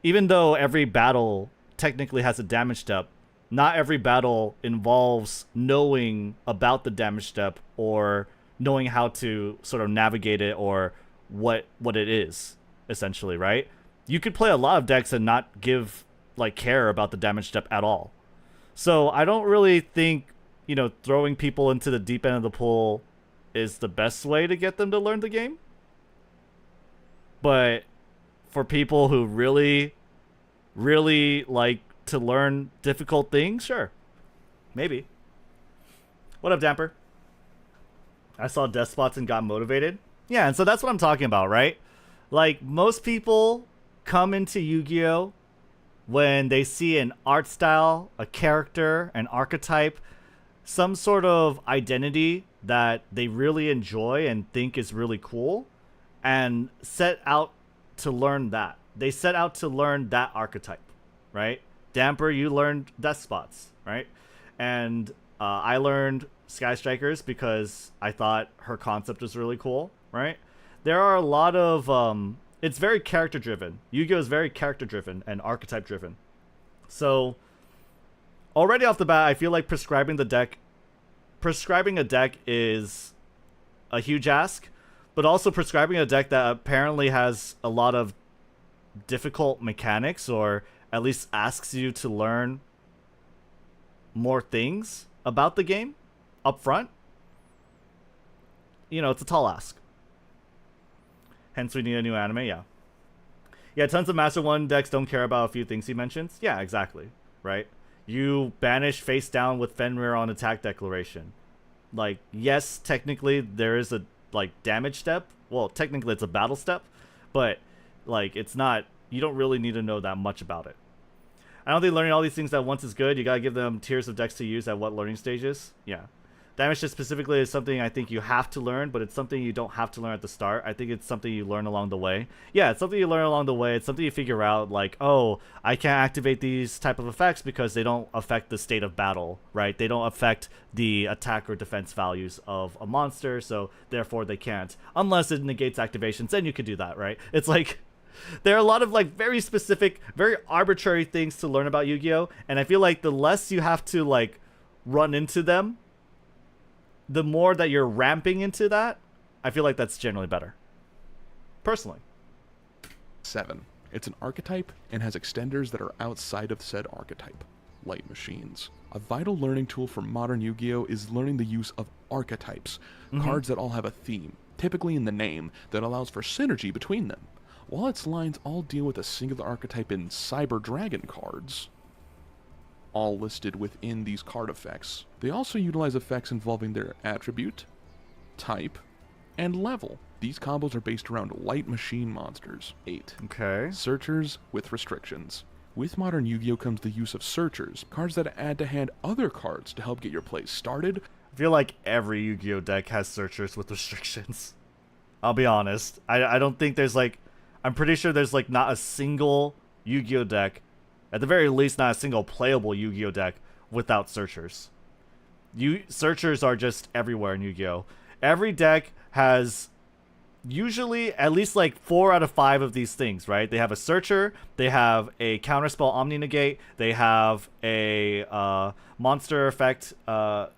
even though every battle technically has a damage step, not every battle involves knowing about the damage step or knowing how to sort of navigate it or what it is, essentially, right? You could play a lot of decks and not give, like, care about the damage step at all. So I don't really think, you know, throwing people into the deep end of the pool is the best way to get them to learn the game. But for people who really, really like to learn difficult things, sure. Maybe. What up, Damper? I saw despots and got motivated. Yeah, and so that's what I'm talking about, right? Like, most people come into Yu-Gi-Oh! When they see an art style, a character, an archetype, some sort of identity that they really enjoy and think is really cool, and set out to learn that. They set out to learn that archetype, right? Damper, you learned despots, right? And I learned skystrikers because I thought her concept was really cool, right? There are a lot of it's very character driven. Yu-Gi-Oh is very character driven and archetype driven. So already off the bat, I feel like prescribing a deck is a huge ask, but also prescribing a deck that apparently has a lot of difficult mechanics, or at least asks you to learn more things about the game up front. You know, it's a tall ask. Hence we need a new anime, yeah. Yeah, tons of Master 1 decks don't care about a few things he mentions. Yeah, exactly, right? You banish face down with Fenrir on attack declaration. Like, yes, technically there is a, like, damage step. Well, technically it's a battle step, but, like, it's not, you don't really need to know that much about it. I don't think learning all these things at once is good. You gotta give them tiers of decks to use at what learning stages. Yeah. Damage shift specifically is something I think you have to learn, but it's something you don't have to learn at the start. I think it's something you learn along the way. Yeah, it's something you learn along the way. It's something you figure out, like, oh, I can't activate these type of effects because they don't affect the state of battle, right? They don't affect the attack or defense values of a monster, so therefore they can't. Unless it negates activations, then you could do that, right? It's like, there are a lot of, like, very specific, very arbitrary things to learn about Yu-Gi-Oh! And I feel like the less you have to, like, run into them, the more that you're ramping into that, I feel like that's generally better. Personally. 7. It's an archetype and has extenders that are outside of said archetype. Light machines. A vital learning tool for modern Yu-Gi-Oh! Is learning the use of archetypes, cards that all have a theme, typically in the name, that allows for synergy between them. While its lines all deal with a singular archetype in Cyber Dragon cards, all listed within these card effects, they also utilize effects involving their attribute, type, and level. These combos are based around light machine monsters. 8. Okay. Searchers with restrictions. With modern Yu-Gi-Oh! Comes the use of searchers, cards that add to hand other cards to help get your play started. I feel like every Yu-Gi-Oh! Deck has searchers with restrictions. I'll be honest. I don't think there's, like, I'm pretty sure there's, like, not a single Yu-Gi-Oh! Deck, at the very least not a single playable Yu-Gi-Oh! Deck, without searchers. Searchers are just everywhere in Yu-Gi-Oh! Every deck has usually at least like 4 out of 5 of these things, right? They have a searcher, they have a counterspell Omni Negate, they have a monster effect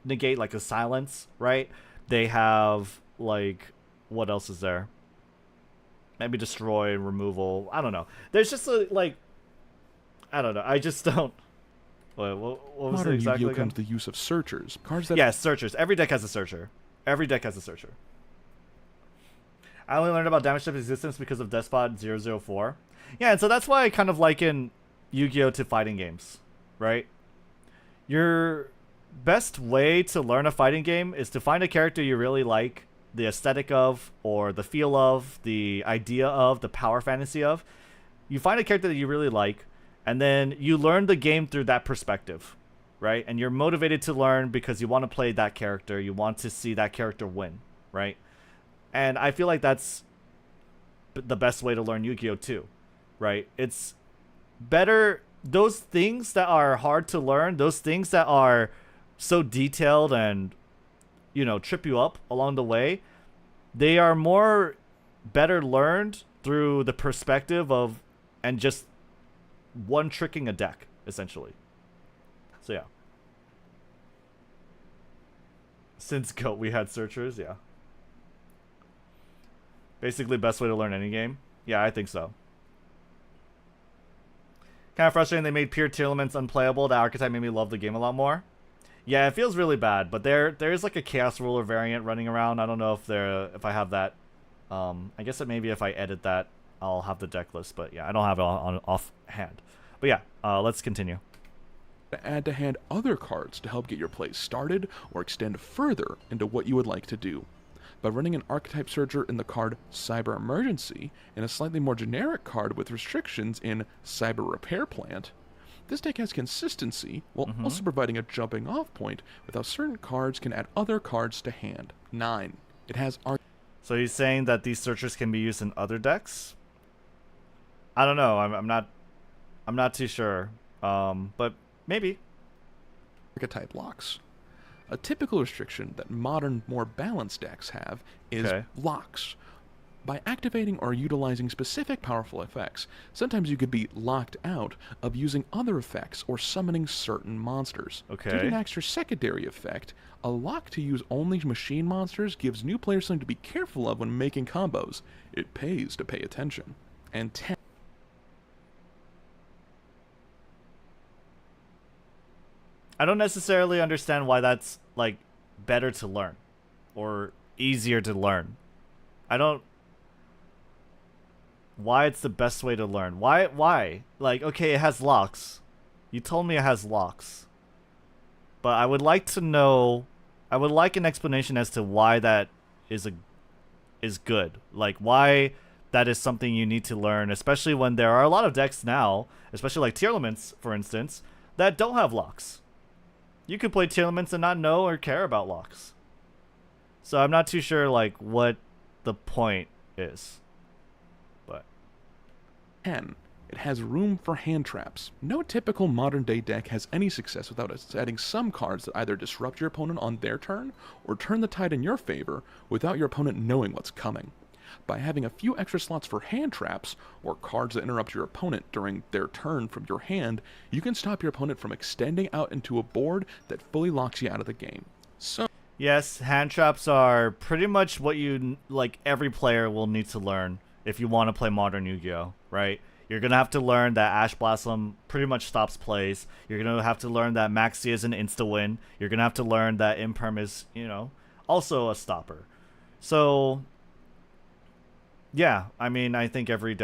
negate, like a silence, right? They have, like, what else is there? Maybe destroy, removal, I don't know. There's just like, I don't know. I just don't. What was Modern it exactly Yu-Gi-Oh! again? Comes the use of searchers, cards that yeah, searchers. Every deck has a searcher. Every deck has a searcher. I only learned about damage step existence because of Despot 004. Yeah, and so that's why I kind of liken Yu-Gi-Oh! To fighting games, right? Your best way to learn a fighting game is to find a character you really like, the aesthetic of, or the feel of, the idea of, the power fantasy of. You find a character that you really like, and then you learn the game through that perspective, right? And you're motivated to learn because you want to play that character. You want to see that character win, right? And I feel like that's the best way to learn Yu-Gi-Oh! Too, right? It's better, those things that are hard to learn, those things that are so detailed and, you know, trip you up along the way, they are more better learned through the perspective of, and just one tricking a deck, essentially. So yeah. Since GOAT we had searchers, yeah. Basically best way to learn any game. Yeah, I think so. Kind of frustrating they made pure tier elements unplayable. The archetype made me love the game a lot more. Yeah, it feels really bad, but there is like a Chaos Ruler variant running around. I don't know if I have that. I guess that maybe if I edit that, I'll have the deck list, but yeah, I don't have it on offhand. But yeah, let's continue. To add to hand other cards to help get your play started or extend further into what you would like to do. by running an archetype searcher in the card Cyber Emergency and a slightly more generic card with restrictions in Cyber Repair Plant. This deck has consistency, while also providing a jumping off point with how certain cards can add other cards to hand. 9. It has So he's saying that these searchers can be used in other decks? I don't know. I'm not too sure. But maybe. Archetype locks. A typical restriction that modern, more balanced decks have is locks. By activating or utilizing specific powerful effects, sometimes you could be locked out of using other effects or summoning certain monsters. Due to an extra secondary effect, a lock to use only machine monsters gives new players something to be careful of when making combos. It pays to pay attention. And 10. I don't necessarily understand why that's, like, better to learn. Or easier to learn. I don't... Why it's the best way to learn. Why? Like, okay, it has locks. You told me it has locks. But I would like to know... I would like an explanation as to why that is good. Like, why that is something you need to learn. Especially when there are a lot of decks now, especially like Tier Elements, for instance, that don't have locks. You could play Tier Elements and not know or care about locks. So I'm not too sure, like, what the point is. But 10. It has room for hand traps. No typical modern day deck has any success without adding some cards that either disrupt your opponent on their turn or turn the tide in your favor without your opponent knowing what's coming. By having a few extra slots for hand traps, or cards that interrupt your opponent during their turn from your hand, you can stop your opponent from extending out into a board that fully locks you out of the game. So yes, hand traps are pretty much what you, like, every player will need to learn if you want to play modern Yu-Gi-Oh, right? You're going to have to learn that Ash Blossom pretty much stops plays. You're going to have to learn that Maxi is an insta-win. You're going to have to learn that Imperm is, you know, also a stopper. So yeah, I mean, I think every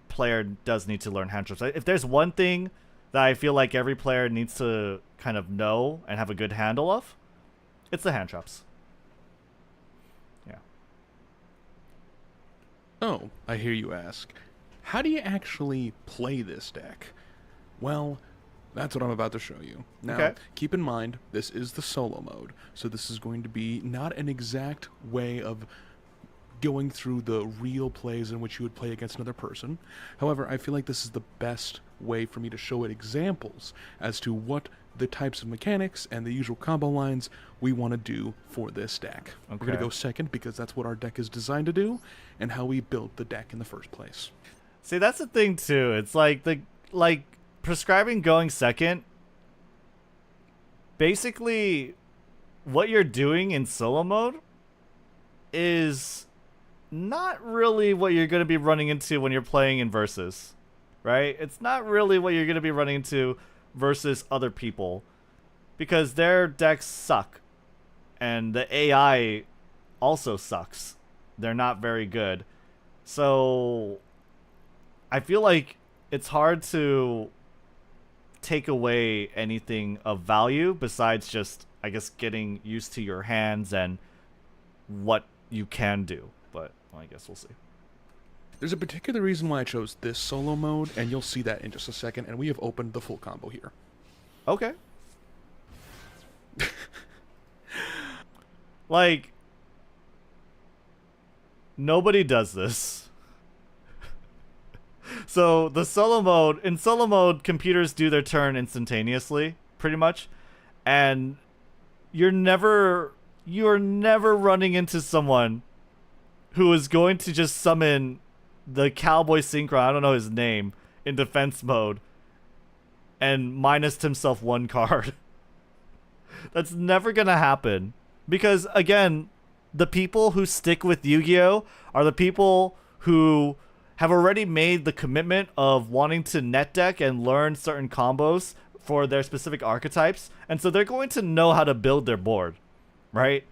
player does need to learn hand traps. If there's one thing that I feel like every player needs to kind of know and have a good handle of, it's the hand traps. Yeah. Oh, I hear you ask. How do you actually play this deck? Well, that's what I'm about to show you. Now, keep in mind, this is the solo mode, so this is going to be not an exact way of going through the real plays in which you would play against another person. However, I feel like this is the best way for me to show it examples as to what the types of mechanics and the usual combo lines we want to do for this deck. We're going to go second because that's what our deck is designed to do and how we built the deck in the first place. See, that's the thing too. It's like prescribing going second. Basically, what you're doing in solo mode is not really what you're going to be running into when you're playing in versus, right? It's not really what you're going to be running into versus other people, because their decks suck and the AI also sucks. They're not very good. So I feel like it's hard to take away anything of value besides just, I guess, getting used to your hands and what you can do. But well, I guess we'll see. There's a particular reason why I chose this solo mode, and you'll see that in just a second, and we have opened the full combo here. Okay. Like, nobody does this. So the solo mode, in solo mode, computers do their turn instantaneously, pretty much, and you're never running into someone who is going to just summon the Cowboy Synchron, I don't know his name, in defense mode and minus himself one card. That's never gonna happen. Because, again, the people who stick with Yu-Gi-Oh! Are the people who have already made the commitment of wanting to net deck and learn certain combos for their specific archetypes. And so they're going to know how to build their board, right?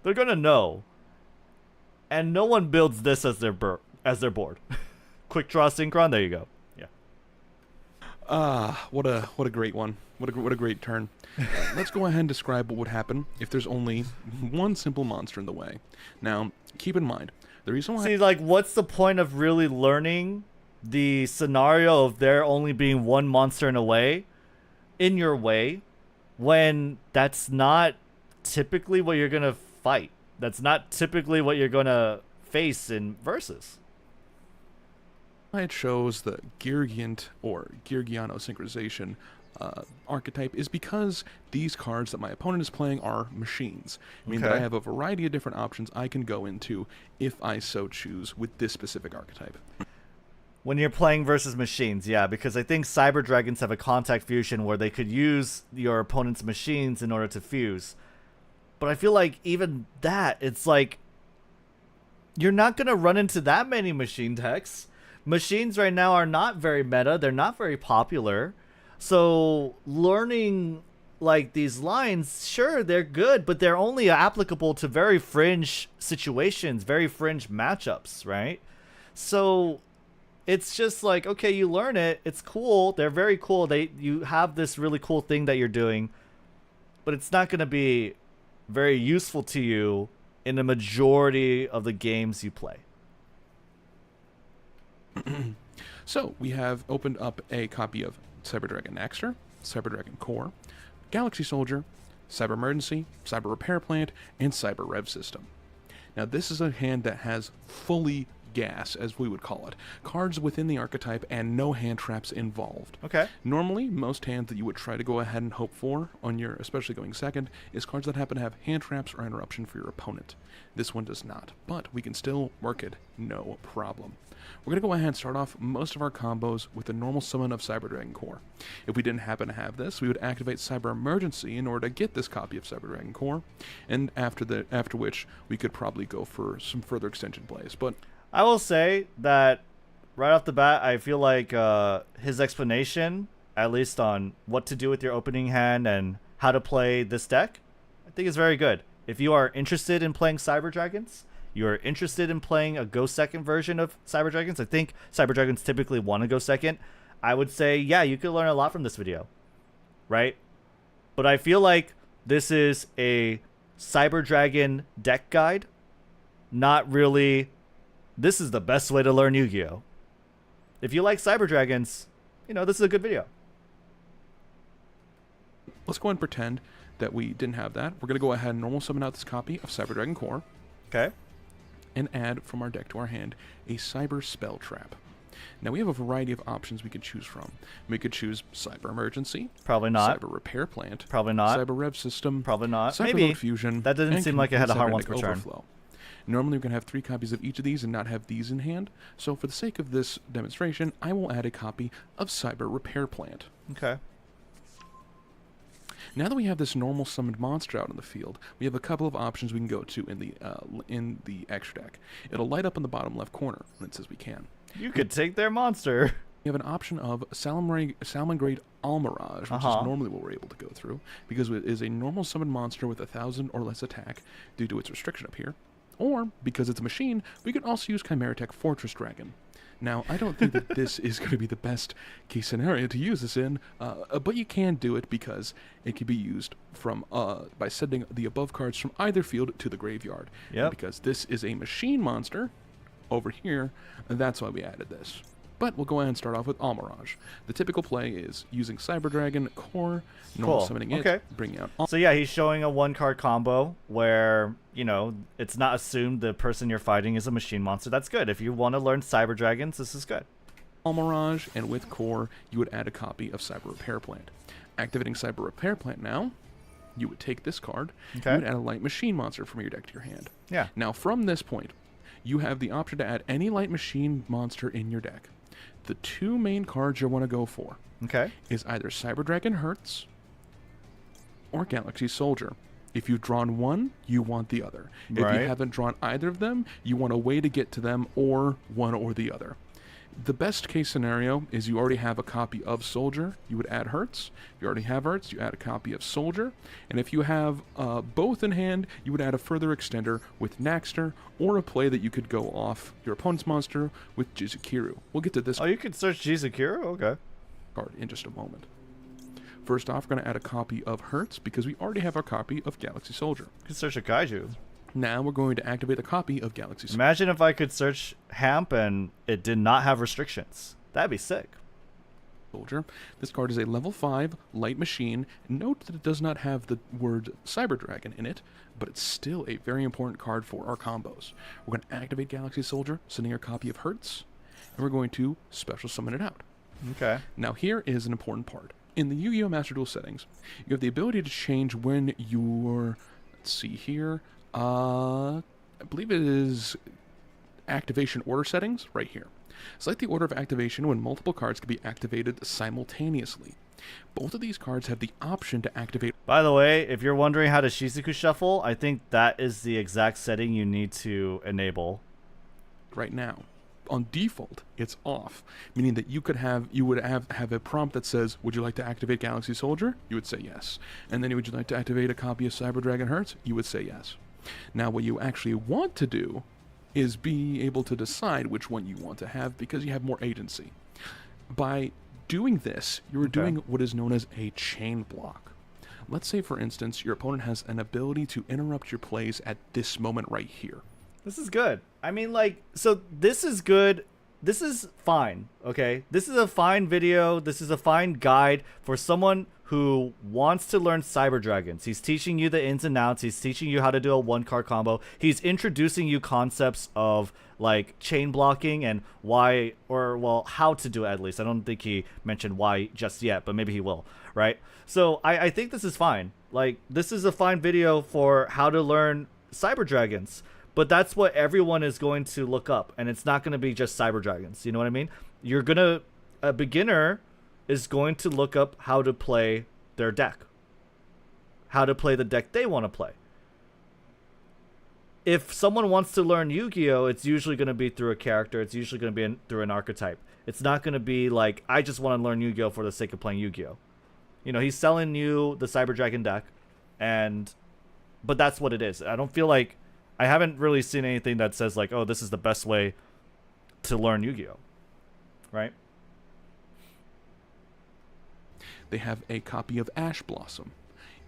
They're gonna know. And no one builds this as their board. Quick Draw Synchron, there you go. Yeah. What a great one. What a great turn. Let's go ahead and describe what would happen if there's only one simple monster in the way. Now, keep in mind, the reason why... See, like, what's the point of really learning the scenario of there only being one monster in your way, when that's not typically what you're gonna fight? That's not typically what you're gonna face in versus. It shows the Gyrgiant or Gyrgiano synchronization archetype is because these cards that my opponent is playing are machines. I mean that I have a variety of different options I can go into if I so choose with this specific archetype. When you're playing versus machines, yeah, because I think Cyber Dragons have a contact fusion where they could use your opponent's machines in order to fuse. But I feel like even that, it's like, you're not going to run into that many machine decks. Machines right now are not very meta. They're not very popular. So learning like these lines, sure, they're good, but they're only applicable to very fringe situations, very fringe matchups, right? So it's just like, okay, you learn it. It's cool. They're very cool. You have this really cool thing that you're doing, but it's not going to be very useful to you in the majority of the games you play. So we have opened up a copy of Cyber Dragon Naxter, Cyber Dragon Core, Galaxy Soldier, Cyber Emergency, Cyber Repair Plant, and Cyber Rev System. Now this is a hand that has fully gas, as we would call it. Cards within the archetype and no hand traps involved. Okay. Normally, most hands that you would try to go ahead and hope for on your, especially going second, is cards that happen to have hand traps or interruption for your opponent. This one does not, but we can still work it, no problem. We're going to go ahead and start off most of our combos with a normal summon of Cyber Dragon Core. If we didn't happen to have this, we would activate Cyber Emergency in order to get this copy of Cyber Dragon Core, and after which we could probably go for some further extension plays. But I will say that right off the bat, I feel like his explanation, at least on what to do with your opening hand and how to play this deck, I think is very good. If you are interested in playing Cyber Dragons, you're interested in playing a go second version of Cyber Dragons, I think Cyber Dragons typically want to go second, I would say, yeah, you could learn a lot from this video, right? But I feel like this is a Cyber Dragon deck guide, not really, this is the best way to learn Yu-Gi-Oh! If you like Cyber Dragons, you know, this is a good video. Let's go ahead and pretend that we didn't have that. We're going to go ahead and normal summon out this copy of Cyber Dragon Core. Okay. And add from our deck to our hand a Cyber Spell Trap. Now we have a variety of options we could choose from. We could choose Cyber Emergency. Probably not. Cyber Repair Plant. Probably not. Cyber Rev System. Probably not. Cyber Maybe. Mode Fusion. That didn't seem like it had a hard one per turn. Overflow. Normally we're going to have 3 copies of each of these and not have these in hand. So for the sake of this demonstration, I will add a copy of Cyber Repair Plant. Okay. Now that we have this normal summoned monster out in the field, we have a couple of options we can go to in the extra deck. It'll light up in the bottom left corner when it says we can. You could take their monster. We have an option of Salamangreat Almirage, which is normally what we're able to go through, because it is a normal summoned monster with 1,000 or less attack due to its restriction up here. Or, because it's a machine, we can also use Chimeratech Fortress Dragon. Now, I don't think that this is going to be the best case scenario to use this in, but you can do it because it can be used from by sending the above cards from either field to the graveyard. Yep. Because this is a machine monster over here, and that's why we added this. But we'll go ahead and start off with Almirage. The typical play is using Cyber Dragon Core, normal summoning it, bringing out... So yeah, he's showing a 1-card combo where, you know, it's not assumed the person you're fighting is a machine monster. That's good. If you want to learn Cyber Dragons, this is good. Almirage, and with Core, you would add a copy of Cyber Repair Plant. Activating Cyber Repair Plant now, you would take this card, you would add a light machine monster from your deck to your hand. Yeah. Now, from this point, you have the option to add any light machine monster in your deck. The 2 main cards you want to go for is either Cyber Dragon Hertz or Galaxy Soldier. If you've drawn one, you want the other. If you haven't drawn either of them, you want a way to get to them, or one or the other. The best case scenario is you already have a copy of Soldier, you would add Hertz. If you already have Hertz, you add a copy of Soldier. And if you have both in hand, you would add a further extender with Naxter, or a play that you could go off your opponent's monster with Jizukiru. We'll get to this. Oh, you could search Jizukiru? Okay. card in just a moment. First off, we're going to add a copy of Hertz because we already have our copy of Galaxy Soldier. You can search a kaiju. Now we're going to activate a copy of Galaxy Soldier. Imagine if I could search Hamp and it did not have restrictions. That'd be sick. This card is a level 5 light machine. Note that it does not have the word Cyber Dragon in it, but it's still a very important card for our combos. We're going to activate Galaxy Soldier, sending our copy of Hertz, and we're going to special summon it out. Okay. Now here is an important part. In the Yu-Gi-Oh! Master Duel settings, you have the ability to change when your, let's see here, I believe it is activation order settings right here. Select the order of activation when multiple cards can be activated simultaneously. Both of these cards have the option to activate. By the way, if you're wondering how to Shizuku shuffle, I think that is the exact setting you need to enable. Right now. On default, it's off, meaning that you would have a prompt that says, would you like to activate Galaxy Soldier? You would say yes. And then would you like to activate a copy of Cyber Dragon Hertz? You would say yes. Now what you actually want to do is be able to decide which one you want to have because you have more agency. By doing this, you're doing what is known as a chain block. Let's say, for instance, your opponent has an ability to interrupt your plays at this moment right here. This is good. I mean, like, so this is good. This is fine, okay? This is a fine video. This is a fine guide for someone who wants to learn Cyber Dragons. He's teaching you the ins and outs. He's teaching you how to do a one-card combo. He's introducing you concepts of, like, chain blocking and why, or, well, how to do it at least. I don't think he mentioned why just yet, but maybe he will, right? So I think this is fine. Like, this is a fine video for how to learn Cyber Dragons. But that's what everyone is going to look up, and it's not going to be just Cyber Dragons. You know what I mean? A beginner is going to look up how to play their deck, how to play the deck they want to play. If someone wants to learn Yu-Gi-Oh, it's usually going to be through a character. It's usually going to be through an archetype. It's not going to be like, I just want to learn Yu-Gi-Oh for the sake of playing Yu-Gi-Oh. You know, he's selling you the Cyber Dragon deck, but that's what it is. I don't feel like, I haven't really seen anything that says like, oh, this is the best way to learn Yu-Gi-Oh, right? They have a copy of Ash Blossom.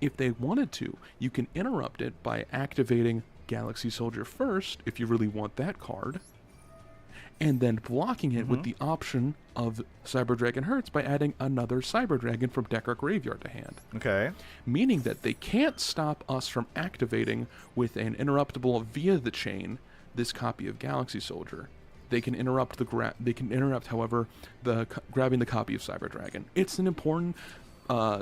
If they wanted to, you can interrupt it by activating Galaxy Soldier first, if you really want that card, and then blocking it with the option of Cyber Dragon Hertz by adding another Cyber Dragon from deck or graveyard to hand. Okay. Meaning that they can't stop us from activating with an interruptible via the chain this copy of Galaxy Soldier. They can interrupt however, grabbing the copy of Cyber Dragon. It's an important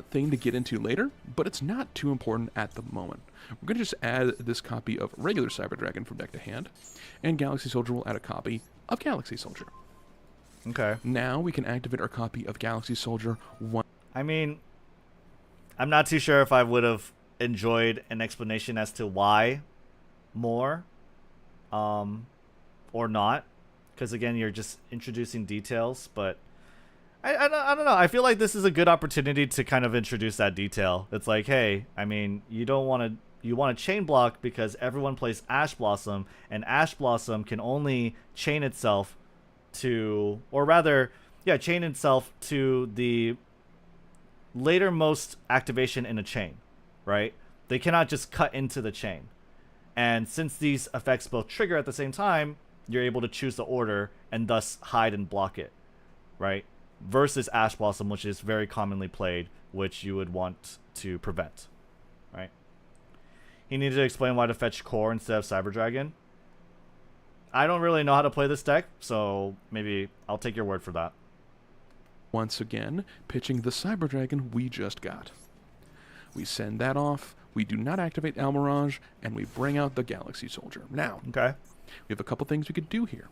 thing to get into later, but it's not too important at the moment. We're going to just add this copy of regular Cyber Dragon from deck to hand, and Galaxy Soldier will add a copy of Galaxy Soldier. Okay. Now we can activate our copy of Galaxy Soldier 1. I mean, I'm not too sure if I would have enjoyed an explanation as to why more, or not, because again, you're just introducing details, but I don't know. I feel like this is a good opportunity to kind of introduce that detail. It's like, hey, I mean, you want to chain block because everyone plays Ash Blossom, and Ash Blossom can only chain itself to, or rather, yeah, chain itself to the latermost activation in a chain, right? They cannot just cut into the chain. And since these effects both trigger at the same time, you're able to choose the order and thus hide and block it, right? Versus Ash Blossom, which is very commonly played, which you would want to prevent, right? He needed to explain why to fetch Core instead of Cyber Dragon. I don't really know how to play this deck, so maybe I'll take your word for that. Once again, pitching the Cyber Dragon we just got. We send that off, we do not activate Almirage, and we bring out the Galaxy Soldier. Now, okay, we have a couple things we could do here.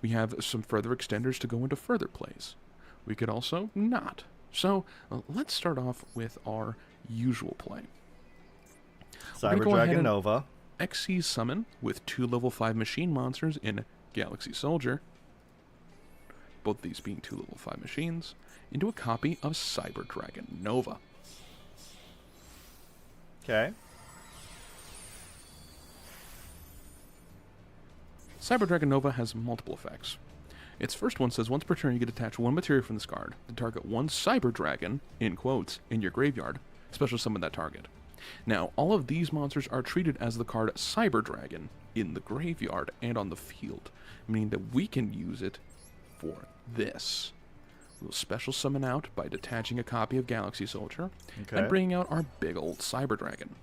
We have some further extenders to go into further plays. We could also not. So, let's start off with our usual play. Cyber Dragon Nova. XC summon with 2 level 5 machine monsters in Galaxy Soldier, both these being 2 level 5 machines, into a copy of Cyber Dragon Nova. Okay. Cyber Dragon Nova has multiple effects. Its first one says, once per turn you get attached one material from this card to target one cyber dragon, in quotes, in your graveyard. Special summon that target. Now, all of these monsters are treated as the card Cyber Dragon in the graveyard and on the field, meaning that we can use it for this. We'll special summon out by detaching a copy of Galaxy Soldier and bringing out our big old Cyber Dragon.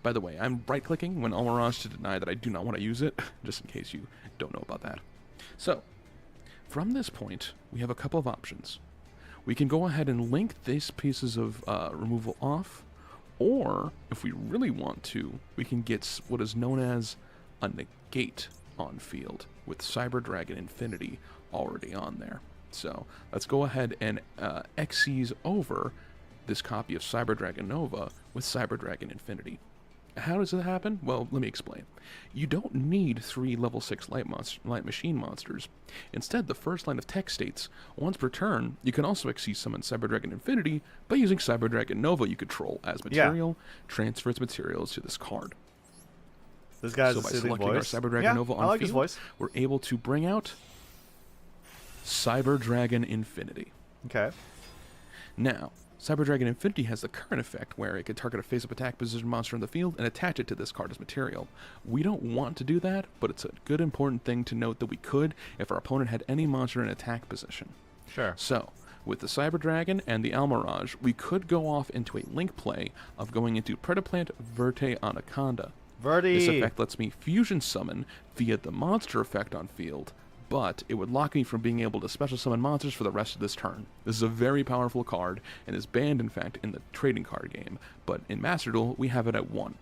By the way, I'm right-clicking when Almirage to deny that I do not want to use it, just in case you don't know about that. So, from this point, we have a couple of options. We can go ahead and link these pieces of removal off, or, if we really want to, we can get what is known as a negate on field, with Cyber Dragon Infinity already on there. So, let's go ahead and Xyz over this copy of Cyber Dragon Nova with Cyber Dragon Infinity. How does it happen? Well, let me explain. You don't need 3 level 6 light machine monsters. Instead, the first line of text states, once per turn, you can also Xyz summon Cyber Dragon Infinity by using Cyber Dragon Nova you control as material, transfer its materials to this card. This guy's so by a soothing selecting voice. our Cyber Dragon Nova on his field, voice. we're able to bring out Cyber Dragon Infinity. Okay. Now, Cyber Dragon Infinity has the current effect where it can target a face-up attack position monster in the field and attach it to this card as material. We don't want to do that, but it's a good important thing to note that we could if our opponent had any monster in attack position. Sure. So, with the Cyber Dragon and the Almirage, we could go off into a link play of going into Predaplant Verte Anaconda. This effect lets me fusion summon via the monster effect on field, but it would lock me from being able to special summon monsters for the rest of this turn. This is a very powerful card, and is banned, in fact, in the trading card game, but in Master Duel, we have it at 1.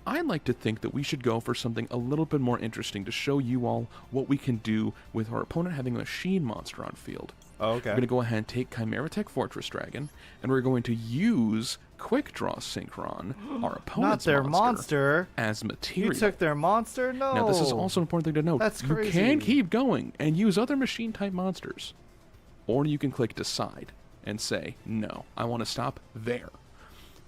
I like to think that we should go for something a little bit more interesting to show you all what we can do with our opponent having a machine monster on field. Oh, okay. We're going to go ahead and take Chimera Tech Fortress Dragon, and we're going to use Quick Draw Synchron, our opponent's Not their monster, as material. You took their monster? No. Now, this is also an important thing to note. That's crazy. You can keep going and use other machine-type monsters. Or you can click Decide and say, no, I want to stop there.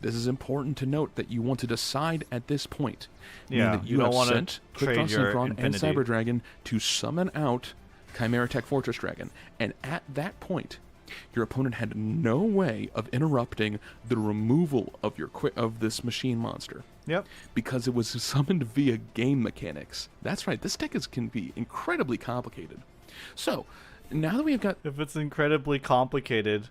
This is important to note that you want to decide at this point. Yeah, that you don't want sent to Quick Draw trade your Synchron and Infinity. Cyber Dragon to summon out Chimera Tech Fortress Dragon. And at that point, your opponent had no way of interrupting the removal of this machine monster. Yep. Because it was summoned via game mechanics. That's right, this deck can be incredibly complicated. So, now that we have got... If it's incredibly complicated,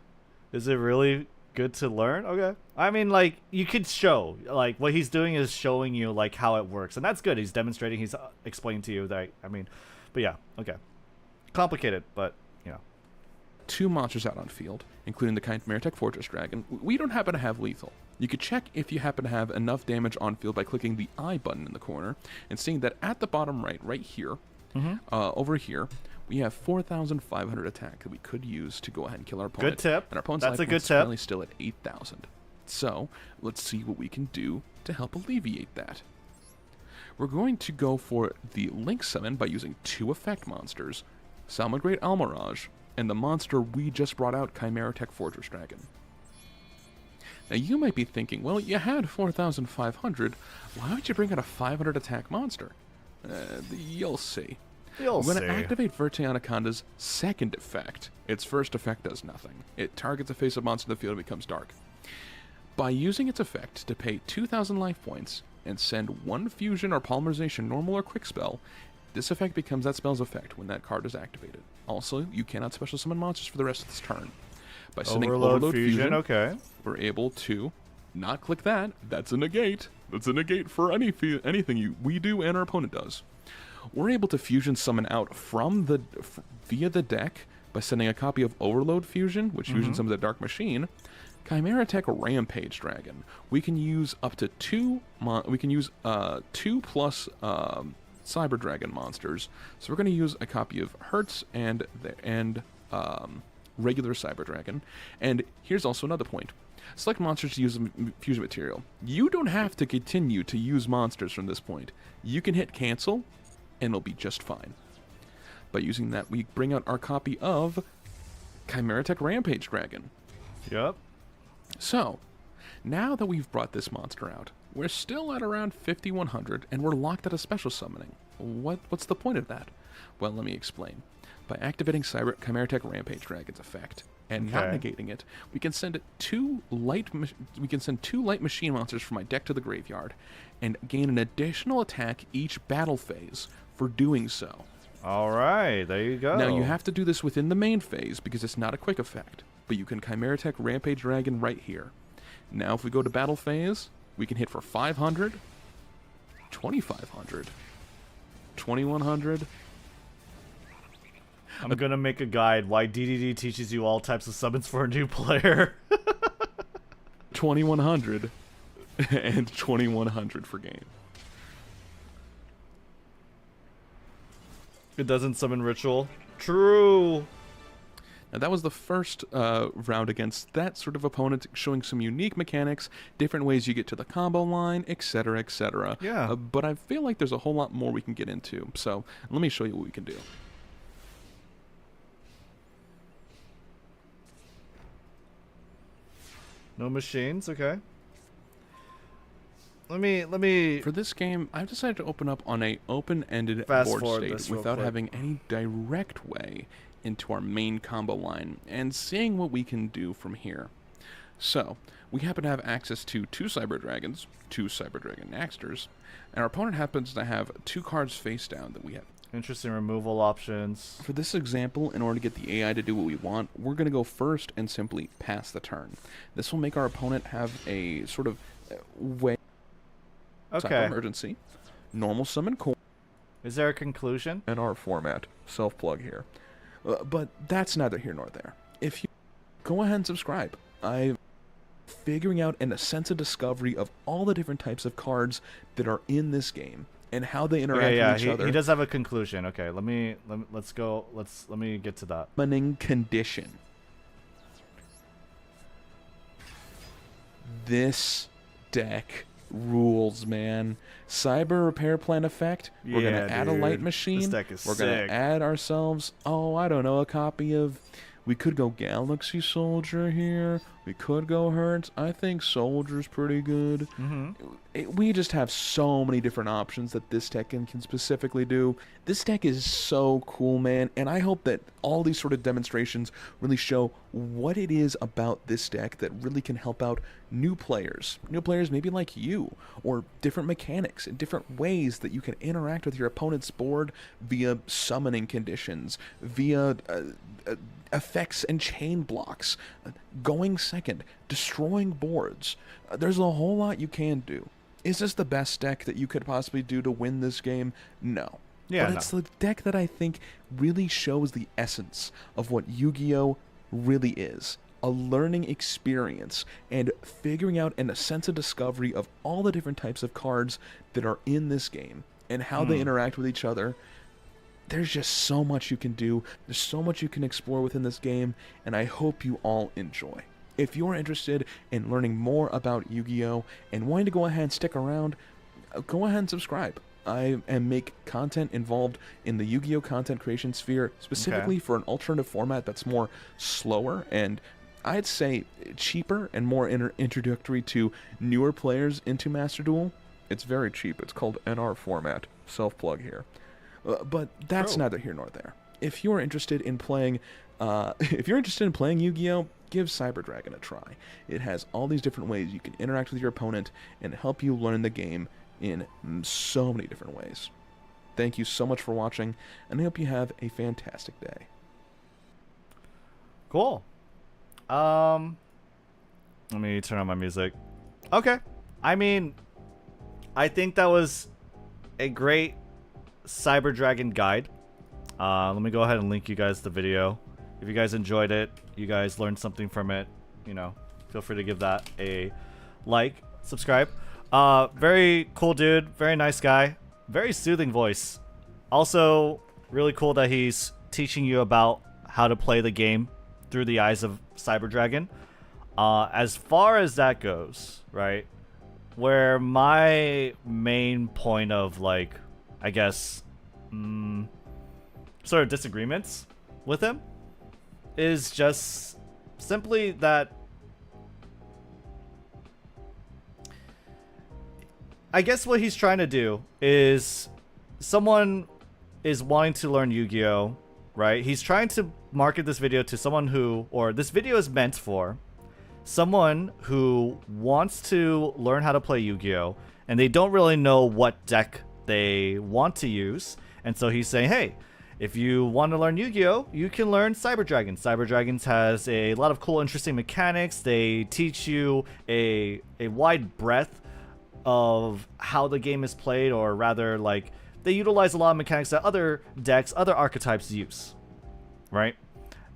is it really good to learn? Okay. I mean, like, you could show. Like, what he's doing is showing you, like, how it works. And that's good. He's demonstrating, he's explaining to you that, I mean... But yeah, okay. Complicated, but, you know. 2 monsters out on field, including the Chimera Tech Fortress Dragon. We don't happen to have lethal. You could check if you happen to have enough damage on field by clicking the I button in the corner and seeing that at the bottom right here, over here, we have 4,500 attack that we could use to go ahead and kill our opponent. Good tip. And our opponent's That's life a good points is tip. currently still at 8,000. So, let's see what we can do to help alleviate that. We're going to go for the Link Summon by using 2 effect monsters, Salmon-Great Almirage, and the monster we just brought out, Chimera Tech Fortress Dragon. Now you might be thinking, well, you had 4,500, why would you bring out a 500 attack monster? You'll see. We're going to activate Verte Anaconda's second effect. Its first effect does nothing. It targets a face-up monster in the field and becomes dark. By using its effect to pay 2,000 life points and send 1 fusion or polymerization normal or quick spell, this effect becomes that spell's effect when that card is activated. Also, you cannot special summon monsters for the rest of this turn. By sending Overload Fusion, okay, we're able to not click that. That's a negate. That's a negate for anything we do and our opponent does. We're able to fusion summon out from via the deck by sending a copy of Overload Fusion, which fusion summons a Dark Machine, Chimera Tech Rampage Dragon. We can use up to 2 plus Cyber Dragon monsters. So we're going to use a copy of Hertz and regular Cyber Dragon. And here's also another point. Select monsters to use fusion material. You don't have to continue to use monsters from this point. You can hit cancel and it'll be just fine. By using that, we bring out our copy of Chimera Tech Rampage Dragon. Yep. So, now that we've brought this monster out, We're still at around 5100, and we're locked at a special summoning. What's the point of that? Well, let me explain. By activating Chimera Rampage Dragon's effect and not negating it, we can send two light machine monsters from my deck to the graveyard, and gain an additional attack each battle phase for doing so. All right, there you go. Now you have to do this within the main phase because it's not a quick effect, but you can Chimera Rampage Dragon right here. Now, if we go to battle phase, we can hit for 500, 2500, 2100. I'm gonna make a guide why DDD teaches you all types of summons for a new player. 2100 and 2100 for game. It doesn't summon ritual. True. Now that was the first round against that sort of opponent, showing some unique mechanics, different ways you get to the combo line, etc., etc. Yeah. But I feel like there's a whole lot more we can get into, so let me show you what we can do. No machines, okay. Let me For this game, I've decided to open up on a open-ended Fast board forward state this real without quick. having any direct way into our main combo line and seeing what we can do from here. So, we happen to have access to 2 Cyber Dragons, 2 Cyber Dragon Naxters, and our opponent happens to have 2 cards face down that we have. interesting removal options. For this example, in order to get the AI to do what we want, we're going to go first and simply pass the turn. This will make our opponent have a sort of way. Okay. Emergency, normal summon core. Is there a conclusion? In our format, self-plug here. But that's neither here nor there. If you go ahead and subscribe, I'm figuring out in a sense of discovery of all the different types of cards that are in this game and how they interact with each other. He does have a conclusion. Okay, let me get to that. Summoning condition. This deck rules, man. Cyber repair plan effect. We're gonna add a light machine. This deck is We're sick. gonna add ourselves, I don't know, a copy of. We could go Galaxy Soldier here. We could go Hertz. I think Soldier's pretty good. We just have so many different options that this deck can specifically do. This deck is so cool, man, and I hope that all these sort of demonstrations really show what it is about this deck that really can help out new players. New players maybe like you, or different mechanics and different ways that you can interact with your opponent's board via summoning conditions, via effects and chain blocks, going second, destroying boards. There's a whole lot you can do. Is this the best deck that you could possibly do to win this game? No. Yeah, but it's the deck that I think really shows the essence of what Yu-Gi-Oh! Really is. A learning experience and figuring out and a sense of discovery of all the different types of cards that are in this game and how they interact with each other. There's just so much you can do. There's so much you can explore within this game, and I hope you all enjoy. If you're interested in learning more about Yu-Gi-Oh! And wanting to go ahead and stick around, go ahead and subscribe. I make content involved in the Yu-Gi-Oh! Content creation sphere, specifically for an alternative format that's more slower and I'd say cheaper and more introductory to newer players into Master Duel. It's very cheap. It's called NR format. Self-plug here. But that's neither here nor there. If you're interested in playing, Yu-Gi-Oh!, give Cyber Dragon a try. It has all these different ways you can interact with your opponent and help you learn the game in so many different ways. Thank you so much for watching, and I hope you have a fantastic day. Cool. Let me turn on my music. Okay. I mean, I think that was a great Cyber Dragon guide. Let me go ahead and link you guys the video. If you guys enjoyed it, you guys learned something from it, you know, feel free to give that a like, subscribe. Very cool dude, very nice guy, very soothing voice. Also, really cool that he's teaching you about how to play the game through the eyes of Cyber Dragon. As far as that goes, right, where my main point of, like, I guess, sort of disagreements with him is just simply that I guess what he's trying to do is someone is wanting to learn Yu-Gi-Oh, right? He's trying to market this video to someone who, or this video is meant for someone who wants to learn how to play Yu-Gi-Oh, and they don't really know what deck they want to use. And so he's saying, hey, if you want to learn Yu-Gi-Oh, you can learn Cyber Dragons. Cyber Dragons has a lot of cool, interesting mechanics. They teach you a wide breadth of how the game is played, or rather, like, they utilize a lot of mechanics that other decks, other archetypes use, right?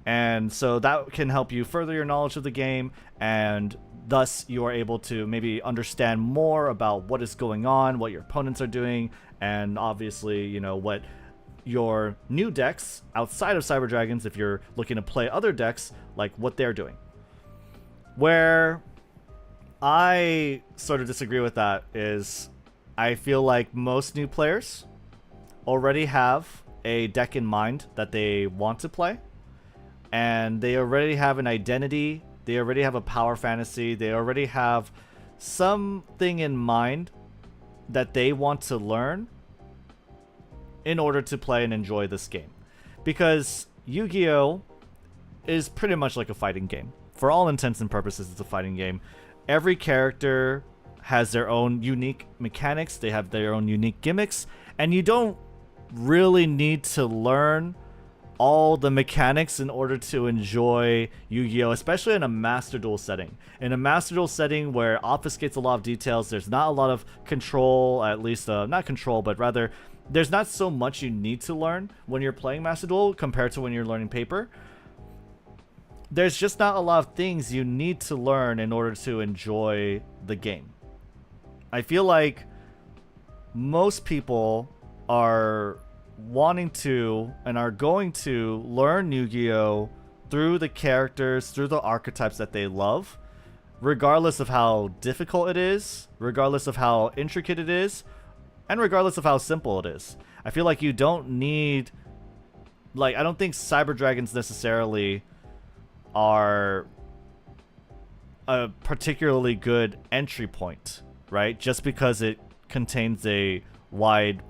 And so that can help you further your knowledge of the game, and thus you are able to maybe understand more about what is going on, what your opponents are doing, and obviously, you know, what your new decks outside of Cyber Dragons, if you're looking to play other decks, like what they're doing. Where I sort of disagree with that is I feel like most new players already have a deck in mind that they want to play, and they already have an identity, they already have a power fantasy, they already have something in mind that they want to learn in order to play and enjoy this game. Because Yu-Gi-Oh is pretty much like a fighting game. For all intents and purposes, it's a fighting game. Every character has their own unique mechanics, they have their own unique gimmicks, and you don't really need to learn all the mechanics in order to enjoy Yu-Gi-Oh, especially in a Master Duel setting. In a Master Duel setting where it obfuscates a lot of details, there's not a lot of control, at least not control, but rather there's not so much you need to learn when you're playing Master Duel compared to when you're learning paper. There's just not a lot of things you need to learn in order to enjoy the game. I feel like most people are wanting to and are going to learn Yu-Gi-Oh through the characters, through the archetypes that they love, regardless of how difficult it is, regardless of how intricate it is, and regardless of how simple it is. I feel like you don't need, like, I don't think Cyber Dragons necessarily are a particularly good entry point, right? Just because it contains a wide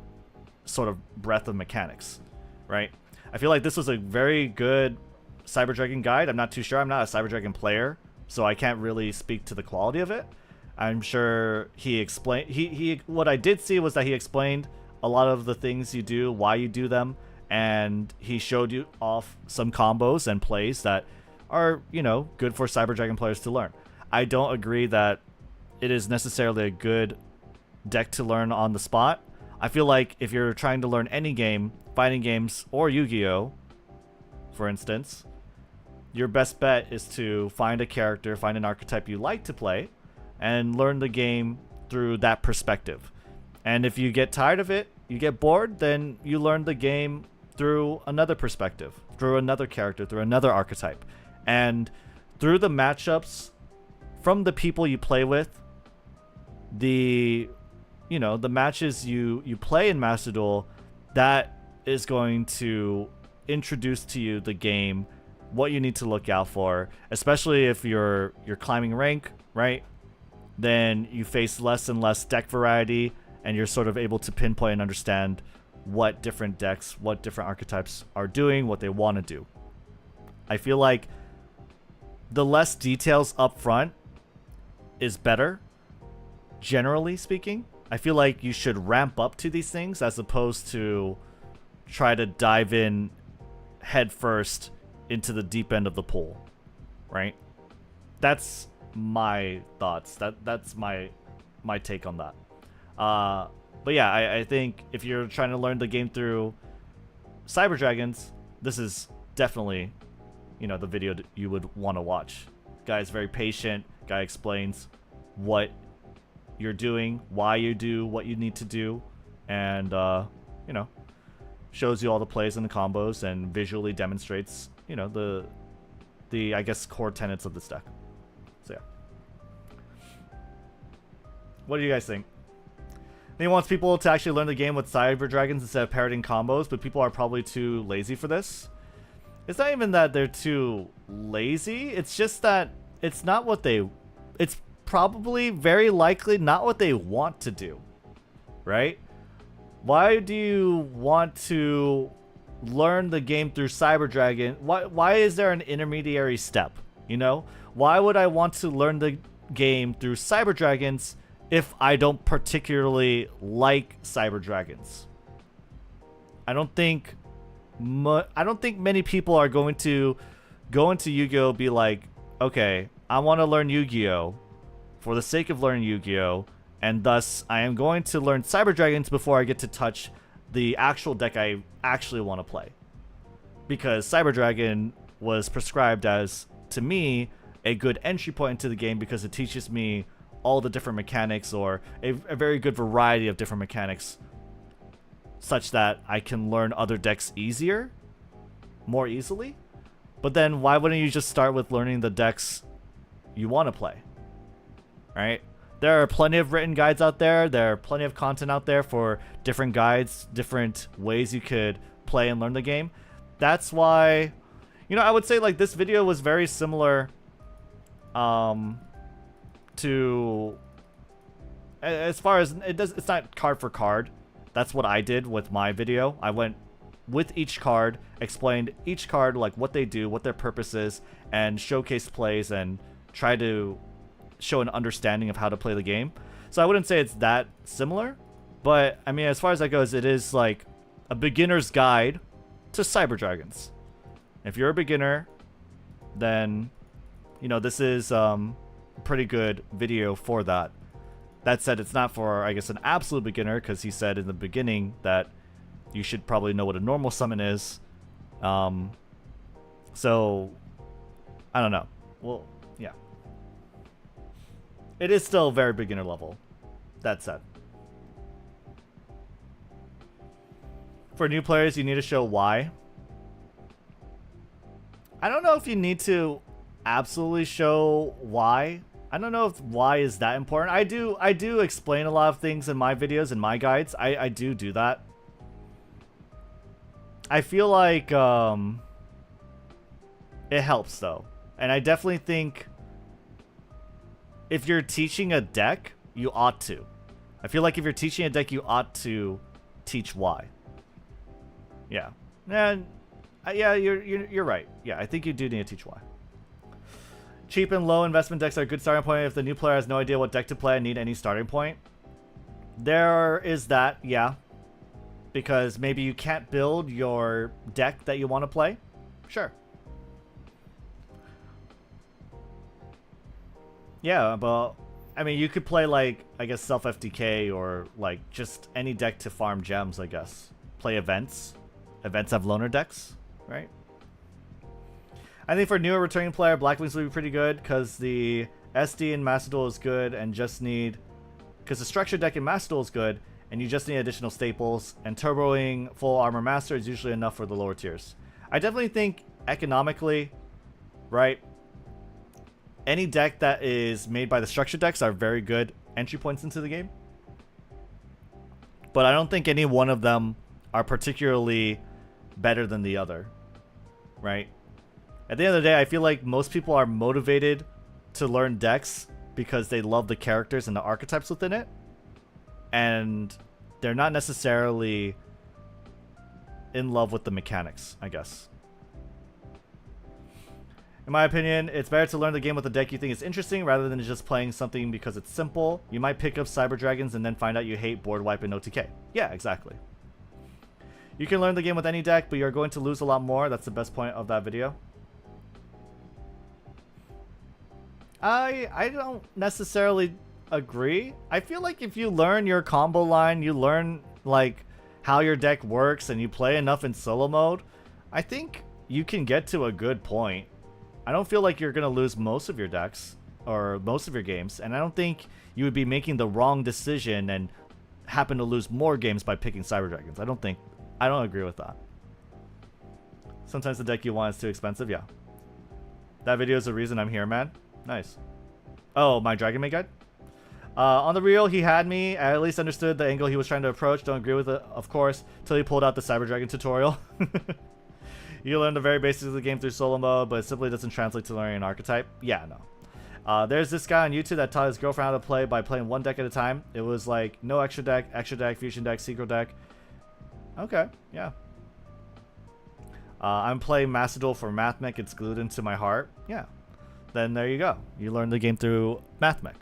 sort of breadth of mechanics, right? I feel like this was a very good Cyber Dragon guide. I'm not too sure. I'm not a Cyber Dragon player, so I can't really speak to the quality of it. I'm sure he explained, what I did see was that he explained a lot of the things you do, why you do them, and he showed you off some combos and plays that are, you know, good for Cyber Dragon players to learn. I don't agree that it is necessarily a good deck to learn on the spot. I feel like if you're trying to learn any game, fighting games, or Yu-Gi-Oh, for instance, your best bet is to find a character, find an archetype you like to play, and learn the game through that perspective. And if you get tired of it, you get bored, then you learn the game through another perspective, through another character, through another archetype. And through the matchups from the people you play with, the matches you play in Master Duel, that is going to introduce to you the game, what you need to look out for, especially if you're climbing rank, right? Then you face less and less deck variety, and you're sort of able to pinpoint and understand what different decks, what different archetypes are doing, what they want to do. I feel like the less details up front is better, generally speaking. I feel like you should ramp up to these things as opposed to try to dive in head first into the deep end of the pool, right? That's my thoughts. That's my take on that. But yeah, I think if you're trying to learn the game through Cyber Dragons, this is definitely, the video that you would want to watch. Guy's very patient. Guy explains what you're doing, why you do what you need to do, and shows you all the plays and the combos, and visually demonstrates the I guess core tenets of this deck. So yeah, what do you guys think? He wants people to actually learn the game with Cyber Dragons instead of parroting combos, but people are probably too lazy for this. It's not even that they're too lazy, it's just that it's not what it's probably very likely not what they want to do. right? Why do you want to learn the game through Cyber Dragon? Why is there an intermediary step? You know? Why would I want to learn the game through Cyber Dragons if I don't particularly like Cyber Dragons? I don't think many people are going to go into Yu-Gi-Oh! Be like, okay, I want to learn Yu-Gi-Oh! For the sake of learning Yu-Gi-Oh! And thus I am going to learn Cyber Dragons before I get to touch the actual deck I actually want to play. Because Cyber Dragon was prescribed as, to me, a good entry point into the game because it teaches me all the different mechanics, or a very good variety of different mechanics, such that I can learn other decks more easily. But then why wouldn't you just start with learning the decks you want to play? Right? There are plenty of written guides out there. There are plenty of content out there for different guides, different ways you could play and learn the game. That's why, you know, I would say like this video was very similar to, as far as it's not card for card. That's what I did with my video. I went with each card, explained each card, like what they do, what their purpose is, and showcased plays and tried to show an understanding of how to play the game. So I wouldn't say it's that similar, but I mean, as far as that goes, it is like a beginner's guide to Cyber Dragons. If you're a beginner, then, you know, this is a pretty good video for that. That said, it's not for, I guess, an absolute beginner, because he said in the beginning that you should probably know what a normal summon is. So, I don't know. Well, yeah. It is still very beginner level. That said. For new players, you need to show why. I don't know if you need to absolutely show why. I don't know if why is that important. I do explain a lot of things in my videos and my guides. I do that. I feel like it helps though. And I definitely think if you're teaching a deck, you ought to. I feel like if you're teaching a deck, you ought to teach why. Yeah. And yeah, you're right. Yeah, I think you do need to teach why. Cheap and low investment decks are a good starting point if the new player has no idea what deck to play and need any starting point. There is that, yeah. Because maybe you can't build your deck that you want to play. Sure. Yeah, but I mean, you could play like, I guess, self FTK or like just any deck to farm gems, I guess. Play events. Events have loner decks, right? I think for newer returning player, Black Wings will be pretty good because the SD in Master Duel is good and just need, because the structure deck in Master Duel is good and you just need additional staples, and turboing full armor master is usually enough for the lower tiers. I definitely think economically, right, any deck that is made by the structure decks are very good entry points into the game. But I don't think any one of them are particularly better than the other, right? At the end of the day, I feel like most people are motivated to learn decks because they love the characters and the archetypes within it. And they're not necessarily in love with the mechanics, I guess. In my opinion, it's better to learn the game with a deck you think is interesting rather than just playing something because it's simple. You might pick up Cyber Dragons and then find out you hate board wipe and OTK. Yeah, exactly. You can learn the game with any deck, but you're going to lose a lot more. That's the best point of that video. I don't necessarily agree. I feel like if you learn your combo line, you learn like how your deck works, and you play enough in solo mode, I think you can get to a good point. I don't feel like you're going to lose most of your decks or most of your games, and I don't think you would be making the wrong decision and happen to lose more games by picking Cyber Dragons. I don't agree with that. Sometimes the deck you want is too expensive. Yeah. That video is the reason I'm here, man. Nice. Oh, my Dragon Maid guide? On the real, he had me. I at least understood the angle he was trying to approach. Don't agree with it, of course, till he pulled out the Cyber Dragon tutorial. You learn the very basics of the game through solo mode, but it simply doesn't translate to learning an archetype. Yeah, no. There's this guy on YouTube that taught his girlfriend how to play by playing one deck at a time. It was like no extra deck, fusion deck, secret deck. Okay, yeah. I'm playing Master Duel for MathMech. It's glued into my heart. Yeah. Then there you go. You learn the game through MathMech.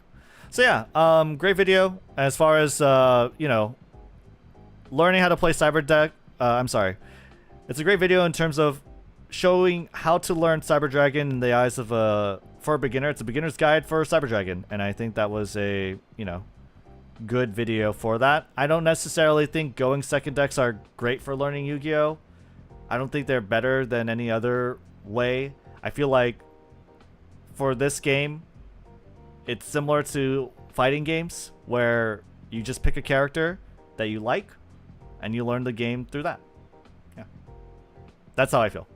So yeah, great video as far as you know, learning how to play Cyber Deck. I'm sorry. It's a great video in terms of showing how to learn Cyber Dragon in the eyes of for a beginner. It's a beginner's guide for Cyber Dragon, and I think that was a, you know, good video for that. I don't necessarily think going second decks are great for learning Yu-Gi-Oh! I don't think they're better than any other way. I feel like for this game, it's similar to fighting games where you just pick a character that you like and you learn the game through that. Yeah. That's how I feel.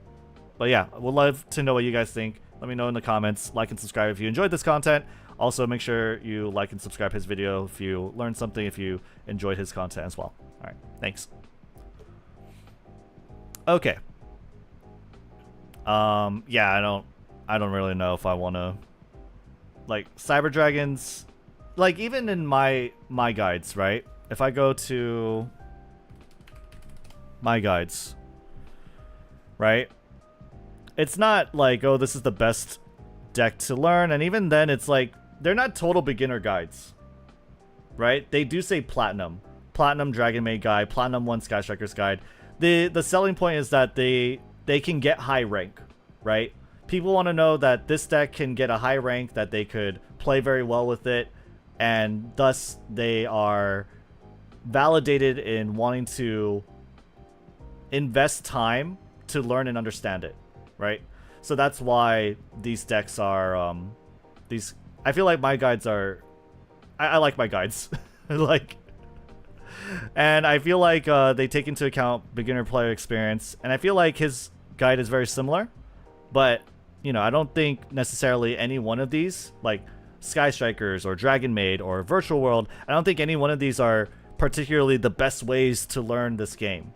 But yeah, we'd love to know what you guys think. Let me know in the comments. Like and subscribe if you enjoyed this content. Also, make sure you like and subscribe his video if you learned something, if you enjoyed his content as well. All right, thanks. Okay. Yeah, I don't really know if I want to, like, Cyber Dragons, like, even in my guides, right? If I go to my guides, right? It's not like, oh, this is the best deck to learn, and even then it's like they're not total beginner guides, right? They do say Platinum Dragon Maid guide, Platinum 1 Skystriker's guide. The selling point is that they can get high rank, right? People want to know that this deck can get a high rank, that they could play very well with it, and thus they are validated in wanting to invest time to learn and understand it, right? So that's why these decks are I feel like my guides are I like my guides. Like, and I feel like they take into account beginner player experience, and I feel like his guide is very similar, but you know, I don't think necessarily any one of these, like Sky Strikers or Dragon Maid or Virtual World, I don't think any one of these are particularly the best ways to learn this game.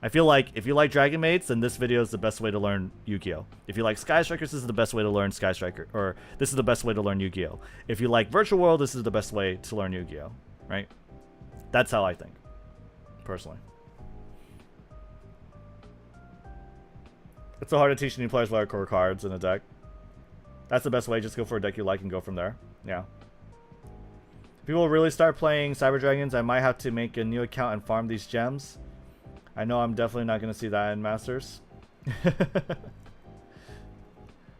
I feel like if you like Dragon Maids, then this video is the best way to learn Yu-Gi-Oh! If you like Sky Strikers, this is the best way to learn Sky Striker, or this is the best way to learn Yu-Gi-Oh! If you like Virtual World, this is the best way to learn Yu-Gi-Oh! Right? That's how I think, personally. It's so hard to teach new players what are core cards in a deck. That's the best way. Just go for a deck you like and go from there. Yeah. If people really start playing Cyber Dragons, I might have to make a new account and farm these gems. I know I'm definitely not going to see that in Masters.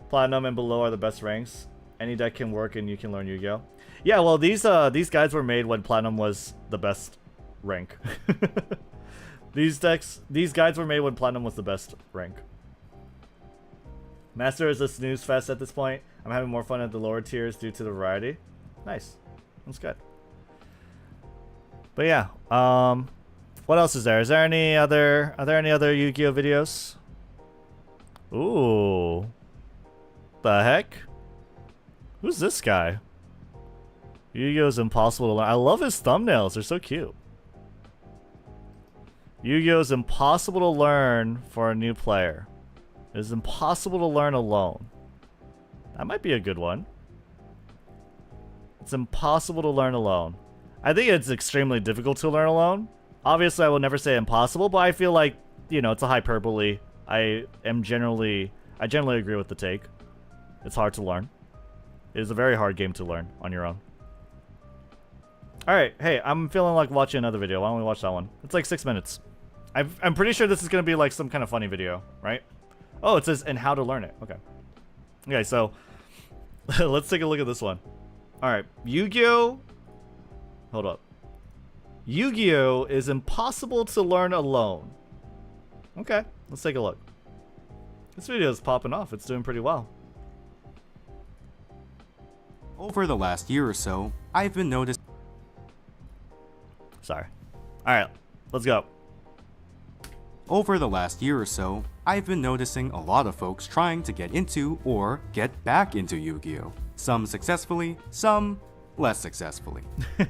Platinum and below are the best ranks. Any deck can work and you can learn Yu-Gi-Oh! Yeah, well, these guides were made when Platinum was the best rank. These guides were made when Platinum was the best rank. Master is a snooze fest at this point. I'm having more fun at the lower tiers due to the variety. Nice. That's good. But yeah, what else is there? Is there any other, are there any other Yu-Gi-Oh videos? Ooh. The heck? Who's this guy? Yu-Gi-Oh is impossible to learn. I love his thumbnails. They're so cute. Yu-Gi-Oh is impossible to learn for a new player. It is impossible to learn alone. That might be a good one. It's impossible to learn alone. I think it's extremely difficult to learn alone. Obviously, I will never say impossible, but I feel like, you know, it's a hyperbole. I generally agree with the take. It's hard to learn. It is a very hard game to learn on your own. Alright, hey, I'm feeling like watching another video. Why don't we watch that one? It's like 6 minutes. I'm pretty sure this is going to be like some kind of funny video, right? Oh, it says, and how to learn it. Okay. Okay, so let's take a look at this one. Alright, Yu-Gi-Oh! Hold up. Yu-Gi-Oh! Is impossible to learn alone. Okay, let's take a look. This video is popping off. It's doing pretty well. Over the last year or so, I've been noticing... Sorry. Alright, let's go. Over the last year or so, I've been noticing a lot of folks trying to get into or get back into Yu-Gi-Oh! Some successfully, some less successfully.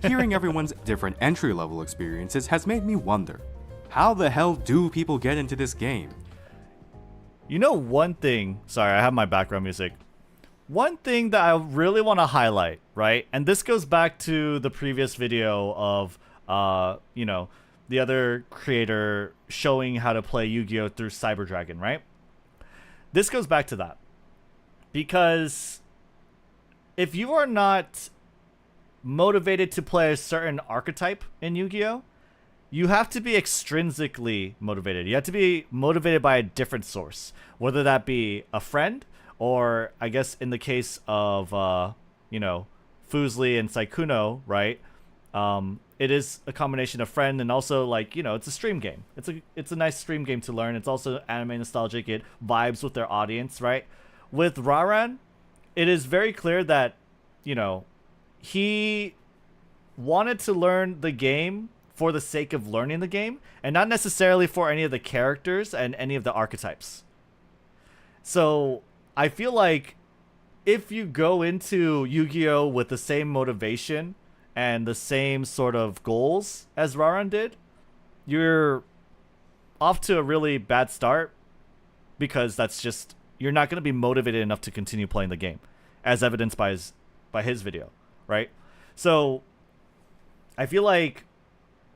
Hearing everyone's different entry-level experiences has made me wonder, how the hell do people get into this game? You know one thing... Sorry, I have my background music. one thing that I really want to highlight, right? And this goes back to the previous video of, you know, the other creator showing how to play Yu-Gi-Oh! Through Cyber Dragon, right? This goes back to that. Because if you are not motivated to play a certain archetype in Yu-Gi-Oh!, you have to be extrinsically motivated. You have to be motivated by a different source, whether that be a friend, or I guess in the case of, you know, Fuslie and Saikuno, right? It is a combination of friend and also, like, you know, it's a stream game. It's a nice stream game to learn. It's also anime nostalgic. It vibes with their audience, right? With Raran, it is very clear that, you know, he wanted to learn the game for the sake of learning the game, and not necessarily for any of the characters and any of the archetypes. So I feel like if you go into Yu-Gi-Oh! With the same motivation and the same sort of goals as Raran did, you're off to a really bad start, because that's just, you're not going to be motivated enough to continue playing the game, as evidenced by his video, right? So I feel like,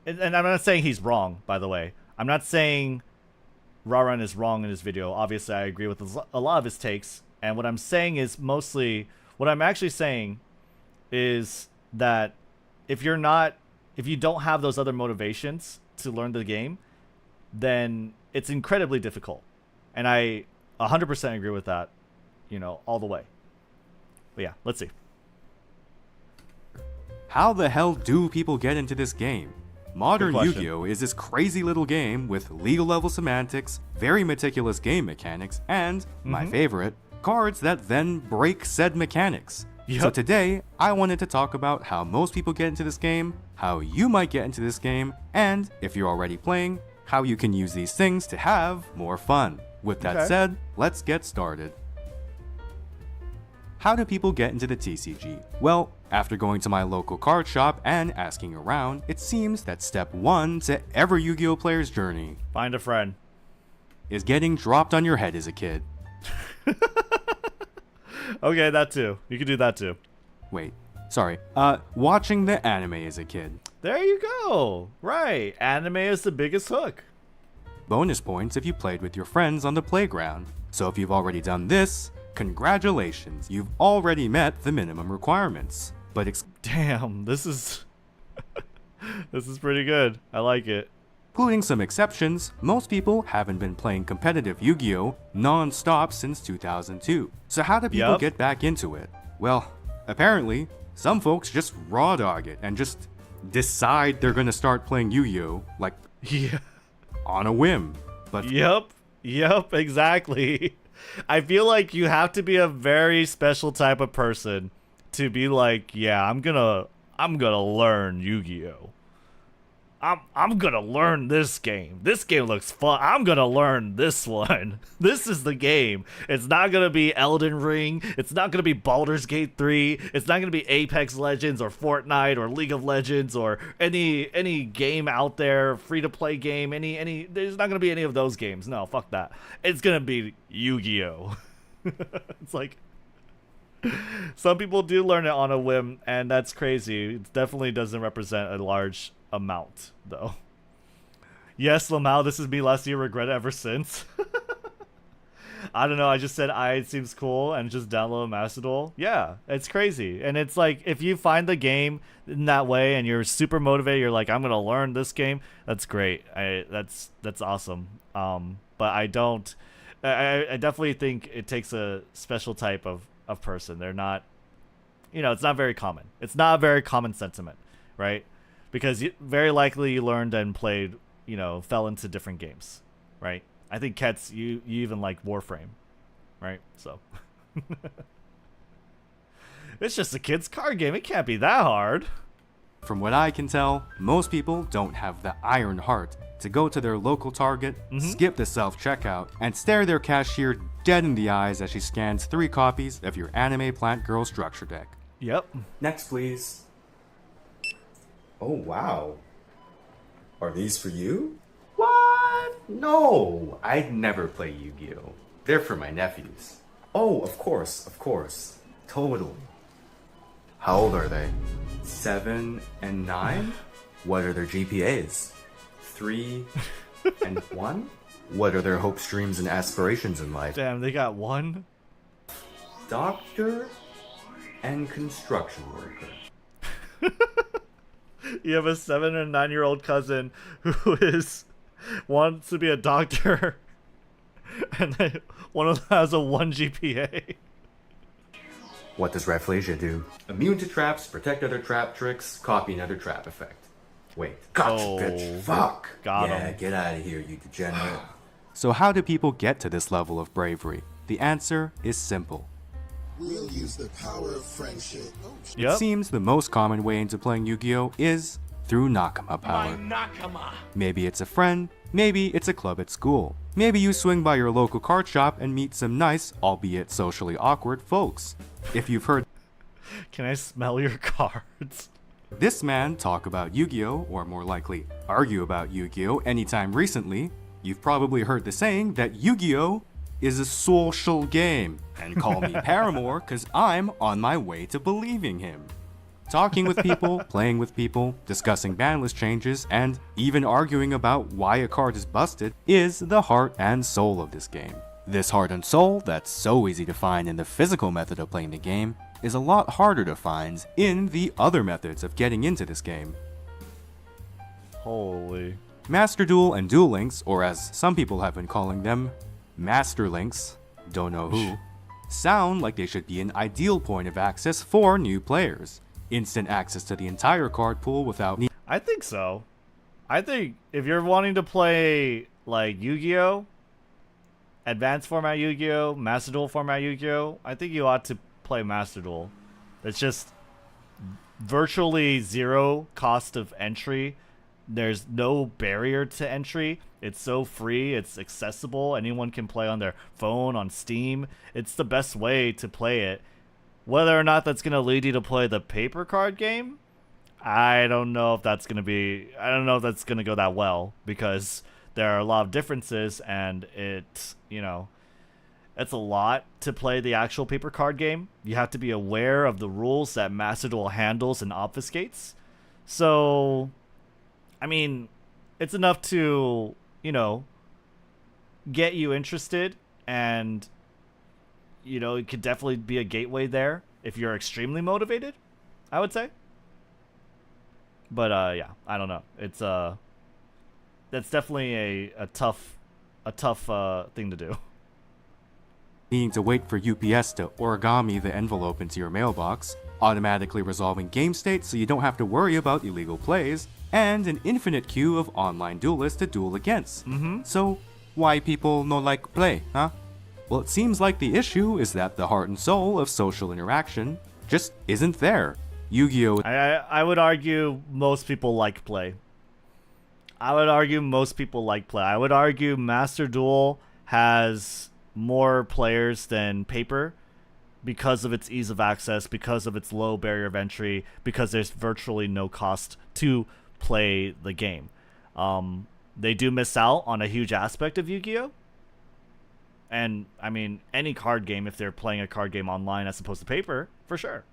and I'm not saying he's wrong, by the way. I'm not saying Raran is wrong in his video. Obviously, I agree with a lot of his takes. And what I'm saying is mostly, what I'm actually saying is that if you don't have those other motivations to learn the game, then it's incredibly difficult. And I 100% agree with that, you know, all the way. But yeah, let's see. How the hell do people get into this game? Modern Good question. Yu-Gi-Oh! Is this crazy little game with legal level semantics, very meticulous game mechanics, and, my favorite, cards that then break said mechanics. Yep. So today, I wanted to talk about how most people get into this game, how you might get into this game, and, if you're already playing, how you can use these things to have more fun. With that said, let's get started. How do people get into the TCG? Well, after going to my local card shop and asking around, it seems that step 1 to every Yu-Gi-Oh! Player's journey, Find a friend, is getting dropped on your head as a kid. Okay, that too. You can do that too. Wait, sorry. Watching the anime as a kid. There you go. Right. Anime is the biggest hook. Bonus points if you played with your friends on the playground. So if you've already done this, congratulations, you've already met the minimum requirements. But damn, this is this is pretty good. I like it. Including some exceptions, most people haven't been playing competitive Yu-Gi-Oh! Non-stop since 2002. So how do people get back into it? Well, apparently, some folks just raw dog it and just decide they're gonna start playing Yu-Gi-Oh! Like, on a whim. But Yep, exactly. I feel like you have to be a very special type of person to be like, yeah, I'm gonna learn Yu-Gi-Oh! I'm gonna learn this game. This game looks fun. I'm gonna learn this one. This is the game. It's not gonna be Elden Ring. It's not gonna be Baldur's Gate 3. It's not gonna be Apex Legends or Fortnite or League of Legends or any game out there, free to play game. Any there's not gonna be any of those games. No, fuck that. It's gonna be Yu-Gi-Oh! It's like, some people do learn it on a whim, and that's crazy. It definitely doesn't represent a large amount, though. Yes, Lamau, this is me last year, regret it ever since. I don't know, I just said it seems cool and just download Master Duel. Yeah, it's crazy. And it's like, if you find the game in that way and you're super motivated, you're like, I'm gonna learn this game, that's great. That's awesome. But I definitely think it takes a special type of person. They're not, you know, it's not very common. It's not a very common sentiment, right? Because very likely you learned and played, you know, fell into different games, right? I think Kets, you even like Warframe, right? So it's just a kid's card game. It can't be that hard. From what I can tell, most people don't have the iron heart to go to their local Target, skip the self-checkout, and stare their cashier dead in the eyes as she scans 3 copies of your anime Plant Girl structure deck. Yep. Next, please. Oh, wow. Are these for you? What? No, I'd never play Yu-Gi-Oh! They're for my nephews. Oh, of course, of course. total. How old are they? 7 and 9? What are their GPAs? 3 and 1? What are their hopes, dreams, and aspirations in life? Damn, they got one? Doctor and construction worker. You have a 7 or 9-year-old cousin who wants to be a doctor, and one of them has a 1 GPA. What does Rafflesia do? Immune to traps, protect other trap tricks, copy another trap effect. Wait, gotcha, bitch. Fuck. Got yeah, him. get out of here, you degenerate. So how do people get to this level of bravery? The answer is simple. We'll use the power of friendship. It seems the most common way into playing Yu-Gi-Oh! Is through Nakama power. Maybe it's a friend, maybe it's a club at school. Maybe you swing by your local card shop and meet some nice, albeit socially awkward, folks. If you've heard Can I smell your cards? this man talk about Yu-Gi-Oh! Or more likely, argue about Yu-Gi-Oh! Anytime recently, you've probably heard the saying that Yu-Gi-Oh! Is a social game, and call me Paramore cause I'm on my way to believing him. Talking with people, playing with people, discussing ban list changes, and even arguing about why a card is busted is the heart and soul of this game. This heart and soul that's so easy to find in the physical method of playing the game is a lot harder to find in the other methods of getting into this game. Holy. Master Duel and Duel Links, or as some people have been calling them, Master Links, don't know who, sound like they should be an ideal point of access for new players. Instant access to the entire card pool without need. I think so. I think if you're wanting to play like Yu-Gi-Oh! Advanced format Yu-Gi-Oh! Master Duel format Yu-Gi-Oh! I think you ought to play Master Duel. It's just virtually zero cost of entry. There's no barrier to entry. It's so free, it's accessible. Anyone can play on their phone, on Steam. It's the best way to play it. Whether or not that's going to lead you to play the paper card game, I don't know if that's going to go that well, because there are a lot of differences, and it's a lot to play the actual paper card game. You have to be aware of the rules that Master Duel handles and obfuscates. So, I mean, it's enough to, get you interested, and, it could definitely be a gateway there if you're extremely motivated, I would say. But, yeah, I don't know. It's, that's definitely a tough thing to do. Needing to wait for UPS to origami the envelope into your mailbox, automatically resolving game state so you don't have to worry about illegal plays, and an infinite queue of online duelists to duel against. So, why people no like play, huh? Well, it seems like the issue is that the heart and soul of social interaction just isn't there. Yu-Gi-Oh! I would argue most people like play. I would argue Master Duel has more players than paper because of its ease of access, because of its low barrier of entry, because there's virtually no cost to play the game. They do miss out on a huge aspect of Yu-Gi-Oh! And, I mean, any card game, if they're playing a card game online as opposed to paper, for sure.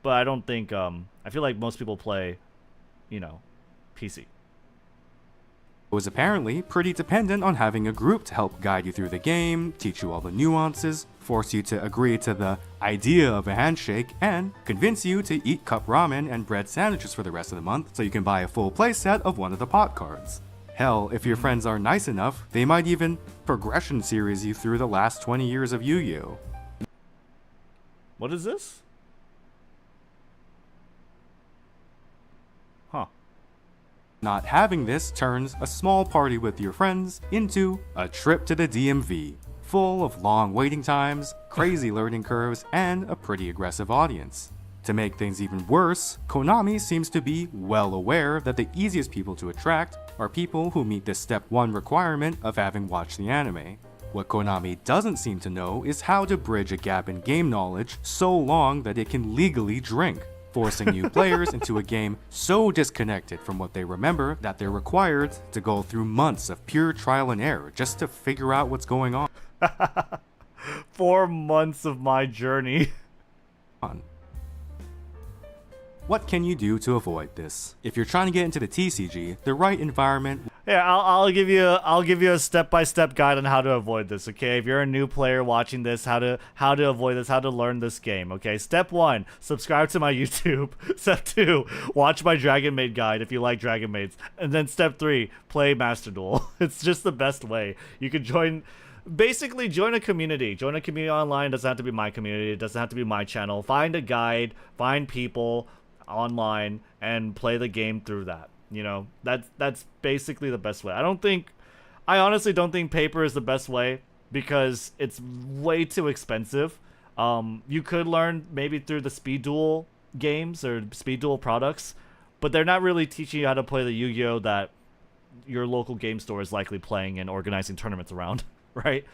But I don't think, I feel like most people play, PC. Was apparently pretty dependent on having a group to help guide you through the game, teach you all the nuances, force you to agree to the idea of a handshake, and convince you to eat cup ramen and bread sandwiches for the rest of the month so you can buy a full playset of one of the pot cards. Hell, if your friends are nice enough, they might even progression series you through the last 20 years of Yu-Gi-Oh! What is this? Huh. Not having this turns a small party with your friends into a trip to the DMV, full of long waiting times, crazy learning curves, and a pretty aggressive audience. To make things even worse, Konami seems to be well aware that the easiest people to attract are people who meet the step 1 requirement of having watched the anime. What Konami doesn't seem to know is how to bridge a gap in game knowledge so long that it can legally drink, forcing new players into a game so disconnected from what they remember that they're required to go through months of pure trial and error just to figure out what's going on. 4 months of my journey. on. What can you do to avoid this? If you're trying to get into the TCG, the right environment. Yeah, I'll give you a step-by-step guide on how to avoid this. Okay, if you're a new player watching this, how to avoid this, how to learn this game. Okay, step 1, subscribe to my YouTube. Step 2, watch my Dragon Maid guide if you like Dragon Maids. And then step 3, play Master Duel. It's just the best way. You can basically join a community. Join a community online. It doesn't have to be my community. It doesn't have to be my channel. Find a guide, find people online, and play the game through that. You know, that's basically the best way. I honestly don't think paper is the best way because it's way too expensive. You could learn maybe through the speed duel games or speed duel products, but they're not really teaching you how to play the Yu-Gi-Oh that your local game store is likely playing and organizing tournaments around, right?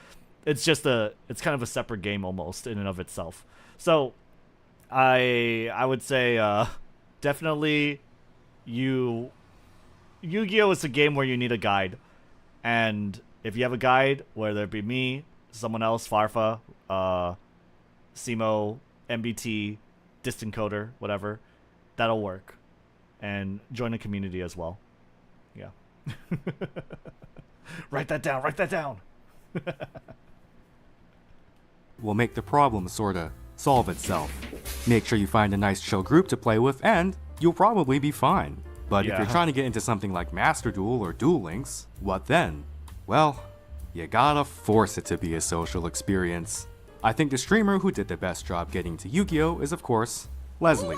It's kind of a separate game almost in and of itself. So I would say definitely Yu-Gi-Oh is a game where you need a guide, and if you have a guide, whether it be me, someone else, Farfa, Simo, MBT, Distant Coder, whatever, that'll work. And join a community as well. Yeah. Write that down. Write that down. Will make the problem sorta solve itself. Make sure you find a nice chill group to play with, and you'll probably be fine. But if you're trying to get into something like Master Duel or Duel Links, what then? Well, you gotta force it to be a social experience. I think the streamer who did the best job getting to Yu-Gi-Oh is, of course, Leslie.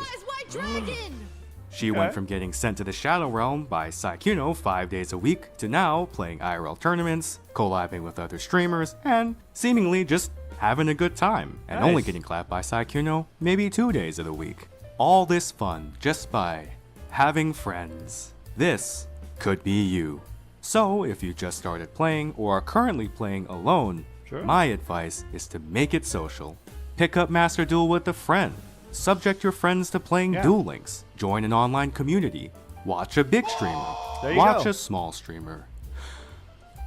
She went from getting sent to the Shadow Realm by Saikuno 5 days a week to now playing IRL tournaments, collabing with other streamers, and seemingly just having a good time, and only getting clapped by Saikuno maybe 2 days of the week. All this fun just by having friends. This could be you. So if you just started playing or are currently playing alone, my advice is to make it social. Pick up Master Duel with a friend. Subject your friends to playing Duel Links. Join an online community. Watch a big streamer. Watch a small streamer.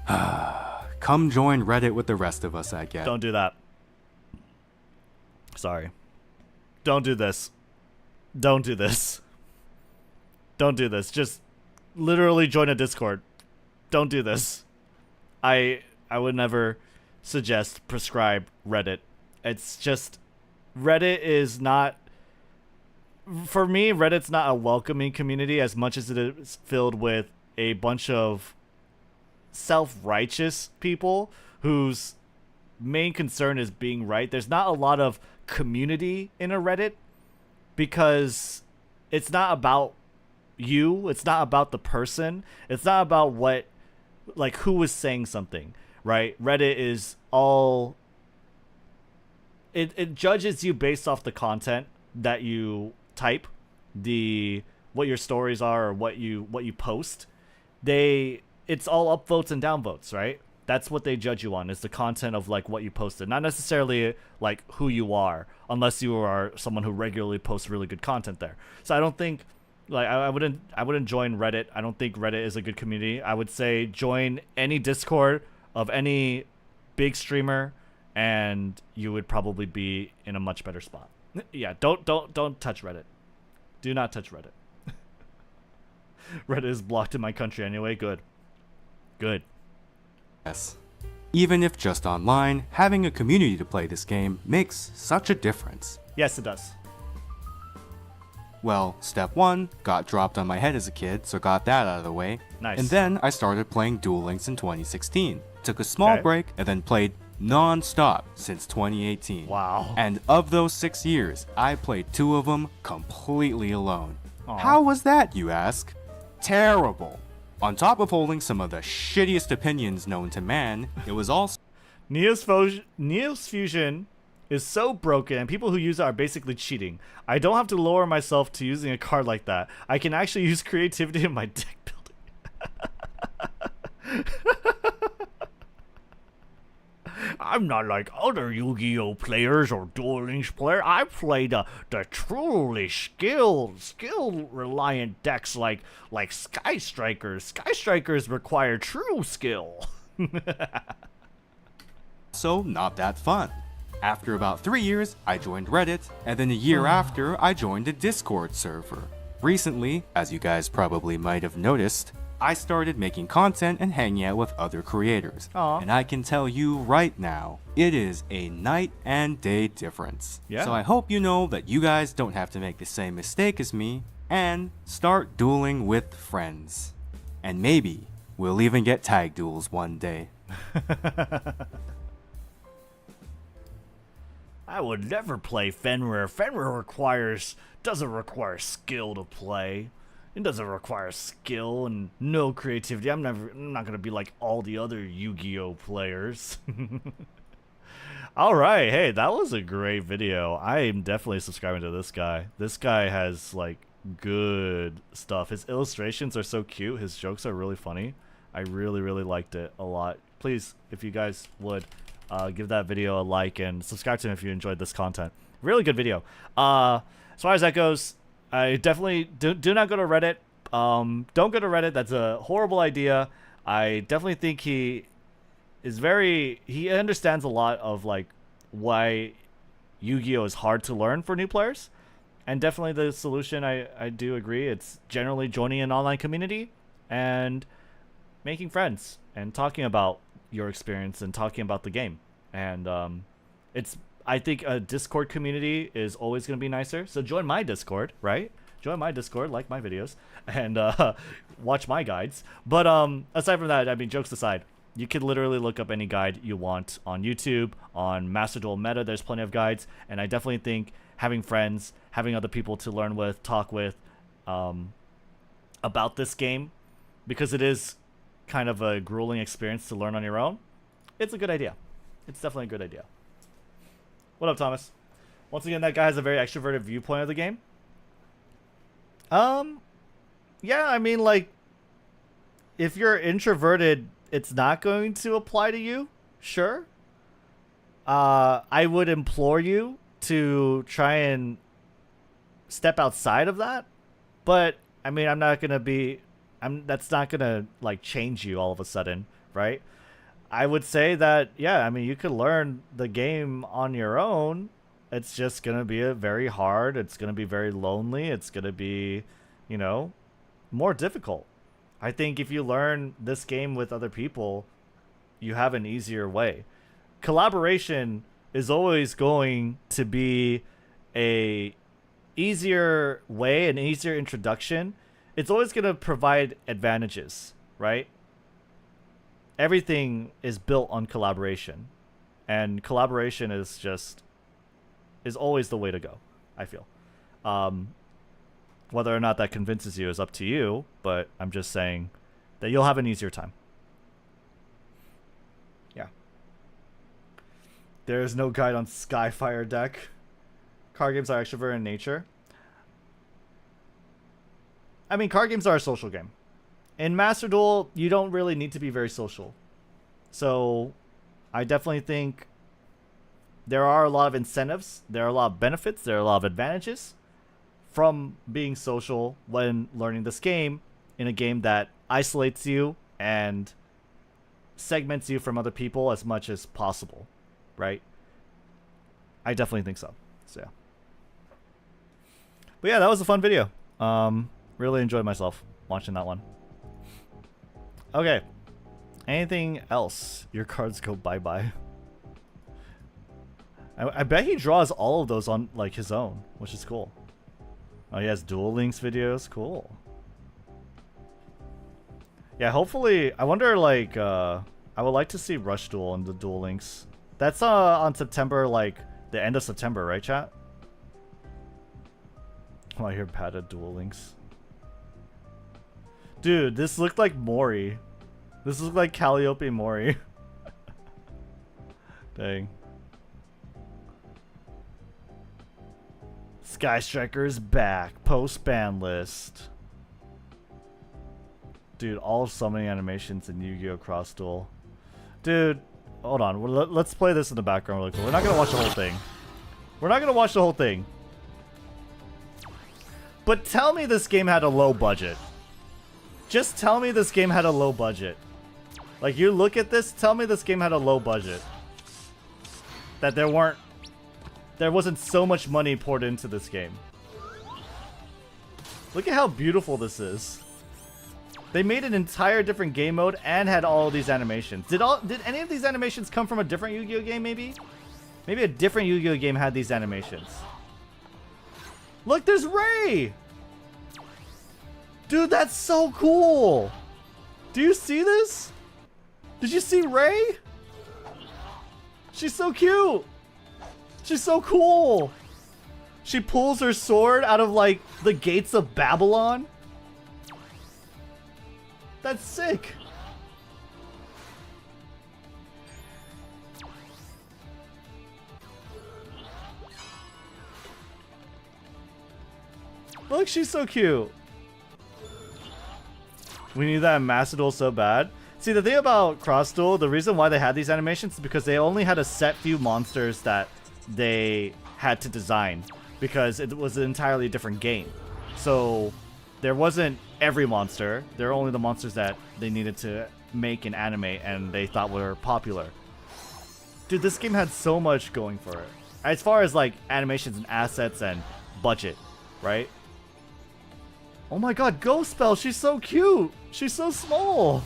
Come join Reddit with the rest of us, I guess. Don't do that. Sorry. Don't do this. Don't do this. Don't do this. Just literally join a Discord. Don't do this. I would never suggest prescribe Reddit. It's just Reddit is not, for me, Reddit's not a welcoming community as much as it is filled with a bunch of self-righteous people whose main concern is being right. There's not a lot of community in a Reddit because it's not about you. It's not about the person. It's not about what, like, who is saying something, right? Reddit is all, it judges you based off the content that you type, what your stories are or what you post. It's all upvotes and downvotes, right? That's what they judge you on, is the content of like what you posted, not necessarily like who you are, unless you are someone who regularly posts really good content there. So I don't think, like, I wouldn't join Reddit. I don't think Reddit is a good community. I would say join any Discord of any big streamer, and you would probably be in a much better spot. Yeah, don't touch Reddit. Do not touch Reddit. Reddit is blocked in my country anyway. Good. Yes. Even if just online, having a community to play this game makes such a difference. Yes, it does. Well, step 1 got dropped on my head as a kid, so got that out of the way. Nice. And then I started playing Duel Links in 2016. Took a small break and then played non-stop since 2018. Wow. And of those 6 years, I played 2 of them completely alone. How was that, you ask? Terrible. On top of holding some of the shittiest opinions known to man, it was also Neos Fusion is so broken and people who use it are basically cheating. I don't have to lower myself to using a card like that. I can actually use creativity in my deck building. I'm not like other Yu-Gi-Oh players or Duel Links players. I play the truly skill-reliant decks like Skystrikers. Skystrikers require true skill. so not that fun. After about 3 years, I joined Reddit, and then a year after, I joined a Discord server. Recently, as you guys probably might have noticed, I started making content and hanging out with other creators. And I can tell you right now, it is a night and day difference. Yeah. So I hope you know that you guys don't have to make the same mistake as me and start dueling with friends. And maybe we'll even get tag duels one day. I would never play Fenrir. Fenrir doesn't require skill to play. It doesn't require skill and no creativity. I'm not gonna be like all the other Yu-Gi-Oh players. All right, hey, that was a great video. I am definitely subscribing to this guy. This guy has like good stuff. His illustrations are so cute. His jokes are really funny. I really liked it a lot. Please, if you guys would, give that video a like and subscribe to him if you enjoyed this content. Really good video. As far as that goes, I definitely do not go to Reddit. Don't go to Reddit. That's a horrible idea. I definitely think he understands a lot of like why Yu-Gi-Oh is hard to learn for new players. And definitely the solution, I do agree. It's generally joining an online community and making friends and talking about your experience and talking about the game. And I think a Discord community is always going to be nicer. So join my Discord, right? Join my Discord, like my videos, and watch my guides. But aside from that, I mean, jokes aside, you can literally look up any guide you want on YouTube, on Master Duel Meta. There's plenty of guides. And I definitely think having friends, having other people to learn with, talk with about this game, because it is kind of a grueling experience to learn on your own, it's a good idea. It's definitely a good idea. What up, Thomas? Once again, that guy has a very extroverted viewpoint of the game. Yeah, I mean, like, if you're introverted, it's not going to apply to you, sure. I would implore you to try and step outside of that. But, I mean, that's not gonna, like, change you all of a sudden, right? I would say that, yeah, I mean, you could learn the game on your own. It's just going to be very hard. It's going to be very lonely. It's going to be, you know, more difficult. I think if you learn this game with other people, you have an easier way. Collaboration is always going to be a easier way, an easier introduction. It's always going to provide advantages, right? Everything is built on collaboration, and collaboration is always the way to go, I feel. Whether or not that convinces you is up to you, but I'm just saying that you'll have an easier time. Yeah. There is no guide on Skyfire deck. Card games are extrovert in nature. I mean, card games are a social game. In Master Duel, you don't really need to be very social. So, I definitely think there are a lot of incentives, there are a lot of benefits, there are a lot of advantages from being social when learning this game in a game that isolates you and segments you from other people as much as possible, right? I definitely think so. So, yeah. But yeah, that was a fun video. Really enjoyed myself watching that one. Okay. Anything else? Your cards go bye-bye. I bet he draws all of those on like his own, which is cool. Oh, he has Duel Links videos. Cool. Yeah, hopefully, I wonder, like, I would like to see Rush Duel and the Duel Links. That's on September, like, the end of September, right, chat? Oh, I hear padded Duel Links. Dude, this looked like Mori. This looked like Calliope Mori. Dang. Skystriker is back. Post-ban list. Dude, all summoning animations in Yu-Gi-Oh! Cross Duel. Dude, hold on. Let's play this in the background really quick. We're not going to watch the whole thing. We're not going to watch the whole thing. But tell me this game had a low budget. Just tell me this game had a low budget. Like, you look at this, tell me this game had a low budget. That there weren't there wasn't so much money poured into this game. Look at how beautiful this is. They made an entire different game mode and had all of these animations. Did any of these animations come from a different Yu-Gi-Oh game maybe? Maybe a different Yu-Gi-Oh game had these animations. Look, there's Ray! Dude, that's so cool! Do you see this? Did you see Ray? She's so cute! She's so cool! She pulls her sword out of, like, the gates of Babylon. That's sick! Look, she's so cute. We need that in Master Duel so bad. See, the thing about Cross Duel, the reason why they had these animations is because they only had a set few monsters that they had to design, because it was an entirely different game. So there wasn't every monster. There were only the monsters that they needed to make and animate and they thought were popular. Dude, this game had so much going for it. As far as like animations and assets and budget, right? Oh my god, Ghost Spell, she's so cute. She's so small.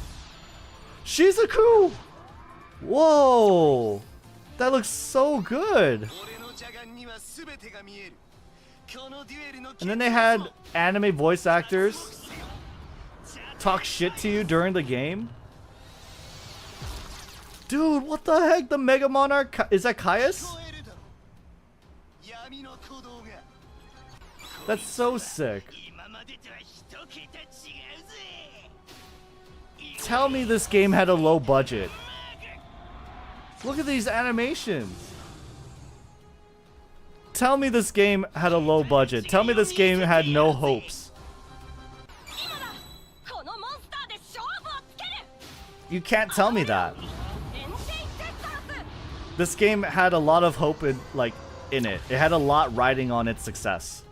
She's a coup. Whoa. That looks so good. And then they had anime voice actors talk shit to you during the game. Dude, what the heck? The Mega Monarch? Is that Caius? That's so sick. Tell me this game had a low budget. Look at these animations. Tell me this game had a low budget. Tell me this game had no hopes. You can't tell me that. This game had a lot of hope in it. It had a lot riding on its success.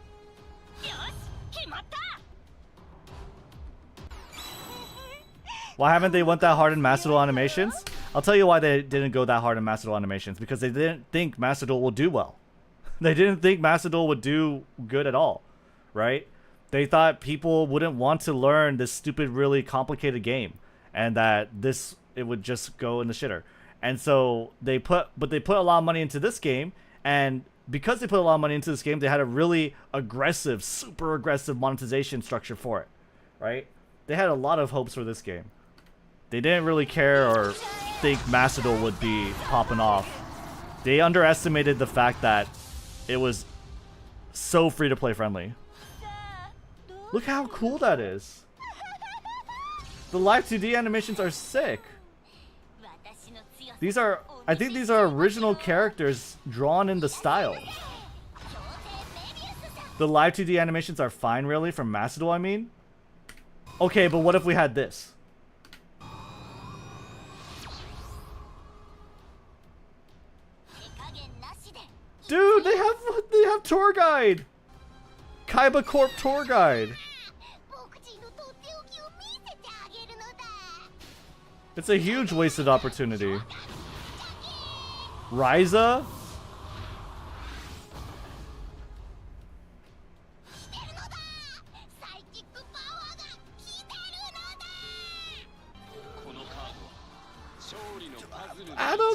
Why haven't they went that hard in Master Duel animations? I'll tell you why they didn't go that hard in Master Duel animations. Because they didn't think Master Duel would do well. They didn't think Master Duel would do good at all. Right? They thought people wouldn't want to learn this stupid, really complicated game. And that it would just go in the shitter. And so they put a lot of money into this game. And because they put a lot of money into this game, they had a really aggressive, super aggressive monetization structure for it. Right? They had a lot of hopes for this game. They didn't really care or think Master Duel would be popping off. They underestimated the fact that it was so free-to-play friendly. Look how cool that is. The live 2D animations are sick. I think these are original characters drawn in the style. The live 2D animations are fine, really, from Master Duel, I mean. Okay, but what if we had this? Dude, they have tour guide. Kaiba Corp tour guide. It's a huge wasted opportunity. Ryza? Adam?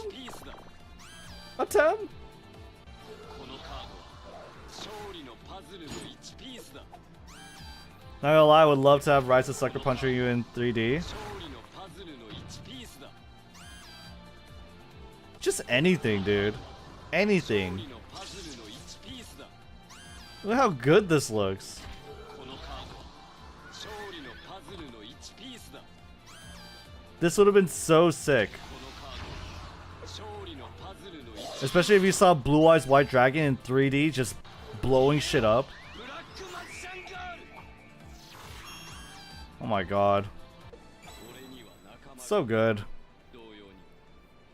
Atem? Not gonna lie, I would love to have Ryza Sucker Puncher you in 3D. Just anything, dude. Anything. Look how good this looks. This would have been so sick. Especially if you saw Blue Eyes White Dragon in 3D just blowing shit up. Oh my god. So good.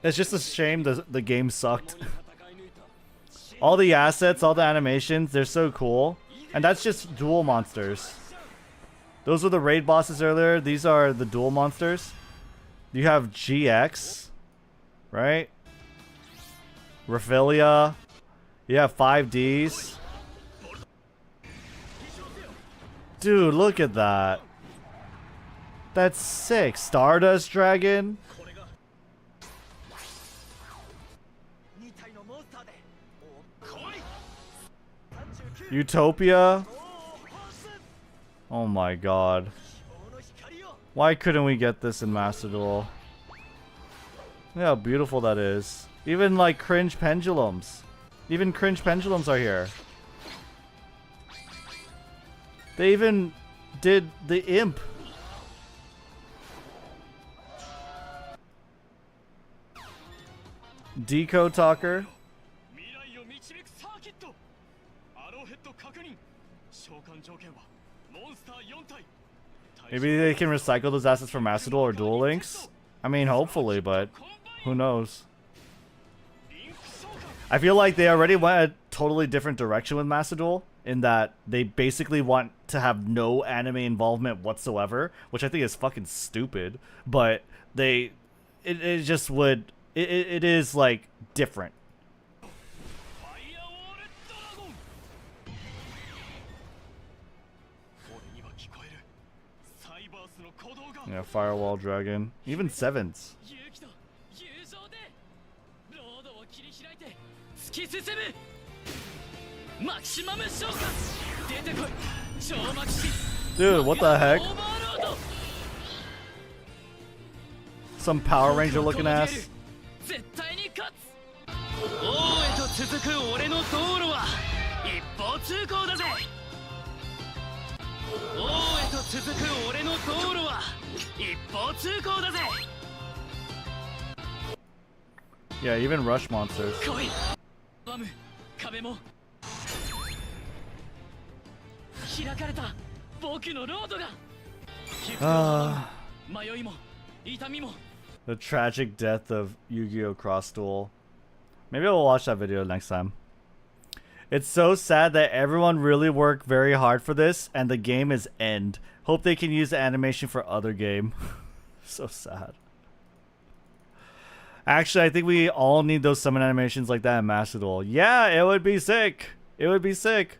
It's just a shame the game sucked. All the assets, all the animations, they're so cool. And that's just duel monsters. Those were the raid bosses earlier. These are the duel monsters. You have GX, right? Raphaelia. You Yeah, 5Ds. Dude, look at that. That's sick. Stardust Dragon. Utopia. Oh my god. Why couldn't we get this in Master Duel? Look how beautiful that is. Even like cringe pendulums. Even cringe pendulums are here. They even did the imp. Decode Talker. Maybe they can recycle those assets for Master Duel or Duel Links? I mean, hopefully, but who knows? I feel like they already went a totally different direction with Master Duel, in that they basically want to have no anime involvement whatsoever, which I think is fucking stupid, but it just would, it is like different. Yeah, Firewall Dragon. Even 7s. Dude, what the heck? Some Power Ranger looking ass. Yeah, even Rush monsters. The tragic death of Yu-Gi-Oh! Cross Duel. Maybe I'll watch that video next time. It's so sad that everyone really worked very hard for this and the game is end. Hope they can use the animation for other game. So sad. Actually, I think we all need those summon animations like that in Master Duel. Yeah, it would be sick. It would be sick.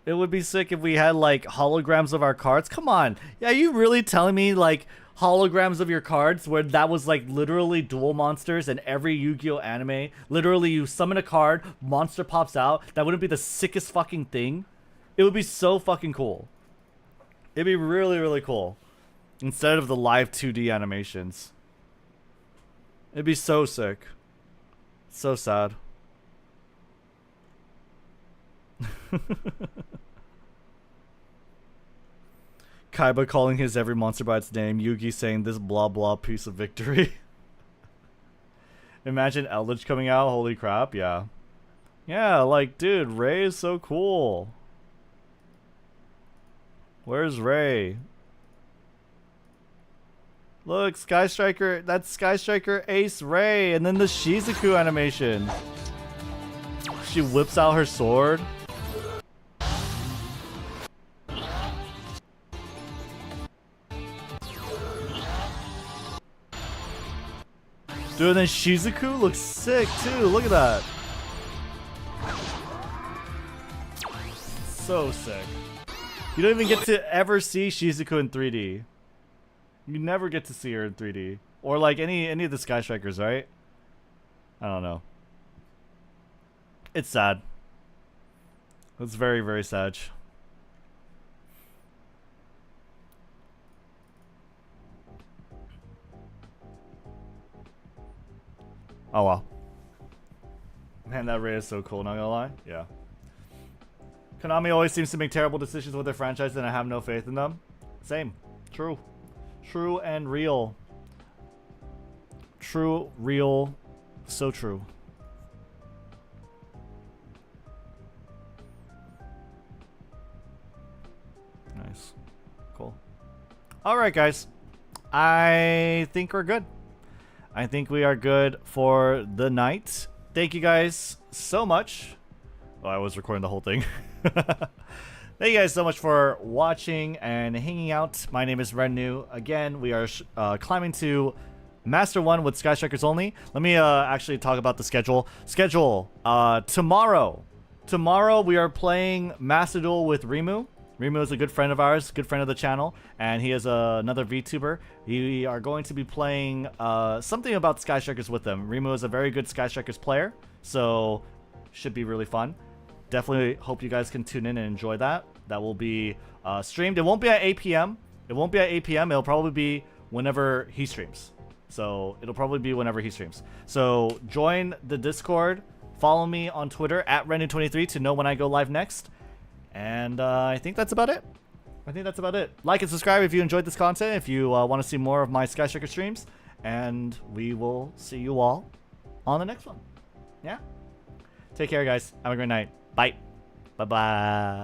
It would be sick if we had like holograms of our cards. Come on. Yeah, are you really telling me like holograms of your cards where that was like literally duel monsters in every Yu-Gi-Oh anime? Literally you summon a card, monster pops out. That wouldn't be the sickest fucking thing? It would be so fucking cool. It'd be really, really cool. Instead of the live 2D animations. It'd be so sick. So sad. Kaiba calling his every monster by its name. Yugi saying this blah blah piece of victory. Imagine Eldritch coming out. Holy crap. Yeah. Yeah, like, dude, Ray is so cool. Where's Ray? Look, Skystriker. That's Skystriker Ace Ray. And then the Shizuku animation. She whips out her sword. Dude, and then Shizuku looks sick too. Look at that. So sick. You don't even get to ever see Shizuku in 3D. You never get to see her in 3D. Or like any of the Sky Strikers, right? I don't know. It's sad. It's very, very sad. Oh well. Man, that Ray is so cool, not gonna lie. Yeah. Konami always seems to make terrible decisions with their franchise and I have no faith in them. Same. True. True and real. True, real, so true. Nice. Cool. Alright, guys. I think we're good. I think we are good for the night. Thank you guys so much. Oh, I was recording the whole thing. Thank you guys so much for watching and hanging out. My name is Rednu. Again, we are climbing to Master 1 with Skystrikers only. Let me actually talk about the schedule. Tomorrow we are playing Master Duel with Rednu. Rednu is a good friend of ours, good friend of the channel, and he is another VTuber. We are going to be playing something about Skystrikers with them. Rednu is a very good Skystrikers player, so should be really fun. Definitely hope you guys can tune in and enjoy that. That will be streamed. It won't be at 8 p.m. It'll probably be whenever he streams. So it'll probably be whenever he streams. So join the Discord. Follow me on Twitter at Rednu23 to know when I go live next. And I think that's about it. Like and subscribe if you enjoyed this content, if you want to see more of my Skystriker streams. And we will see you all on the next one. Yeah? Take care, guys. Have a great night. Bye. Bye-bye.